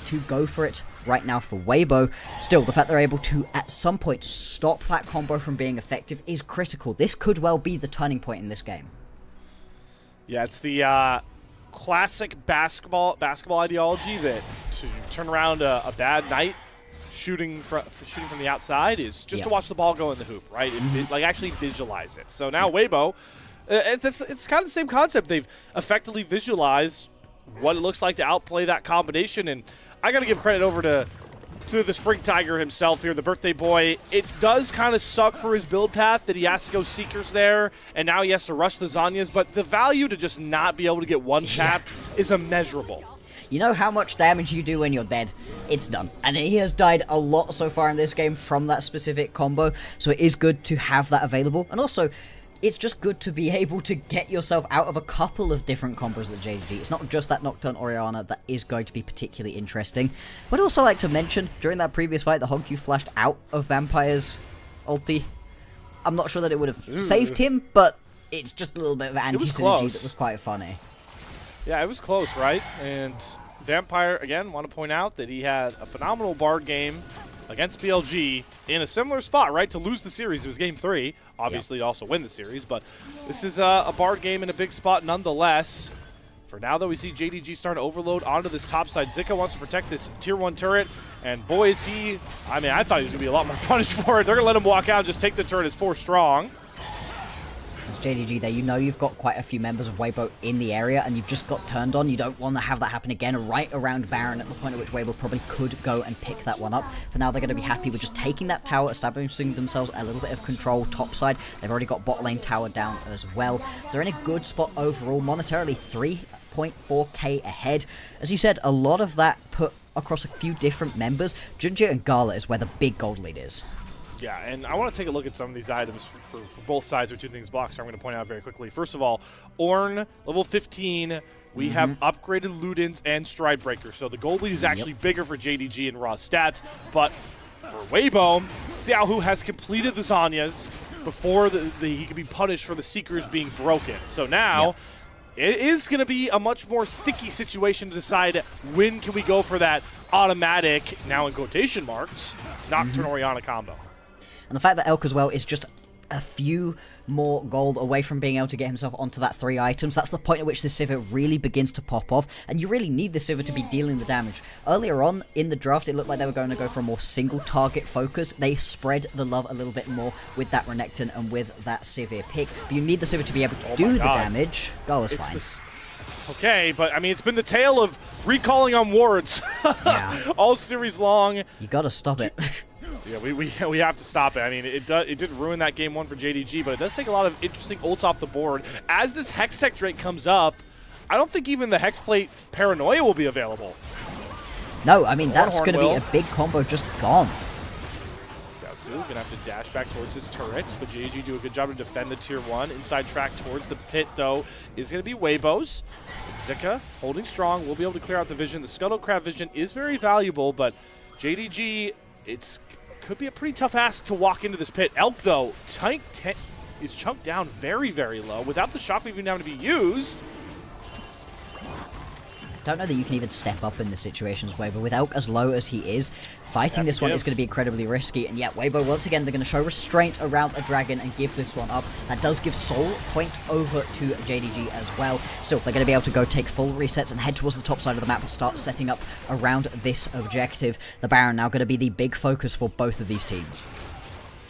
to go for it right now for Weibo. Still, the fact they're able to, at some point, stop that combo from being effective is critical. This could well be the turning point in this game. Yeah, it's the classic basketball ideology that to turn around a bad night shooting from the outside is just to watch the ball go in the hoop, right? Like actually visualize it. So now Weibo, it's kind of the same concept. They've effectively visualized what it looks like to outplay that combination, and I got to give credit over to the Spring Tiger himself here, the birthday boy. It does kind of suck for his build path that he has to go Seekers there, and now he has to rush the Zhonyas, but the value to just not be able to get one-tapped is immeasurable. You know how much damage you do when you're dead? It's done. And he has died a lot so far in this game from that specific combo, so it is good to have that available. And also, it's just good to be able to get yourself out of a couple of different combos at JDG. It's not just that Nocturne Orianna that is going to be particularly interesting. But I'd also like to mention, during that previous fight, the Hogq flashed out of Vampire's ulti. I'm not sure that it would have saved him, but it's just a little bit of anti-synergy that was quite funny. Yeah, it was close, right? And Vampire, again, want to point out that he had a phenomenal Bard game against BLG in a similar spot, right? To lose the series, it was game 3. Obviously, to also win the series, but this is a Bard game in a big spot nonetheless. For now, though, we see JDG starting to overload onto this top side. Zika wants to protect this tier 1 turret, and boy, is he... I mean, I thought he was going to be a lot more punished for it. They're going to let him walk out and just take the turret as 4 strong. As JDG there, you know you've got quite a few members of Weibo in the area, and you've just got turned on. You don't want to have that happen again right around Baron at the point at which Weibo probably could go and pick that one up. For now, they're going to be happy with just taking that tower, establishing themselves a little bit of control topside. They've already got bot lane tower down as well. So they're in a good spot overall, monetarily 3.4k ahead. As you said, a lot of that put across a few different members. Junjie and Gala is where the big gold lead is. Yeah, and I want to take a look at some of these items for both sides of Two Things Box. I'm going to point out very quickly. First of all, Ornn, level 15. We have upgraded Ludens and Stride Breaker. So the gold lead is actually bigger for JDG and raw stats. But for Weibo, Xiaohu has completed the Zhonyas before he can be punished for the Seekers being broken. So now it is going to be a much more sticky situation to decide when can we go for that automatic, now in quotation marks, Nocturne Orianna combo. And the fact that Elk as well is just a few more gold away from being able to get himself onto that 3 items, that's the point at which the Sivir really begins to pop off, and you really need the Sivir to be dealing the damage. Earlier on in the draft, it looked like they were going to go for a more single target focus. They spread the love a little bit more with that Renekton and with that Sivir pick, but you need the Sivir to be able to do the damage. Gala's fine. Okay, but I mean, it's been the tale of recalling on wards all series long. You gotta stop it. Yeah, we have to stop it. I mean, it did ruin that game 1 for JDG, but it does take a lot of interesting ults off the board. As this Hextech Drake comes up, I don't think even the Hexplate Paranoia will be available. No, I mean, that's going to be a big combo just gone. Xiaosu going to have to dash back towards his turrets, but JDG do a good job to defend the tier 1. Inside track towards the pit, though, is going to be Weibo's. Zika holding strong, will be able to clear out the vision. The Scuttlecraft vision is very valuable, but JDG, could be a pretty tough ask to walk into this pit. Elk, though, is chunked down very, very low without the shockwave even having to be used. Don't know that you can even step up in this situation as Weibo. With Elk as low as he is, fighting this one is going to be incredibly risky. And yet, Weibo, once again, they're going to show restraint around a dragon and give this one up. That does give Soul point over to JDG as well. Still, they're going to be able to go take full resets and head towards the top side of the map and start setting up around this objective. The Baron now going to be the big focus for both of these teams.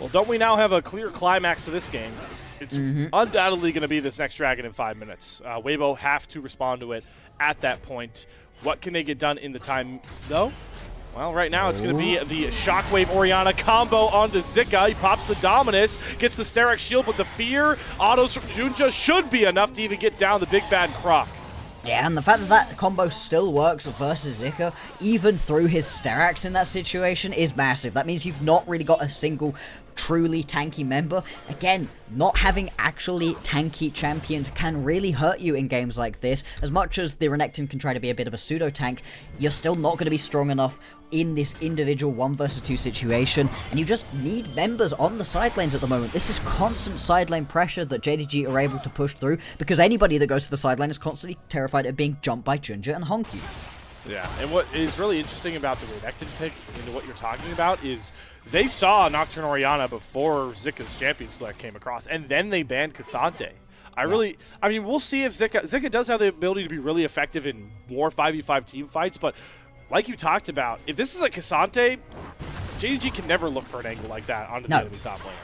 Well, don't we now have a clear climax to this game? It's undoubtedly going to be this next Dragon in 5 minutes. Weibo have to respond to it at that point. What can they get done in the time, though? Well, right now it's going to be the Shockwave Orianna combo onto Zika. He pops the Dominus, gets the Sterak shield, but the fear autos from Junja should be enough to even get down the big bad Croc. Yeah, and the fact that that combo still works versus Zika, even through his Steraks in that situation, is massive. That means you've not really got a single truly tanky member. Again, not having actually tanky champions can really hurt you in games like this. As much as the Renekton can try to be a bit of a pseudo-tank, you're still not going to be strong enough in this individual 1 versus 2 situation, and you just need members on the side lanes at the moment. This is constant side lane pressure that JDG are able to push through, because anybody that goes to the side lane is constantly terrified of being jumped by Junja and Honky. Yeah, and what is really interesting about the Renekton pick into what you're talking about is they saw Nocturne Orianna before Zika's champion select came across, and then they banned Cassante. I mean, we'll see if Zika does have the ability to be really effective in more 5v5 team fights, but like you talked about, if this is a Cassante, JDG can never look for an angle like that onto the enemy top lane.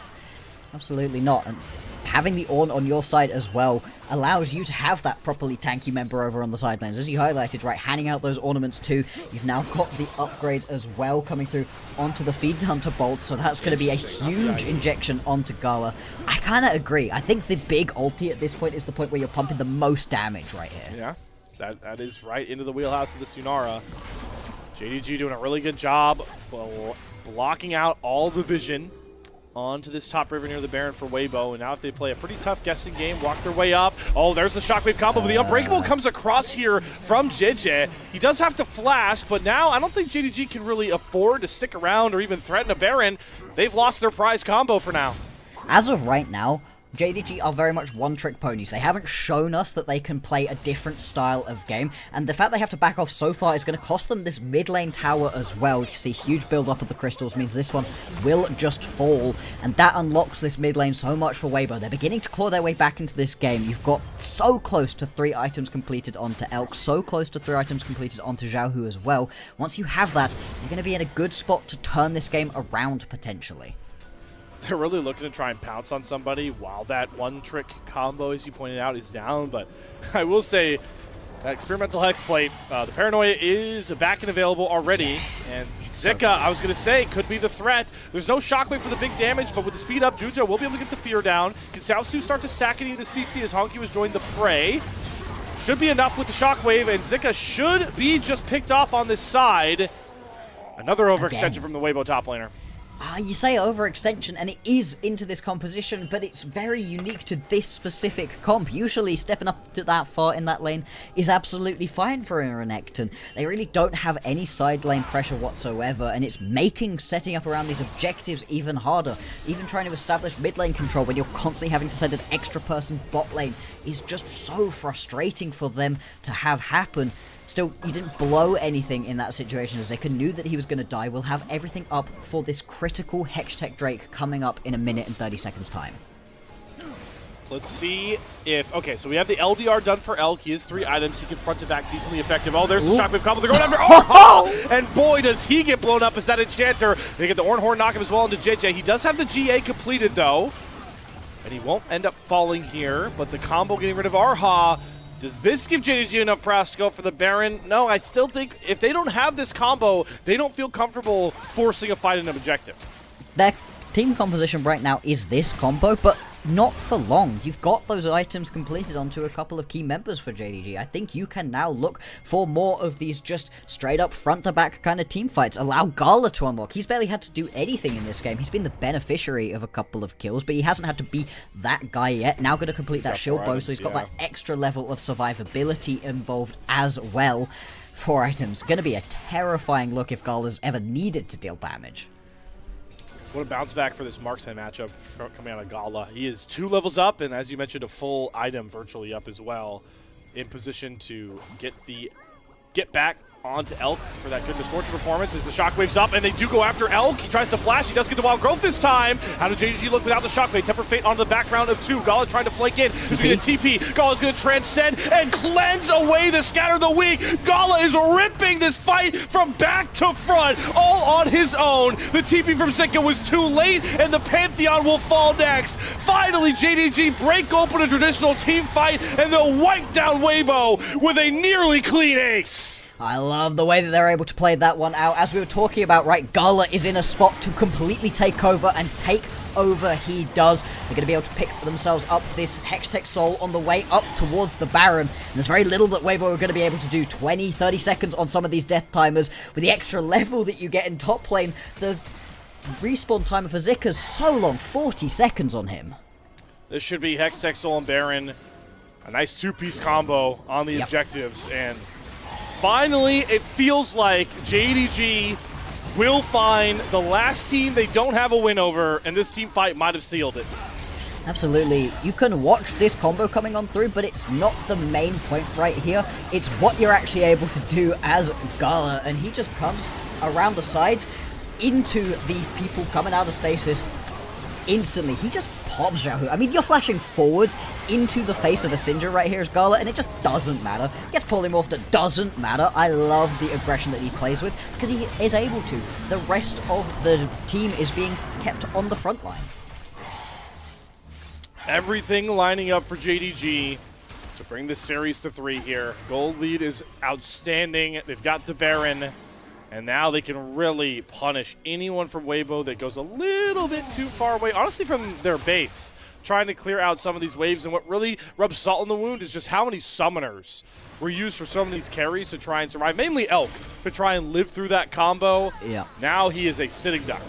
Absolutely not. And having the Ornn on your side as well allows you to have that properly tanky member over on the side lanes. As you highlighted, right, handing out those ornaments too. You've now got the upgrade as well coming through onto the Feed Hunter Bolt, so that's going to be a huge injection onto Gala. I kind of agree. I think the big ulti at this point is the point where you're pumping the most damage right here. Yeah, that is right into the wheelhouse of the Sunara. JDG doing a really good job blocking out all the vision onto this top river near the Baron for Weibo, and now if they play a pretty tough guessing game, walk their way up. Oh, there's the Shockwave combo, but the Unbreakable comes across here from JJ. He does have to flash, but now I don't think JDG can really afford to stick around or even threaten a Baron. They've lost their prize combo for now. As of right now, JDG are very much one-trick ponies. They haven't shown us that they can play a different style of game, and the fact they have to back off so far is going to cost them this mid lane tower as well. You see huge build-up of the crystals means this one will just fall, and that unlocks this mid lane so much for Weibo. They're beginning to claw their way back into this game. You've got so close to 3 items completed onto Elk, so close to 3 items completed onto Xiaohu as well. Once you have that, you're going to be in a good spot to turn this game around potentially. They're really looking to try and pounce on somebody while that one-trick combo, as you pointed out, is down. But I will say that Experimental Hexplate, the Paranoia is back and available already. And Zika, I was going to say, could be the threat. There's no Shockwave for the big damage, but with the speed up, Junja will be able to get the fear down. Can Xiaosu start to stack any of the CC as Honky was joined the fray? Should be enough with the Shockwave, and Zika should be just picked off on this side. Another overextension from the Weibo top laner. You say overextension, and it is into this composition, but it's very unique to this specific comp. Usually, stepping up to that far in that lane is absolutely fine for a Renekton. They really don't have any side lane pressure whatsoever, and it's making setting up around these objectives even harder. Even trying to establish mid lane control when you're constantly having to send an extra person bot lane is just so frustrating for them to have happen. Still, you didn't blow anything in that situation, as Zika knew that he was going to die. We'll have everything up for this critical Hextech Drake coming up in 1 minute and 30 seconds time. Let's see if... Okay, so we have the LDR done for Elk. He has 3 items. He can front to back decently effective. Oh, there's the Shockwave combo. They're going after... Oh! And boy, does he get blown up as that Enchanter. They get the Ornn Horn knockup as well into JJ. He does have the GA completed, though. And he won't end up falling here. But the combo getting rid of Arha... Does this give JDG enough prowess to go for the Baron? No, I still think if they don't have this combo, they don't feel comfortable forcing a fight in an objective. Their team composition right now is this combo, but not for long. You've got those items completed onto a couple of key members for JDG. I think you can now look for more of these just straight up front to back kind of team fights. Allow Gala to unlock. He's barely had to do anything in this game. He's been the beneficiary of a couple of kills, but he hasn't had to be that guy yet. Now going to complete that shield bow, so he's got that extra level of survivability involved as well. 4 items. Going to be a terrifying look if Gala's ever needed to deal damage. What a bounce back for this Marksman matchup coming out of Gala. He is 2 levels up, and as you mentioned, a full item virtually up as well, in position to get the get back onto Elk for that good Misfortune performance as the Shockwave's up, and they do go after Elk. He tries to flash. He does get the Wild Growth this time. How did JDG look without the Shockwave? Temper Fate onto the background of 2. Gala trying to flank in. He's going to TP. Gala's going to transcend and cleanse away the Scatter the Weak. Gala is ripping this fight from back to front, all on his own. The TP from Zika was too late, and the Pantheon will fall next. Finally, JDG break open a traditional team fight, and they'll wipe down Weibo with a nearly clean ace. I love the way that they're able to play that one out. As we were talking about, right, Gala is in a spot to completely take over, and take over he does. They're going to be able to pick themselves up this Hextech Soul on the way up towards the Baron. And there's very little that Weibo are going to be able to do. 20, 30 seconds on some of these death timers. With the extra level that you get in top lane, the respawn timer for Zika is so long, 40 seconds on him. This should be Hextech Soul and Baron. A nice 2-piece combo on the objectives, and finally, it feels like JDG will find the last team they don't have a win over, and this team fight might have sealed it. Absolutely. You can watch this combo coming on through, but it's not the main point right here. It's what you're actually able to do as Gala, and he just comes around the sides into the people coming out of stasis. Instantly, he just pops Xiaohu. I mean, you're flashing forwards into the face of a Sindra right here as Gala, and it just doesn't matter. Gets polymorphed, that doesn't matter. I love the aggression that he plays with, because he is able to. The rest of the team is being kept on the front line. Everything lining up for JDG to bring this series to 3 here. Gold lead is outstanding. They've got the Baron. And now they can really punish anyone from Weibo that goes a little bit too far away, honestly, from their base, trying to clear out some of these waves. And what really rubs salt in the wound is just how many summoners were used for some of these carries to try and survive, mainly Elk, to try and live through that combo. Yeah. Now he is a sitting duck.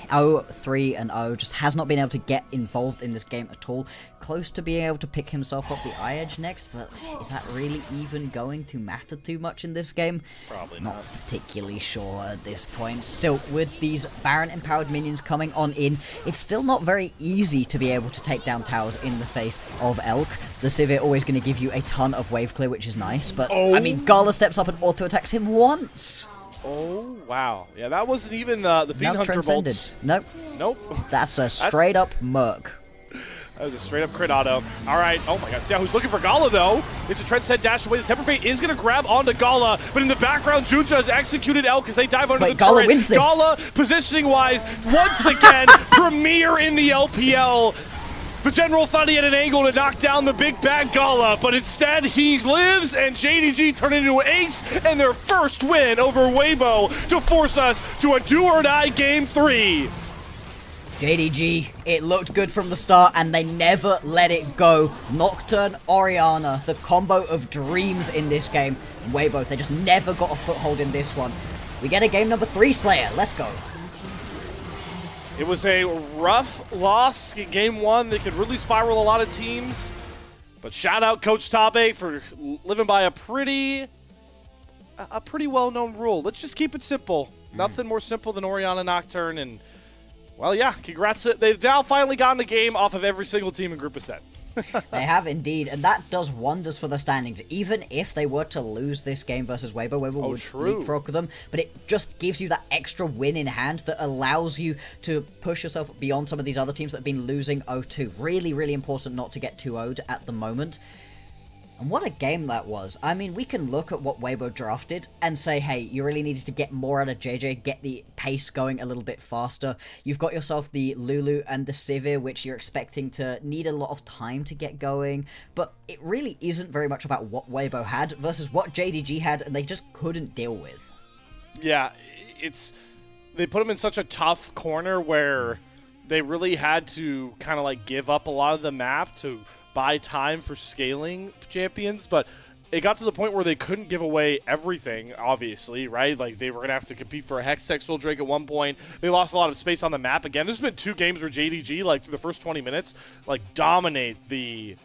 0-3-0 just has not been able to get involved in this game at all. Close to being able to pick himself up the eye edge next, but is that really even going to matter too much in this game? Probably not. Not particularly sure at this point. Still, with these Baron empowered minions coming on in, it's still not very easy to be able to take down towers in the face of Elk. The Sivir always going to give you a ton of wave clear, which is nice, but I mean, Gala steps up and auto attacks him once. Oh, wow. Yeah, that wasn't even the Fiend Hunter bolts. Nope. Nope. That's a straight up merc. That was a straight up crit auto. All right. Oh my god. See who's looking for Gala though. It's a Transcend dash away. The Temper Fate is going to grab onto Gala, but in the background, Junja has executed Elk as they dive under the Gala turret. wins this. Gala, positioning wise, once again, premier in the LPL. The General thought he had an angle to knock down the big bad Gala, but instead he lives, and JDG turned into an ace and their first win over Weibo to force us to a do-or-die Game 3. JDG, it looked good from the start, and they never let it go. Nocturne, Orianna, the combo of dreams in this game. Weibo, they just never got a foothold in this one. We get a game number 3, Slayer. Let's go. It was a rough loss in Game 1 that could really spiral a lot of teams. But shout out Coach Tabe for living by a pretty well-known rule. Let's just keep it simple. Nothing more simple than Orianna Nocturne. And, well, yeah, congrats. They've now finally gotten a game off of every single team in Group of Set. They have indeed, and that does wonders for the standings. Even if they were to lose this game versus Weibo would leapfrog them, but it just gives you that extra win in hand that allows you to push yourself beyond some of these other teams that have been losing 0-2. Really, really important not to get 2-0'd at the moment. And what a game that was. I mean, we can look at what Weibo drafted and say, hey, you really needed to get more out of JJ, get the pace going a little bit faster. You've got yourself the Lulu and the Sivir, which you're expecting to need a lot of time to get going. But it really isn't very much about what Weibo had versus what JDG had, and they just couldn't deal with. Yeah, they put them in such a tough corner where they really had to kind of like give up a lot of the map to buy time for scaling champions, but it got to the point where they couldn't give away everything, obviously, right? Like, they were going to have to compete for a Hextech Soul Drake at one point. They lost a lot of space on the map. Again, there's been 2 games where JDG, like, through the first 20 minutes, like, dominate the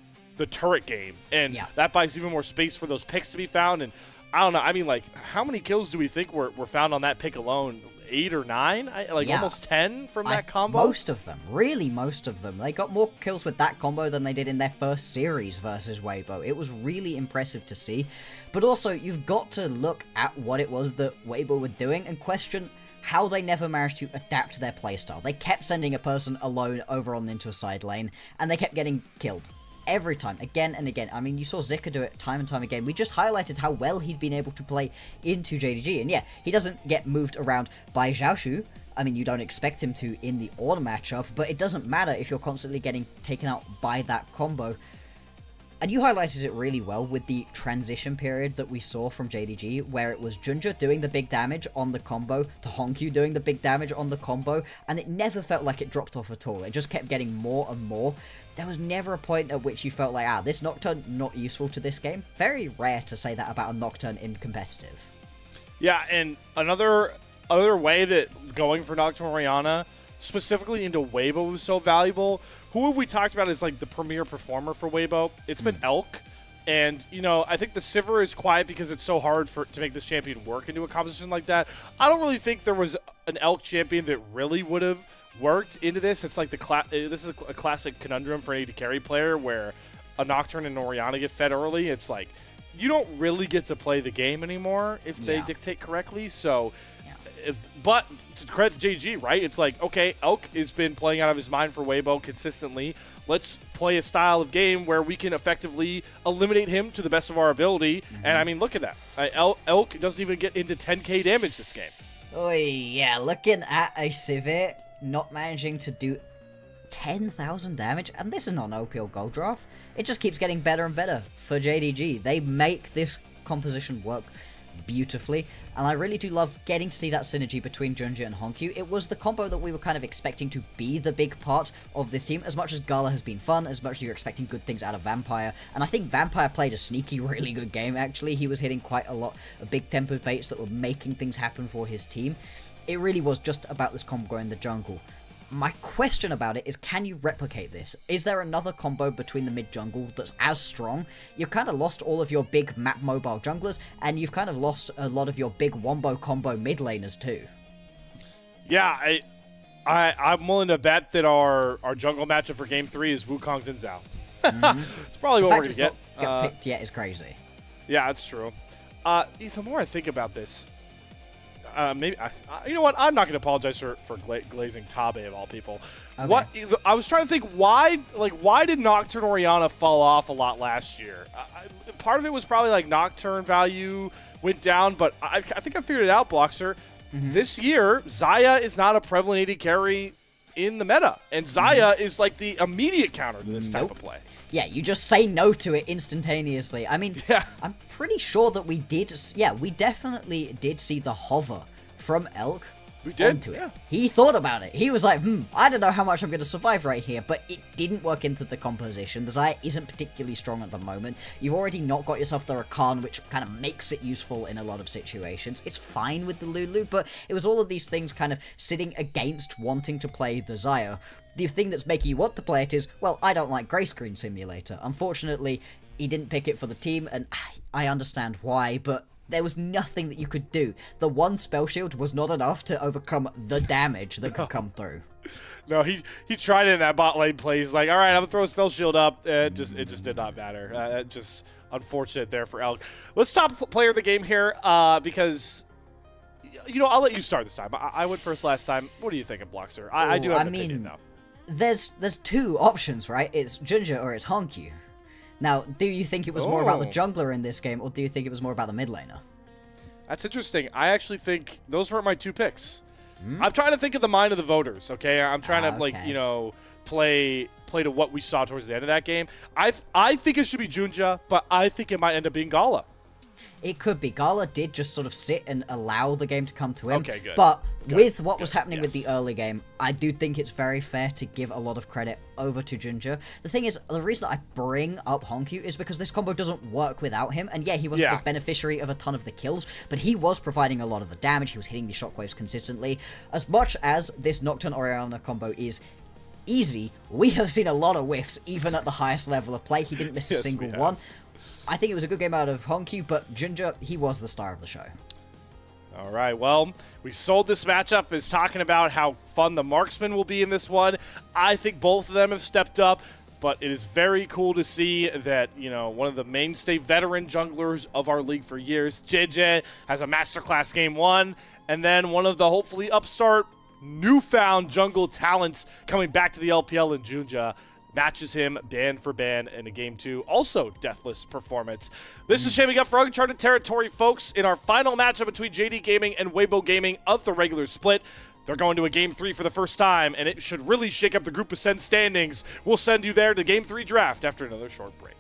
turret game. And that buys even more space for those picks to be found. And I don't know, I mean, like, how many kills do we think were found on that pick alone? 8 or 9, Yeah. almost 10 from that combo. Most of them, really most of them. They got more kills with that combo than they did in their first series versus Weibo. It was really impressive to see. But also, you've got to look at what it was that Weibo were doing and question how they never managed to adapt their playstyle. They kept sending a person alone over on into a side lane, and they kept getting killed. Every time, again and again. I mean, you saw Zika do it time and time again. We just highlighted how well he'd been able to play into JDG. And yeah, he doesn't get moved around by Xiaoshu. I mean, you don't expect him to in the order matchup, but it doesn't matter if you're constantly getting taken out by that combo. And you highlighted it really well with the transition period that we saw from JDG, where it was Junja doing the big damage on the combo, to Honkyu doing the big damage on the combo, and it never felt like it dropped off at all. It just kept getting more and more. There was never a point at which you felt like, this Nocturne not useful to this game. Very rare to say that about a Nocturne in competitive. Yeah, and another way that going for Nocturne Orianna, specifically into Weibo, was so valuable. Who have we talked about as like the premier performer for Weibo? It's been Elk. And, I think the Sivir is quiet because it's so hard to make this champion work into a composition like that. I don't really think there was an Elk champion that really would have worked into this. It's like this is a classic conundrum for an AD carry player where a Nocturne and Orianna get fed early. It's like you don't really get to play the game anymore if they dictate correctly. So, but to credit to JG, right? It's like, okay, Elk has been playing out of his mind for Weibo consistently. Let's play a style of game where we can effectively eliminate him to the best of our ability. And I mean, look at that. Elk doesn't even get into 10k damage this game. Oh yeah, looking at a Sivir not managing to do 10,000 damage, and this is not an OPL Gold Draft. It just keeps getting better and better for JDG. They make this composition work beautifully, and I really do love getting to see that synergy between Junja and Honkyu. It was the combo that we were kind of expecting to be the big part of this team. As much as Gala has been fun, as much as you're expecting good things out of Vampire, and I think Vampire played a sneaky, really good game, actually. He was hitting quite a lot of big tempo baits that were making things happen for his team. It really was just about this combo in the jungle. My question about it is, can you replicate this? Is there another combo between the mid-jungle that's as strong? You've kind of lost all of your big map mobile junglers, and you've kind of lost a lot of your big wombo combo mid laners too. Yeah, I'm willing to bet that our jungle matchup for Game 3 is Wukong's and Zhao. It's probably what we're going to get. The fact it's not picked yet is crazy. Yeah, that's true. The more I think about this, maybe you know what? I'm not going to apologize for glazing Tabe of all people. Okay. I was trying to think why did Nocturne Orianna fall off a lot last year? Part of it was probably like Nocturne value went down, but I think I figured it out, Bloxer. This year, Xayah is not a prevalent AD carry in the meta, and Xayah is like the immediate counter to this type of play. Yeah, you just say no to it instantaneously. I mean, I'm pretty sure that we definitely did see the hover from Elk. We did. Onto it. He thought about it. He was like, I don't know how much I'm going to survive right here, but it didn't work into the composition. The Xayah isn't particularly strong at the moment. You've already not got yourself the Rakan, which kind of makes it useful in a lot of situations. It's fine with the Lulu, but it was all of these things kind of sitting against wanting to play the Xayah. The thing that's making you want to play it is, well, I don't like Grey Screen Simulator. Unfortunately, he didn't pick it for the team, and I understand why, but there was nothing that you could do. The one spell shield was not enough to overcome the damage that could come through. No, he tried it in that bot lane play. He's like, all right, I'm going to throw a spell shield up. It just did not matter. Just unfortunate there for Elk. Let's top player of the game here because, I'll let you start this time. I went first last time. What do you think of Bloxer? I do have an opinion, though. There's two options, right? It's Junja or it's Honkyu. Now, do you think it was more about the jungler in this game, or do you think it was more about the mid laner? That's interesting. I actually think those weren't my two picks. I'm trying to think of the mind of the voters, okay? I'm trying to, play to what we saw towards the end of that game. I think it should be Junja, but I think it might end up being Gala. It could be. Gala did just sort of sit and allow the game to come to him. Okay, good. But with what was happening with the early game, I do think it's very fair to give a lot of credit over to Junja. The thing is, the reason I bring up Honkyu is because this combo doesn't work without him. And yeah, he wasn't the beneficiary of a ton of the kills, but he was providing a lot of the damage. He was hitting the shockwaves consistently. As much as this Nocturne Orianna combo is easy, we have seen a lot of whiffs, even at the highest level of play. He didn't miss a single one. I think it was a good game out of Honkyu, but Junja, he was the star of the show. All right, well, we sold this matchup as talking about how fun the marksman will be in this one. I think both of them have stepped up, but it is very cool to see that, you know, one of the mainstay veteran junglers of our league for years, JJ, has a masterclass game 1, and then one of the hopefully upstart, newfound jungle talents coming back to the LPL in Junja matches him ban for ban in a game 2. Also, deathless performance. This is shaping up for uncharted territory, folks, in our final matchup between JD Gaming and Weibo Gaming of the regular split. They're going to a game 3 for the first time, and it should really shake up the Group Ascent standings. We'll send you there to game 3 draft after another short break.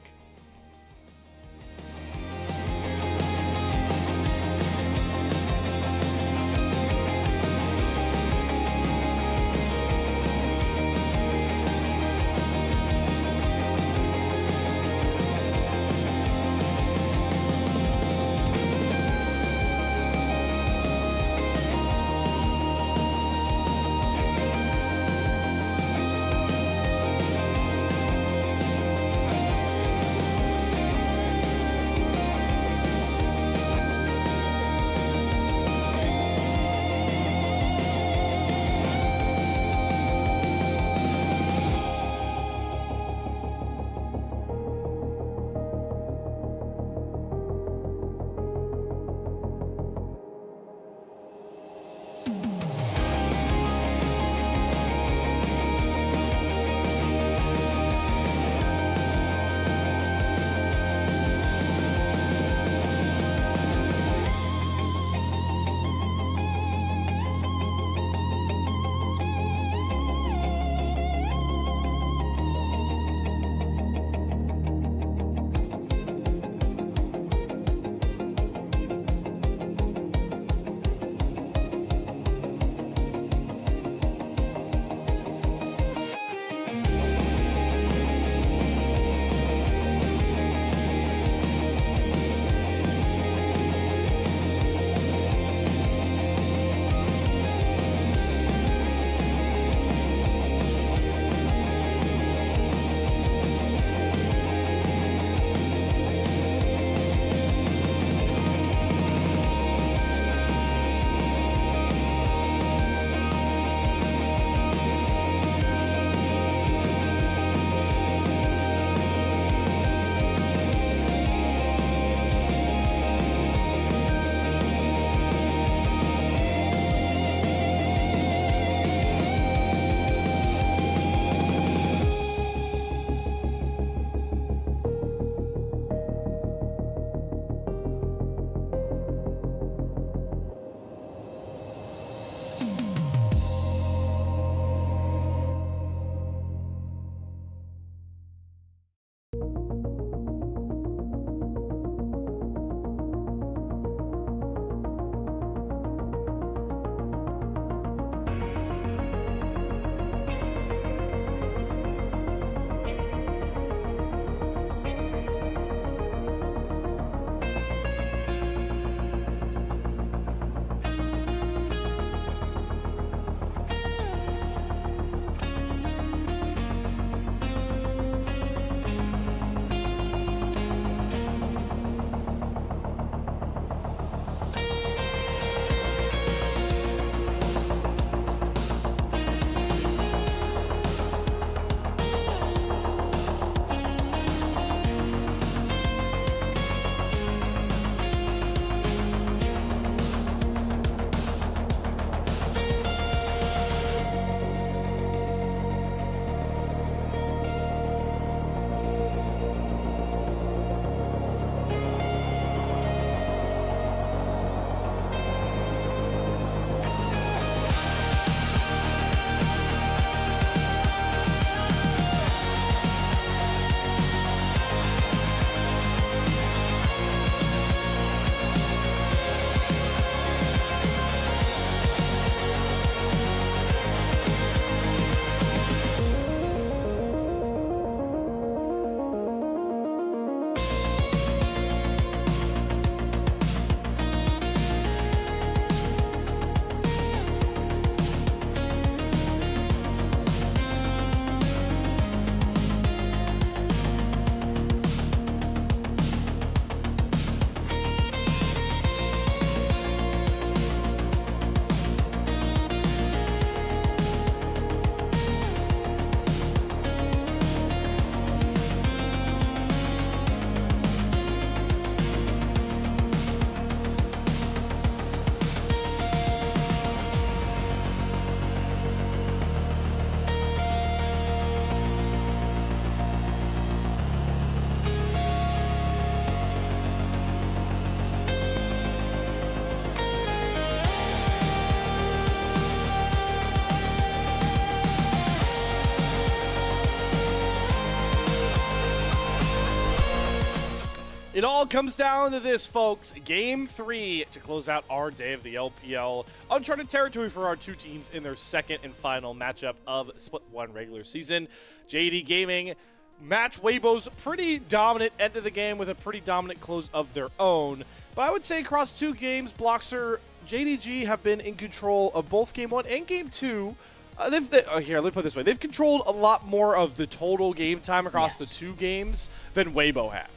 it all comes down to this, folks. Game 3 to close out our day of the LPL. Uncharted territory for our two teams in their second and final matchup of Split 1 regular season. JD Gaming match Weibo's pretty dominant end of the game with a pretty dominant close of their own. But I would say across 2 games, Bloxer, JDG have been in control of both Game 1 and Game 2. Here, let me put it this way. They've controlled a lot more of the total game time across the 2 games than Weibo have.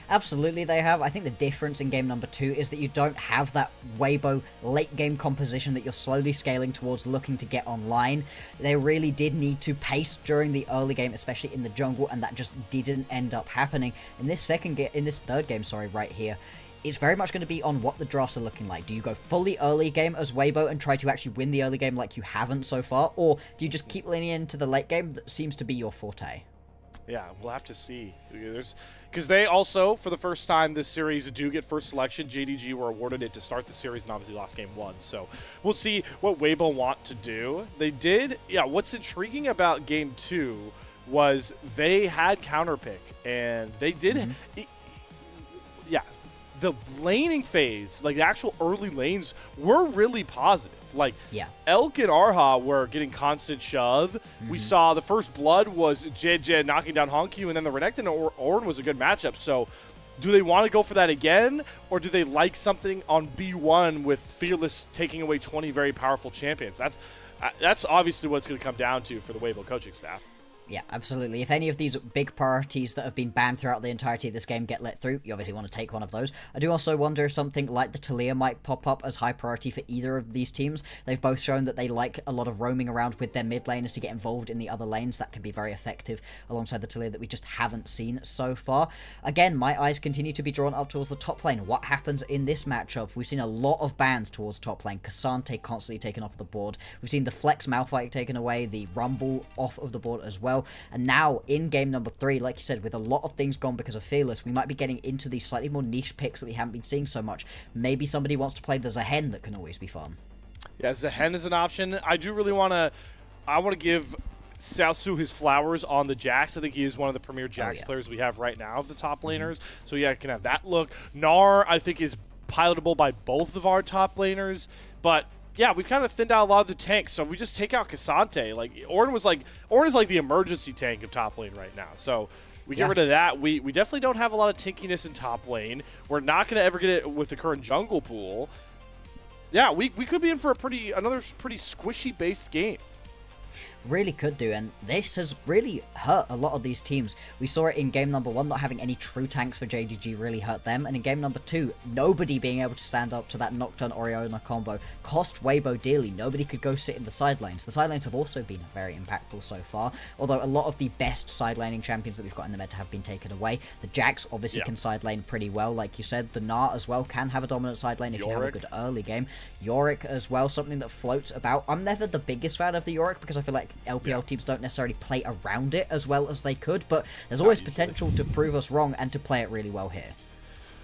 Absolutely they have. I think the difference in game number 2 is that you don't have that Weibo late game composition that you're slowly scaling towards looking to get online. They really did need to pace during the early game, especially in the jungle, and that just didn't end up happening. In this third game, right here, it's very much going to be on what the drafts are looking like. Do you go fully early game as Weibo and try to actually win the early game like you haven't so far, or do you just keep leaning into the late game that seems to be your forte? Yeah, we'll have to see. Because they also, for the first time this series, do get first selection. JDG were awarded it to start the series and obviously lost game 1. So we'll see what Weibo want to do. They did, what's intriguing about game 2 was they had counterpick, and they did, the laning phase, like the actual early lanes, were really positive. Like, Elk and Arha were getting constant shove. We saw the first blood was JJ knocking down Honkyu, and then the Renekton and Ornn was a good matchup. So do they want to go for that again, or do they like something on B1 with Fearless taking away 20 very powerful champions? That's obviously what it's going to come down to for the Weibo coaching staff. Yeah, absolutely. If any of these big priorities that have been banned throughout the entirety of this game get let through, you obviously want to take one of those. I do also wonder if something like the Talia might pop up as high priority for either of these teams. They've both shown that they like a lot of roaming around with their mid laners to get involved in the other lanes. That can be very effective alongside the Talia that we just haven't seen so far. Again, my eyes continue to be drawn up towards the top lane. What happens in this matchup? We've seen a lot of bans towards top lane. Cassante constantly taken off the board. We've seen the Flex Malphite taken away, the Rumble off of the board as well. And now, in game number 3, like you said, with a lot of things gone because of Fearless, we might be getting into these slightly more niche picks that we haven't been seeing so much. Maybe somebody wants to play the Zehen that can always be fun. Yeah, Zehen is an option. I do really want to give Xiaosu his flowers on the Jax. I think he is one of the premier Jax players we have right now of the top laners. So yeah, can have that look. Gnar, I think, is pilotable by both of our top laners, but yeah, we've kind of thinned out a lot of the tanks, so if we just take out Cassante, like Ornn is like the emergency tank of top lane right now. So we get rid of that. We definitely don't have a lot of tinkiness in top lane. We're not going to ever get it with the current jungle pool. Yeah, we could be in for another pretty squishy based game. Really could do, and this has really hurt a lot of these teams. We saw it in game number 1, not having any true tanks for JDG really hurt them, and in game number 2, nobody being able to stand up to that Nocturne Oriona combo cost Weibo dearly. Nobody could go sit in the side lanes. The side lanes have also been very impactful so far, although a lot of the best side laning champions that we've got in the meta have been taken away. The Jax obviously can side lane pretty well, like you said. The Gnar as well can have a dominant side lane if you have a good early game. Yorick as well, something that floats about. I'm never the biggest fan of the Yorick because I feel like LPL teams don't necessarily play around it as well as they could, but there's always potential to prove us wrong and to play it really well here.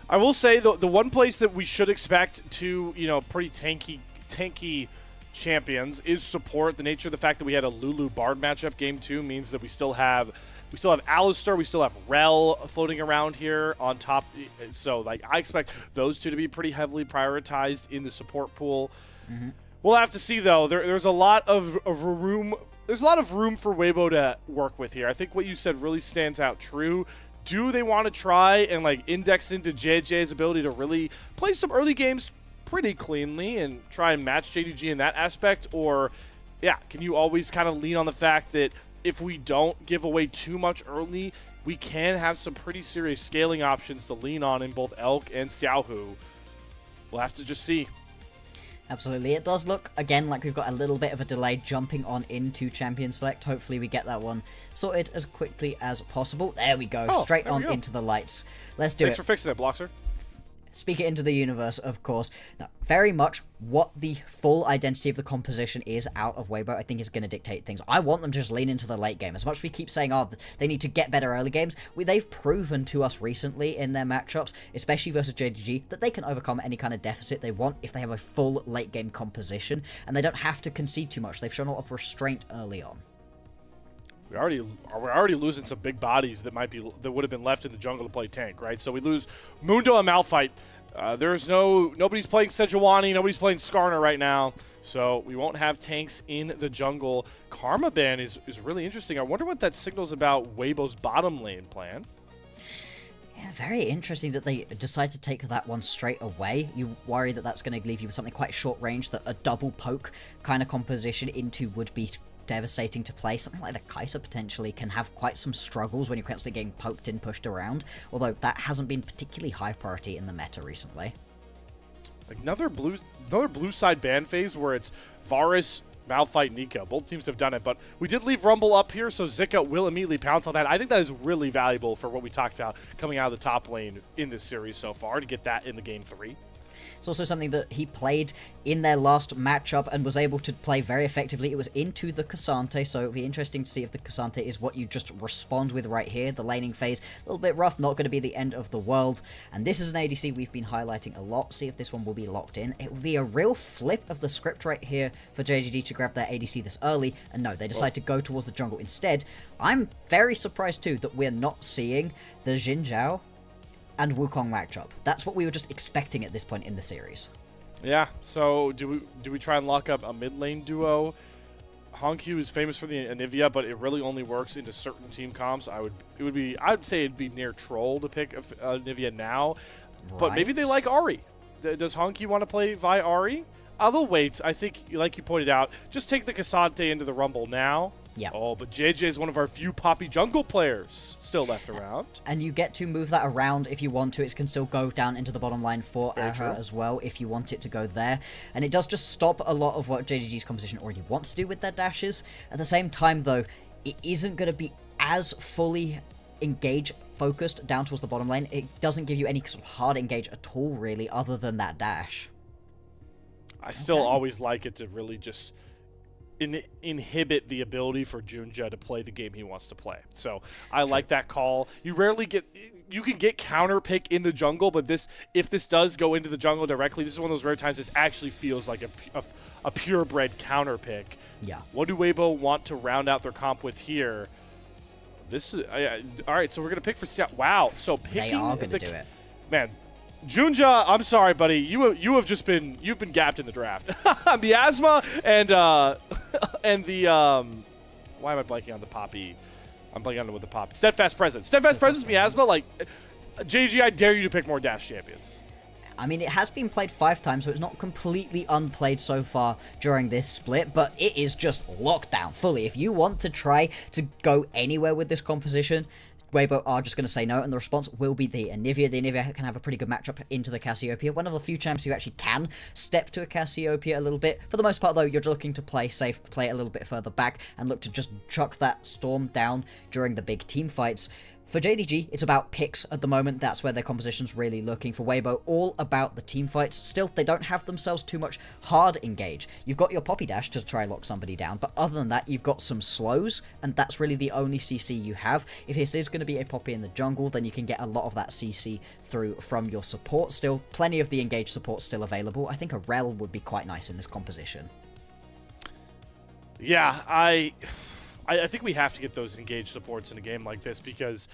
I will say the one place that we should expect to, pretty tanky champions is support. The nature of the fact that we had a Lulu Bard matchup game 2 means that we still have Alistar, we still have Rel floating around here on top. So I expect those two to be pretty heavily prioritized in the support pool. We'll have to see though. There's a lot of room. There's a lot of room for Weibo to work with here. I think what you said really stands out true. Do they want to try and index into JJ's ability to really play some early games pretty cleanly and try and match JDG in that aspect? Or, can you always kind of lean on the fact that if we don't give away too much early, we can have some pretty serious scaling options to lean on in both Elk and Xiaohu? We'll have to just see. Absolutely. It does look, again, like we've got a little bit of a delay jumping on into Champion Select. Hopefully we get that one sorted as quickly as possible. There we go. Straight on into the lights. Let's do it. Thanks for fixing it, Bloxer. Speak it into the universe, of course. Now, very much what the full identity of the composition is out of Weibo, I think is going to dictate things. I want them to just lean into the late game. As much as we keep saying, they need to get better early games, they've proven to us recently in their matchups, especially versus JDG, that they can overcome any kind of deficit they want if they have a full late game composition, and they don't have to concede too much. They've shown a lot of restraint early on. we're already losing some big bodies that would have been left in the jungle to play tank, right? So we lose Mundo and Malphite. Nobody's playing Sejuani, nobody's playing Skarner right now, so we won't have tanks in the jungle. Karma ban is really interesting. I wonder what that signals about Weibo's bottom lane plan. Yeah, very interesting that they decide to take that one straight away. You worry that that's going to leave you with something quite short range, that a double poke kind of composition into would be devastating to play. Something like the Kai'Sa potentially can have quite some struggles when you're constantly getting poked and pushed around, although that hasn't been particularly high priority in the meta recently. Another blue side ban phase where it's Varus, Malphite, Nika. Both teams have done it, but we did leave Rumble up here, so Zika will immediately pounce on that. I think that is really valuable for what we talked about coming out of the top lane in this series so far, to get that in the game 3. It's also something that he played in their last matchup and was able to play very effectively. It was into the Cassante, so it'll be interesting to see if the Cassante is what you just respond with right here. The laning phase, a little bit rough, not going to be the end of the world. And this is an ADC we've been highlighting a lot. See if this one will be locked in. It would be a real flip of the script right here for JDG to grab their ADC this early. And no, they decide to go towards the jungle instead. I'm very surprised too that we're not seeing the Xin Zhao and Wukong matchup. That's what we were just expecting at this point in the series. Yeah, so do we try and lock up a mid lane duo? Hongqiu is famous for the Anivia, but it really only works into certain team comps. I would say it'd be near troll to pick Anivia now, but maybe they like Ahri. Does Hongqiu want to play Vi Ahri? They'll wait. I think, like you pointed out, just take the Cassante into the Rumble now. Yeah. Oh, but JJ is one of our few Poppy jungle players still left around. And you get to move that around if you want to. It can still go down into the bottom line for Aha as well if you want it to go there. And it does just stop a lot of what JDG's composition already wants to do with their dashes. At the same time, though, it isn't going to be as fully engage focused down towards the bottom lane. It doesn't give you any sort of hard engage at all, really, other than that dash. I still always like it to really just inhibit the ability for Junja to play the game he wants to play. So I like that call. You can get counter pick in the jungle, but if this does go into the jungle directly, this is one of those rare times this actually feels like a purebred counter pick. Yeah. What do Weibo want to round out their comp with here? This is all right. So we're gonna pick for Seattle. Wow. So picking they are gonna do it. Man, Junja, I'm sorry, buddy. You've been gapped in the draft. Miasma and the why am I blanking on the Poppy? I'm blanking on with the Poppy. Steadfast Presence. Steadfast Presence, Miasma. Like, JG, I dare you to pick more Dash champions. I mean, it has been played 5 times, so it's not completely unplayed so far during this split, but it is just locked down fully. If you want to try to go anywhere with this composition, Weibo are just going to say no, and the response will be the Anivia. The Anivia can have a pretty good matchup into the Cassiopeia. One of the few champs who actually can step to a Cassiopeia a little bit. For the most part, though, you're looking to play safe, play a little bit further back, and look to just chuck that Storm down during the big team fights. For JDG, it's about picks at the moment. That's where their composition's really looking. For Weibo, all about the team fights. Still, they don't have themselves too much hard engage. You've got your Poppy Dash to try lock somebody down, but other than that, you've got some slows, and that's really the only CC you have. If this is going to be a Poppy in the jungle, then you can get a lot of that CC through from your support. Still, plenty of the engaged support still available. I think a Rel would be quite nice in this composition. Yeah, I think we have to get those engaged supports in a game like this because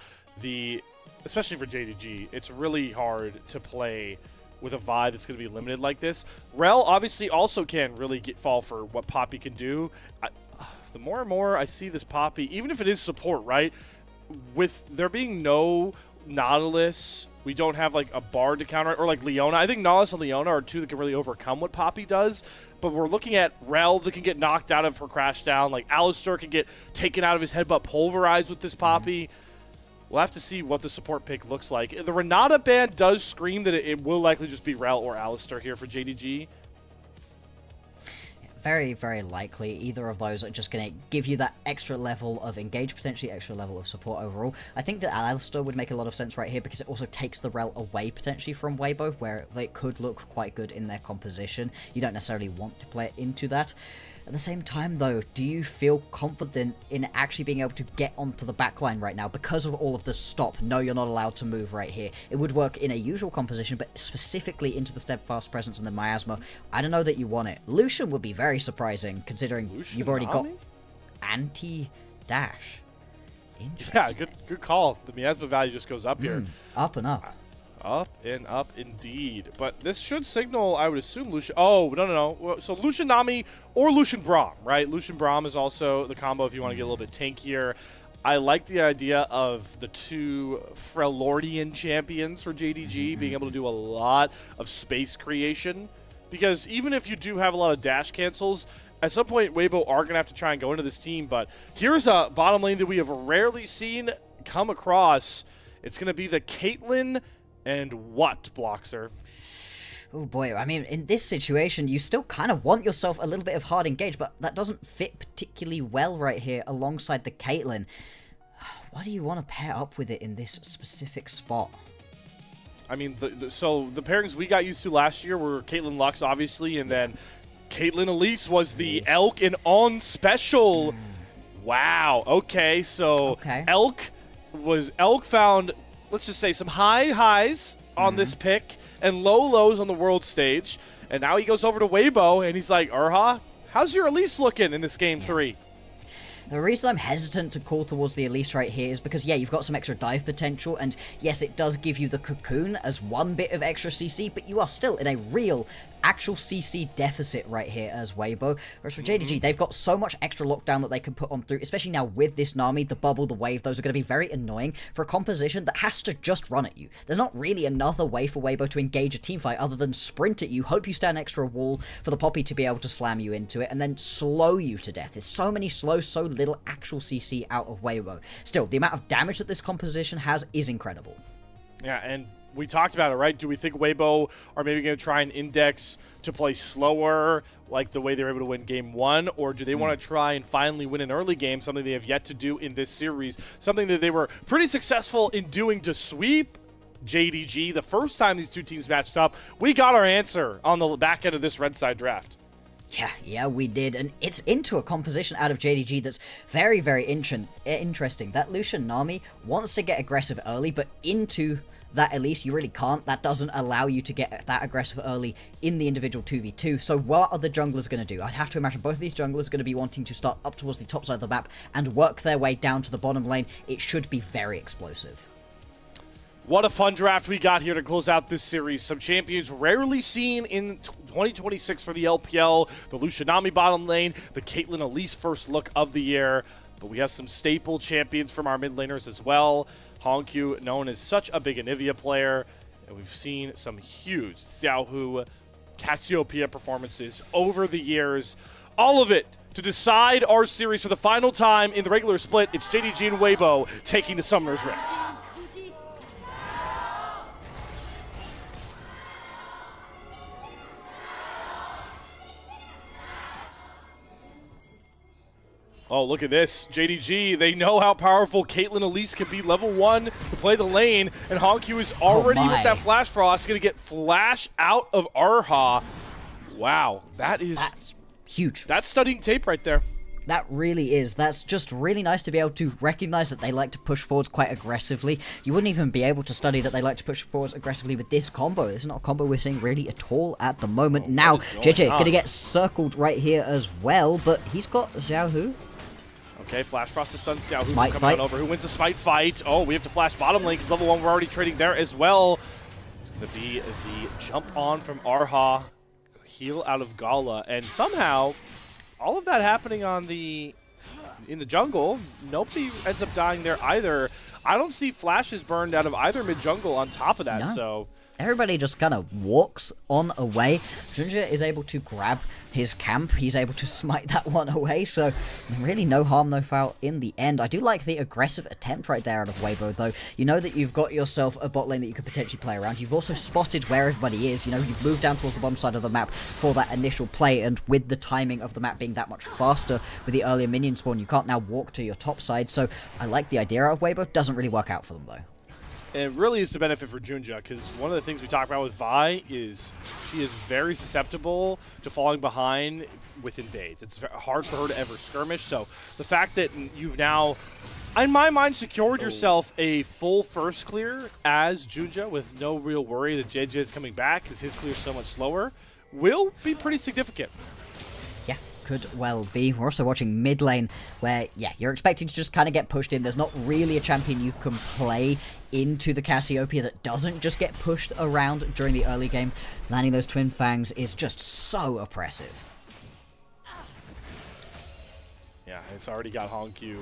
especially for JDG, it's really hard to play with a Vi that's going to be limited like this. Rel obviously also can really fall for what Poppy can do. The more and more I see this Poppy, even if it is support, right? With there being no Nautilus, we don't have like a Bard to counter it, or like Leona. I think Nautilus and Leona are two that can really overcome what Poppy does. But we're looking at Rel that can get knocked out of her crash down. Like Alistar can get taken out of his headbutt pulverized with this Poppy. We'll have to see what the support pick looks like. The Renata ban does scream that it will likely just be Rel or Alistar here for JDG. Very, very likely. Either of those are just going to give you that extra level of engage, potentially extra level of support overall. I think that Alistar would make a lot of sense right here because it also takes the Rel away potentially from Weibo, where they could look quite good in their composition. You don't necessarily want to play it into that. At the same time, though, do you feel confident in actually being able to get onto the backline right now because of all of the stop? No, you're not allowed to move right here. It would work in a usual composition, but specifically into the Steadfast Presence and the Miasma, I don't know that you want it. Lucian would be very surprising, considering you've already got anti-dash. Interesting. Yeah, good call. The miasma value just goes up here. Up and up. Up and up indeed. But this should signal, I would assume, Lucian. Oh, no. So Lucian Nami or Lucian Braum, right? Lucian Braum is also the combo if you want to get a little bit tankier. I like the idea of the two Freljordian champions for JDG being able to do a lot of space creation. Because even if you do have a lot of dash cancels, at some point Weibo are going to have to try and go into this team. But here's a bottom lane that we have rarely seen come across. It's going to be the Caitlyn and what, Bloxer? Oh boy, I mean, in this situation, you still kind of want yourself a little bit of hard engage, but that doesn't fit particularly well right here alongside the Caitlyn. What do you want to pair up with it in this specific spot? I mean, so the pairings we got used to last year were Caitlyn Lux, obviously, and then Caitlyn Elise was the Elk and On special. Wow, okay, so Elk found, let's just say, some high highs on this pick and low lows on the world stage. And now he goes over to Weibo and he's like, Urha, how's your Elise looking in this game 3? The reason I'm hesitant to call towards the Elise right here is because, yeah, you've got some extra dive potential, and yes, it does give you the cocoon as one bit of extra CC, but you are still in a real, actual CC deficit right here as Weibo. Whereas for JDG, they've got so much extra lockdown that they can put on through, especially now with this Nami, the bubble, the wave, those are going to be very annoying for a composition that has to just run at you. There's not really another way for Weibo to engage a teamfight other than sprint at you, hope you stand extra wall for the Poppy to be able to slam you into it, and then slow you to death. There's so many slows, so little actual CC out of Weibo. Still, the amount of damage that this composition has is incredible. Yeah, and we talked about it, right? Do we think Weibo are maybe going to try and index to play slower, like the way they were able to win game 1, or do they want to try and finally win an early game, something they have yet to do in this series, something that they were pretty successful in doing to sweep JDG the first time these two teams matched up? We got our answer on the back end of this Red Side draft. Yeah, we did, and it's into a composition out of JDG that's very, very interesting. That Lucian Nami wants to get aggressive early, but into that Elise, you really can't. That doesn't allow you to get that aggressive early in the individual 2v2. So what are the junglers going to do? I'd have to imagine both of these junglers are going to be wanting to start up towards the top side of the map and work their way down to the bottom lane. It should be very explosive. What a fun draft we got here to close out this series. Some champions rarely seen in 2026 for the LPL. The Lucian Nami bottom lane, the Caitlyn Elise first look of the year. But we have some staple champions from our mid laners as well. Hongq, known as such a big Anivia player. And we've seen some huge Xiaohu, Cassiopeia performances over the years. All of it to decide our series for the final time in the regular split. It's JDG and Weibo taking the Summoner's Rift. Oh, look at this. JDG, they know how powerful Caitlyn Elise can be level 1 to play the lane, and Hongq is already with that Flash Frost, going to get Flash out of Urha. Wow, that's huge. That's studying tape right there. That really is. That's just really nice to be able to recognize that they like to push forwards quite aggressively. You wouldn't even be able to study that they like to push forwards aggressively with this combo. It's not a combo we're seeing really at all at the moment. Now, JJ going to get circled right here as well, but he's got Xiaohu. Okay, Flash Frost is stunned. Xiaohu Smite coming fight. on over. Who wins the Smite fight? Oh, we have to flash bottom lane because level 1 we're already trading there as well. It's going to be the jump on from Urha, heal out of Gala, and somehow all of that happening on in the jungle. Nobody ends up dying there either. I don't see flashes burned out of either mid jungle on top of that. No. So everybody just kind of walks on away. Junja is able to grab his camp. He's able to smite that one away, so really no harm, no foul in the end. I do like the aggressive attempt right there out of Weibo, though. You know that you've got yourself a bot lane that you could potentially play around. You've also spotted where everybody is. You know, you've moved down towards the bottom side of the map for that initial play, and with the timing of the map being that much faster with the earlier minion spawn, you can't now walk to your top side, so I like the idea of Weibo. Doesn't really work out for them, though. it really is the benefit for Junja, because one of the things we talk about with Vi is she is very susceptible to falling behind with invades. It's hard for her to ever skirmish, so the fact that you've now, in my mind, secured yourself a full first clear as Junja with no real worry that JJ is coming back because his clear is so much slower will be pretty significant. Yeah, could well be. We're also watching mid lane where, yeah, you're expecting to just kind of get pushed in. There's not really a champion you can play into the Cassiopeia that doesn't just get pushed around during the early game. Landing those Twin Fangs is just so oppressive. Yeah, it's already got Honkyu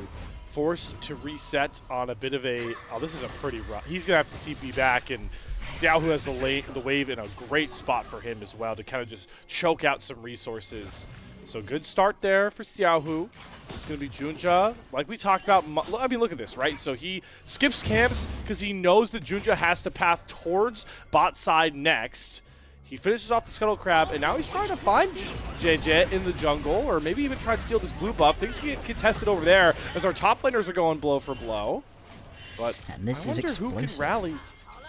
forced to reset on a bit of a... Oh, this is a pretty rough... He's going to have to TP back, and Xiaohu has the wave in a great spot for him as well to kind of just choke out some resources. So good start there for Xiaohu. It's going to be Junja. Like we talked about, I mean, look at this, right? So he skips camps because he knows that Junja has to path towards bot side next. He finishes off the Scuttle Crab, and now he's trying to find JJ in the jungle, or maybe even try to steal this blue buff. Things get contested over there as our top laners are going blow for blow. But and this I is wonder explosive. who can rally.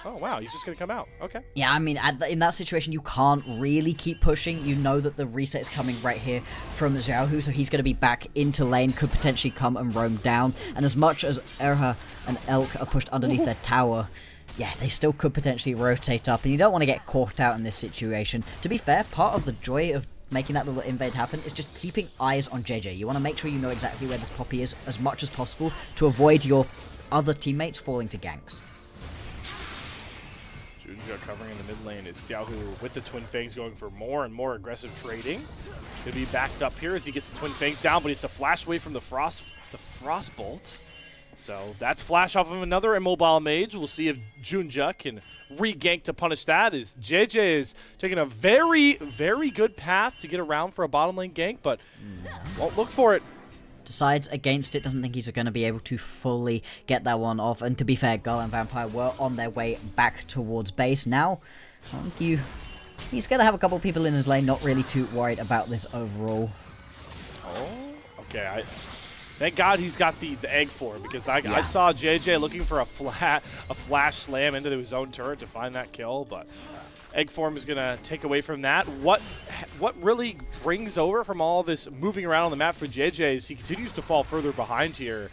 Oh, wow, he's just going to come out. Okay. Yeah, I mean, in that situation, you can't really keep pushing. You know that the reset is coming right here from Xiaohu, so he's going to be back into lane, could potentially come and roam down. And as much as Erha and Elk are pushed underneath their tower, yeah, they still could potentially rotate up, and you don't want to get caught out in this situation. To be fair, part of the joy of making that little invade happen is just keeping eyes on JJ. You want to make sure you know exactly where this Poppy is as much as possible to avoid your other teammates falling to ganks. Junja covering in the mid lane is Xiaohu with the Twin Fangs going for more and more aggressive trading. Could be backed up here as he gets the Twin Fangs down, but he has to flash away from the Frost Bolts. So that's flash off of another immobile mage. We'll see if Junja can re-gank to punish that, as JJ is taking a very, very good path to get around for a bottom lane gank, but won't look for it. Decides against it, doesn't think he's going to be able to fully get that one off. And to be fair, Gull and Vampire were on their way back towards base. Now, he's going to have a couple people in his lane, not really too worried about this overall. Oh, okay. Thank God he's got the egg for him, because I saw JJ looking for a flash slam into his own turret to find that kill, but egg form is going to take away from that. What really brings over from all this moving around on the map for JJ is he continues to fall further behind here.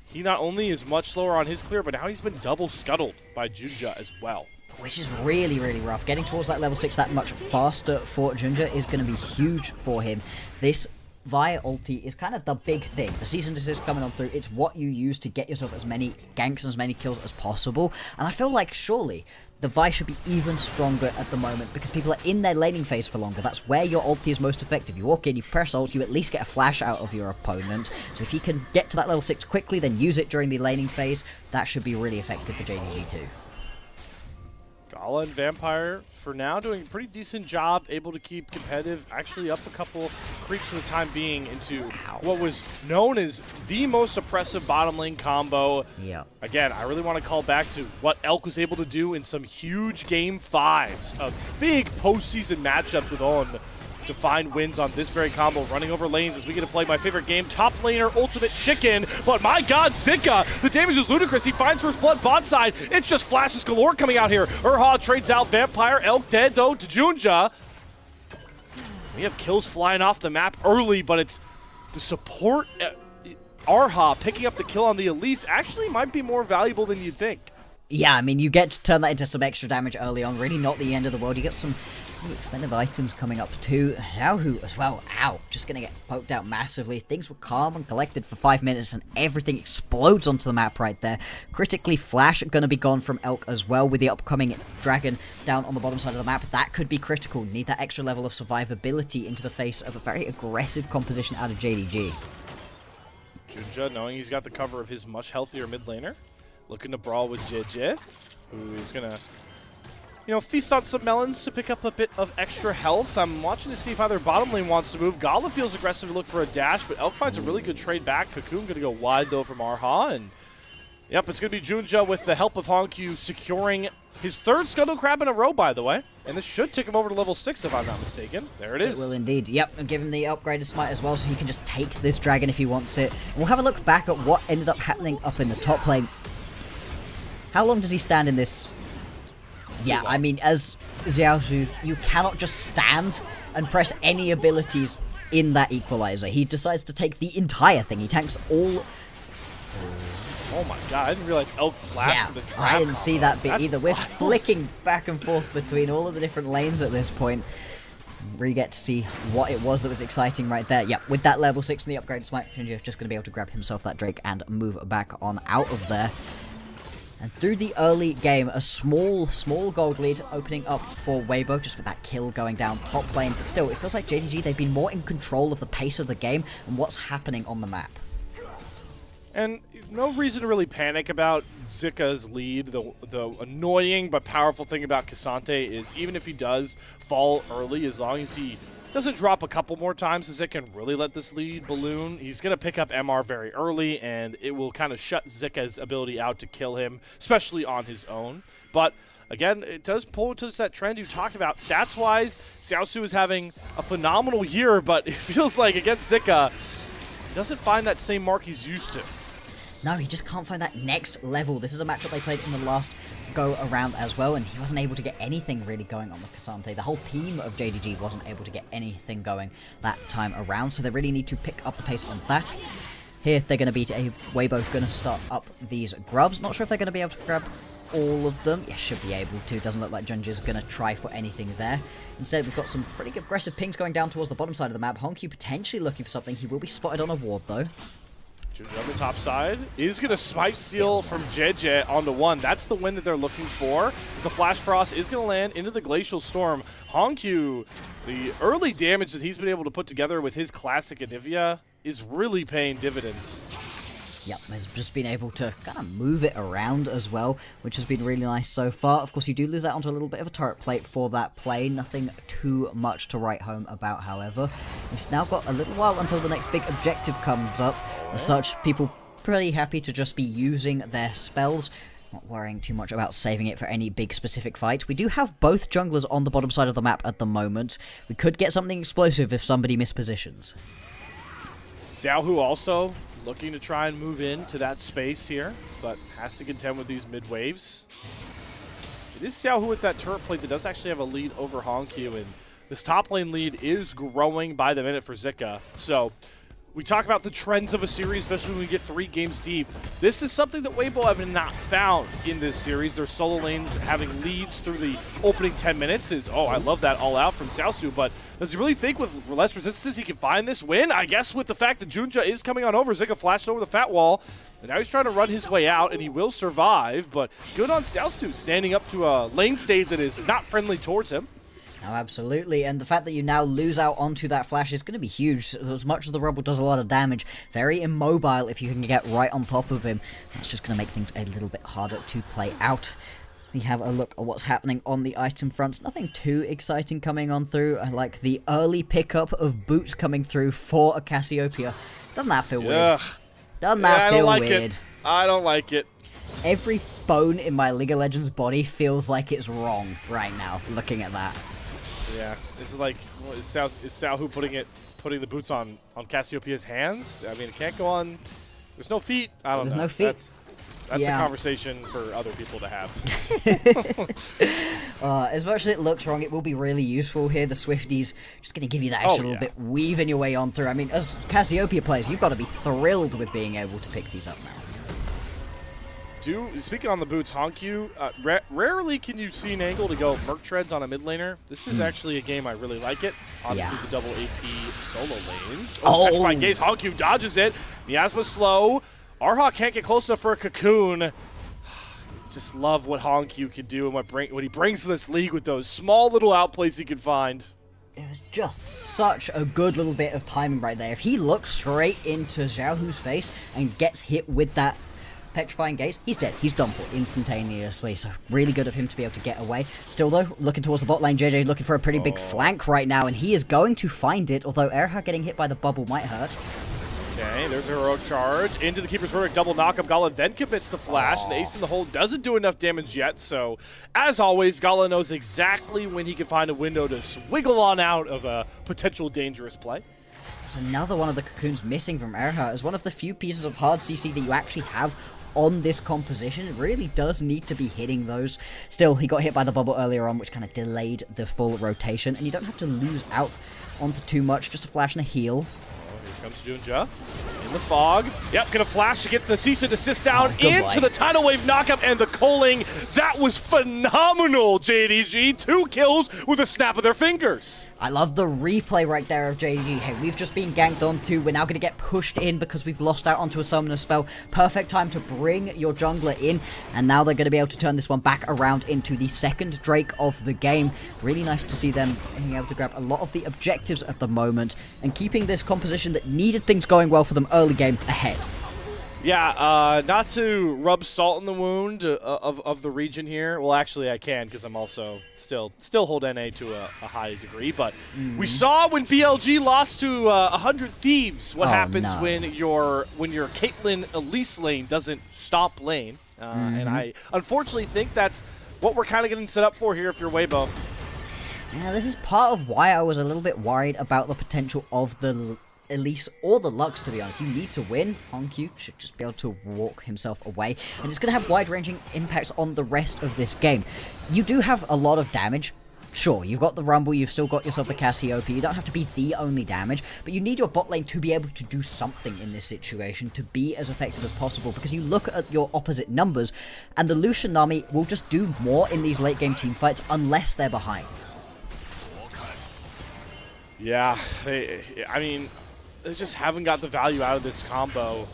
He not only is much slower on his clear, but now he's been double scuttled by Junja as well. Which is really, really rough. Getting towards that level 6 that much faster for Junja is going to be huge for him. This Vi ulti is kind of the big thing. The Season Desist coming on through, it's what you use to get yourself as many ganks and as many kills as possible. And I feel like surely the Vi should be even stronger at the moment because people are in their laning phase for longer. That's where your ulti is most effective. You walk in, you press ult, you at least get a flash out of your opponent. So if you can get to that level 6 quickly, then use it during the laning phase, that should be really effective for JDG too. Gala and Vampire, for now, doing a pretty decent job, able to keep competitive, actually up a couple creeps for the time being into what was known as the most oppressive bottom lane combo. Yeah. Again, I really want to call back to what Elk was able to do in some huge Game 5s of big postseason matchups with Owen to find wins on this very combo, running over lanes as we get to play my favorite game, top laner ultimate chicken. But my god, Zika, the damage is ludicrous. He finds First Blood bot side. It's just flashes galore coming out here. Urha trades out Vampire. Elk dead though to Junja. We have kills flying off the map early, but it's the support. Arha picking up the kill on the Elise actually might be more valuable than you'd think. Yeah, I mean, you get to turn that into some extra damage early on. Really not the end of the world. You get some expensive items coming up too. Xiaohu as well. Ow. Just going to get poked out massively. Things were calm and collected for 5 minutes and everything explodes onto the map right there. Critically, Flash going to be gone from Elk as well with the upcoming dragon down on the bottom side of the map. That could be critical. Need that extra level of survivability into the face of a very aggressive composition out of JDG. Junja, knowing he's got the cover of his much healthier mid laner, looking to brawl with JJ, who is going to, feast on some melons to pick up a bit of extra health. I'm watching to see if either bottom lane wants to move. Gala feels aggressive to look for a dash, but Elk finds a really good trade back. Cocoon going to go wide, though, from Arha. And, yep, it's going to be Junja with the help of Honkyu securing his third Scuttle Crab in a row, by the way. And this should take him over to level 6, if I'm not mistaken. There it is. It will indeed. Yep, and give him the upgraded smite as well, so he can just take this dragon if he wants it. And we'll have a look back at what ended up happening up in the top lane. How long does he stand in this? Yeah, I mean, as Xiaohu, you cannot just stand and press any abilities in that equalizer. He decides to take the entire thing. He tanks all... Oh my god, I didn't realize Elk flashed for the trap. I didn't see that bit That's either. We're wild. flicking back and forth between all of the different lanes at this point. Really get to see what it was that was exciting right there. Yep, with that level 6 in the upgrade, Ginger just going to be able to grab himself that Drake and move back on out of there. And through the early game, a small gold lead opening up for Weibo, just with that kill going down top lane. But still, it feels like JDG, they've been more in control of the pace of the game and what's happening on the map. And no reason to really panic about Zika's lead. The annoying but powerful thing about Cassante is even if he does fall early, as long as he doesn't drop a couple more times, Zika can really let this lead balloon. He's going to pick up MR very early, and it will kind of shut Zika's ability out to kill him, especially on his own. But again, it does pull to that trend you talked about. Stats-wise, Xiaosu is having a phenomenal year, but it feels like against Zika, he doesn't find that same mark he's used to. No, he just can't find that next level. This is a matchup they played in the last go around as well, and he wasn't able to get anything really going on with Cassante. The whole team of JDG wasn't able to get anything going that time around, so they really need to pick up the pace on that. Here, they're going to be Weibo going to start up these grubs. Not sure if they're going to be able to grab all of them. Yeah, should be able to. Doesn't look like Junji's going to try for anything there. Instead, we've got some pretty aggressive pings going down towards the bottom side of the map. Honku potentially looking for something. He will be spotted on a ward, though. On the top side is going to Smite Steal from JJ onto one. That's the win that they're looking for. The Flash Frost is going to land into the Glacial Storm. Honku, the early damage that he's been able to put together with his classic Anivia is really paying dividends. Yep, has just been able to kind of move it around as well, which has been really nice so far. Of course, you do lose out onto a little bit of a turret plate for that play. Nothing too much to write home about, however. We've now got a little while until the next big objective comes up. As such, people pretty happy to just be using their spells, not worrying too much about saving it for any big specific fight. We do have both junglers on the bottom side of the map at the moment. We could get something explosive if somebody mispositions. Xiaohu also looking to try and move into that space here, but has to contend with these mid waves. It is Xiaohu with that turret plate that does actually have a lead over Honku, and this top lane lead is growing by the minute for Zika. So we talk about the trends of a series, especially when we get 3 games deep. This is something that Weibo have not found in this series. Their solo lanes having leads through the opening 10 minutes is, oh, I love that all out from Xiaosu, but does he really think with less resistance he can find this win? I guess with the fact that Junja is coming on over, Zika flashed over the fat wall, and now he's trying to run his way out, and he will survive, but good on Xiaosu standing up to a lane state that is not friendly towards him. Oh, absolutely, and the fact that you now lose out onto that flash is going to be huge. As much as the Rubble does a lot of damage, very immobile if you can get right on top of him. That's just going to make things a little bit harder to play out. We have a look at what's happening on the item fronts. Nothing too exciting coming on through. I like the early pickup of boots coming through for a Cassiopeia. Doesn't that feel weird? Doesn't that feel weird? I don't like it. Every bone in my League of Legends body feels like it's wrong right now, looking at that. Yeah, this is like, well, is Xiaohu putting the boots on Cassiopeia's hands? I mean, it can't go on. There's no feet. I don't know. There's no feet. That's a conversation for other people to have. As much as it looks wrong, it will be really useful here. The Swifties just going to give you that extra little bit, weaving your way on through. I mean, as Cassiopeia players, you've got to be thrilled with being able to pick these up now. Speaking on the boots, Honku, rarely can you see an angle to go Merc Treads on a mid laner. This is actually a game I really like it. Obviously, the double AP solo lanes. Petrifying Gaze, Honku dodges it. Miasma slow. Arha can't get close enough for a cocoon. Just love what Honku can do and what he brings to this league with those small little outplays he can find. It was just such a good little bit of timing right there. If he looks straight into Xiaohu's face and gets hit with that Petrifying Gaze, he's dead. He's done for instantaneously, so really good of him to be able to get away. Still, though, looking towards the bot lane, JJ looking for a pretty big flank right now, and he is going to find it, although Erha getting hit by the bubble might hurt. Okay, there's a heroic charge. Into the Keeper's Verdict, double knockup. Gala then commits the flash, and the Ace in the Hole doesn't do enough damage yet, so as always, Gala knows exactly when he can find a window to wiggle on out of a potential dangerous play. There's another one of the cocoons missing from Erha as one of the few pieces of hard CC that you actually have on this composition. It really does need to be hitting those. Still, he got hit by the bubble earlier on, which kind of delayed the full rotation, and you don't have to lose out onto too much, just a flash and a heal. Here comes Junja in the fog. Yep, gonna flash to get the cease and desist down into the tidal wave knockup and the culling. That was phenomenal, JDG. 2 kills with a snap of their fingers. I love the replay right there of JDG. Hey, we've just been ganked onto. We're now going to get pushed in because we've lost out onto a summoner spell. Perfect time to bring your jungler in. And now they're going to be able to turn this one back around into the second Drake of the game. Really nice to see them being able to grab a lot of the objectives at the moment and keeping this composition that needed things going well for them early game ahead. Yeah, not to rub salt in the wound of the region here. Well, actually, I can because I'm also still hold NA to a high degree. But we saw when BLG lost to 100 Thieves what happens when your Caitlyn Elise lane doesn't stop lane. And I unfortunately think that's what we're kind of getting set up for here if you're Weibo. Yeah, this is part of why I was a little bit worried about the potential of the Elise or the Lux, to be honest. You need to win. Hongyu should just be able to walk himself away, and it's going to have wide-ranging impacts on the rest of this game. You do have a lot of damage. Sure, you've got the Rumble, you've still got yourself the Cassiopeia, you don't have to be the only damage, but you need your bot lane to be able to do something in this situation, to be as effective as possible, because you look at your opposite numbers, and the Lucian Nami will just do more in these late-game teamfights unless they're behind. Yeah, I mean, they just haven't got the value out of this combo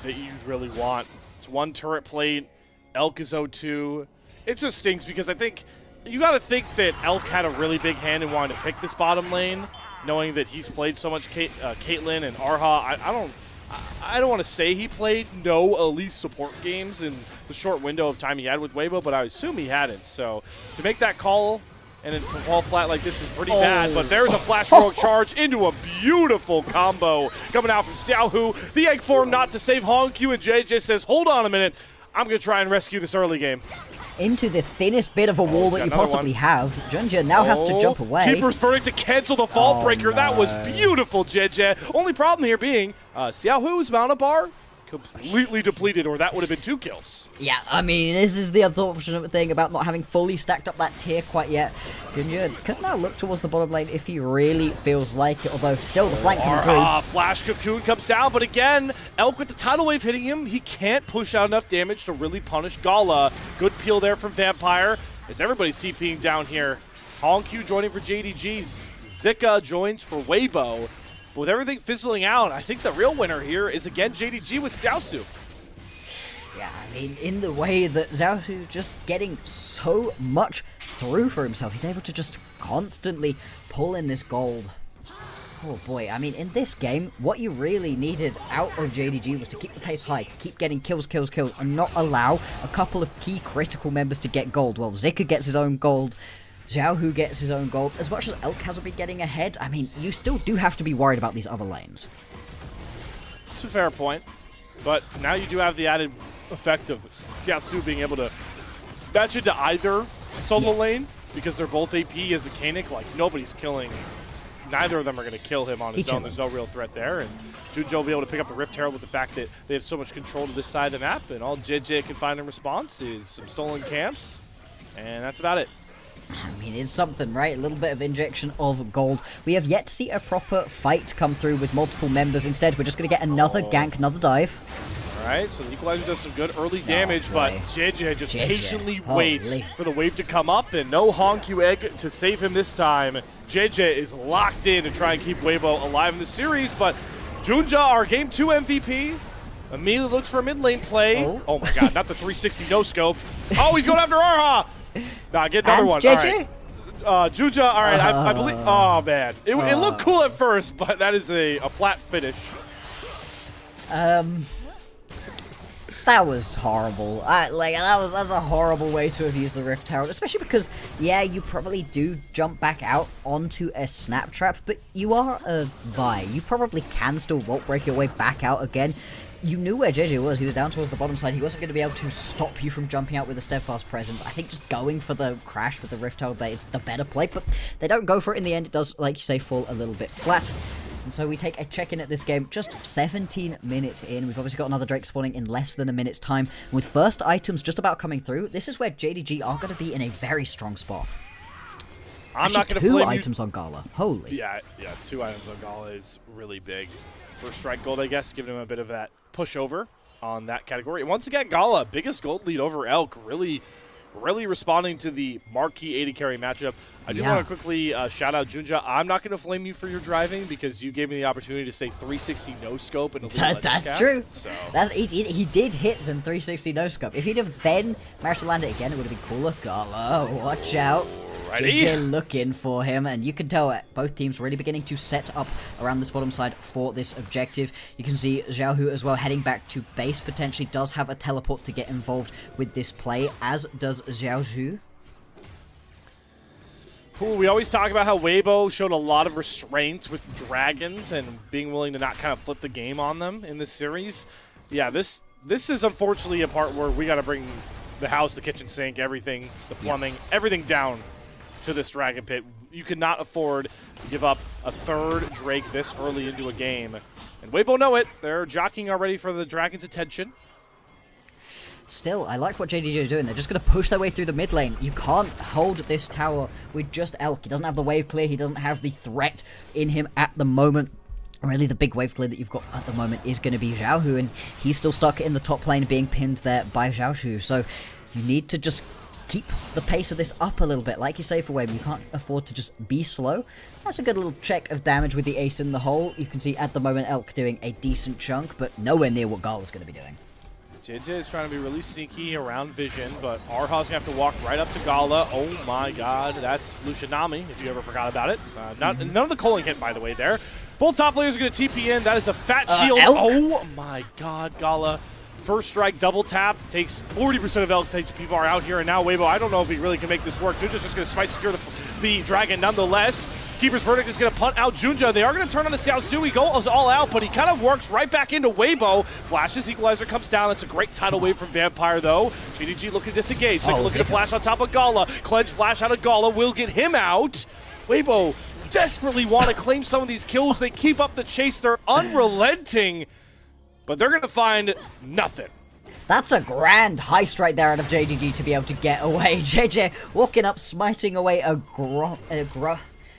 that you really want. It's one turret plate, Elk is 0-2. It just stinks because I think you got to think that Elk had a really big hand in wanting to pick this bottom lane, knowing that he's played so much Caitlyn and Arha. I don't want to say he played no Elise support games in the short window of time he had with Weibo, but I assume he hadn't. So to make that call and then fall flat like this is pretty bad, but there's a flash heroic charge into a beautiful combo coming out from Xiaohu. The egg form not to save Hongyu, and JJ says, hold on a minute, I'm going to try and rescue this early game. Into the thinnest bit of a wall that you possibly have. Junja now has to jump away. Keeper's verdict to cancel the Vault Breaker. No. That was beautiful, JJ. Only problem here being Xiaohu's mana bar completely depleted, or that would have been 2 kills. Yeah, I mean, this is the unfortunate thing about not having fully stacked up that tier quite yet. Gunja could now look towards the bottom lane if he really feels like it, although still the flank coming through. Flash Cocoon comes down, but again, Elk with the tidal wave hitting him, he can't push out enough damage to really punish Gala. Good peel there from Vampire, as everybody's TPing down here. Hongyu joining for JDG's. Zika joins for Weibo. But with everything fizzling out, I think the real winner here is again JDG with Xiaosu. Yeah, I mean, in the way that Xiaosu just getting so much through for himself, he's able to just constantly pull in this gold. Oh boy, I mean, in this game, what you really needed out of JDG was to keep the pace high, keep getting kills, and not allow a couple of key critical members to get gold. Well, Zika gets his own gold. Xiaohu gets his own gold. As much as Elk hasn't been getting ahead, I mean, you still do have to be worried about these other lanes. It's a fair point, but now you do have the added effect of Xiaosu being able to match into either solo lane, because they're both AP as a Kanik. Like, nobody's killing. Neither of them are going to kill him on his own. There's no real threat there, and Junjo will be able to pick up the Rift Herald with the fact that they have so much control to this side of the map, and all JJ can find in response is some stolen camps, and that's about it. I mean, it's something, right? A little bit of injection of gold. We have yet to see a proper fight come through with multiple members. Instead, we're just going to get another gank, another dive. All right, so the Equalizer does some good early damage, but JJ just patiently waits for the wave to come up, and no Hongyu egg to save him this time. JJ is locked in to try and keep Weibo alive in the series, but Junja, our Game 2 MVP, immediately looks for a mid lane play. Oh my god, not the 360 no-scope. Oh, he's going after Arha! Nah, get another one. JJ? All right. Junja, all right, I believe. Oh, man. It looked cool at first, but that is a flat finish. That was horrible. That's a horrible way to have used the Rift Herald, especially because, yeah, you probably do jump back out onto a snap trap, but you are a Vi. You probably can still Vault Break your way back out again. You knew where JJ was. He was down towards the bottom side. He wasn't going to be able to stop you from jumping out with a Steadfast Presence. I think just going for the crash with the Rift Herald there is the better play, but they don't go for it in the end. It does, like you say, fall a little bit flat. And so we take a check-in at this game just 17 minutes in. We've obviously got another Drake spawning in less than a minute's time. With first items just about coming through, this is where JDG are going to be in a very strong spot. I'm not going to blame 2 items on Gala. Holy. Yeah, 2 items on Gala is really big. First strike gold, I guess, giving him a bit of that push over on that category. And once again, Gala, biggest gold lead over Elk. Really really responding to the marquee AD carry matchup. I do Yeah. want to quickly shout out Junja. I'm not going to flame you for your driving because you gave me the opportunity to say 360 no scope in a That's true. He did hit the 360 no scope. If he'd have then managed to land it again, it would have been cooler. Gala, watch out. Ready? JJ looking for him, and you can tell both teams really beginning to set up around this bottom side for this objective. You can see Xiaohu as well heading back to base, potentially does have a teleport to get involved with this play, as does Xiaohu. Cool. We always talk about how Weibo showed a lot of restraint with dragons and being willing to not kind of flip the game on them in this series. Yeah, this is unfortunately a part where we got to bring the house, the kitchen sink, everything, the plumbing, everything down to this dragon pit. You cannot afford to give up a third Drake this early into a game. And Weibo know it. They're jockeying already for the dragon's attention. Still, I like what JDG is doing. They're just going to push their way through the mid lane. You can't hold this tower with just Elk. He doesn't have the wave clear. He doesn't have the threat in him at the moment. Really, the big wave clear that you've got at the moment is going to be Xiaohu, and he's still stuck in the top lane being pinned there by Xiaohu. So you need to just keep the pace of this up a little bit. Like you say for Wave, you can't afford to just be slow. That's a good little check of damage with the ace in the hole. You can see at the moment Elk doing a decent chunk, but nowhere near what Gala's going to be doing. JJ is trying to be really sneaky around Vision, but Arha's going to have to walk right up to Gala. Oh my god, that's Lucianami, if you ever forgot about it. None of the calling hit, by the way, there. Both top players are going to TP in. That is a fat shield. Elk? Oh my god, Gala. First strike, double tap, takes 40% of Elk's HP bar out here, and now Weibo, I don't know if he really can make this work. Junja's just going to smite secure the dragon nonetheless. Keeper's Verdict is going to punt out Junja. They are going to turn on the Xiaosu. He goes all out, but he kind of works right back into Weibo. Flashes, Equalizer comes down. That's a great tidal wave from Vampire, though. JDG looking to disengage. Looking to flash on top of Gala. Clench flash out of Gala will get him out. Weibo desperately want to claim some of these kills. They keep up the chase. They're unrelenting, but they're going to find nothing. That's a grand heist right there out of JDG to be able to get away. JJ walking up, smiting away a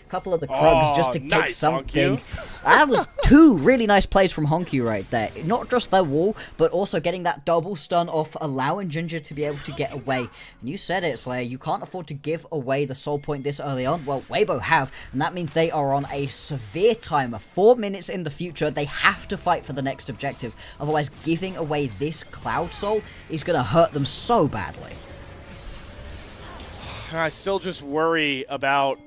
couple of the Krugs just to take something. Honkyu. That was two really nice plays from Honkyu right there. Not just their wall, but also getting that double stun off, allowing Ginger to be able to get away. And you said it, Slayer, you can't afford to give away the soul point this early on. Well, Weibo have, and that means they are on a severe timer. 4 minutes in the future, they have to fight for the next objective. Otherwise, giving away this Cloud Soul is going to hurt them so badly. I still just worry about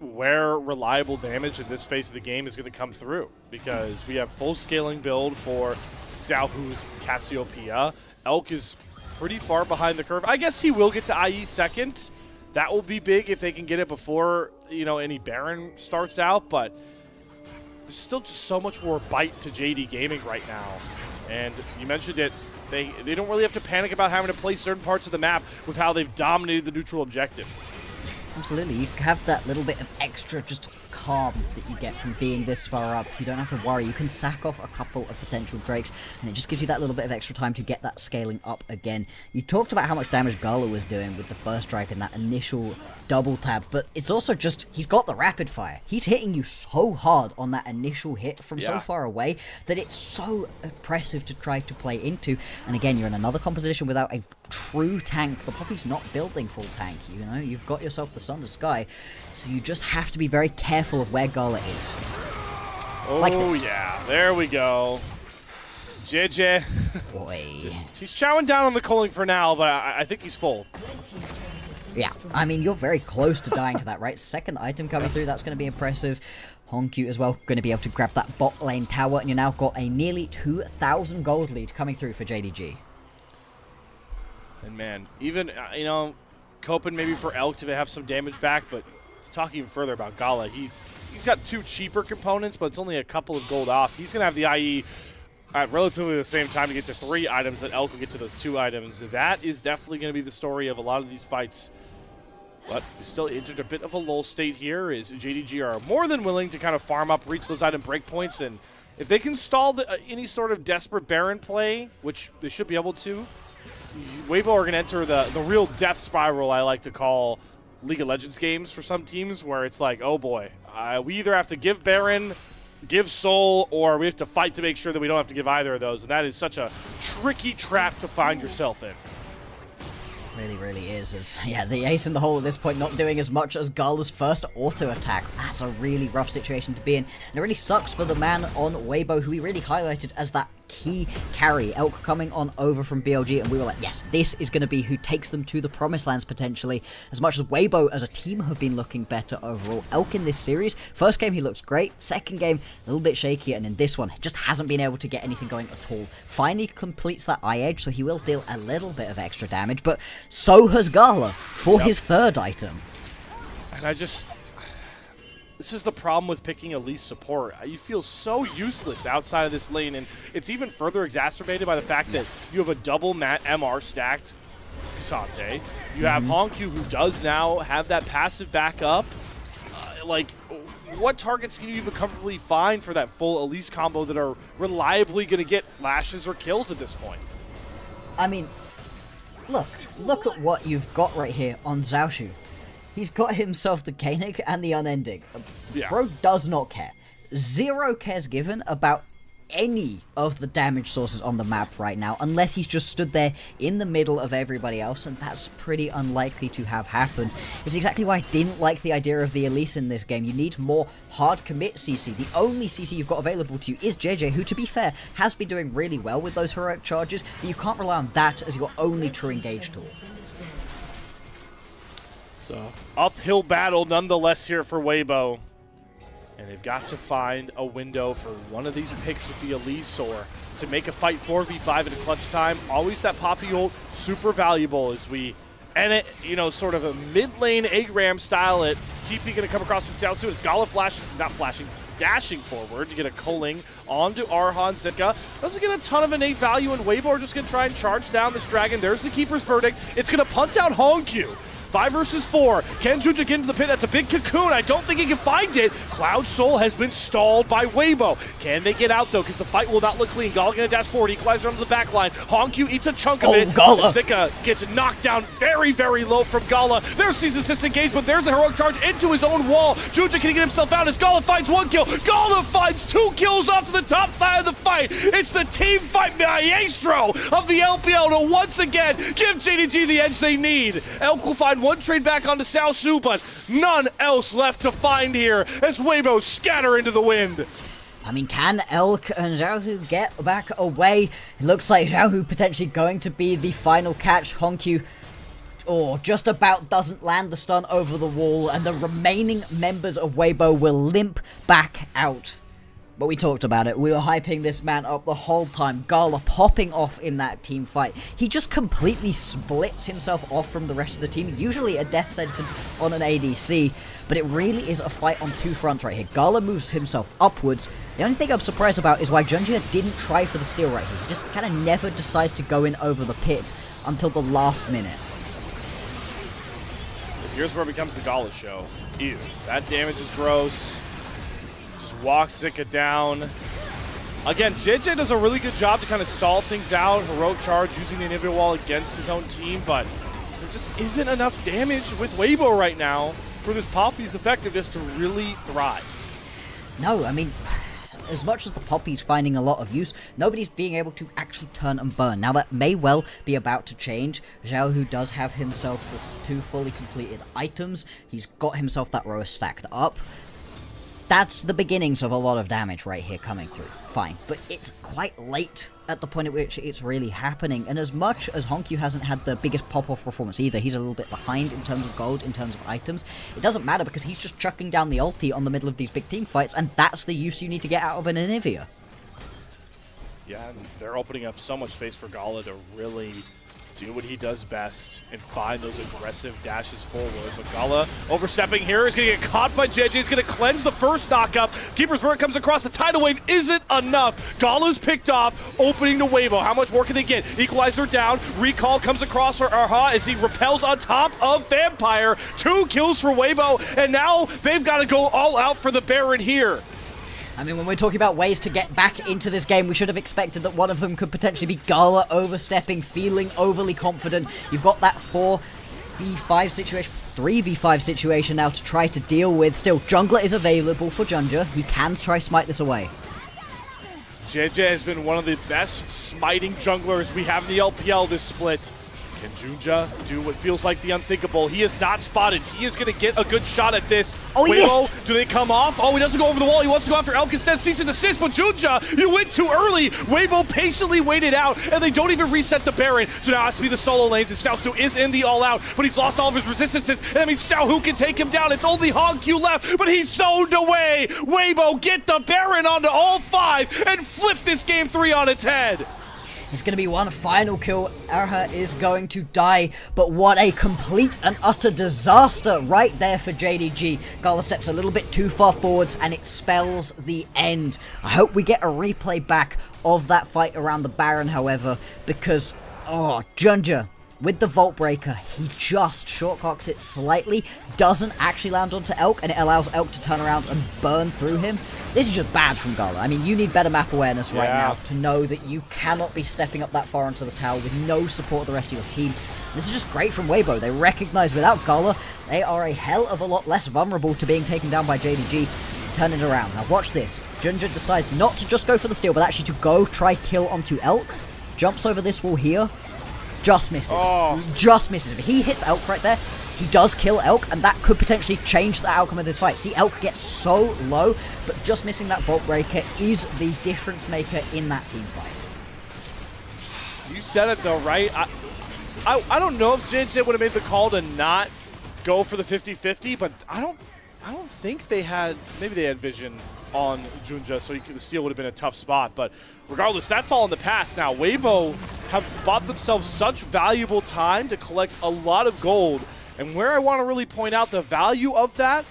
where reliable damage in this phase of the game is going to come through, because we have full scaling build for Xiaohu's Cassiopeia. Elk is pretty far behind the curve. I guess he will get to IE second. That will be big if they can get it before, you know, any Baron starts out, but there's still just so much more bite to JD Gaming right now. And you mentioned it, they don't really have to panic about having to play certain parts of the map with how they've dominated the neutral objectives. Absolutely, you have that little bit of extra just calm that you get from being this far up. You don't have to worry. You can sack off a couple of potential Drakes, and it just gives you that little bit of extra time to get that scaling up again. You talked about how much damage Gala was doing with the first strike and that initial double tap, but it's also just, he's got the rapid fire. He's hitting you so hard on that initial hit from so far away that it's so oppressive to try to play into. And again, you're in another composition without a true tank. The Poppy's not building full tank, you know? You've got yourself the Sun to Sky, so you just have to be very careful of where Gala is. Oh, like this. Yeah, there we go. JJ. Boy. He's chowing down on the calling for now, but I think he's full. Yeah, I mean, you're very close to dying to that, right? Second item coming through, that's going to be impressive. Honkyu as well, going to be able to grab that bot lane tower, and you now got a nearly 2,000 gold lead coming through for JDG. And man, even, you know, coping maybe for Elk to have some damage back, but talking even further about Gala, he's got two cheaper components, but it's only a couple of gold off. He's going to have the IE at relatively the same time to get to 3 items that Elk will get to those 2 items. That is definitely going to be the story of a lot of these fights. But we still entered a bit of a lull state here, as JDG are more than willing to kind of farm up, reach those item breakpoints, and if they can stall any sort of desperate Baron play, which they should be able to, Weibo are going to enter the real death spiral I like to call League of Legends games for some teams, where it's like, oh boy, we either have to give Baron, give Soul, or we have to fight to make sure that we don't have to give either of those, and that is such a tricky trap to find yourself in. Really is. Yeah, the ace in the hole at this point not doing as much as Gala's first auto attack. That's a really rough situation to be in. And it really sucks for the man on Weibo, who we really highlighted as that key carry. Elk coming on over from BLG, and we were like, yes, this is going to be who takes them to the promised lands potentially. As much as Weibo as a team have been looking better overall, Elk in this series, first game he looks great, second game a little bit shaky, and in this one just hasn't been able to get anything going at all. Finally completes that eye edge, so he will deal a little bit of extra damage, but so has Gala for his third item. And this is the problem with picking Elise support. You feel so useless outside of this lane, and it's even further exacerbated by the fact that you have a double Matt MR stacked K'Sante. You have Honkyu, who does now have that passive backup. What targets can you even comfortably find for that full Elise combo that are reliably going to get flashes or kills at this point? I mean, look at what you've got right here on Xiaoshu. He's got himself the Koenig and the Unending. Yeah. Bro does not care. Zero cares given about any of the damage sources on the map right now, unless he's just stood there in the middle of everybody else, and that's pretty unlikely to have happened. It's exactly why I didn't like the idea of the Elise in this game. You need more hard commit CC. The only CC you've got available to you is JJ, who, to be fair, has been doing really well with those heroic charges, but you can't rely on that as your only true engage tool. So, uphill battle nonetheless here for Weibo. And they've got to find a window for one of these picks with the Elise or to make a fight 4v5 at a clutch time. Always that Poppy ult, super valuable as we end it, sort of a mid-lane Agram style at TP going to come across from South soon. It's Gala dashing forward to get a culling onto Arhan Zika. Doesn't get a ton of innate value, and Weibo are just going to try and charge down this dragon. There's the Keeper's Verdict. It's going to punt out Honkyu. 5 versus 4. Can Juja get into the pit? That's a big cocoon. I don't think he can find it. Cloud Soul has been stalled by Weibo. Can they get out, though? Because the fight will not look clean. Gala going to dash forward. Equalizer onto the back line. Honkyu eats a chunk of it. Gala. Zika gets knocked down very, very low from Gala. There's Season Assist engaged, but there's the heroic charge into his own wall. Juja can he get himself out as Gala finds 1 kill. Gala finds 2 kills off to the top side of the fight. It's the team fight maestro of the LPL to once again give JDG the edge they need. Elk will find 1 trade back onto Xiaoshu, but none else left to find here as Weibo scatter into the wind. I mean, can Elk and Xiaohu get back away? It looks like Xiaohu potentially going to be the final catch. Honkyu, just about doesn't land the stun over the wall, and the remaining members of Weibo will limp back out. But we talked about it. We were hyping this man up the whole time. Gala popping off in that team fight. He just completely splits himself off from the rest of the team. Usually a death sentence on an ADC. But it really is a fight on 2 fronts right here. Gala moves himself upwards. The only thing I'm surprised about is why Junjia didn't try for the steal right here. He just kind of never decides to go in over the pit until the last minute. Here's where it becomes the Gala show. Ew. That damage is gross. Walks Zika down. Again, JJ does a really good job to kind of stall things out. Heroic charge using the inhibitor wall against his own team, but there just isn't enough damage with Weibo right now for this Poppy's effectiveness to really thrive. No, I mean, as much as the Poppy's finding a lot of use, nobody's being able to actually turn and burn. Now that may well be about to change. Zhao, who does have himself with 2 fully completed items, he's got himself that row stacked up. That's the beginnings of a lot of damage right here coming through. Fine. But it's quite late at the point at which it's really happening. And as much as Honkyu hasn't had the biggest pop-off performance either, he's a little bit behind in terms of gold, in terms of items, it doesn't matter because he's just chucking down the ulti on the middle of these big team fights, and that's the use you need to get out of an Anivia. Yeah, and they're opening up so much space for Gala to really do what he does best and find those aggressive dashes forward. But Gala overstepping here is going to get caught by JJ. He's going to cleanse the first knockup. Keeper's Verdict comes across. The tidal wave isn't enough. Gala's picked off, opening to Weibo. How much more can they get? Equalizer down. Recall comes across for Arha as he repels on top of Vampire. 2 kills for Weibo, and now they've got to go all out for the Baron here. I mean, when we're talking about ways to get back into this game, we should have expected that one of them could potentially be Gala overstepping, feeling overly confident. You've got that 4v5 situation, 3v5 situation now to try to deal with. Still, Jungler is available for Junja. He can try smite this away. JJ has been one of the best smiting junglers we have in the LPL this split. Can Junja do what feels like the unthinkable? He is not spotted. He is going to get a good shot at this. Oh, he missed. Do they come off? Oh, he doesn't go over the wall. He wants to go after Elk instead. Cease and desist, but Junja, you went too early. Weibo patiently waited out, and they don't even reset the Baron. So now it has to be the solo lanes, and Xiaosu is in the all-out, but he's lost all of his resistances, and that means Xiaohu can take him down. It's only Hongq left, but he's zoned away. Weibo get the Baron onto all 5 and flip this game 3 on its head. It's going to be one final kill. Erha is going to die, but what a complete and utter disaster right there for JDG. Gala steps a little bit too far forwards, and it spells the end. I hope we get a replay back of that fight around the Baron, however, because, Junja, with the Vault Breaker, he just shortcocks it slightly, doesn't actually land onto Elk, and it allows Elk to turn around and burn through him. This is just bad from Gala. I mean, you need better map awareness right now to know that you cannot be stepping up that far onto the tower with no support of the rest of your team. This is just great from Weibo. They recognize without Gala, they are a hell of a lot less vulnerable to being taken down by JDG. Turn it around. Now watch this. Junja decides not to just go for the steal, but actually to go try kill onto Elk. Jumps over this wall here. Just misses. Just misses. If he hits Elk right there, he does kill Elk, and that could potentially change the outcome of this fight. See, Elk gets so low, but just missing that Vault Breaker is the difference maker in that team fight. You said it though, right? I don't know if JJ would have made the call to not go for the 50-50, but I don't think they had, maybe they had vision on Junja, so the steal would have been a tough spot. But regardless, that's all in the past now. Weibo have bought themselves such valuable time to collect a lot of gold. And where I want to really point out the value of that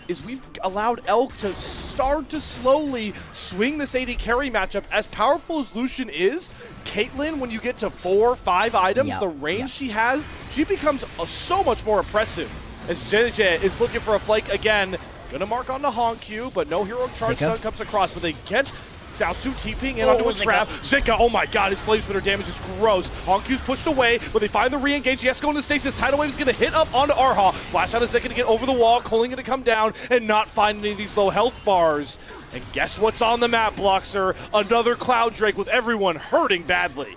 is we've allowed Elk to start to slowly swing this AD carry matchup. As powerful as Lucian is, Caitlyn, when you get to 4 or 5 items, the range she has, she becomes so much more impressive. As JDG is looking for a flank again, gonna mark onto Hongq, but no hero charge stun comes across, but they catch Xiaosu TPing in onto a trap. Zika, oh my god, his flame spitter damage is gross. Hongq's pushed away, but they find the re-engage. He has to go into stasis. Tidal Wave is going to hit up onto Arha. Flash out of Zika to get over the wall. Culling to come down and not find any of these low health bars. And guess what's on the map, Bloxer? Another Cloud Drake with everyone hurting badly.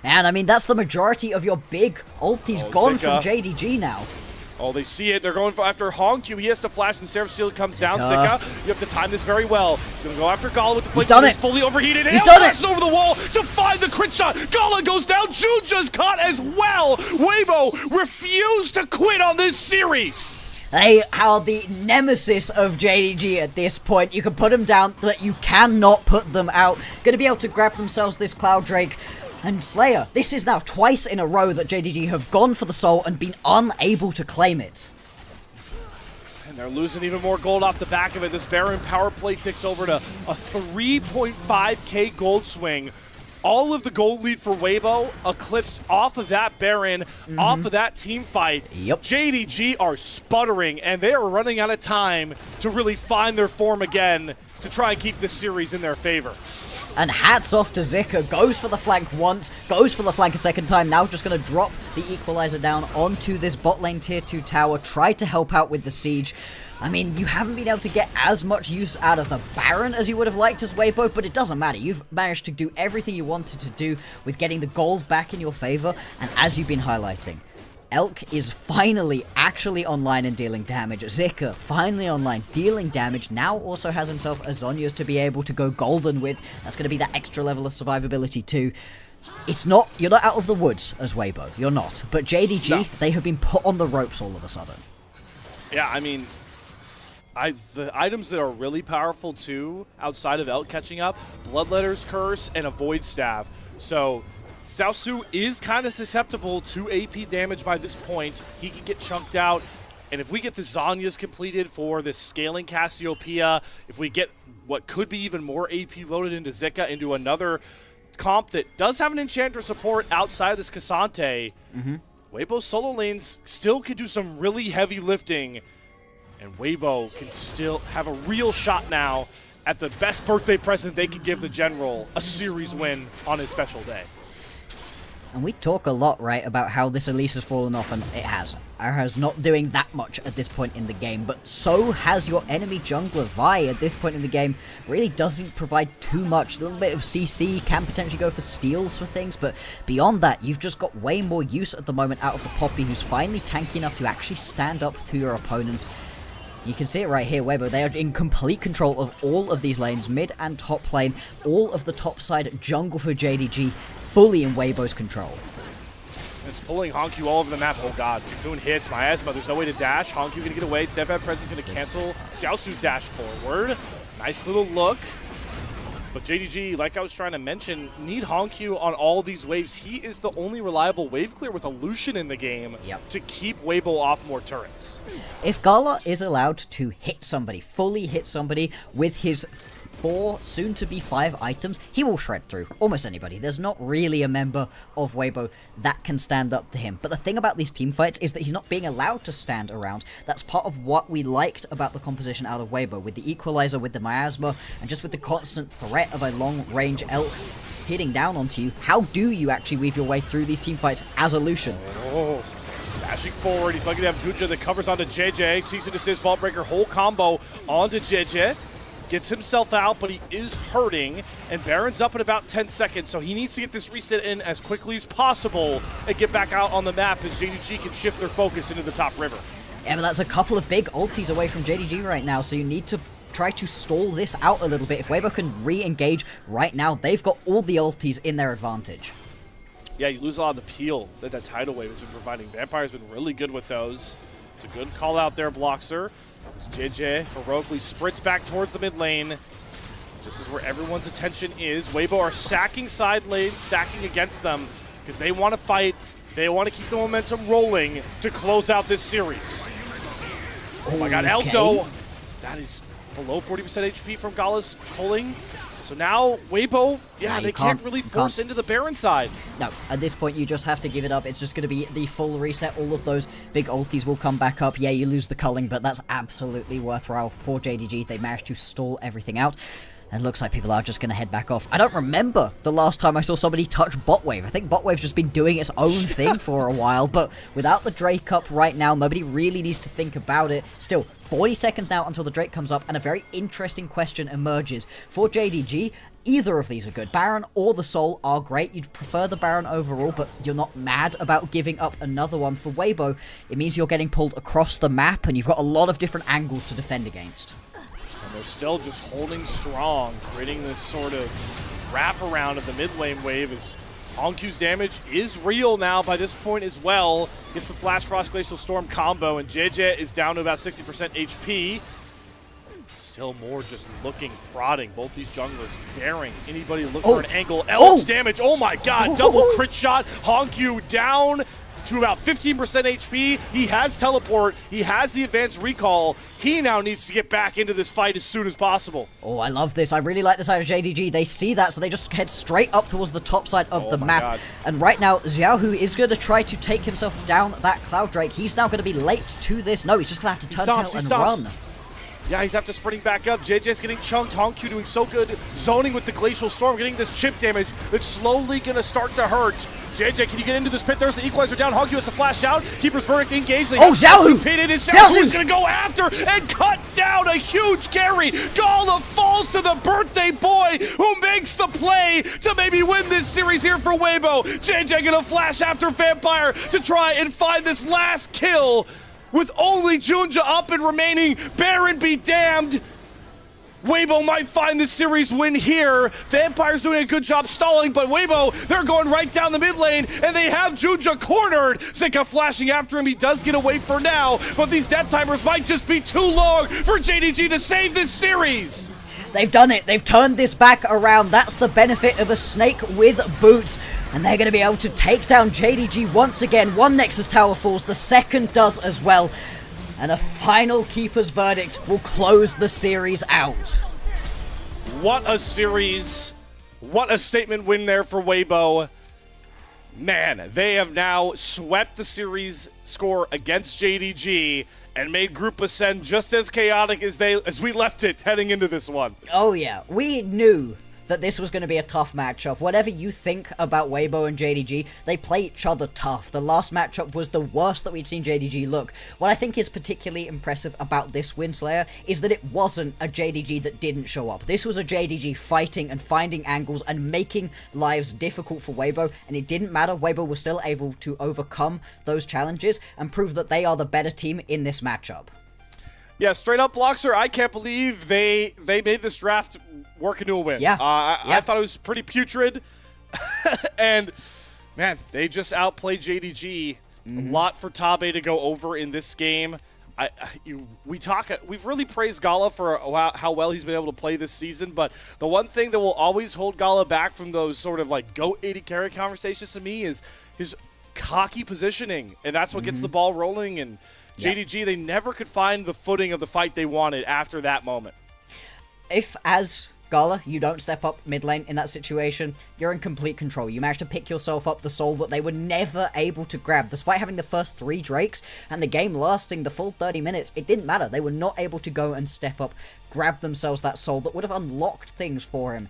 And I mean, that's the majority of your big ultis gone Zika from JDG now. Oh, they see it. They're going after Hongq. He has to flash, and Seraph Steel comes down. Zika, you have to time this very well. He's going to go after Gala with the flank. He's fully overheated. He's done it. Over the wall to find the crit shot. Gala goes down. Junja's caught as well. Weibo refused to quit on this series. They are the nemesis of JDG at this point. You can put them down, but you cannot put them out. Going to be able to grab themselves this Cloud Drake. And Slayer, this is now twice in a row that JDG have gone for the soul and been unable to claim it. And they're losing even more gold off the back of it. This Baron power play ticks over to a 3.5k gold swing. All of the gold lead for Weibo eclipsed off of that Baron, off of that team fight. JDG are sputtering, and they are running out of time to really find their form again to try and keep this series in their favor. And hats off to Zika, goes for the flank once, goes for the flank a second time, now just going to drop the equalizer down onto this bot lane tier 2 tower, try to help out with the siege. I mean, you haven't been able to get as much use out of the Baron as you would have liked as Weibo, but it doesn't matter. You've managed to do everything you wanted to do with getting the gold back in your favor, and as you've been highlighting, Elk is finally actually online and dealing damage. Zika finally online, dealing damage. Now also has himself a Zhonya's to be able to go golden with. That's going to be that extra level of survivability too. It's not, you're not out of the woods as Weibo, you're not. But JDG, they have been put on the ropes all of a sudden. Yeah, I mean, the items that are really powerful too, outside of Elk catching up, Bloodletter's Curse and a Void Staff. So Xiaosu is kind of susceptible to AP damage by this point. He can get chunked out. And if we get the Zhonya's completed for this scaling Cassiopeia, if we get what could be even more AP loaded into Zika, into another comp that does have an Enchantress support outside of this Cassante, Weibo's solo lanes still could do some really heavy lifting. And Weibo can still have a real shot now at the best birthday present they could give the General, a series win on his special day. And we talk a lot, right, about how this Elise has fallen off, and it has. Ara's not doing that much at this point in the game, but so has your enemy jungler Vi at this point in the game. Really doesn't provide too much. A little bit of CC, can potentially go for steals for things, but beyond that, you've just got way more use at the moment out of the Poppy, who's finally tanky enough to actually stand up to your opponents. You can see it right here, Weibo. They are in complete control of all of these lanes, mid and top lane. All of the top side jungle for JDG, fully in Weibo's control. It's pulling Honku all over the map. Oh god, Cocoon hits Miasma. There's no way to dash. Honku gonna get away. Step-out presence gonna cancel Xiaosu's dash forward. Nice little look. But JDG, like I was trying to mention, need Honku on all these waves. He is the only reliable wave clear with a Lucian in the game to keep Weibo off more turrets. If Gala is allowed to hit somebody, fully hit somebody with his 4, soon to be 5 items, he will shred through almost anybody. There's not really a member of Weibo that can stand up to him. But the thing about these team fights is that he's not being allowed to stand around. That's part of what we liked about the composition out of Weibo, with the equalizer, with the miasma, and just with the constant threat of a long-range elk hitting down onto you. How do you actually weave your way through these team fights as a Lucian? Oh, dashing forward, he's lucky to have Junja that covers onto JJ. Cease and desist, Vault Breaker, whole combo onto JJ. Gets himself out, but he is hurting, and Baron's up in about 10 seconds, so he needs to get this reset in as quickly as possible and get back out on the map as JDG can shift their focus into the top river. Yeah, but that's a couple of big ultis away from JDG right now, so you need to try to stall this out a little bit. If Weibo can re-engage right now, they've got all the ultis in their advantage. Yeah, you lose a lot of the peel that tidal wave has been providing. Vampire's been really good with those. It's a good call out there, Bloxer. As JJ heroically sprints back towards the mid lane. This is where everyone's attention is. Weibo are sacking side lanes, stacking against them, because they want to fight. They want to keep the momentum rolling to close out this series. Oh my god, Elko! That is below 40% HP from Gala's culling. So now Weibo, they can't really force into the Baron side. No, at this point you just have to give it up. It's just going to be the full reset. All of those big ultis will come back up. Yeah, you lose the culling, but that's absolutely worthwhile for JDG. They managed to stall everything out. And it looks like people are just going to head back off. I don't remember the last time I saw somebody touch bot wave. I think bot wave's just been doing its own thing for a while, but without the Drake up right now, nobody really needs to think about it. Still, 40 seconds now until the Drake comes up, and a very interesting question emerges. For JDG, either of these are good. Baron or the Soul are great. You'd prefer the Baron overall, but you're not mad about giving up another one. For Weibo, it means you're getting pulled across the map, and you've got a lot of different angles to defend against. And they're still just holding strong, creating this sort of wraparound of the mid lane wave as Honku's damage is real now by this point as well. Gets the Flash Frost Glacial Storm combo, and JJ is down to about 60% HP. Still more just looking, prodding. Both these junglers daring anybody to look for an angle. Elk's damage, oh my god, double crit shot. Honku down to about 15% HP. He has teleport. He has the advanced recall. He now needs to get back into this fight as soon as possible. Oh, I love this. I really like the side of JDG. They see that, so they just head straight up towards the top side of the map. God. And right now, Xiaohu is going to try to take himself down that Cloud Drake. He's now going to be late to this. No, he's just going to have to turn tail and run. Yeah, he's after sprinting back up. JJ's getting chunked. Honku doing so good. Zoning with the Glacial Storm, getting this chip damage that's slowly going to start to hurt. JJ, can you get into this pit? There's the equalizer down. Honku has to flash out. Keeper's verdict engaged. Xiaohu! Pitted is Xiaohu's going to go after and cut down a huge carry. Gala falls to the birthday boy who makes the play to maybe win this series here for Weibo. JJ going to flash after Vampire to try and find this last kill. With only Junja up and remaining, Baron be damned. Weibo might find the series win here. Vampire's doing a good job stalling, but Weibo, they're going right down the mid lane, and they have Junja cornered. Zika flashing after him. He does get away for now, but these death timers might just be too long for JDG to save this series. They've done it. They've turned this back around. That's the benefit of a snake with boots. And they're going to be able to take down JDG once again. One Nexus Tower falls. The second does as well. And a final Keeper's verdict will close the series out. What a series. What a statement win there for Weibo. Man, they have now swept the series score against JDG and made Group Ascend just as chaotic as we left it heading into this one. Oh yeah, we knew that this was going to be a tough matchup. Whatever you think about Weibo and JDG, they play each other tough. The last matchup was the worst that we'd seen JDG look. What I think is particularly impressive about this win, Slayer, is that it wasn't a JDG that didn't show up. This was a JDG fighting and finding angles and making lives difficult for Weibo, and it didn't matter. Weibo was still able to overcome those challenges and prove that they are the better team in this matchup. Yeah, straight up, Bloxer, I can't believe they made this draft work into a win. Yeah. I thought it was pretty putrid. And, man, they just outplayed JDG. A lot for Tabe to go over in this game. We've really praised Gala for how well he's been able to play this season, but the one thing that will always hold Gala back from those sort of like GOAT 80 carry conversations to me is his cocky positioning, and that's what gets the ball rolling. And JDG, they never could find the footing of the fight they wanted after that moment. If, as Gala, you don't step up mid lane in that situation, you're in complete control. You manage to pick yourself up the soul that they were never able to grab. Despite having the first 3 Drakes and the game lasting the full 30 minutes, it didn't matter. They were not able to go and step up, grab themselves that soul that would have unlocked things for him.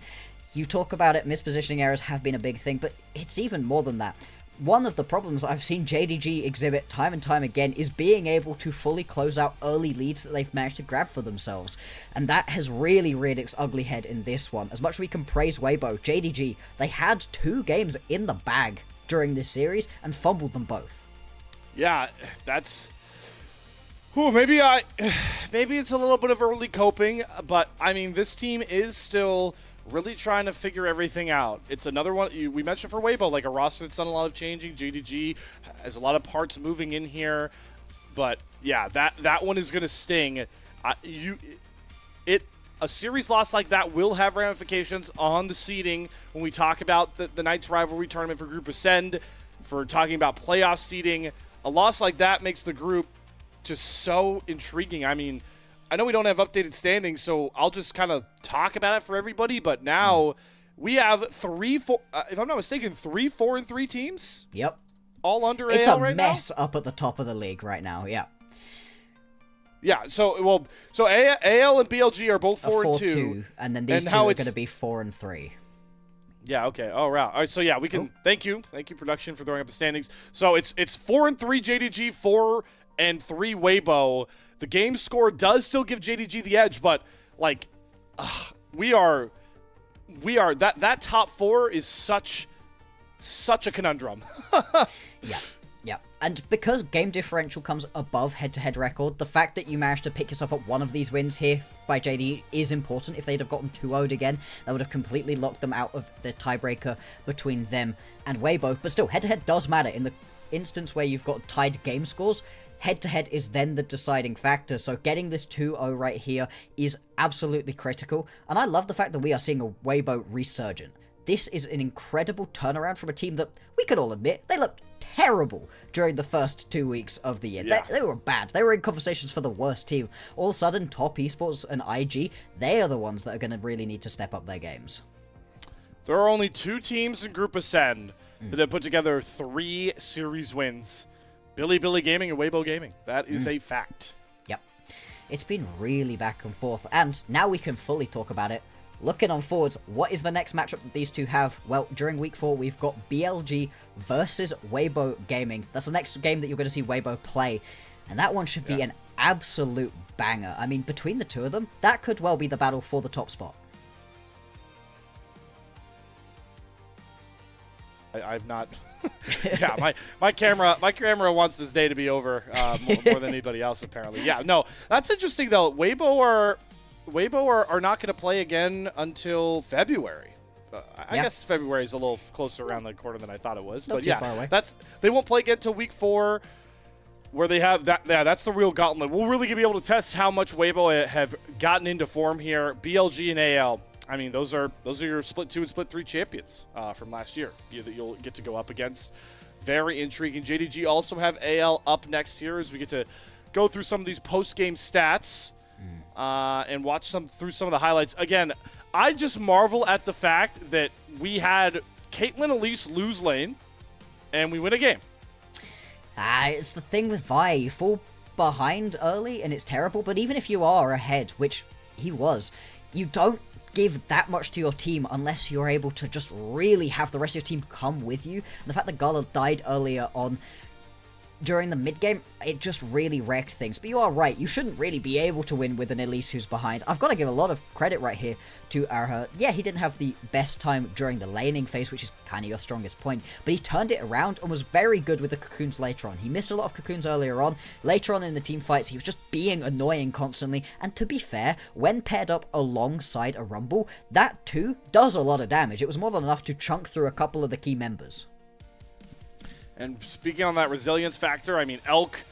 You talk about it, mispositioning errors have been a big thing, but it's even more than that. One of the problems I've seen JDG exhibit time and time again is being able to fully close out early leads that they've managed to grab for themselves. And that has really reared its ugly head in this one. As much as we can praise Weibo, JDG, they had 2 games in the bag during this series and fumbled them both. Yeah, that's... maybe it's a little bit of early coping, but, I mean, this team is still really trying to figure everything out. It's another one we mentioned for Weibo, like a roster that's done a lot of changing. JDG has a lot of parts moving in here, but yeah, that one is going to sting. A series loss like that will have ramifications on the seeding when we talk about the Knights rivalry tournament for Group Ascend, for talking about playoff seeding. A loss like that makes the group just so intriguing. I mean, I know we don't have updated standings, so I'll just kind of talk about it for everybody. But now we have if I'm not mistaken, 3 4-3 teams. Yep. All under it's AL right now. It's a mess up at the top of the league right now. Yeah. Yeah. So AL and BLG are both 4-2, and then these two are going to be 4-3. Yeah. Okay. Oh, wow. All right. So yeah, we can. Thank you, production, for throwing up the standings. So it's 4-3 JDG, 4-3 Weibo. The game score does still give JDG the edge, but like, we are that top 4 is such a conundrum. Yeah. And because game differential comes above head-to-head record, the fact that you managed to pick yourself up one of these wins here by JD is important. If they'd have gotten 2-0'd again, that would have completely locked them out of the tiebreaker between them and Weibo. But still, head-to-head does matter. In the instance where you've got tied game scores, head-to-head is then the deciding factor, so getting this 2-0 right here is absolutely critical, and I love the fact that we are seeing a Weibo resurgent. This is an incredible turnaround from a team that, we could all admit, they looked terrible during the first 2 weeks of the year. Yeah. They were bad. They were in conversations for the worst team. All of a sudden, Top Esports and IG, they are the ones that are going to really need to step up their games. There are only 2 teams in Group Ascend that have put together 3 series wins. Billy Gaming and Weibo Gaming. That is a fact. Yep. It's been really back and forth, and now we can fully talk about it. Looking on forwards, what is the next matchup that these two have? Well, during week 4, we've got BLG versus Weibo Gaming. That's the next game that you're going to see Weibo play, and that one should be an absolute banger. I mean, between the two of them, that could well be the battle for the top spot. I've not... yeah, my camera wants this day to be over more than anybody else, apparently. Yeah, no, that's interesting, though. Weibo are not going to play again until February. I guess February is a little closer around the corner than I thought it was. Not but too yeah, far away. They won't play again until week 4, where they have that. Yeah, that's the real gauntlet. We'll really be able to test how much Weibo have gotten into form here. BLG and AL. I mean, those are your Split 2 and Split 3 champions from last year that you'll get to go up against. Very intriguing. JDG also have AL up next year as we get to go through some of these post-game stats and watch through some of the highlights. Again, I just marvel at the fact that we had Caitlyn Elise lose lane and we win a game. It's the thing with Vi. You fall behind early and it's terrible, but even if you are ahead, which he was, you don't give that much to your team unless you're able to just really have the rest of your team come with you. And the fact that Gala died earlier on during the mid-game, it just really wrecked things. But you are right, you shouldn't really be able to win with an Elise who's behind. I've got to give a lot of credit right here to Arha. Yeah, he didn't have the best time during the laning phase, which is kind of your strongest point, but he turned it around and was very good with the cocoons later on. He missed a lot of cocoons earlier on. Later on in the team fights, he was just being annoying constantly, and to be fair, when paired up alongside a Rumble, that too does a lot of damage. It was more than enough to chunk through a couple of the key members. And speaking on that resilience factor, I mean, Elk,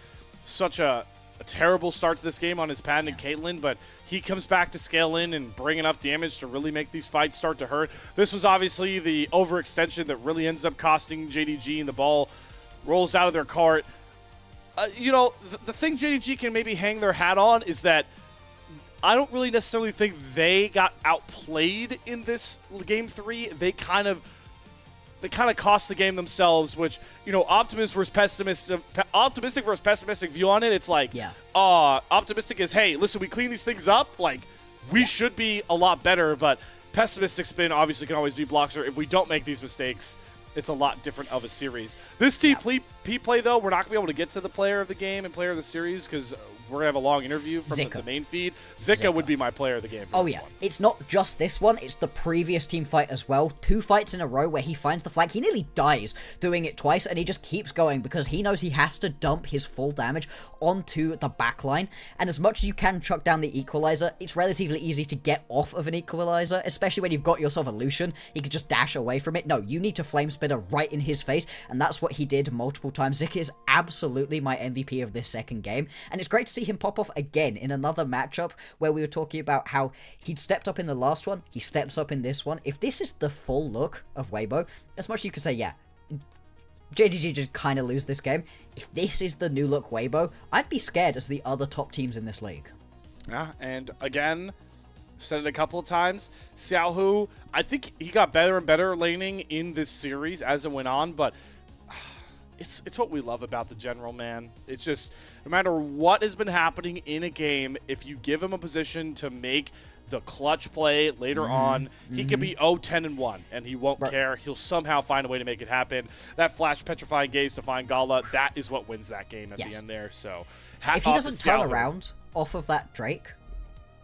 such a terrible start to this game on his pad and Caitlyn, but he comes back to scale in and bring enough damage to really make these fights start to hurt. This was obviously the overextension that really ends up costing JDG, and the ball rolls out of their cart. You know, the thing JDG can maybe hang their hat on is that I don't really necessarily think they got outplayed in this game 3. They kind of cost the game themselves, which, you know, optimistic versus pessimistic view on it, it's like, optimistic is, hey, listen, we clean these things up, like, we should be a lot better, but pessimistic spin obviously can always be Bloxer. If we don't make these mistakes, it's a lot different of a series. This team play, though, we're not going to be able to get to the player of the game and player of the series because we're going to have a long interview from the main feed. Zika would be my player of the game for this one. It's not just this one, it's the previous team fight as well. 2 fights in a row where he finds the flag. He nearly dies doing it twice, and he just keeps going because he knows he has to dump his full damage onto the backline. And as much as you can chuck down the equalizer, it's relatively easy to get off of an equalizer, especially when you've got yourself a Lucian. He can just dash away from it. No, you need to flame spitter right in his face, and that's what he did multiple times. Zika is absolutely my MVP of this second game, and it's great to see him pop off again in another matchup where we were talking about how he'd stepped up in the last one, he steps up in this one. If this is the full look of Weibo, as much as you could say, yeah, JDG just kind of lose this game. If this is the new look Weibo, I'd be scared as the other top teams in this league. Yeah, and again, said it a couple of times, Xiaohu, I think he got better and better laning in this series as it went on, but it's what we love about the general, man. It's just, no matter what has been happening in a game, if you give him a position to make the clutch play later on, he could be 0-10-1, and he won't care. He'll somehow find a way to make it happen. That flash petrifying gaze to find Gala, that is what wins that game at the end there. So, if he doesn't turn around off of that Drake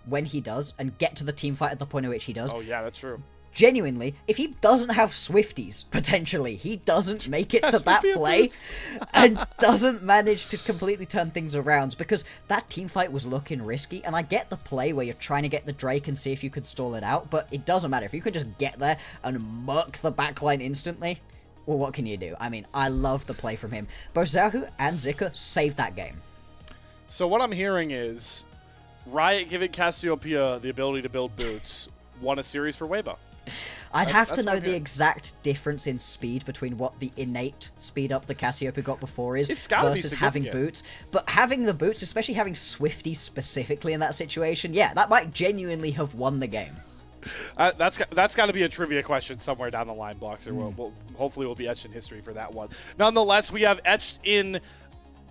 when he does and get to the team fight at the point at which he does. Oh, yeah, that's true. Genuinely, if he doesn't have Swifties, potentially, he doesn't make it to that play and doesn't manage to completely turn things around, because that team fight was looking risky, and I get the play where you're trying to get the Drake and see if you could stall it out, but it doesn't matter. If you could just get there and murk the backline instantly, well, what can you do? I mean, I love the play from him. Both Xiaohu and Zika saved that game. So what I'm hearing is Riot giving Cassiopeia the ability to build boots won a series for Weibo. I'd have to know the exact difference in speed between what the innate speed up the Cassiopeia got before is versus having boots. But having the boots, especially having Swifties specifically in that situation, yeah, that might genuinely have won the game. That's got to be a trivia question somewhere down the line, Bloxer. Hopefully we'll be etched in history for that one. Nonetheless, we have etched in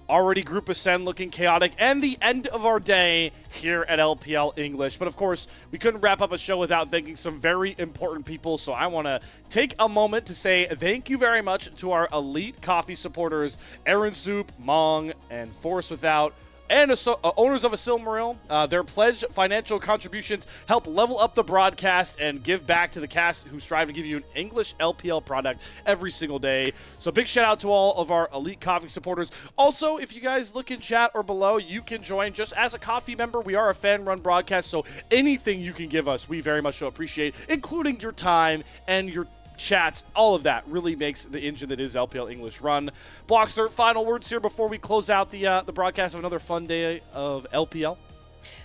already Group Ascend looking chaotic, and the end of our day here at LPL English. But of course, we couldn't wrap up a show without thanking some very important people, so I want to take a moment to say thank you very much to our elite coffee supporters, Aaron Soup, Mong, and Force Without, and owners of a Silmaril. Their pledged financial contributions help level up the broadcast and give back to the cast who strive to give you an English LPL product every single day. So big shout out to all of our elite coffee supporters. Also, if you guys look in chat or below, you can join just as a coffee member. We are a fan-run broadcast, so anything you can give us, we very much so appreciate, including your time and your chats. All of that really makes the engine that is LPL English run. Bloxer, final words here before we close out the broadcast of another fun day of LPL.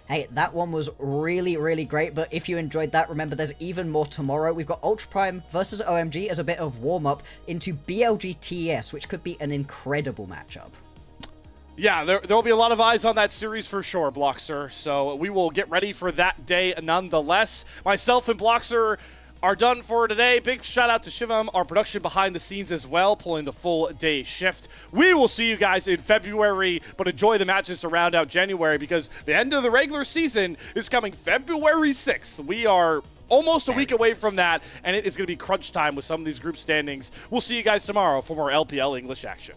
Hey, that one was really, really great, but if you enjoyed that, remember there's even more tomorrow. We've got Ultra Prime versus OMG as a bit of warm-up into BLG TES, which could be an incredible matchup. Yeah, there will be a lot of eyes on that series for sure, Bloxer, so we will get ready for that day nonetheless. Myself and Bloxer are done for today. Big shout out to Shivam, our production behind the scenes as well, pulling the full day shift. We will see you guys in February, but enjoy the matches to round out January because the end of the regular season is coming February 6th. We are almost a week away from that, and it is going to be crunch time with some of these group standings. We'll see you guys tomorrow for more LPL English action.